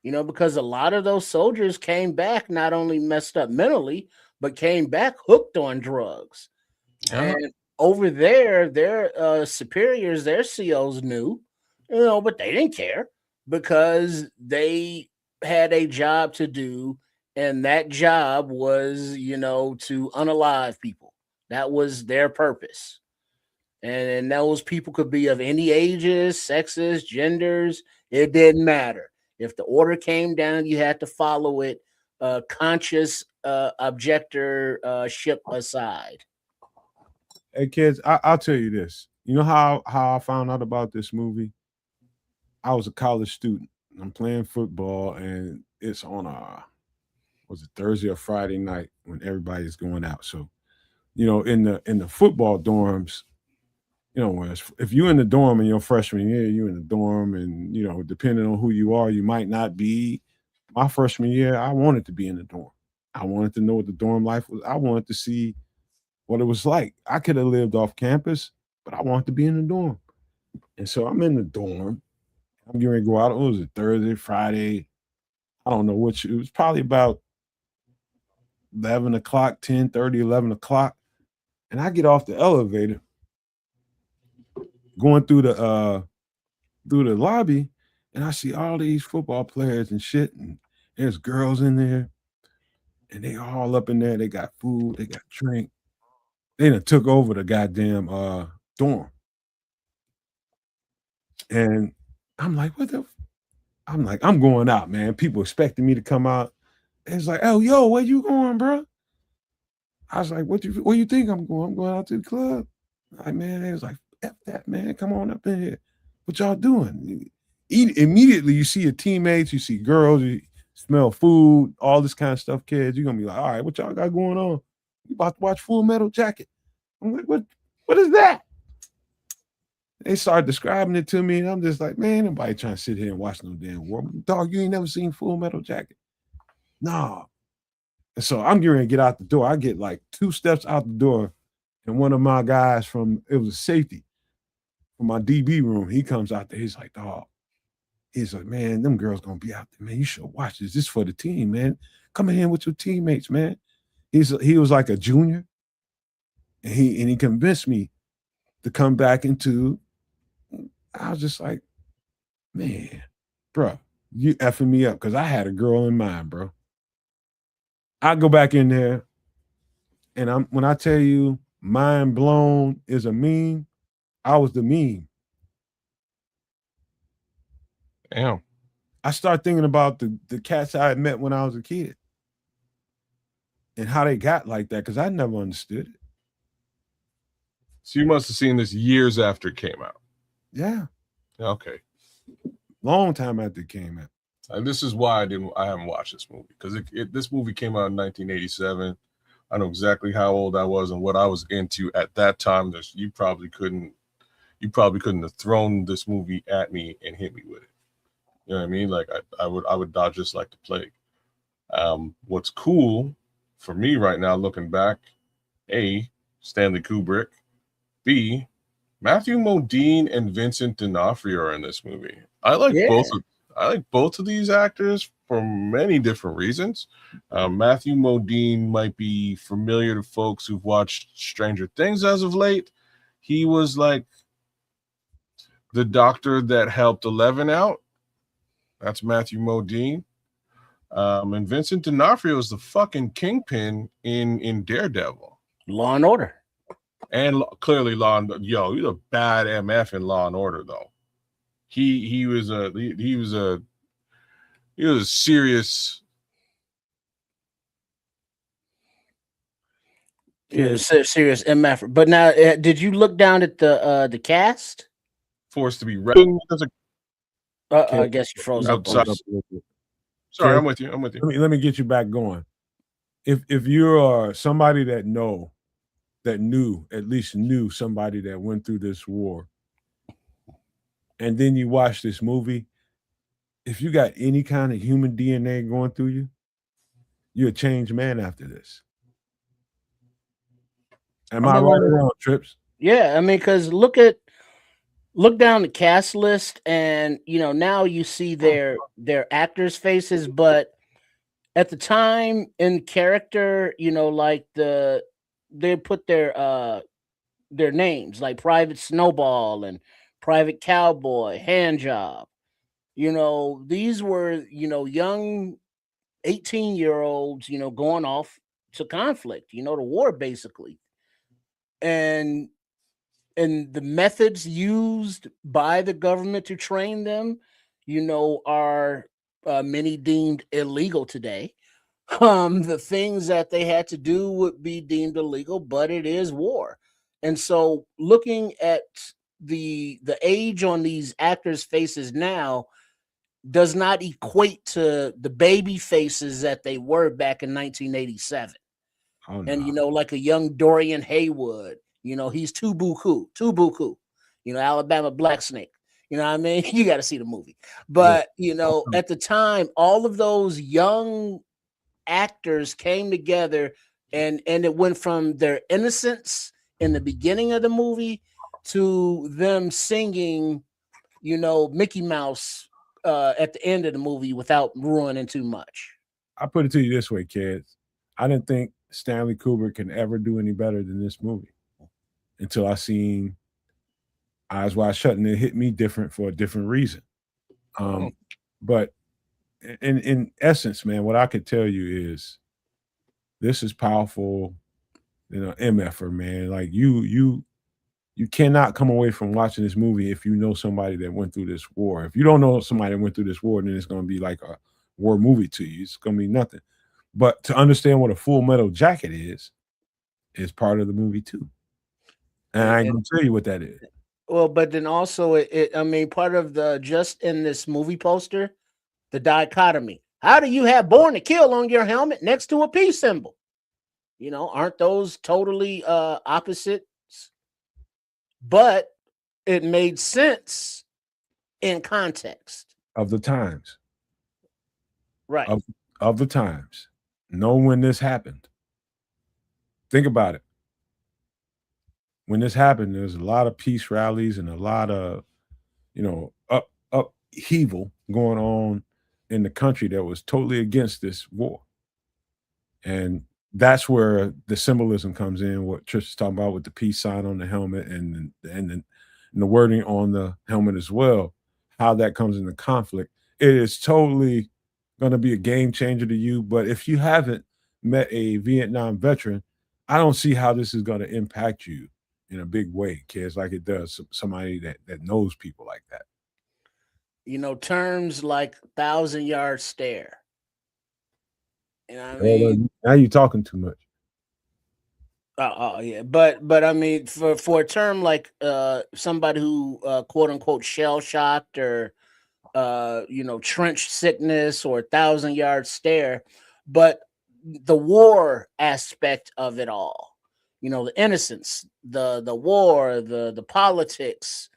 D: Because a lot of those soldiers came back not only messed up mentally, but came back hooked on drugs.
C: Yeah.
D: And over there, their superiors, their COs knew, but they didn't care because they had a job to do, and that job was, to unalive people. That was their purpose. And those people could be of any ages, sexes, genders. It didn't matter. If the order came down, you had to follow it, conscious objector ship aside.
B: Hey kids, I'll tell you this. You know how I found out about this movie? I was a college student. I'm playing football, and it's on was it Thursday or Friday night when everybody's going out. So, in the football dorms, if you're in the dorm in your freshman year, you're in the dorm, and depending on who you are, you might not be. My freshman year, I wanted to be in the dorm. I wanted to know what the dorm life was. I wanted to see what it was like. I could have lived off campus, but I wanted to be in the dorm. And so I'm in the dorm. I'm getting ready to go out. What was it, Thursday, Friday? I don't know which. It was probably about 11 o'clock, 10:30, 11 o'clock. And I get off the elevator, going through the lobby, and I see all these football players and shit. And there's girls in there. And they all up in there. They got food, they got drink. They done took over the goddamn dorm. And I'm like, I'm going out, man. People expecting me to come out. It's like, oh, yo, where you going, bro? I was like, where you think I'm going? I'm going out to the club. Like, man, they was like, F that, man. Come on up in here. What y'all doing? Immediately, you see your teammates, you see girls, you smell food, all this kind of stuff, kids. You're going to be like, all right, what y'all got going on? You about to watch Full Metal Jacket. I'm like, what is that? They started describing it to me, and I'm just like, man, nobody trying to sit here and watch no damn war. Dog, you ain't never seen Full Metal Jacket. No, And so I'm getting ready to get out the door. I get like 2 steps out the door, and one of my guys it was a safety from my DB room. He comes out there. He's like, dog. He's like, man, them girls gonna be out there, man. You should watch this. This is for the team, man. Come in here with your teammates, man. He was like a junior, and he convinced me to come back into. I was just like, man, bro, you effing me up because I had a girl in mind, bro. I go back in there, and when I tell you mind blown is a meme, I was the meme.
C: Damn.
B: I start thinking about the cats I had met when I was a kid and how they got like that because I never understood it.
C: So you must have seen this years after it came out.
B: Yeah.
C: Okay.
B: Long time after it came out.
C: And this is why I haven't watched this movie, because this movie came out in 1987. I know exactly how old I was and what I was into at that time. You probably couldn't have thrown this movie at me and hit me with it. You know what I mean? Like I would dodge just like the plague. What's cool for me right now, looking back, A, Stanley Kubrick, B, Matthew Modine and Vincent D'Onofrio are in this movie. I like both of these actors for many different reasons. Matthew Modine might be familiar to folks who've watched Stranger Things as of late. He was like the doctor that helped Eleven out. That's Matthew Modine. And Vincent D'Onofrio is the fucking kingpin in Daredevil.
D: Law and Order.
C: And clearly he's a bad MF in Law and Order though. He was a serious.
D: Yeah, serious MF. But now, did you look down at the cast?
C: Forced to be reckoned.
D: I guess you froze up.
C: Sorry, I'm with you.
B: Let me get you back going. If you are somebody that at least knew somebody that went through this war, and then you watch this movie, if you got any kind of human DNA going through you, you're a changed man after this. Am I right or wrong, Trips?
D: Yeah, I mean, because look down the cast list, and now you see their actors' faces, but at the time in character, like they put their names like Private Snowball and Private Cowboy, Handjob. These were young 18-year-olds, going off to conflict, to war basically. And the methods used by the government to train them, are many deemed illegal today. The things that they had to do would be deemed illegal, but it is war. And so looking at the age on these actors' faces now does not equate to the baby faces that they were back in 1987. Oh, no. And like a young Dorian Haywood, he's too buku, Alabama Black Snake. You know what I mean? You got to see the movie. But at the time, all of those young actors came together, and it went from their innocence in the beginning of the movie to them singing, Mickey Mouse at the end of the movie without ruining too much.
B: I put it to you this way, kids. I didn't think Stanley Kubrick can ever do any better than this movie until I seen Eyes Wide Shut, and it hit me different for a different reason. But in essence, man, what I could tell you is this is powerful, MFer, man. Like you cannot come away from watching this movie if you know somebody that went through this war. If you don't know somebody that went through this war, then it's going to be like a war movie to you. It's going to be nothing. But to understand what a Full Metal Jacket is part of the movie too. And I ain't going to tell you what that is.
D: Well, but then also part of the, just in this movie poster, the dichotomy. How do you have Born to Kill on your helmet next to a peace symbol? Aren't those totally opposites? But it made sense in context
B: of the times.
D: Right.
B: Of the times. know when this happened. Think about it. When this happened, there's a lot of peace rallies and a lot of, upheaval going on in the country that was totally against this war. And that's where the symbolism comes in, what Trish is talking about with the peace sign on the helmet and the wording on the helmet as well, how that comes into conflict. It is totally going to be a game changer to you. But if you haven't met a Vietnam veteran, I don't see how this is going to impact you in a big way, kids, like it does somebody that knows people like that.
D: Terms like 1,000-yard stare. You know what I mean?
B: Now you're talking too much.
D: Oh yeah, but I mean, for a term like somebody who quote unquote shell shocked or trench sickness or 1,000-yard stare, but the war aspect of it all, the innocence, the war, the politics,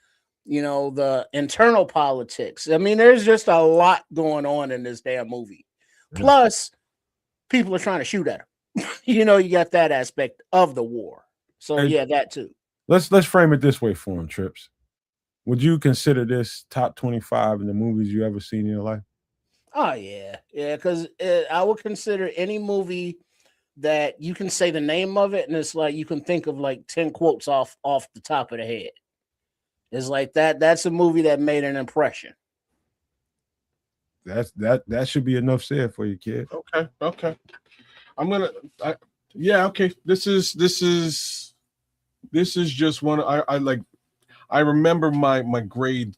D: the internal politics. I mean, there's just a lot going on in this damn movie. Plus, people are trying to shoot at him. You got that aspect of the war. So yeah, that too.
B: Let's frame it this way for him, Trips. Would you consider this top 25 in the movies you ever seen in your life?
D: Oh yeah, because I would consider any movie that you can say the name of it, and it's like you can think of like 10 quotes off the top of the head. It's like that. That's a movie that made an impression.
B: That should be enough said for you, kid.
C: Okay. Okay. This is just one. I remember my grade.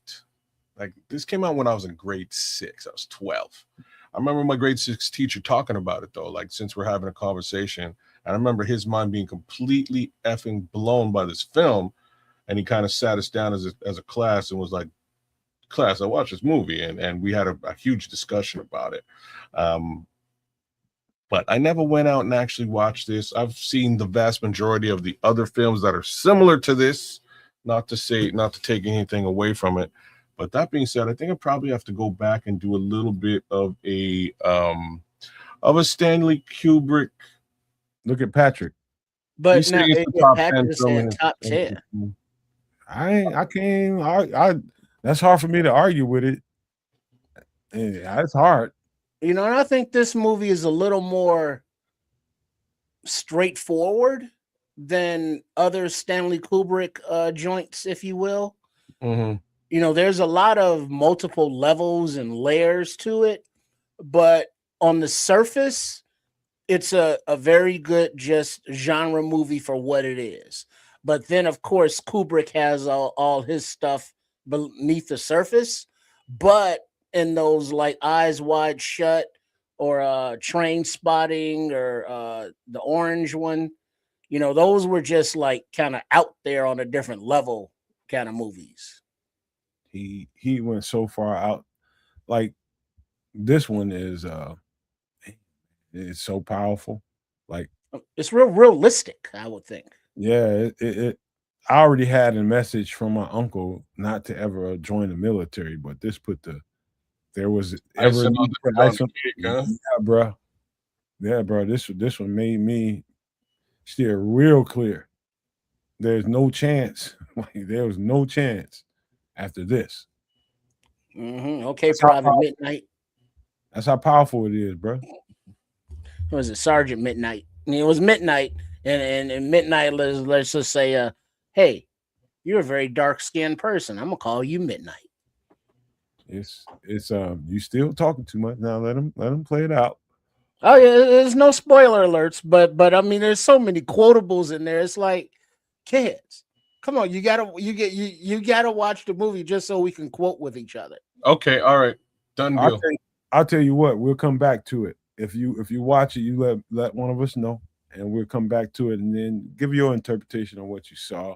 C: Like, this came out when I was in grade 6. I was 12. I remember my grade 6 teacher talking about it though. Like, since we're having a conversation, and I remember his mind being completely effing blown by this film, and he kind of sat us down as a class and was like, "Class, I watched this movie," and we had a huge discussion about it. But I never went out and actually watched this. I've seen the vast majority of the other films that are similar to this, not to take anything away from it. But that being said, I think I probably have to go back and do a little bit of a Stanley Kubrick.
B: Look at Patrick.
D: But now Patrick said top 10.
B: I can't. That's hard for me to argue with it. Yeah, it's hard.
D: And I think this movie is a little more straightforward than other Stanley Kubrick joints, if you will.
C: Mm-hmm.
D: There's a lot of multiple levels and layers to it, but on the surface, it's a very good just genre movie for what it is. But then, of course, Kubrick has all his stuff beneath the surface, but in those like Eyes Wide Shut or Train Spotting or the Orange one, those were just like kind of out there on a different level kind of movies.
B: He went so far out. Like, this one is it's so powerful. Like,
D: it's real realistic, I would think.
B: Yeah, it I already had a message from my uncle not to ever join the military, but this put there was ever yeah, bro. Yeah, bro. This one made me steer real clear. There's no chance. Like, there was no chance after this.
D: Mm-hmm. Okay, Private Midnight.
B: That's how powerful it is, bro.
D: Was it Sergeant Midnight? It was Midnight, and Midnight. Let's just say, hey, you're a very dark-skinned person. I'm gonna call you Midnight.
B: It's you still talking too much now. Let him play it out.
D: Oh yeah, there's no spoiler alerts, but I mean, there's so many quotables in there. It's like, kids, come on, you gotta watch the movie just so we can quote with each other.
C: Okay, all right, done deal.
B: I'll tell you what, we'll come back to it. If you watch it, you let one of us know, and we'll come back to it and then give your interpretation on what you saw.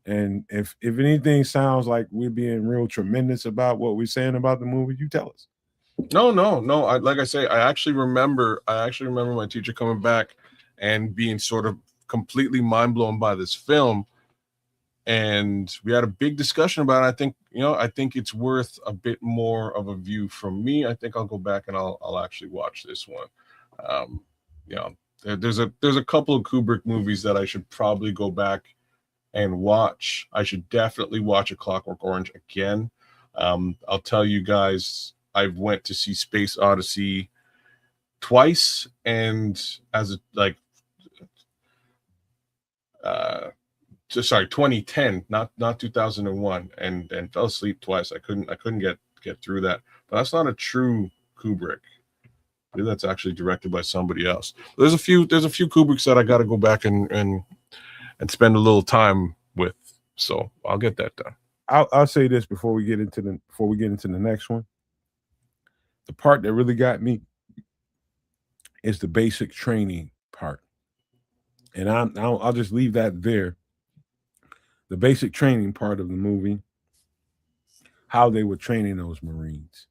B: And if anything sounds like we're being real tremendous about what we're saying about the movie, you tell us.
C: No. Like I say, I actually remember my teacher coming back and being sort of completely mind blown by this film. And we had a big discussion about it. I think it's worth a bit more of a view from me. I think I'll go back and I'll actually watch this one. there's a couple of Kubrick movies that I should probably go back and watch. I should definitely watch A Clockwork Orange again. I'll tell you guys, I went to see Space Odyssey twice, and as a, like, 2010, not 2001, and fell asleep twice. I couldn't get through that. But that's not a true Kubrick. I believe that's actually directed by somebody else. There's a few Kubricks that I got to go back and spend a little time with. So I'll get that done.
B: I'll say this before we get into the next one. The part that really got me is the basic training part, and I'll just leave that there. The basic training part of the movie, how they were training those Marines,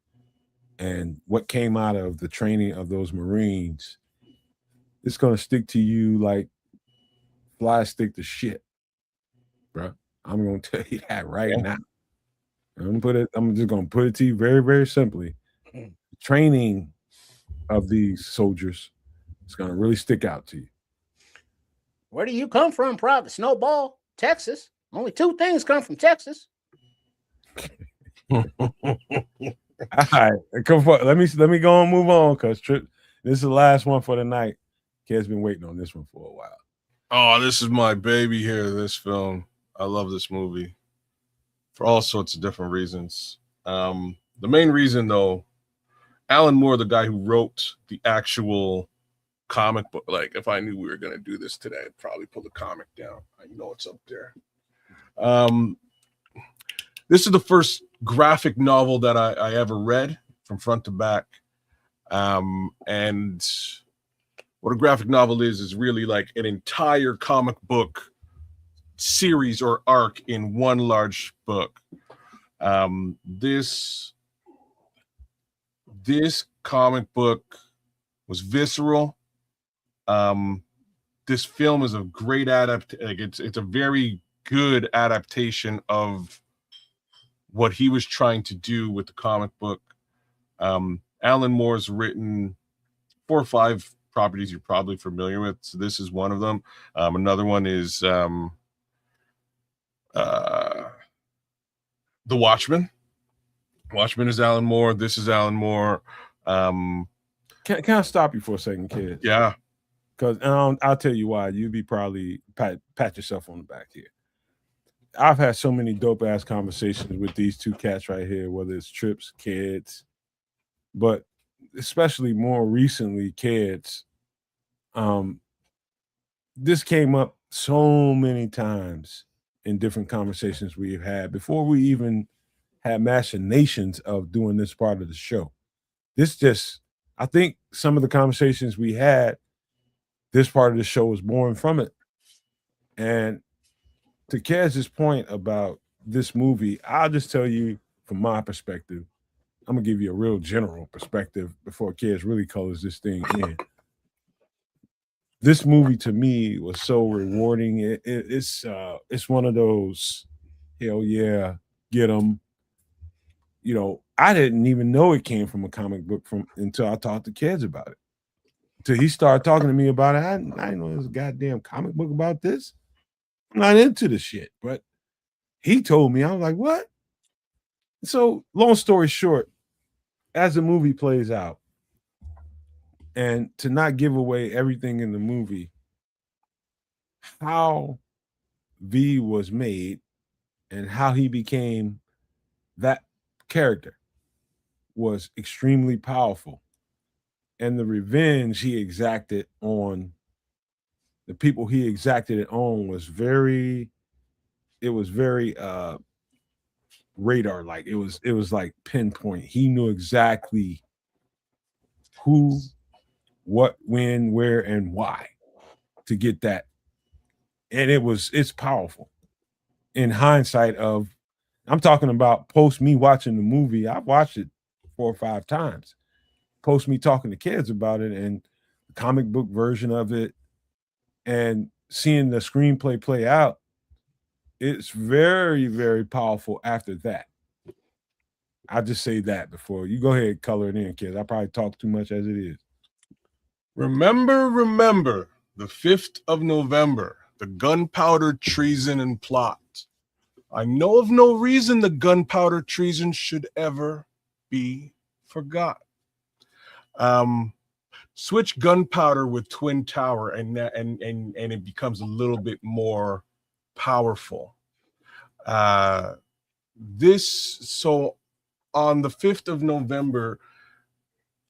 B: and what came out of the training of those Marines. It's gonna stick to you like flies stick to shit, bro. I'm gonna tell you that right now. I'm just gonna put it to you very, very simply. Training of these soldiers is gonna really stick out to you.
D: Where do you come from, Private Snowball? Texas. Only two things come from Texas.
B: All right, come on. Let me go and move on, because this is the last one for the night. Kid's been waiting on this one for a while.
C: Oh, this is my baby here. This film, I love this movie for all sorts of different reasons. The main reason, though, Alan Moore, the guy who wrote the actual comic book. Like, if I knew we were gonna do this today, I'd probably pull the comic down. I know it's up there. This is the first graphic novel that I ever read from front to back. And what a graphic novel is really like an entire comic book series or arc in one large book. This comic book was visceral. This film is a great it's a very good adaptation of what he was trying to do with the comic book. Alan Moore's written 4 or 5 properties you're probably familiar with. So this is one of them. Another one is The Watchmen. Watchmen is Alan Moore. This is Alan Moore.
B: Can I stop you for a second, kid?
C: Yeah.
B: Because I'll tell you why. You'd be probably pat yourself on the back here. I've had so many dope ass conversations with these two cats right here, whether it's Trips, Kids, but especially more recently, Kids. This came up so many times in different conversations we've had before we even had machinations of doing this part of the show. I think some of the conversations we had, this part of the show was born from it. And to Kaz's point about this movie, I'll just tell you from my perspective. I'm gonna give you a real general perspective before Kaz really colors this thing in. This movie to me was so rewarding. It's one of those, hell yeah, get them. You know, I didn't even know it came from a comic book until I talked to Kaz about it. Till he started talking to me about it. I didn't know there's a goddamn comic book about this. I'm not into the shit, but he told me. I was like, what? So, long story short, as the movie plays out, and to not give away everything in the movie, how V was made and how he became that character was extremely powerful. And the revenge he exacted on the people he exacted it on was very radar like. It was like pinpoint. He knew exactly who, what, when, where, and why to get that. And it's powerful. In hindsight I'm talking about post me watching the movie. I've watched it 4 or 5 times. Post me talking to kids about it and the comic book version of it and seeing the screenplay play out, it's very, very powerful after that. I'll just say that before you go ahead and color it in, kids. I probably talk too much as it is.
C: Remember, the 5th of November, the gunpowder treason and plot. I know of no reason the gunpowder treason should ever be forgot. Switch gunpowder with Twin Tower, and it becomes a little bit more powerful. So on the 5th of November,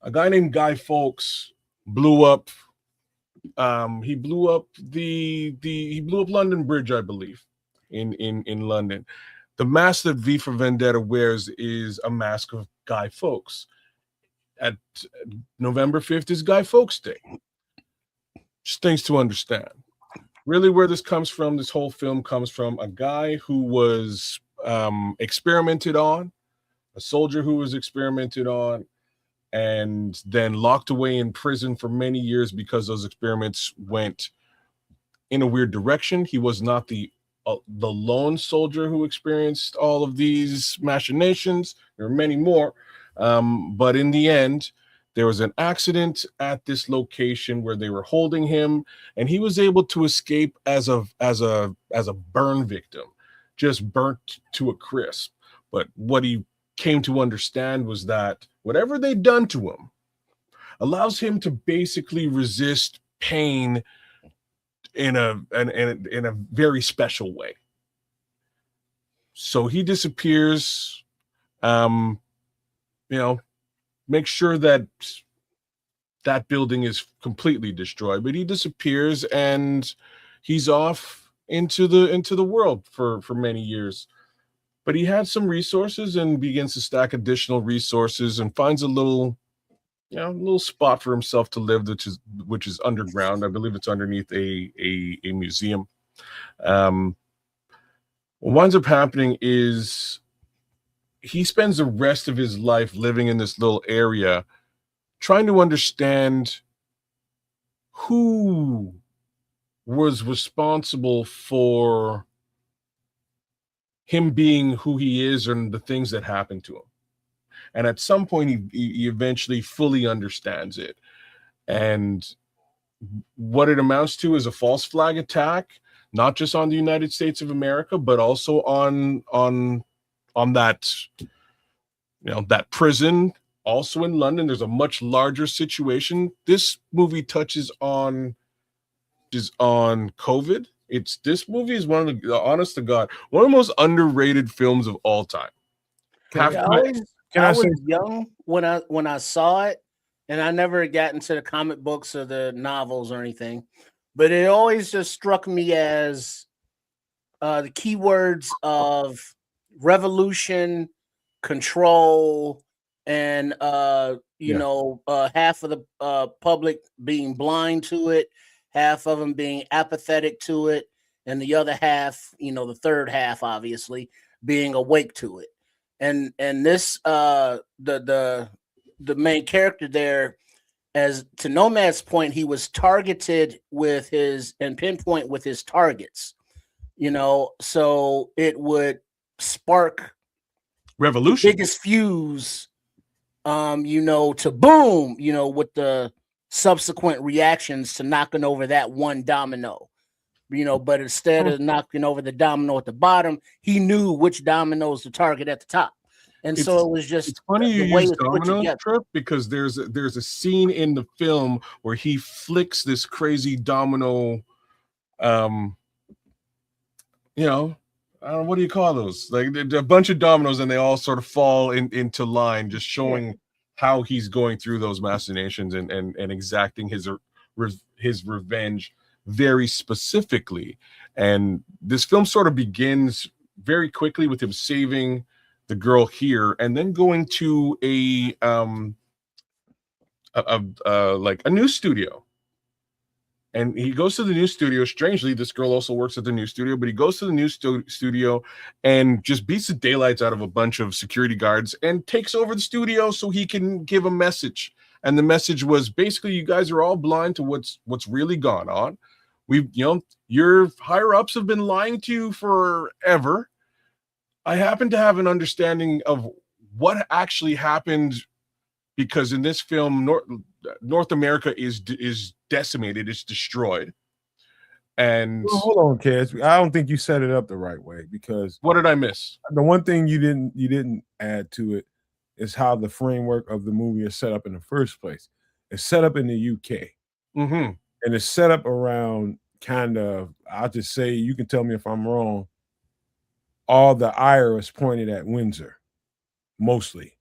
C: a guy named Guy Fawkes blew up. He blew up London Bridge, I believe, in London. The mask that V for Vendetta wears is a mask of Guy Fawkes. At November 5th is Guy Fawkes Day. Just things to understand. Really, where this comes from, this whole film comes from a guy who was experimented on, a soldier who was experimented on, and then locked away in prison for many years because those experiments went in a weird direction. He was not the lone soldier who experienced all of these machinations. There are many more. But in the end, there was an accident at this location where they were holding him, and he was able to escape as a burn victim, just burnt to a crisp. But what he came to understand was that whatever they'd done to him allows him to basically resist pain in a very special way. So he disappears. Make sure that building is completely destroyed, but he disappears and he's off into the world for many years. But he had some resources and begins to stack additional resources and finds a little spot for himself to live, which is underground. I believe it's underneath a museum. What winds up happening is he spends the rest of his life living in this little area, trying to understand who was responsible for him being who he is and the things that happened to him. And at some point, he eventually fully understands it. And what it amounts to is a false flag attack, not just on the United States of America, but also on that, that prison, also in London. There's a much larger situation. This movie touches on COVID. This movie is one of the, honest to God, one of the most underrated films of all time.
D: I was young when I saw it, and I never got into the comic books or the novels or anything, but it always just struck me as the keywords of revolution, control, and half of the public being blind to it, half of them being apathetic to it, and the other half, the third half, obviously, being awake to it. And this the main character there, as to Nomad's point, he was targeted with his pinpoint with his targets, so it would spark
C: revolution,
D: biggest fuse, to boom, with the subsequent reactions to knocking over that one domino, but instead of knocking over the domino at the bottom, he knew which dominoes to target at the top. And so it was just,
C: it's funny you use domino, Trip, because there's a scene in the film where he flicks this crazy domino, I don't know, what do you call those? Like a bunch of dominoes, and they all sort of fall into line, just showing how he's going through those machinations and exacting his revenge very specifically. And this film sort of begins very quickly with him saving the girl here, and then going to a news studio. And he goes to the news studio. Strangely, this girl also works at the news studio, but he goes to the news studio and just beats the daylights out of a bunch of security guards and takes over the studio so he can give a message. And the message was basically, you guys are all blind to what's really gone on. Your higher ups have been lying to you forever. I happen to have an understanding of what actually happened because in this film, North America is decimated, it's destroyed. And
B: well, hold on, Kez. I don't think you set it up the right way, because
C: what did I miss?
B: the one thing you didn't add to it is how the framework of the movie is set up in the first place. It's set up in the UK,
C: Mm-hmm.
B: and it's set up around kind of, I'll just say, you can tell me if I'm wrong, all the ire is pointed at Windsor, mostly.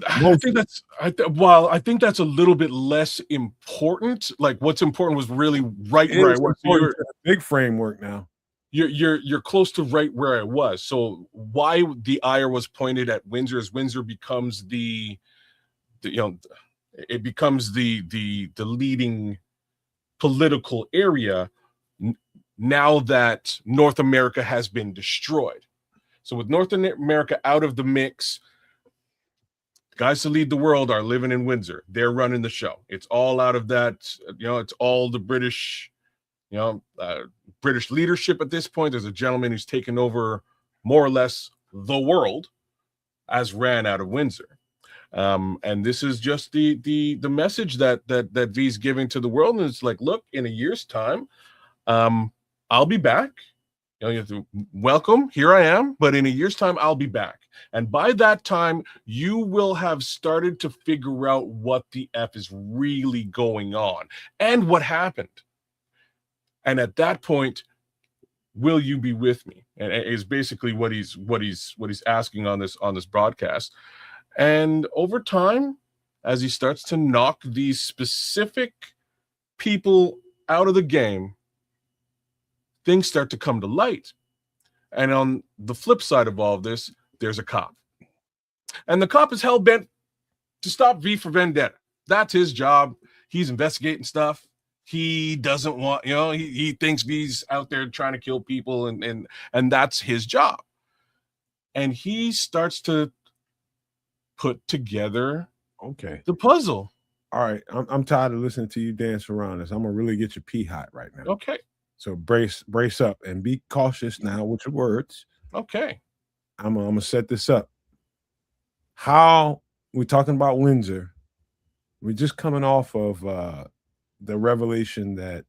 C: I think that's I think that's a little bit less important. Like, what's important was really right
B: It
C: where I
B: is
C: was.
B: important to the big framework now.
C: You're close to right where I was. So why the ire was pointed at Windsor is Windsor becomes the it becomes the leading political area now that North America has been destroyed. So with North America out of the mix, guys to lead the world are living in Windsor. They're running the show. It's all out of that, it's all the British, British leadership at this point. There's a gentleman who's taken over more or less the world as ran out of Windsor. And this is just the message that V's giving to the world. And it's like, look, in a year's time, I'll be back. You have to welcome, here I am, but in a year's time, I'll be back. And by that time, you will have started to figure out what the F is really going on and what happened. And at that point, will you be with me? And is basically what he's asking on this broadcast. And over time, as he starts to knock these specific people out of the game, things start to come to light. And on the flip side of all of this, there's a cop. And the cop is hell-bent to stop V for Vendetta. That's his job. He's investigating stuff. He doesn't want, he thinks V's out there trying to kill people, and that's his job. And he starts to put together the puzzle.
B: All right. I'm tired of listening to you dance around this. I'm gonna really get your pee hot right now.
C: Okay.
B: So brace up and be cautious now with your words.
C: Okay.
B: I'm gonna set this up. How we're talking about Windsor. We're just coming off of the revelation that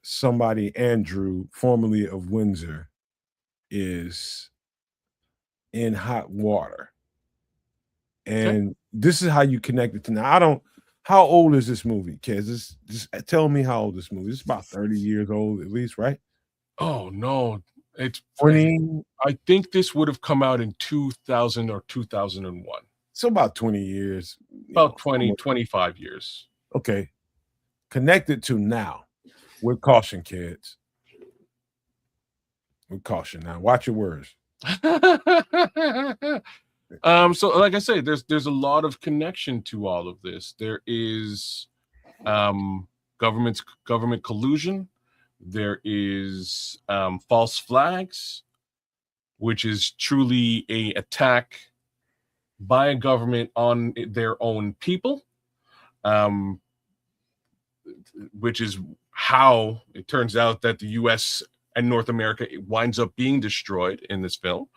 B: somebody, Andrew, formerly of Windsor, is in hot water. And this is how you connect it to now. How old is this movie, kids? Just tell me how old this movie is. It's about 30 years old at least, right?
C: Oh, no. It's
B: 20.
C: I think this would have come out in 2000 or 2001.
B: So about 20 years.
C: About 25 years.
B: Okay. Connected to now. With caution, kids. With caution now. Watch your words.
C: So like I say, there's a lot of connection to all of this. There is government collusion. There is false flags, which is truly a attack by a government on their own people, which is how it turns out that the U.S. and North America winds up being destroyed in this film.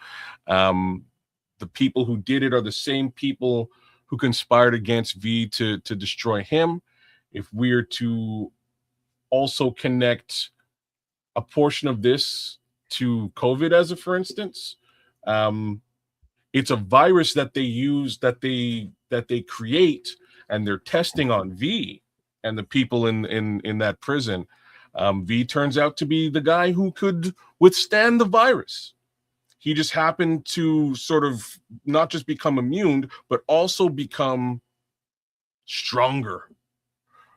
C: The people who did it are the same people who conspired against V to destroy him. If we're to also connect a portion of this to COVID, as a for instance, it's a virus that they use, that they create, and they're testing on V and the people in that prison. V turns out to be the guy who could withstand the virus. He just happened to sort of not just become immune, but also become stronger.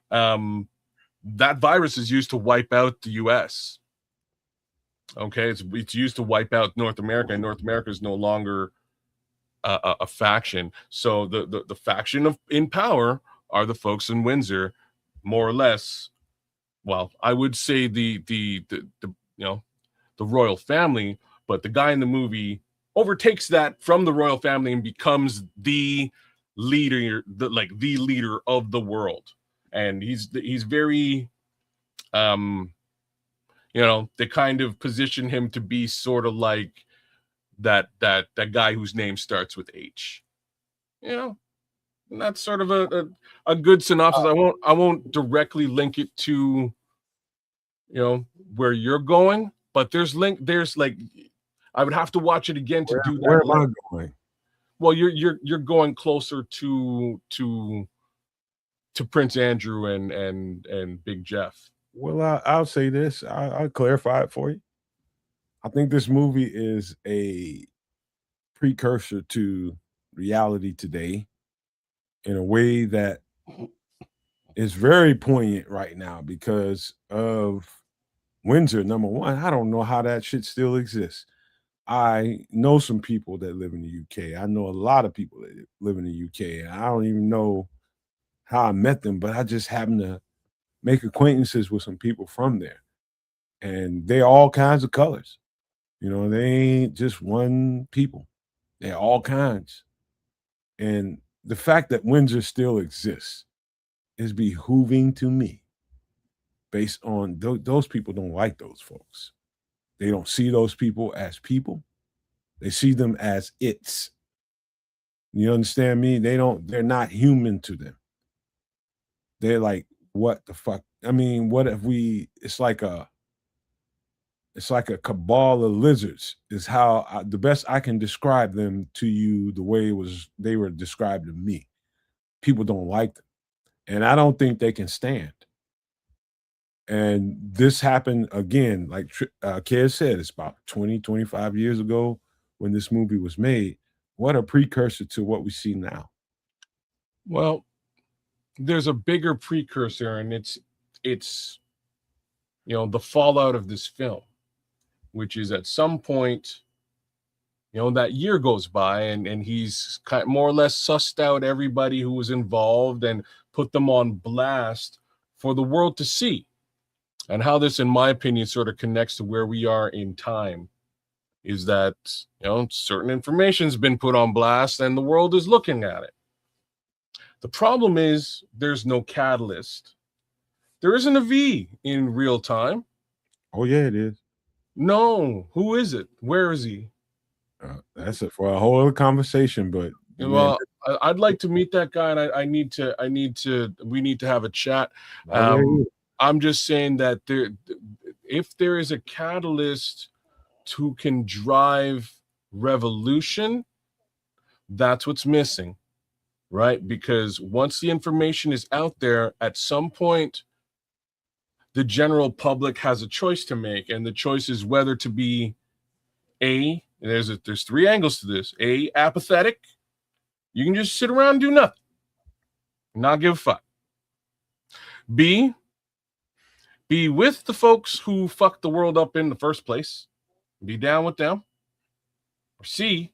C: That virus is used to wipe out the U.S. Okay, it's used to wipe out North America, and North America is no longer a faction. So the faction in power are the folks in Windsor, more or less. Well, I would say the royal family. But the guy in the movie overtakes that from the royal family and becomes the leader, the leader of the world. And he's very, they kind of position him to be sort of like that guy whose name starts with H. You know, and that's sort of a good synopsis. I won't directly link it to, you know, where you're going, but there's like I would have to watch it again to do that.
B: Where am I going?
C: Well, you're going closer to Prince Andrew and Big Jeff.
B: Well, I'll say this. I'll clarify it for you. I think this movie is a precursor to reality today in a way that is very poignant right now because of Windsor. Number one, I don't know how that shit still exists. I know some people that live in the UK. I know a lot of people that live in the UK. And I don't even know how I met them, but I just happen to make acquaintances with some people from there. And they're all kinds of colors. You know, they ain't just one people. They're all kinds. And the fact that Windsor still exists is behooving to me based on those people don't like those folks. They don't see those people as people. They see them as it's. You understand me? They're not human to them. They're like, what the fuck? I mean, what if it's like a cabal of lizards is how the best I can describe them to you the way they were described to me. People don't like them. And I don't think they can stand. And this happened again, like Kez said, it's about 20, 25 years ago when this movie was made. What a precursor to what we see now.
C: Well, there's a bigger precursor, and it's you know, the fallout of this film, which is at some point, you know, that year goes by and he's more or less sussed out everybody who was involved and put them on blast for the world to see. And how this, in my opinion, sort of connects to where we are in time is that, you know, certain information's been put on blast and the world is looking at it. The problem is there's no catalyst. There isn't a V in real time.
B: Oh, yeah, it is.
C: No. Who is it? Where is he?
B: That's it for a whole other conversation, but
C: well, I'd like to meet that guy, and we need to have a chat. I'm just saying that if there is a catalyst who can drive revolution, that's what's missing, right? Because once the information is out there, at some point, the general public has a choice to make, and the choice is whether to be there's three angles to this. A, apathetic. You can just sit around and do nothing, not give a fuck. B, be with the folks who fucked the world up in the first place. Be down with them. Or C,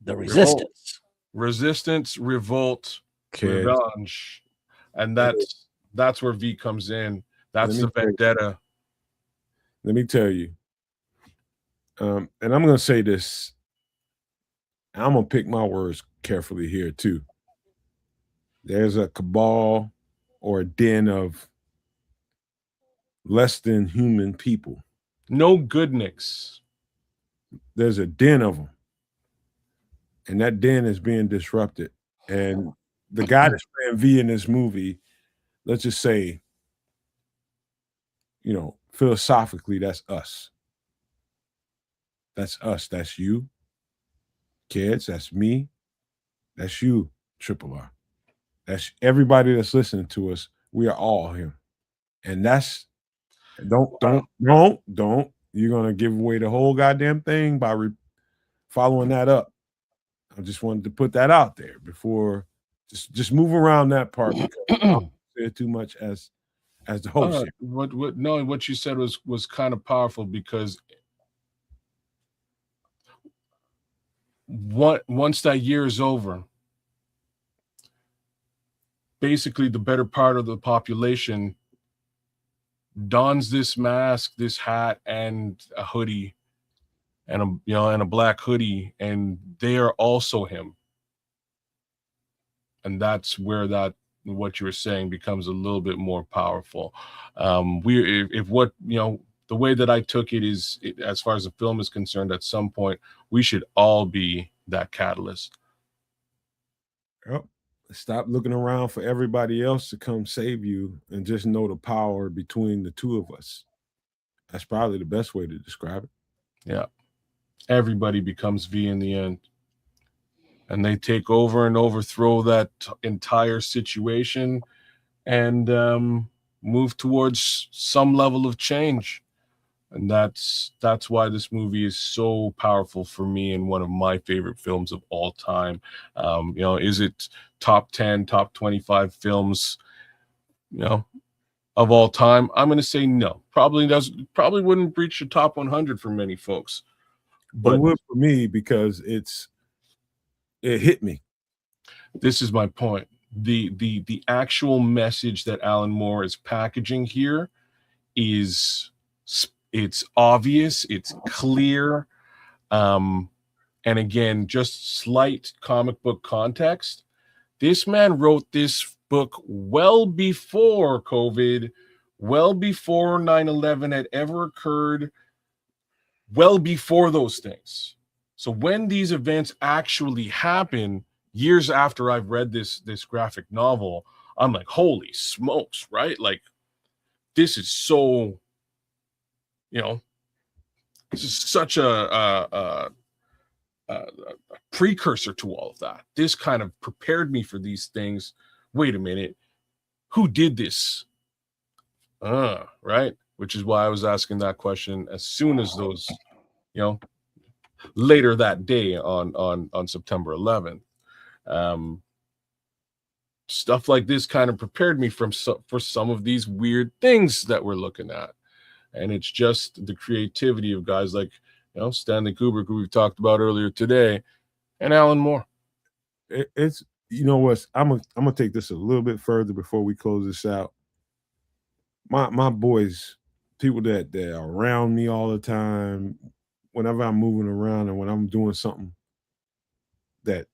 D: the resistance.
C: Resistance, revolt, revenge. And that's where V comes in. That's the vendetta.
B: Let me tell you. And I'm going to say this. I'm going to pick my words carefully here, too. There's a cabal or a den of less than human people.
C: No good nicks.
B: There's a den of them. And that den is being disrupted. And the guy that's playing V in this movie, let's just say, you know, philosophically, that's us. That's us. That's you. Kids, that's me. That's you, Triple R. That's everybody that's listening to us. We are all him. And that's don't. You're gonna give away the whole goddamn thing by following that up. I just wanted to put that out there before just move around that part because I don't say too much as the host.
C: What you said was kind of powerful because once that year is over, basically the better part of the population dons this mask, this hat, and a hoodie, and a black hoodie, and they are also him. And that's where what you were saying becomes a little bit more powerful. the way that I took it is, as far as the film is concerned, at some point we should all be that catalyst.
B: Yep. Stop looking around for everybody else to come save you and just know the power between the two of us. That's probably the best way to describe it.
C: Yeah. Everybody becomes V in the end. And they take over and overthrow that entire situation and move towards some level of change. And that's why this movie is so powerful for me and one of my favorite films of all time. Is it top 10, top 25 films, of all time? I'm going to say no. Probably wouldn't reach the top 100 for many folks.
B: But it would for me because it hit me.
C: This is my point. The actual message that Alan Moore is packaging here it's obvious, it's clear, and again, just slight comic book context. This man wrote this book well before COVID, well before 9/11 had ever occurred, well before those things. So when these events actually happen, years after I've read this graphic novel, I'm like, holy smokes, right? Like, this is so, this is such a precursor to all of that. This kind of prepared me for these things. Wait a minute, who did this? Right? Which is why I was asking that question as soon as those, later that day on September 11th. Stuff like this kind of prepared me for some of these weird things that we're looking at. And it's just the creativity of guys like, Stanley Kubrick, who we've talked about earlier today, and Alan Moore.
B: It's, I'm gonna take this a little bit further before we close this out. My boys, people that are around me all the time, whenever I'm moving around and when I'm doing something that,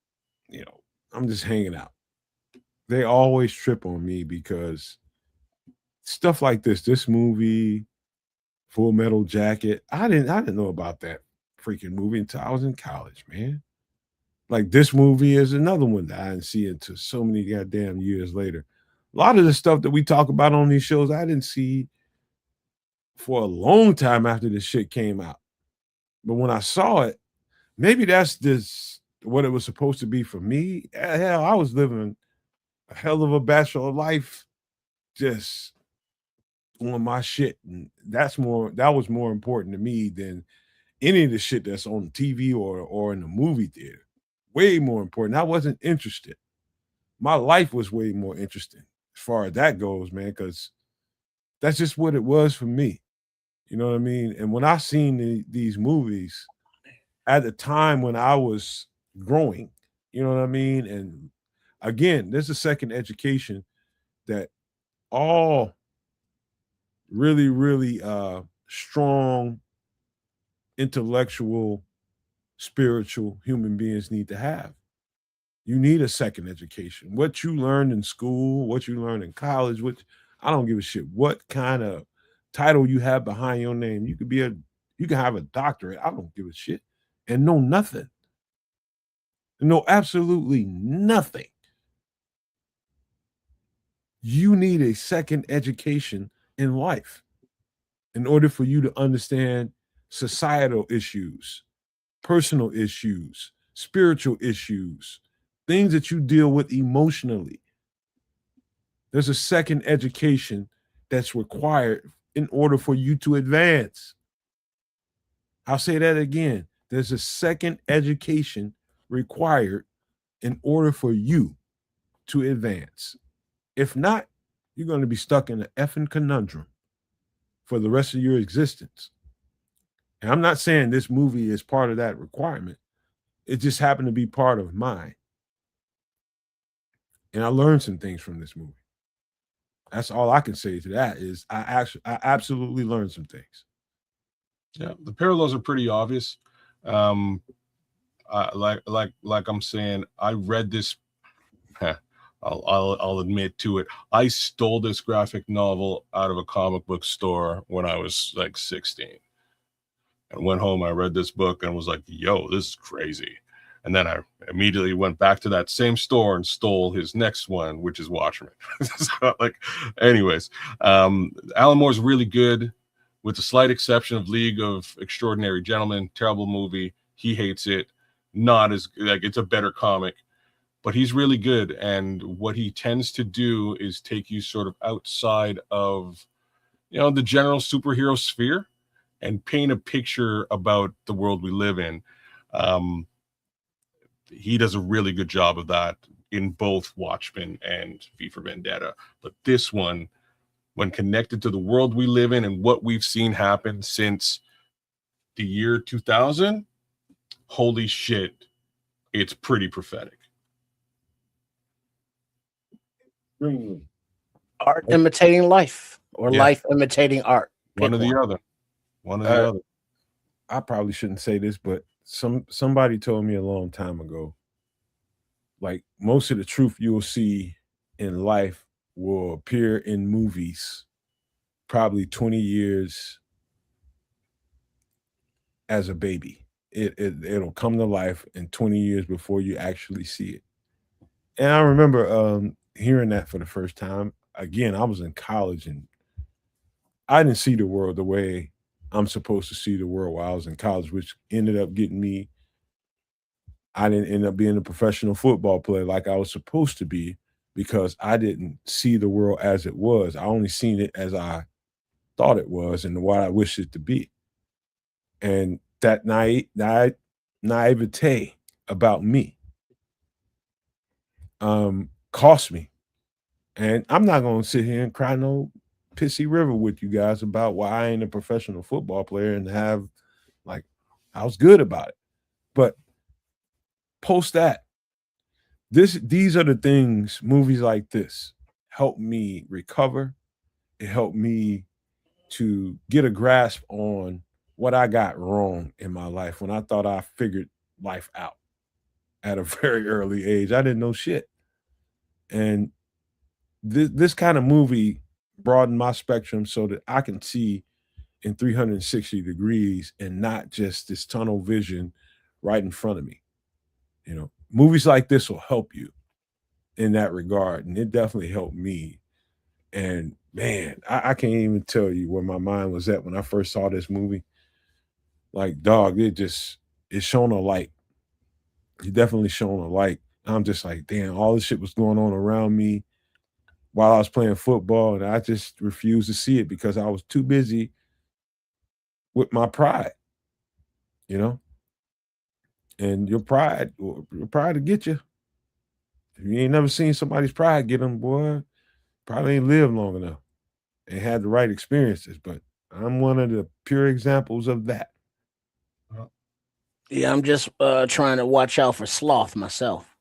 B: I'm just hanging out, they always trip on me because stuff like this movie, Full Metal Jacket, I didn't know about that freaking movie until I was in college, man. Like, this movie is another one that I didn't see until so many goddamn years later. A lot of the stuff that we talk about on these shows, I didn't see for a long time after this shit came out. But when I saw it, maybe that's what it was supposed to be for me. Hell, I was living a hell of a bachelor life, just on my shit, and that was more important to me than any of the shit that's on TV or in the movie theater. Way more important. I wasn't interested. My life was way more interesting as far as that goes, man, because that's just what it was for me. You know what I mean? And when I seen these movies at the time when I was growing, you know what I mean? And again, there's a second education that all really, really strong, intellectual, spiritual human beings need to have. You need a second education. What you learned in school, what you learned in college, I don't give a shit what kind of title you have behind your name. You can have a doctorate. I don't give a shit. And know nothing. Know absolutely nothing. You need a second education in life in order for you to understand societal issues, personal issues, spiritual issues, things that you deal with emotionally. There's a second education that's required in order for you to advance. I'll say that again. There's a second education required in order for you to advance. If not, you're going to be stuck in an effing conundrum for the rest of your existence. And I'm not saying this movie is part of that requirement. It just happened to be part of mine. And I learned some things from this movie. That's all I can say to that is I absolutely learned some things.
C: Yeah, the parallels are pretty obvious. Like I'm saying, I read this I'll admit to it. I stole this graphic novel out of a comic book store when I was like 16. And went home, I read this book and was like, yo, this is crazy. And then I immediately went back to that same store and stole his next one, which is Watchmen. So, like, anyways, Alan Moore's really good, with the slight exception of League of Extraordinary Gentlemen. Terrible movie. He hates it. Not as, like, it's a better comic, but he's really good. And what he tends to do is take you sort of outside of, the general superhero sphere and paint a picture about the world we live in. He does a really good job of that in both Watchmen and V for Vendetta. But this one, when connected to the world we live in and what we've seen happen since the year 2000, holy shit, it's pretty prophetic.
D: Art imitating life, or life imitating art.
C: One or the other. One or the other.
B: I probably shouldn't say this, but somebody told me a long time ago, like, most of the truth you'll see in life will appear in movies probably 20 years as a baby. It'll come to life in 20 years before you actually see it. And I remember hearing that for the first time. Again, I was in college and I didn't see the world the way I'm supposed to see the world while I was in college, which ended up getting me. I didn't end up being a professional football player like I was supposed to be, because I didn't see the world as it was. I only seen it as I thought it was and what I wished it to be. And that naivete about me cost me. And I'm not going to sit here and cry no pissy river with you guys about why I ain't a professional football player and have, like, I was good about it. But post that, these are the things, movies like this help me recover. It helped me to get a grasp on what I got wrong in my life when I thought I figured life out at a very early age. I didn't know shit. And this kind of movie broadened my spectrum so that I can see in 360 degrees and not just this tunnel vision right in front of me. Movies like this will help you in that regard. And it definitely helped me. And man, I can't even tell you where my mind was at when I first saw this movie. Like, dog, it shone a light. It definitely shone a light. I'm just like, damn, all this shit was going on around me while I was playing football, and I just refused to see it because I was too busy with my pride, And your pride will get you. If you ain't never seen somebody's pride get them, boy, probably ain't lived long enough and had the right experiences. But I'm one of the pure examples of that.
D: Yeah, I'm just trying to watch out for sloth myself.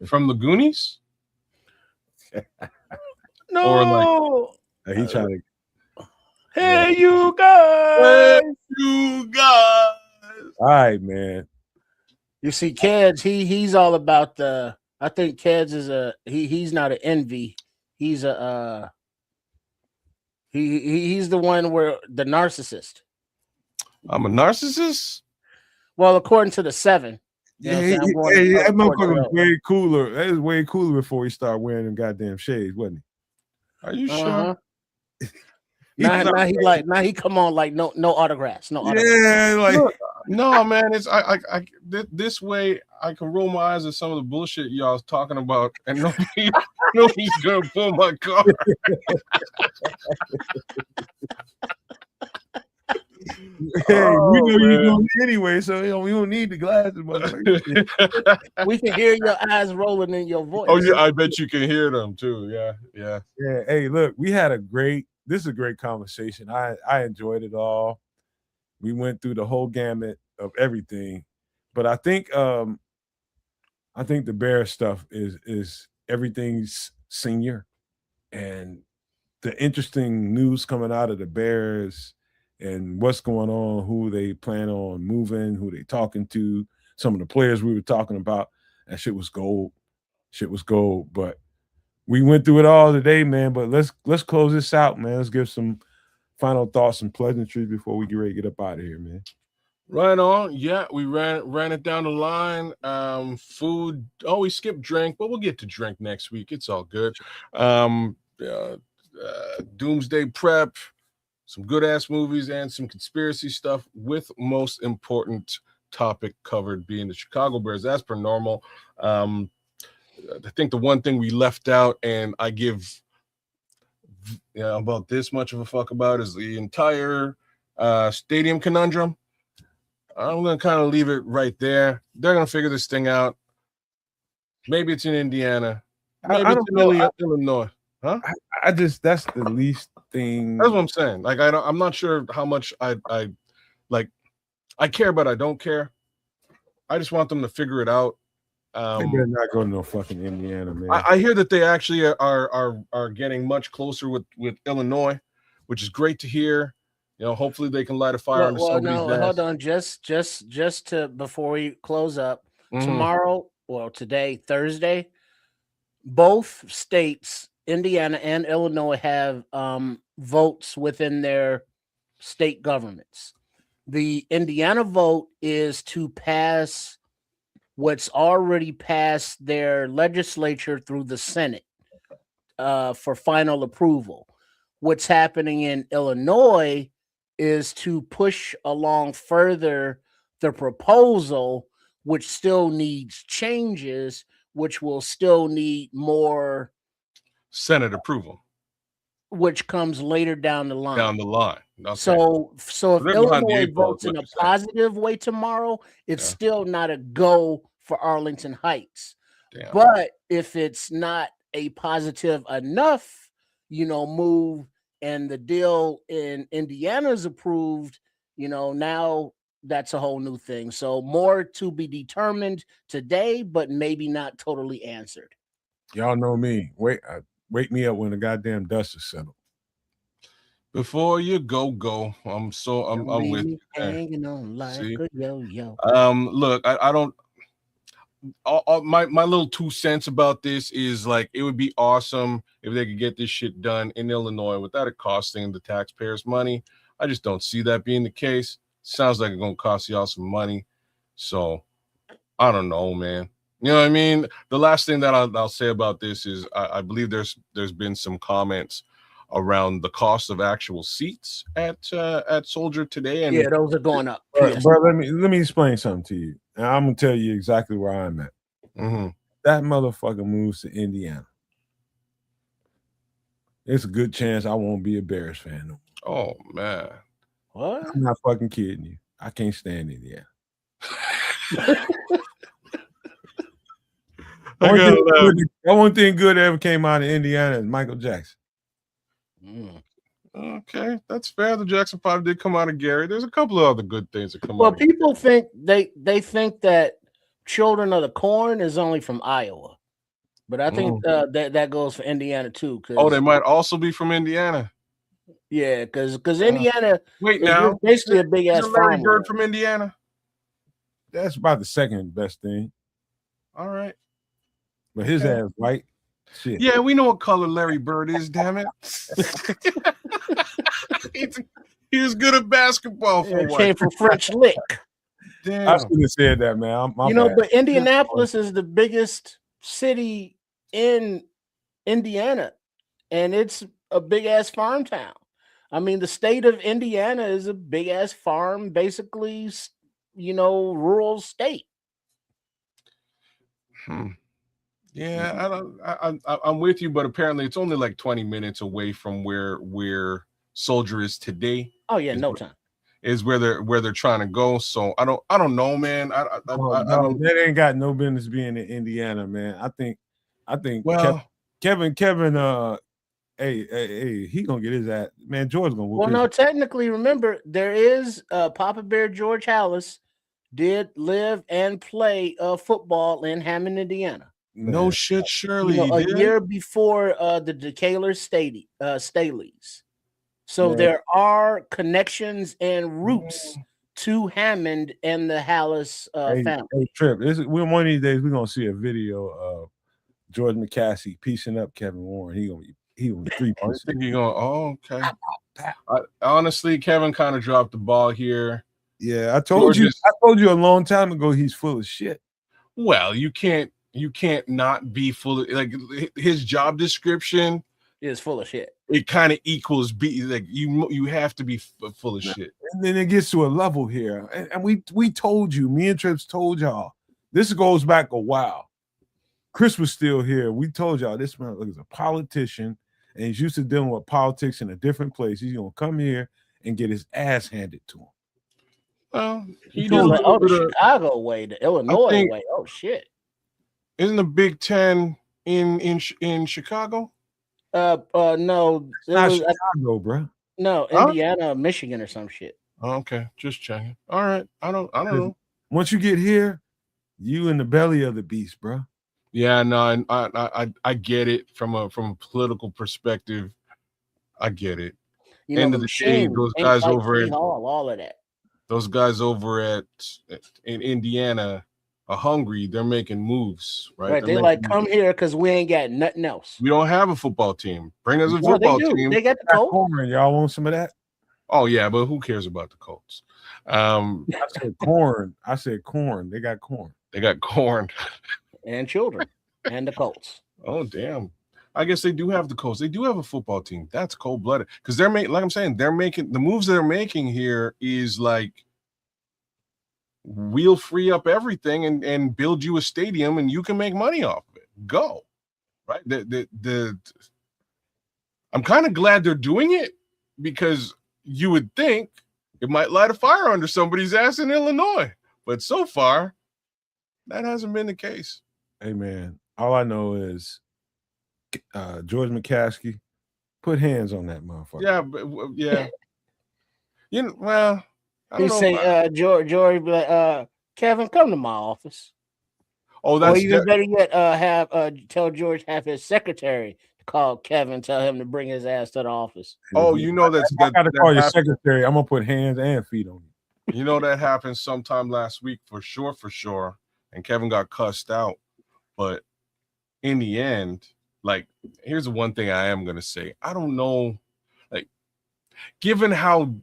C: From the Goonies?
D: No.
C: Or
B: like, he trying to.
D: Hey, you guys.
B: All right, man.
D: You see, Keds, he's all about the. I think Keds is he's not an envy. He's a he's the one where the narcissist.
C: I'm a narcissist?
D: Well, according to the 7.
B: That motherfucker was way cooler. That was way cooler before he started wearing them goddamn shades, wasn't he?
C: Are you sure?
D: Now he come on like no autographs, no autographs.
B: Yeah, like
C: no, man. It's this way I can roll my eyes at some of the bullshit y'all was talking about, and nobody's gonna pull my car.
B: Hey, we know you're doing it anyway, so we don't need the glasses.
D: We can hear your eyes rolling in your voice.
C: Oh yeah, I bet you can hear them too. Yeah.
B: Hey, look, this is a great conversation. I enjoyed it all. We went through the whole gamut of everything, but I think the Bears stuff is everything's senior, and the interesting news coming out of the Bears and what's going on, who they plan on moving, who they talking to, some of the players we were talking about. That shit was gold. Shit was gold, but we went through it all today, man. But let's close this out, man. Let's give some final thoughts and pleasantries before we get ready to get up out of here, man.
C: Right on. Yeah, we ran it down the line. Food. Oh, we skipped drink, but we'll get to drink next week. It's all good. Doomsday prep, some good ass movies, and some conspiracy stuff. With most important topic covered being the Chicago Bears, as per normal. I think the one thing we left out, and I give about this much of a fuck about, is the entire stadium conundrum. I'm going to kind of leave it right there. They're going to figure this thing out. Maybe it's in Indiana. Maybe it's in Illinois. Huh?
B: I just, that's the least thing.
C: That's what I'm saying. Like, I'm not sure how much I care, but I don't care. I just want them to figure it out.
B: They better not go to no fucking Indiana, man.
C: I hear that they actually are getting much closer with Illinois, which is great to hear. Hopefully they can light a fire under somebody's ass.
D: Hold on, just to before we close up, tomorrow, today, Thursday, both states, Indiana and Illinois, have votes within their state governments. The Indiana vote is to pass what's already passed their legislature through the Senate for final approval. What's happening in Illinois is to push along further the proposal, which still needs changes, which will still need more
C: Senate approval,
D: which comes later down the line.
C: Okay.
D: So if Illinois votes in a positive way tomorrow, it's still not a go for Arlington Heights.
C: Damn.
D: But if it's not a positive enough, move, and the deal in Indiana is approved, now that's a whole new thing. So more to be determined today, but maybe not totally answered.
B: Y'all know me. Wake me up when the goddamn dust is settled.
C: Before you go. I'm with you.
D: Hanging on like a yo-yo.
C: Look, I don't. My little 2 cents about this is, like, it would be awesome if they could get this shit done in Illinois without it costing the taxpayers money. I just don't see that being the case. Sounds like it's gonna cost y'all some money. So I don't know, man. You know what I mean? The last thing that I'll say about this is I believe there's been some comments around the cost of actual seats at Soldier today, and
D: those are going up.
B: Bro, let me explain something to you, and I'm gonna tell you exactly where I'm at. That motherfucker moves to Indiana. It's a good chance I won't be a Bears fan no more.
C: Oh man,
D: what?
B: I'm not fucking kidding you. I can't stand Indiana. One thing good that ever came out of Indiana is Michael Jackson.
C: Okay, that's fair. The Jackson 5 did come out of Gary. There's a couple of other good things that come out.
D: Well, people think they think that Children of the Corn is only from Iowa, but I think that goes for Indiana too.
C: They might also be from Indiana.
D: Yeah, because Indiana.
C: Wait, now
D: basically a big ass farm.
C: Bird from Indiana.
B: That's about the second best thing.
C: All right,
B: but his ass white. Shit.
C: Yeah, we know what color Larry Bird is, damn it. he was good at basketball for
D: what? Came from French Lick.
B: Damn. I should have said that, man. My bad.
D: But Indianapolis is the biggest city in Indiana, and it's a big ass farm town. I mean, the state of Indiana is a big ass farm, basically, rural state.
C: Yeah, I'm with you, but apparently it's only like 20 minutes away from where Soldier is today.
B: Oh
D: yeah, no time.
C: Is where they're trying to go. So I don't know, man.
B: That ain't got no business being in Indiana, man. I think
C: well,
B: Kevin hey, he gonna get his ass. Man, George gonna whoop
D: no, technically, remember, there is Papa Bear George Hallis did live and play football in Hammond, Indiana.
C: No shit, surely
D: a year before the Decatur Staleys. So there are connections and roots to Hammond and the Hallis family.
B: Hey, Trip, one of these days we're gonna see a video of George McCaskey piecing up Kevin Warren. He gonna be 3
C: I
B: pieces.
C: think you're going, oh, okay. Honestly, Kevin kind of dropped the ball here.
B: Yeah, I told you a long time ago he's full of shit.
C: Well, you can't not be full of, like, his job description
D: is full of shit.
C: It kind of equals like you have to be full of shit.
B: And then it gets to a level here, and we told you, me and Trips told y'all, this goes back a while. Chris was still here. We told y'all this man is a politician, and he's used to dealing with politics in a different place. He's gonna come here and get his ass handed to him.
C: Well,
D: he did like, the Chicago way, the Illinois way. Oh shit!
C: Isn't the Big Ten in Chicago?
D: No,
B: it's not Chicago, bro.
D: No, Indiana, Michigan, or some shit.
C: Oh, okay, just checking. All right, I don't know.
B: Once you get here, you in the belly of the beast, bro.
C: Yeah, no, I get it from a political perspective. I get it.
D: You know,
C: end of the day, those guys over at
D: all of that.
C: Those guys over in Indiana are hungry. They're making moves, right?
D: Right. They like come here because we ain't got nothing else.
C: We don't have a football team. Bring us a football team.
D: They got the Colts.
B: Y'all want some of that?
C: Oh yeah, but who cares about the Colts?
B: I said corn. I said corn. They got corn.
C: They got corn.
D: And children and the Colts.
C: Oh damn! I guess they do have the Colts. They do have a football team. That's cold blooded because they're making. Like I'm saying, they're making the moves they're making here is like we'll free up everything and build you a stadium and you can make money off of it. Go right. I'm kind of glad they're doing it because you would think it might light a fire under somebody's ass in Illinois, but so far that hasn't been the case.
B: Hey man, all I know is George McCaskey put hands on that motherfucker.
C: Yeah, but, yeah. You know, well,
D: he say, George, be like, Kevin, come to my office.
C: Oh, that's
D: or even better yet, tell George have his secretary call Kevin, tell him to bring his ass to the office.
C: Oh, you know that's
B: I gotta call your secretary. I'm gonna put hands and feet on you.
C: You know that happened sometime last week for sure. And Kevin got cussed out. But in the end, like, here's the one thing I am gonna say. I don't know, like, given how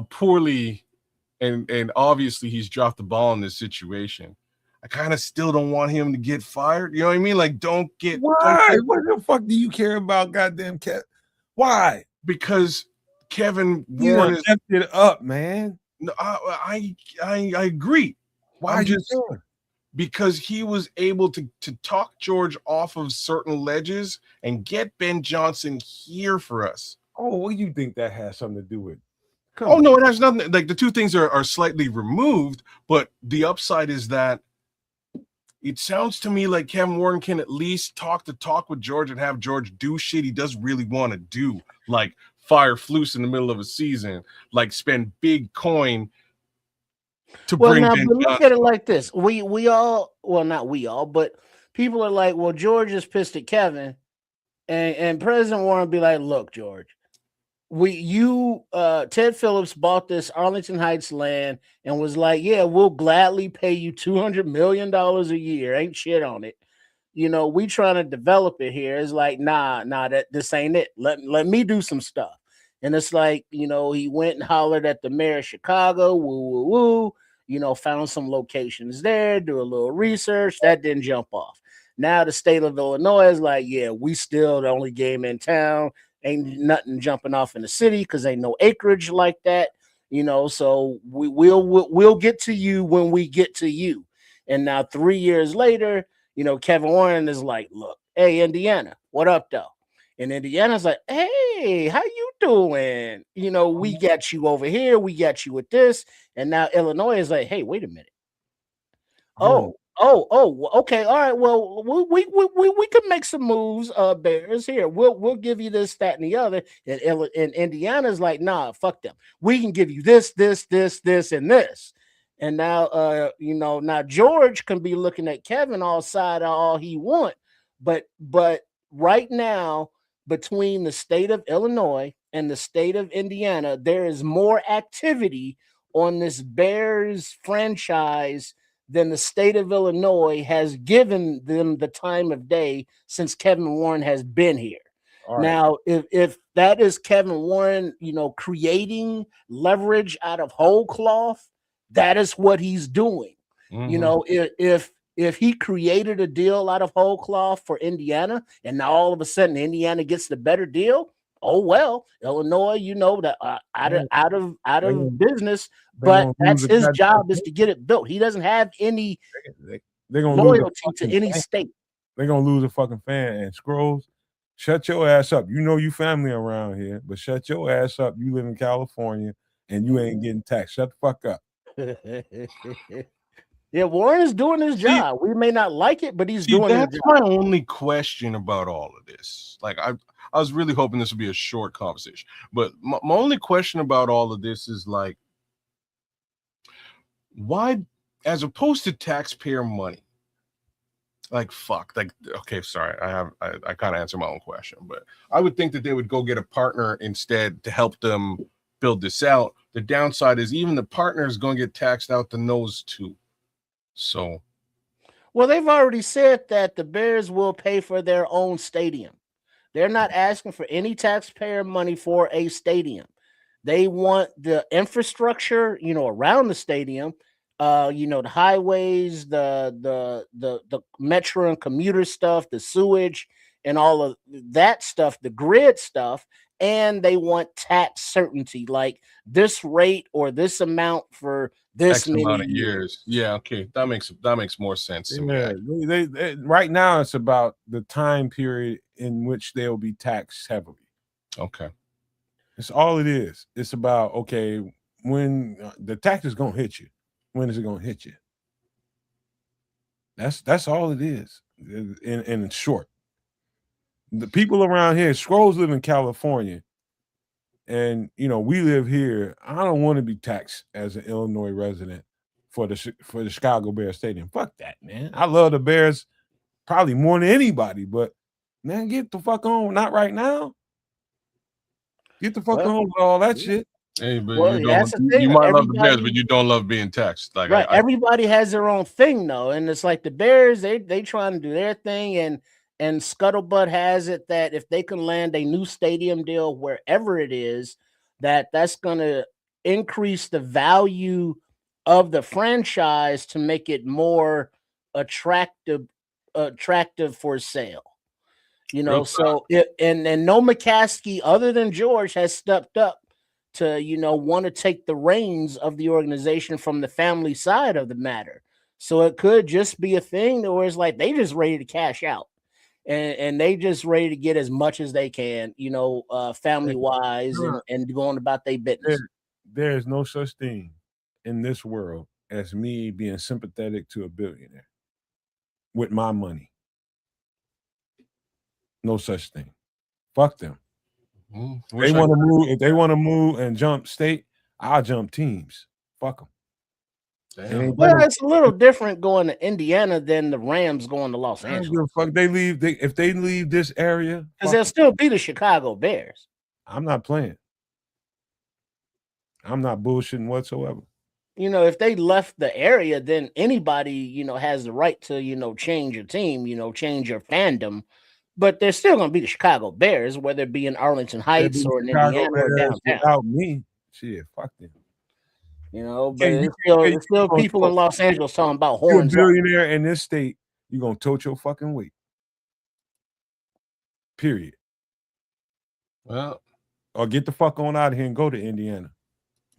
C: poorly and obviously he's dropped the ball in this situation, I kind of still don't want him to get fired. You know what I mean? Like, don't get
B: why? What the fuck do you care about goddamn Kevin? Why?
C: Because Kevin Warren
B: is it up, man.
C: No, I agree.
B: Why just doing?
C: Because he was able to talk George off of certain ledges and get Ben Johnson here for us.
B: Oh, what do you think that has something to do with?
C: No, it has nothing. Like the two things are slightly removed, but the upside is that it sounds to me like Kevin Warren can at least talk with George and have George do shit he does really want to do, like fire Flus in the middle of a season, like spend big coin to bring Ben Johnson.
D: Look at it like this. We all, well, not we all, but people are like, well, George is pissed at Kevin, and President Warren be like, look, George, Ted Phillips bought this Arlington Heights land and was like, yeah, we'll gladly pay you $200 million a year. Ain't shit on it. You know, we trying to develop it here. It's like, nah, this ain't it. Let me do some stuff. And it's like, you know, he went and hollered at the mayor of Chicago, woo, you know, found some locations there, do a little research. That didn't jump off. Now the state of Illinois is like, yeah, we still the only game in town. Ain't nothing jumping off in the city because ain't no acreage like that, you know. So we'll get to you when we get to you. And now 3 years later, you know, Kevin Warren is like, look, hey, Indiana, what up, though? And Indiana's like, hey, how you doing? You know, we got you over here, we got you with this, and now Illinois is like, hey, wait a minute. Oh, okay, all right. Well, we could make some moves, Bears. Here, we'll give you this, that, and the other. And Indiana's like, nah, fuck them. We can give you this, and this. And now, you know, now George can be looking at Kevin all side of all he want, but right now, between the state of Illinois and the state of Indiana, there is more activity on this Bears franchise then the state of Illinois has given them the time of day since Kevin Warren has been here.
B: All right.
D: Now, if that is Kevin Warren, creating leverage out of whole cloth, that is what he's doing. If he created a deal out of whole cloth for Indiana, and now all of a sudden Indiana gets the better deal, oh well, Illinois, out of business. But that's his job, is to get it built. He doesn't have any
B: they're gonna
D: loyalty to any state.
B: They're gonna lose a fucking fan. And Scrolls, shut your ass up. You know you family around here, but shut your ass up. You live in California and you ain't getting taxed. Shut the fuck up.
D: Yeah, Warren is doing his job. We may not like it, but he's doing his job.
C: That's my only question about all of this. Like, I was really hoping this would be a short conversation, but my only question about all of this is like, why, as opposed to taxpayer money, like, fuck, like, okay, sorry, I kind of answered my own question, but I would think that they would go get a partner instead to help them build this out. The downside is even the partner is going to get taxed out the nose too. So,
D: well, they've already said that the Bears will pay for their own stadium. They're not asking for any taxpayer money for a stadium. They want the infrastructure, around the stadium, the highways, the metro and commuter stuff, the sewage, and all of that stuff, the grid stuff, and they want tax certainty, like this rate or this amount for this
C: X
D: many
C: amount of years. Yeah, okay, that makes more sense to me.
B: They right now it's about the time period in which they'll be taxed heavily.
C: Okay,
B: it's all it is. It's about, okay, when the tax is gonna hit you. When is it gonna hit you? That's all it is. In short, the people around here, Scrolls live in California, and we live here. I don't want to be taxed as an Illinois resident for the Chicago Bears stadium. Fuck that, man. I love the Bears probably more than anybody, but man, get the fuck on. Not right now. Get the fuck on with all that shit.
C: Hey, but you might love the Bears, but you don't love being taxed. Like,
D: right, everybody has their own thing though, and it's like the Bears, they trying to do their thing, and Scuttlebutt has it that if they can land a new stadium deal wherever it is, that's going to increase the value of the franchise to make it more attractive for sale. So and no McCaskey other than George has stepped up to want to take the reins of the organization from the family side of the matter. So it could just be a thing where it's like they just ready to cash out. And they just ready to get as much as they can, family wise, and going about their business.
B: There is no such thing in this world as me being sympathetic to a billionaire with my money. No such thing. Fuck them. They want to move. If they want to move and jump state, I'll jump teams. Fuck them.
D: Well, it's a little different going to Indiana than the Rams going to Los Angeles.
B: Fuck, if they leave this area,
D: because they'll still be the Chicago Bears.
B: I'm not playing. I'm not bullshitting whatsoever.
D: If they left the area, then anybody, has the right to, change your team, change your fandom. But they're still going to be the Chicago Bears, whether it be in Arlington Heights or in Indiana or downtown.
B: Without me, shit, fuck them.
D: But it's still people in Los Angeles talking about horns.
B: You're a billionaire in this state, you're going to tote your fucking weight. Period.
C: Well,
B: or get the fuck on out of here and go to Indiana.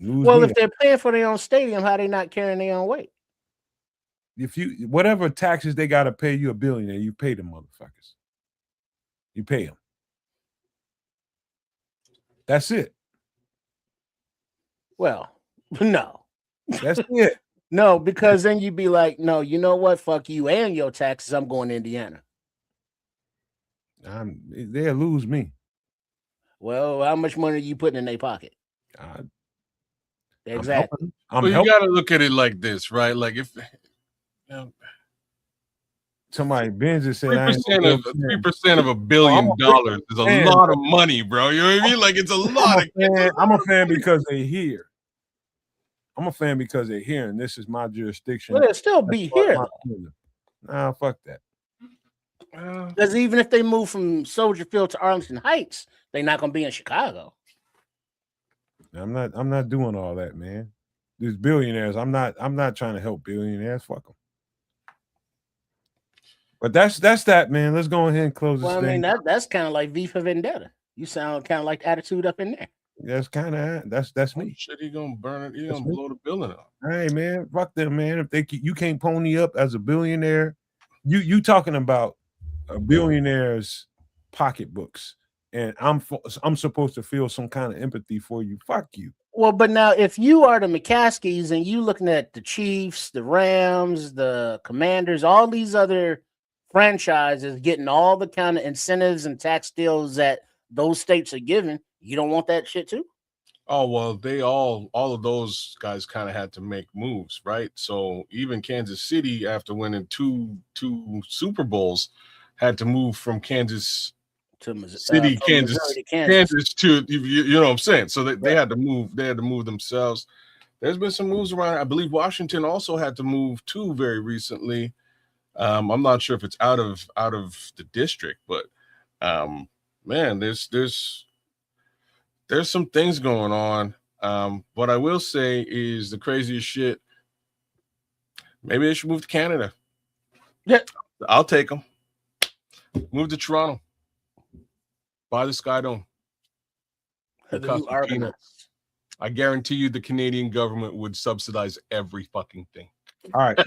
D: If they're paying for their own stadium, how they not carrying their own weight?
B: Whatever taxes they got to pay, you a billionaire, you pay them motherfuckers. You pay them. That's it.
D: Well, no.
B: That's it.
D: No, because then you'd be like, no, you know what? Fuck you and your taxes. I'm going to Indiana.
B: They'll lose me.
C: Well, how much money are you putting in their pocket?
D: Exactly.
C: You got to look at it like this, right? Like if
B: somebody Benz just said
C: 3% of $1 billion is a lot of money, bro. You know what I mean? Like it's a lot.
B: I'm a fan because they're here. I'm a fan because they're here, and this is my jurisdiction.
D: Well, they'll still be here.
B: Nah, fuck that.
D: Because even if they move from Soldier Field to Arlington Heights, they're not going to be in Chicago.
B: I'm not doing all that, man. These billionaires, I'm not trying to help billionaires. Fuck them. But that's that, man. Let's go ahead and close this.
D: Well, I mean, that's kind of like V for Vendetta. You sound kind of like Attitude up in there.
B: That's kind of that's me.
C: Shit, he gonna burn it. He gonna blow the building up.
B: Hey, man, fuck them, man. If you can't pony up as a billionaire, you talking about a billionaire's pocketbooks, and I'm supposed to feel some kind of empathy for you. Fuck you.
D: Well, but now if you are the McCaskies and you looking at the Chiefs, the Rams, the Commanders, all these other franchises getting all the kind of incentives and tax deals that those states are giving, you don't want that shit too?
C: Oh, well, they all of those guys kind of had to make moves, right? So even Kansas City, after winning two Super Bowls, had to move from Kansas
D: to
C: City, Kansas to you know what I'm saying. So they had to move. They had to move themselves. There's been some moves around. I believe Washington also had to move too very recently. I'm not sure if it's out of the district, but man, there's some things going on. What I will say is the craziest shit. Maybe they should move to Canada.
D: Yeah,
C: I'll take them. Move to Toronto. Buy the Sky Dome. I guarantee you the Canadian government would subsidize every fucking thing.
B: All right.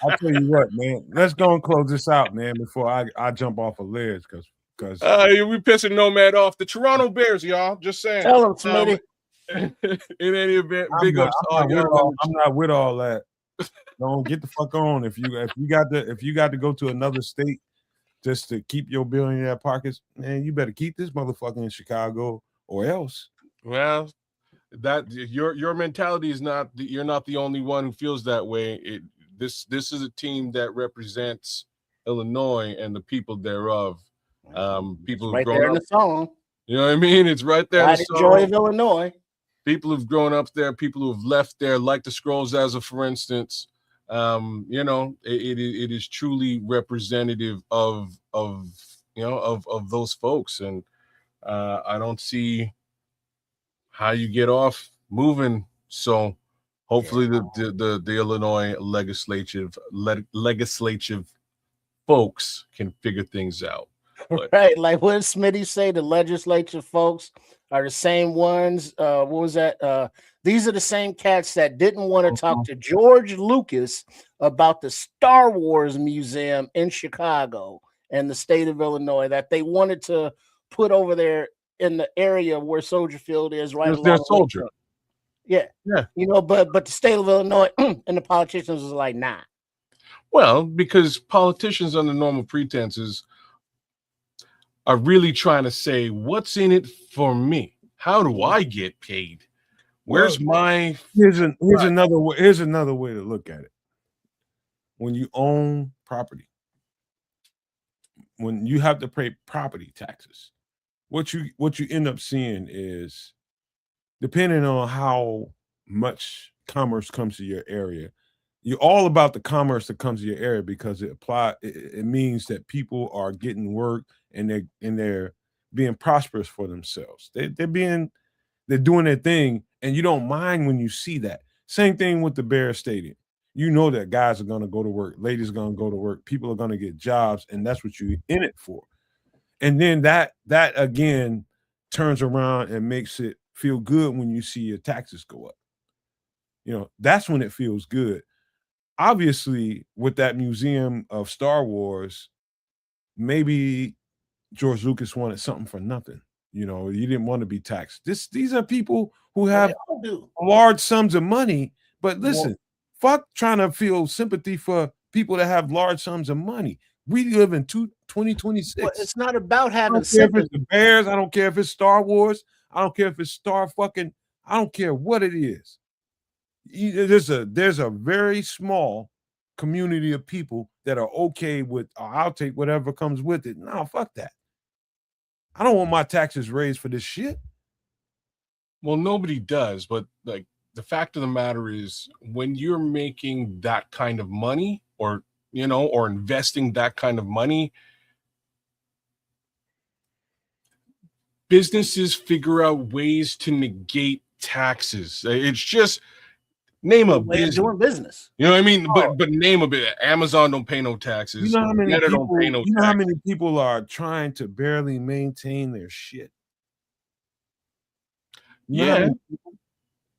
B: I'll tell you what, man. Let's go and close this out, man, before I jump off a ledge because
C: we pissing Nomad off. The Toronto Bears, y'all. Just saying.
D: Tell them, Smitty.
C: In any event,
B: I'm not with all that. Don't get the fuck on. If you got to go to another state just to keep your billionaire pockets, man, you better keep this motherfucker in Chicago or else.
C: Well, that your mentality is not. You're not the only one who feels that way. This is a team that represents Illinois and the people thereof. People
D: right there in the song.
C: You know what I mean? It's right there.
D: In the joy of Illinois.
C: People who've grown up there, people who have left there, like the Scrolls, as a for instance. You know, it is truly representative of those folks, and I don't see how you get off moving. So hopefully the Illinois legislative folks can figure things out. But,
D: right, like what did Smitty say? The legislature folks are the same ones. What was that? These are the same cats that didn't want to talk to George Lucas about the Star Wars Museum in Chicago and the state of Illinois that they wanted to put over there in the area where Soldier Field is, right?
C: Their Soldier.
D: Yeah. You know, but the state of Illinois and the politicians was like, nah.
C: Well, because politicians under normal pretenses are really trying to say, what's in it for me? How do I get paid? Where's my
B: here's another way to look at it. When you own property, when you have to pay property taxes, what you end up seeing is, depending on how much commerce comes to your area, you're all about the commerce that comes to your area because it means that people are getting work and they're being prosperous for themselves. They're doing their thing, and you don't mind when you see that. Same thing with the Bears Stadium. You know that guys are going to go to work, ladies are going to go to work, people are going to get jobs, and that's what you're in it for. And then that again turns around and makes it feel good when you see your taxes go up. You know, that's when it feels good. Obviously, with that museum of Star Wars, maybe George Lucas wanted something for nothing. You know, you didn't want to be taxed. These are people who have large sums of money. But listen, fuck trying to feel sympathy for people that have large sums of money. We live in 2026.
D: Well, it's not about having
B: sympathy. I don't care if it's the Bears. I don't care if it's Star Wars. I don't care if it's I don't care what it is. There's a very small community of people that are okay with, I'll take whatever comes with it. No, fuck that. I don't want my taxes raised for this shit.
C: Well, nobody does, but like the fact of the matter is, when you're making that kind of money, or or investing that kind of money, businesses figure out ways to negate taxes. It's just name a
D: Way of
C: business.
D: doing business.
C: You know what I mean? But name a bit. Amazon don't pay no taxes.
B: You know how many
C: Meta
B: people?
C: don't pay no
B: You know how
C: taxes.
B: many people are trying to barely maintain their shit? You know how
C: Yeah.
B: many people?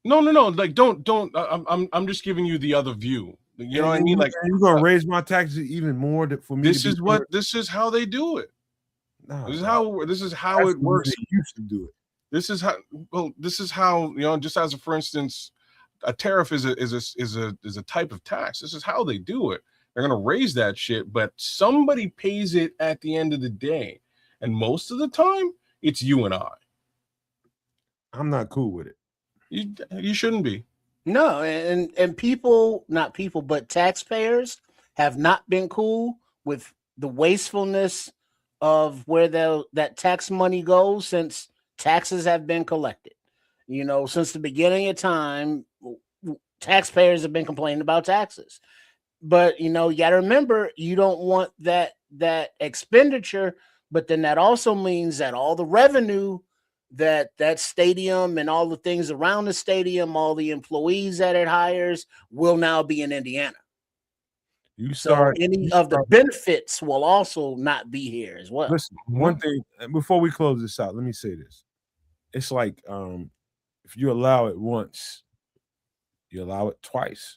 C: No. Like, don't. I'm just giving you the other view. You know what I mean? Like,
B: you're gonna raise my taxes even more for me.
C: this is how they do it.
B: Nah,
C: This is
B: that's
C: how it
B: the way
C: works.
B: they used to do it.
C: This is how, just as a, for instance, a tariff is a type of tax. This is how they do it. They're gonna raise that shit, but somebody pays it at the end of the day, and most of the time it's you and I.
B: I'm not cool with it.
C: You shouldn't be.
D: No, and people, not people, but taxpayers have not been cool with the wastefulness of where that tax money goes since taxes have been collected. Since the beginning of time, taxpayers have been complaining about taxes. But you got to remember, you don't want that expenditure, but then that also means that all the revenue that stadium and all the things around the stadium, all the employees that it hires, will now be in Indiana. So any of the benefits will also not be here as well.
B: Listen, one thing before we close this out, let me say this. It's like if you allow it once, you allow it twice,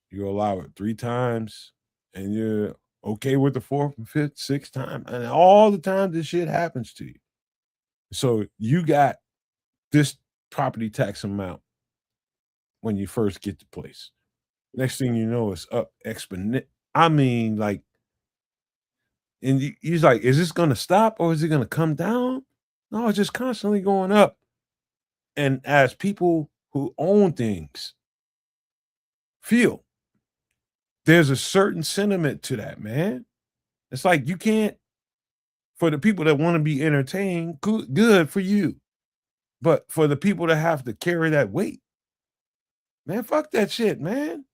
B: you allow it 3 times, and you're okay with the 4th and 5th, 6th time, and all the time this shit happens to you. So you got this property tax amount when you first get the place. Next thing you know, it's up exponent. I mean, like, and he's like, is this going to stop or is it going to come down? No, it's just constantly going up. And as people who own things feel, there's a certain sentiment to that, man. It's like you can't, for the people that want to be entertained, good for you. But for the people that have to carry that weight, man, fuck that shit, man.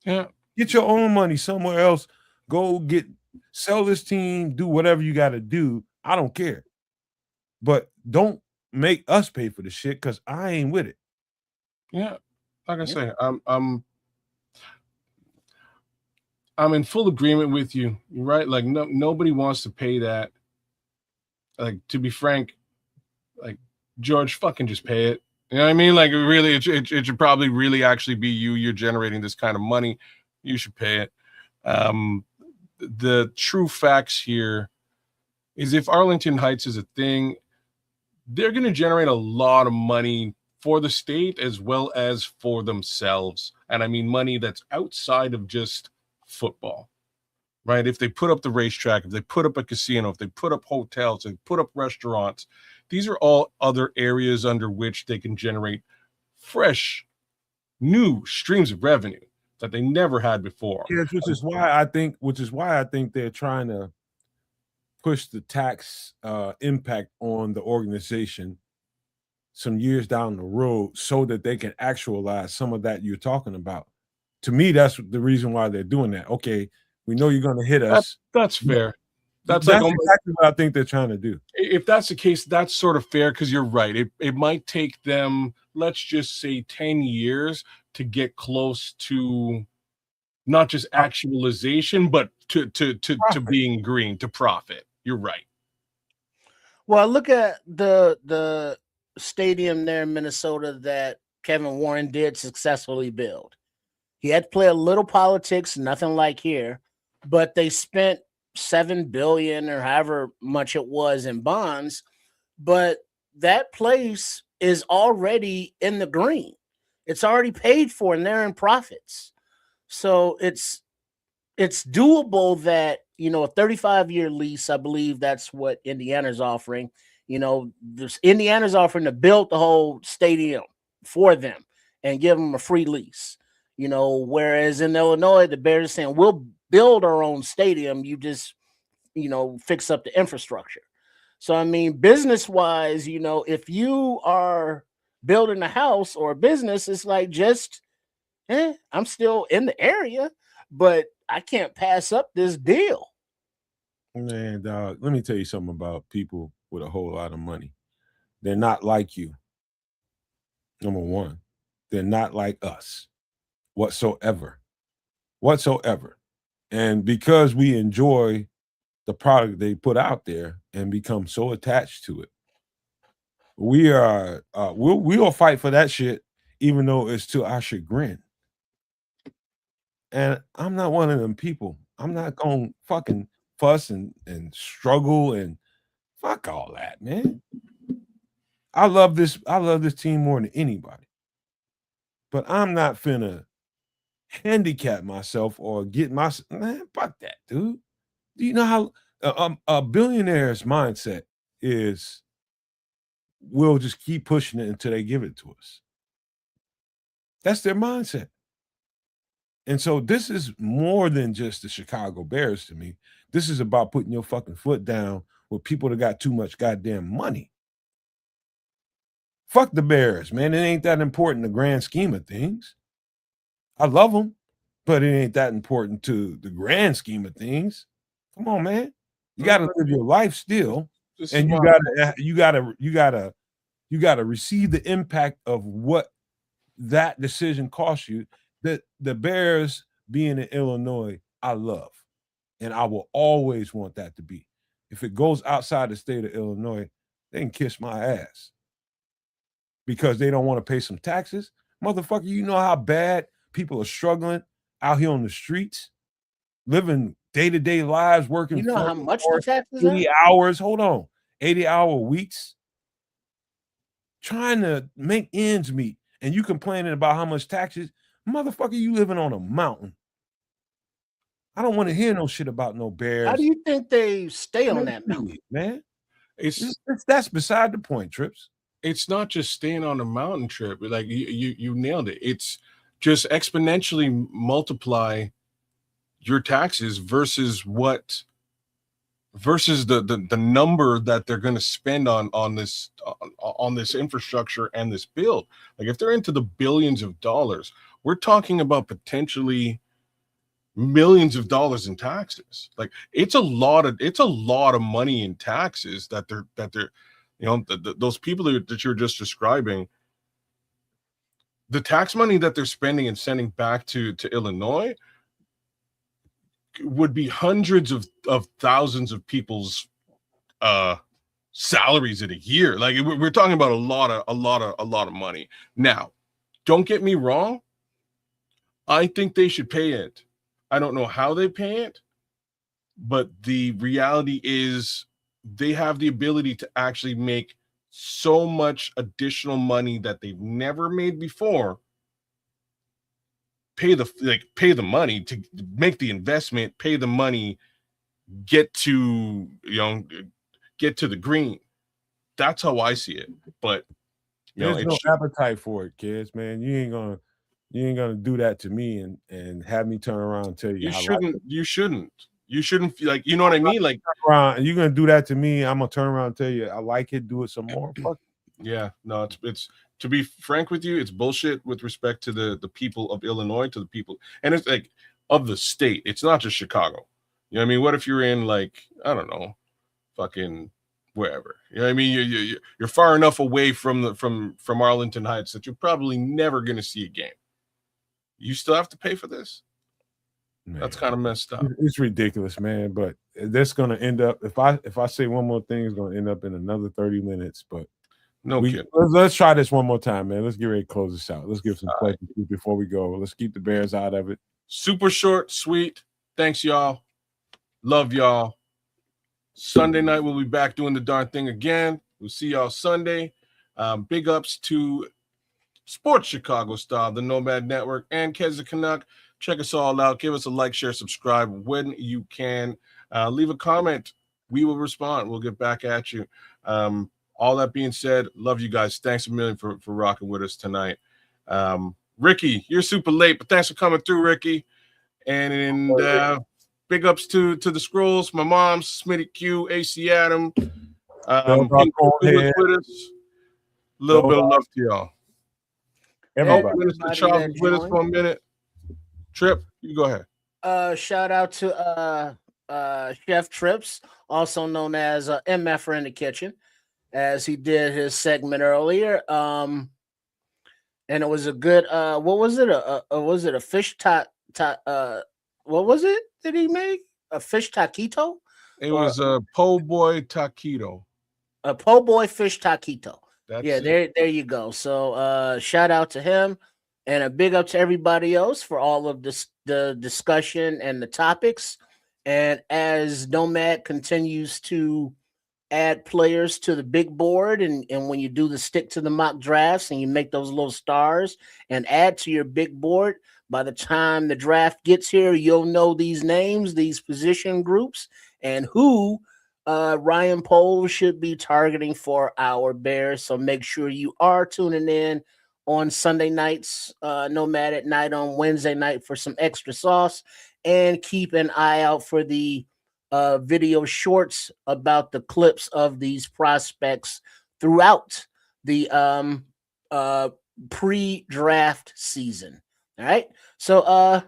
C: Yeah.
B: Get your own money somewhere else. Go sell this team, do whatever you got to do. I don't care. But don't make us pay for the shit because I ain't with it.
C: Yeah. Like I say, I'm in full agreement with you. You're right. Like, nobody wants to pay that. Like, to be frank, like, George, fucking just pay it. You know what I mean? Like, really, it should probably really actually be you. You're generating this kind of money. You should pay it. The true facts here is, if Arlington Heights is a thing, they're going to generate a lot of money for the state as well as for themselves. And I mean money that's outside of just football, right? If they put up the racetrack, if they put up a casino, if they put up hotels, if they put up restaurants, these are all other areas under which they can generate fresh, new streams of revenue that they never had before.
B: Yes, which is why I think they're trying to push the tax impact on the organization some years down the road so that they can actualize some of that you're talking about. To me, that's the reason why they're doing that. Okay, we know you're going to hit us.
C: That's fair. That's
B: exactly what I think they're trying to do.
C: If that's the case, that's sort of fair, because you're right. It might take them, let's just say, 10 years to get close to not just actualization, but to being green, to profit. You're right.
D: Well, look at the stadium there in Minnesota that Kevin Warren did successfully build. He had to play a little politics, nothing like here, but they spent $7 billion or however much it was in bonds. But that place is already in the green. It's already paid for and they're in profits. So it's doable that, a 35-year lease, I believe that's what Indiana's offering. Indiana's offering to build the whole stadium for them and give them a free lease. Whereas in Illinois, the Bears are saying, we'll build our own stadium. You just, fix up the infrastructure. So, I mean, business-wise, if you are building a house or a business, it's like I'm still in the area, but I can't pass up this deal.
B: Man, dog, let me tell you something about people with a whole lot of money. They're not like you. Number one, they're not like us whatsoever. And because we enjoy the product they put out there and become so attached to it, we'll fight for that shit, even though it's to our chagrin. And I'm not one of them people. I'm not gonna fucking fuss and struggle and fuck all that, man. I love this team more than anybody. But I'm not finna handicap myself or get my man. Fuck that, dude. Do you know how a billionaire's mindset is? We'll just keep pushing it until they give it to us. That's their mindset. And so this is more than just the Chicago Bears to me. This is about putting your fucking foot down with people that got too much goddamn money. Fuck the Bears, man. It ain't that important in the grand scheme of things. I love them, but it ain't that important to the grand scheme of things. Come on, man. You got to live your life still, and you gotta receive the impact of what that decision costs you. The Bears being in Illinois, I love, and I will always want that to be. If it goes outside the state of Illinois, they can kiss my ass because they don't want to pay some taxes. Motherfucker, you know how bad people are struggling out here on the streets, living day-to-day lives, working.
D: You know how much the taxes
B: 80 hours, hold on, 80-hour weeks, trying to make ends meet, and you complaining about how much taxes. Motherfucker, you living on a mountain. I don't want to hear no shit about no Bears.
D: How do you think they stay on that mountain,
B: man? That's beside the point, Trips.
C: It's not just staying on a mountain trip. Like you nailed it. It's just exponentially multiply your taxes versus the number that they're going to spend on this infrastructure and this build. Like if they're into the billions of dollars, we're talking about potentially millions of dollars in taxes. Like it's a lot of money in taxes that they're those people that you're just describing. The tax money that they're spending and sending back to Illinois would be hundreds of thousands of people's salaries in a year. Like we're talking about a lot of money. Now, don't get me wrong. I think they should pay it. I don't know how they pay it, but the reality is they have the ability to actually make so much additional money that they've never made before. Pay the money to make the investment, pay the money, get to the green. That's how I see it. But
B: there's no appetite for it, kids, man. You ain't gonna do that to me and have me turn around and tell you
C: you shouldn't feel like, you know what I mean? Like
B: you're gonna do that to me, I'm gonna turn around and tell you I like it, do it some more. Fuck.
C: Yeah, no, it's to be frank with you, it's bullshit with respect to the people of Illinois, to the people, and it's like of the state. It's not just Chicago. You know what I mean? What if you're in like, I don't know, fucking wherever. You know what I mean? You're far enough away from Arlington Heights that you're probably never gonna see a game. You still have to pay for this? Man, that's kind of messed up.
B: It's ridiculous, man. But that's gonna end up, if I say one more thing, it's gonna end up in another 30 minutes. But let's try this one more time, man. Let's get ready to close this out. Let's give some questions before we go. Let's keep the Bears out of it.
C: Super short, sweet. Thanks, y'all. Love y'all. Sunday night we'll be back doing the darn thing again. We'll see y'all Sunday. Big ups to Sports Chicago Style, the Nomad Network, and Kez the Canuck. Check us all out. Give us a like, share, subscribe when you can. Leave a comment. We will respond. We'll get back at you. All that being said, love you guys. Thanks a million for rocking with us tonight. Ricky, you're super late, but thanks for coming through, Ricky. And big ups to the Scrolls, my mom, Smitty Q, AC Adam. With us. A little bit of love to y'all.
B: Everybody.
C: Minister
D: Everybody
C: Charles
D: that
C: is with us for a
D: joined.
C: minute. Trip, you go ahead.
D: Shout out to Chef Trips, also known as MF in the kitchen, as he did his segment earlier. And it was a good what was it? Was it a fish what was it that he made? A fish taquito?
C: It
D: Or
C: was a po' boy taquito.
D: a po' boy fish taquito.
C: That's
D: Yeah,
C: it.
D: there you go. So shout out to him and a big up to everybody else for all of this the discussion and the topics. And as Nomad continues to add players to the big board, and when you do the stick to the mock drafts and you make those little stars and add to your big board, by the time the draft gets here, you'll know these names, these position groups, and who Ryan Poles should be targeting for our Bears. So make sure you are tuning in on Sunday nights, Nomad at night, on Wednesday night for some extra sauce, and keep an eye out for the video shorts about the clips of these prospects throughout the pre-draft season. All right. So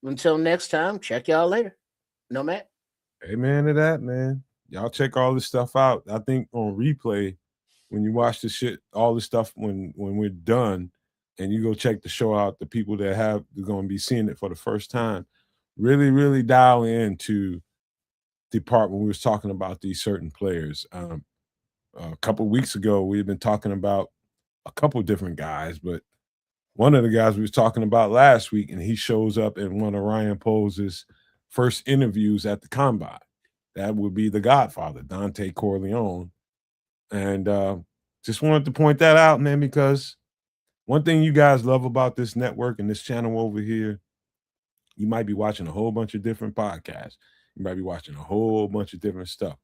D: until next time, check y'all later. Nomad.
B: Amen to that, man. Y'all check all this stuff out. I think on replay, when you watch the shit, all this stuff when we're done, and you go check the show out, the people that have are going to be seeing it for the first time, really, really dial into the part when we was talking about these certain players. A couple weeks ago, we had been talking about a couple different guys, but one of the guys we was talking about last week, and he shows up in one of Ryan Poles' first interviews at the Combine. That would be the Godfather, Dante Corleone. And just wanted to point that out, man, because one thing you guys love about this network and this channel over here, you might be watching a whole bunch of different podcasts. You might be watching a whole bunch of different stuff.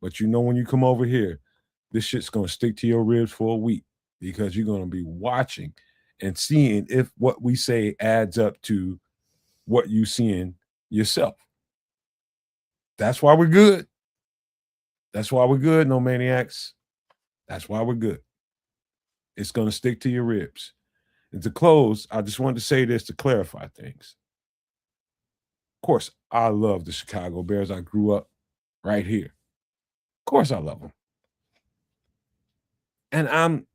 B: But you know when you come over here, this shit's going to stick to your ribs for a week because you're going to be watching and seeing if what we say adds up to what you seeing yourself. That's why we're good. That's why we're good, no maniacs. That's why we're good. It's going to stick to your ribs. And to close, I just wanted to say this to clarify things. Of course, I love the Chicago Bears. I grew up right here. Of course, I love them. And I'm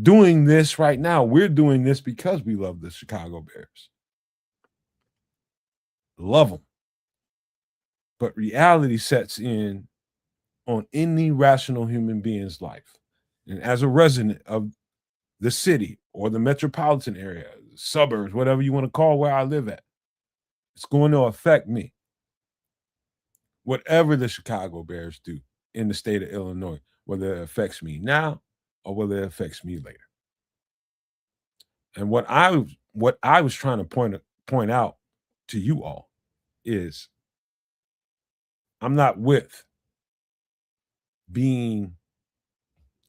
B: doing this right now. We're doing this because we love the Chicago Bears. Love them. But reality sets in on any rational human being's life. And as a resident of the city or the metropolitan area, suburbs, whatever you want to call where I live at, it's going to affect me. Whatever the Chicago Bears do in the state of Illinois, whether it affects me now or whether it affects me later. And what I was trying to point out to you all is I'm not with being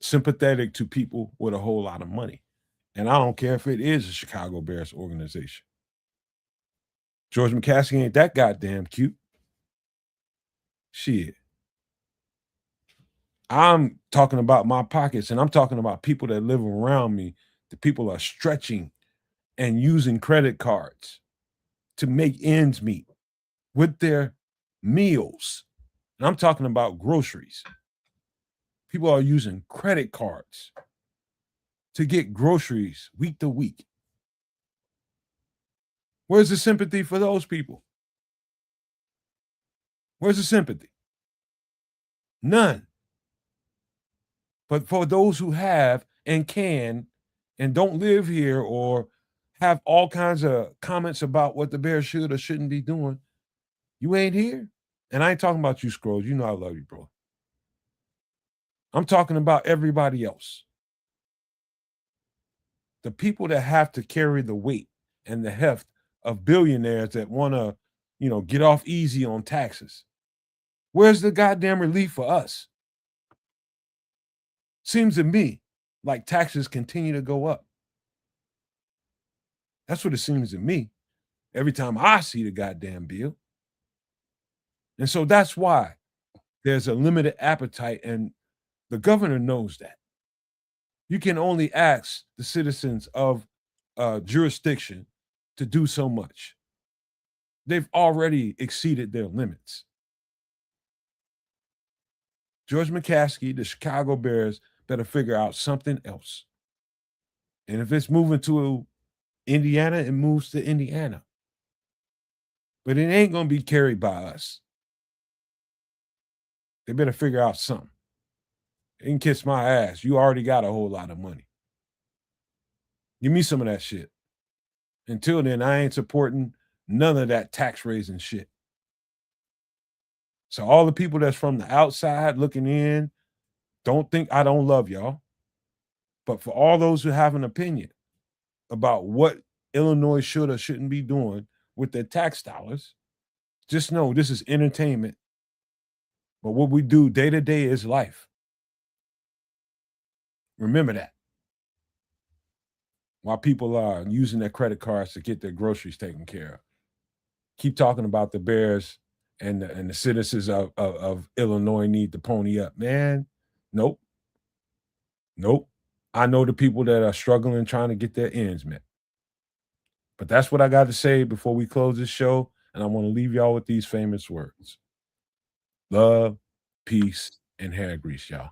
B: sympathetic to people with a whole lot of money. And I don't care if it is a Chicago Bears organization. George McCaskey ain't that goddamn cute. Shit. I'm talking about my pockets, and I'm talking about people that live around me. The people are stretching and using credit cards to make ends meet with their meals. And I'm talking about groceries. People are using credit cards to get groceries week to week. Where's the sympathy for those people? Where's the sympathy? None. But for those who have and can and don't live here or have all kinds of comments about what the Bears should or shouldn't be doing, you ain't here. And I ain't talking about you, Scrolls. You know I love you, bro. I'm talking about everybody else. The people that have to carry the weight and the heft of billionaires that want to, get off easy on taxes. Where's the goddamn relief for us? Seems to me like taxes continue to go up. That's what it seems to me every time I see the goddamn bill. And so that's why there's a limited appetite, and the governor knows that. You can only ask the citizens of jurisdiction to do so much. They've already exceeded their limits. George McCaskey, the Chicago Bears, better figure out something else. And if it's moving to Indiana, it moves to Indiana. But it ain't going to be carried by us. They better figure out something. They can kiss my ass. You already got a whole lot of money. Give me some of that shit. Until then, I ain't supporting none of that tax raising shit. So all the people that's from the outside looking in, don't think I don't love y'all. But for all those who have an opinion about what Illinois should or shouldn't be doing with their tax dollars, just know this is entertainment. But what we do day to day is life. Remember that. While people are using their credit cards to get their groceries taken care of. Keep talking about the Bears and the citizens of Illinois need to pony up. Man, nope. I know the people that are struggling trying to get their ends met. But that's what I got to say before we close this show. And I want to leave y'all with these famous words. Love, peace, and hair grease, y'all.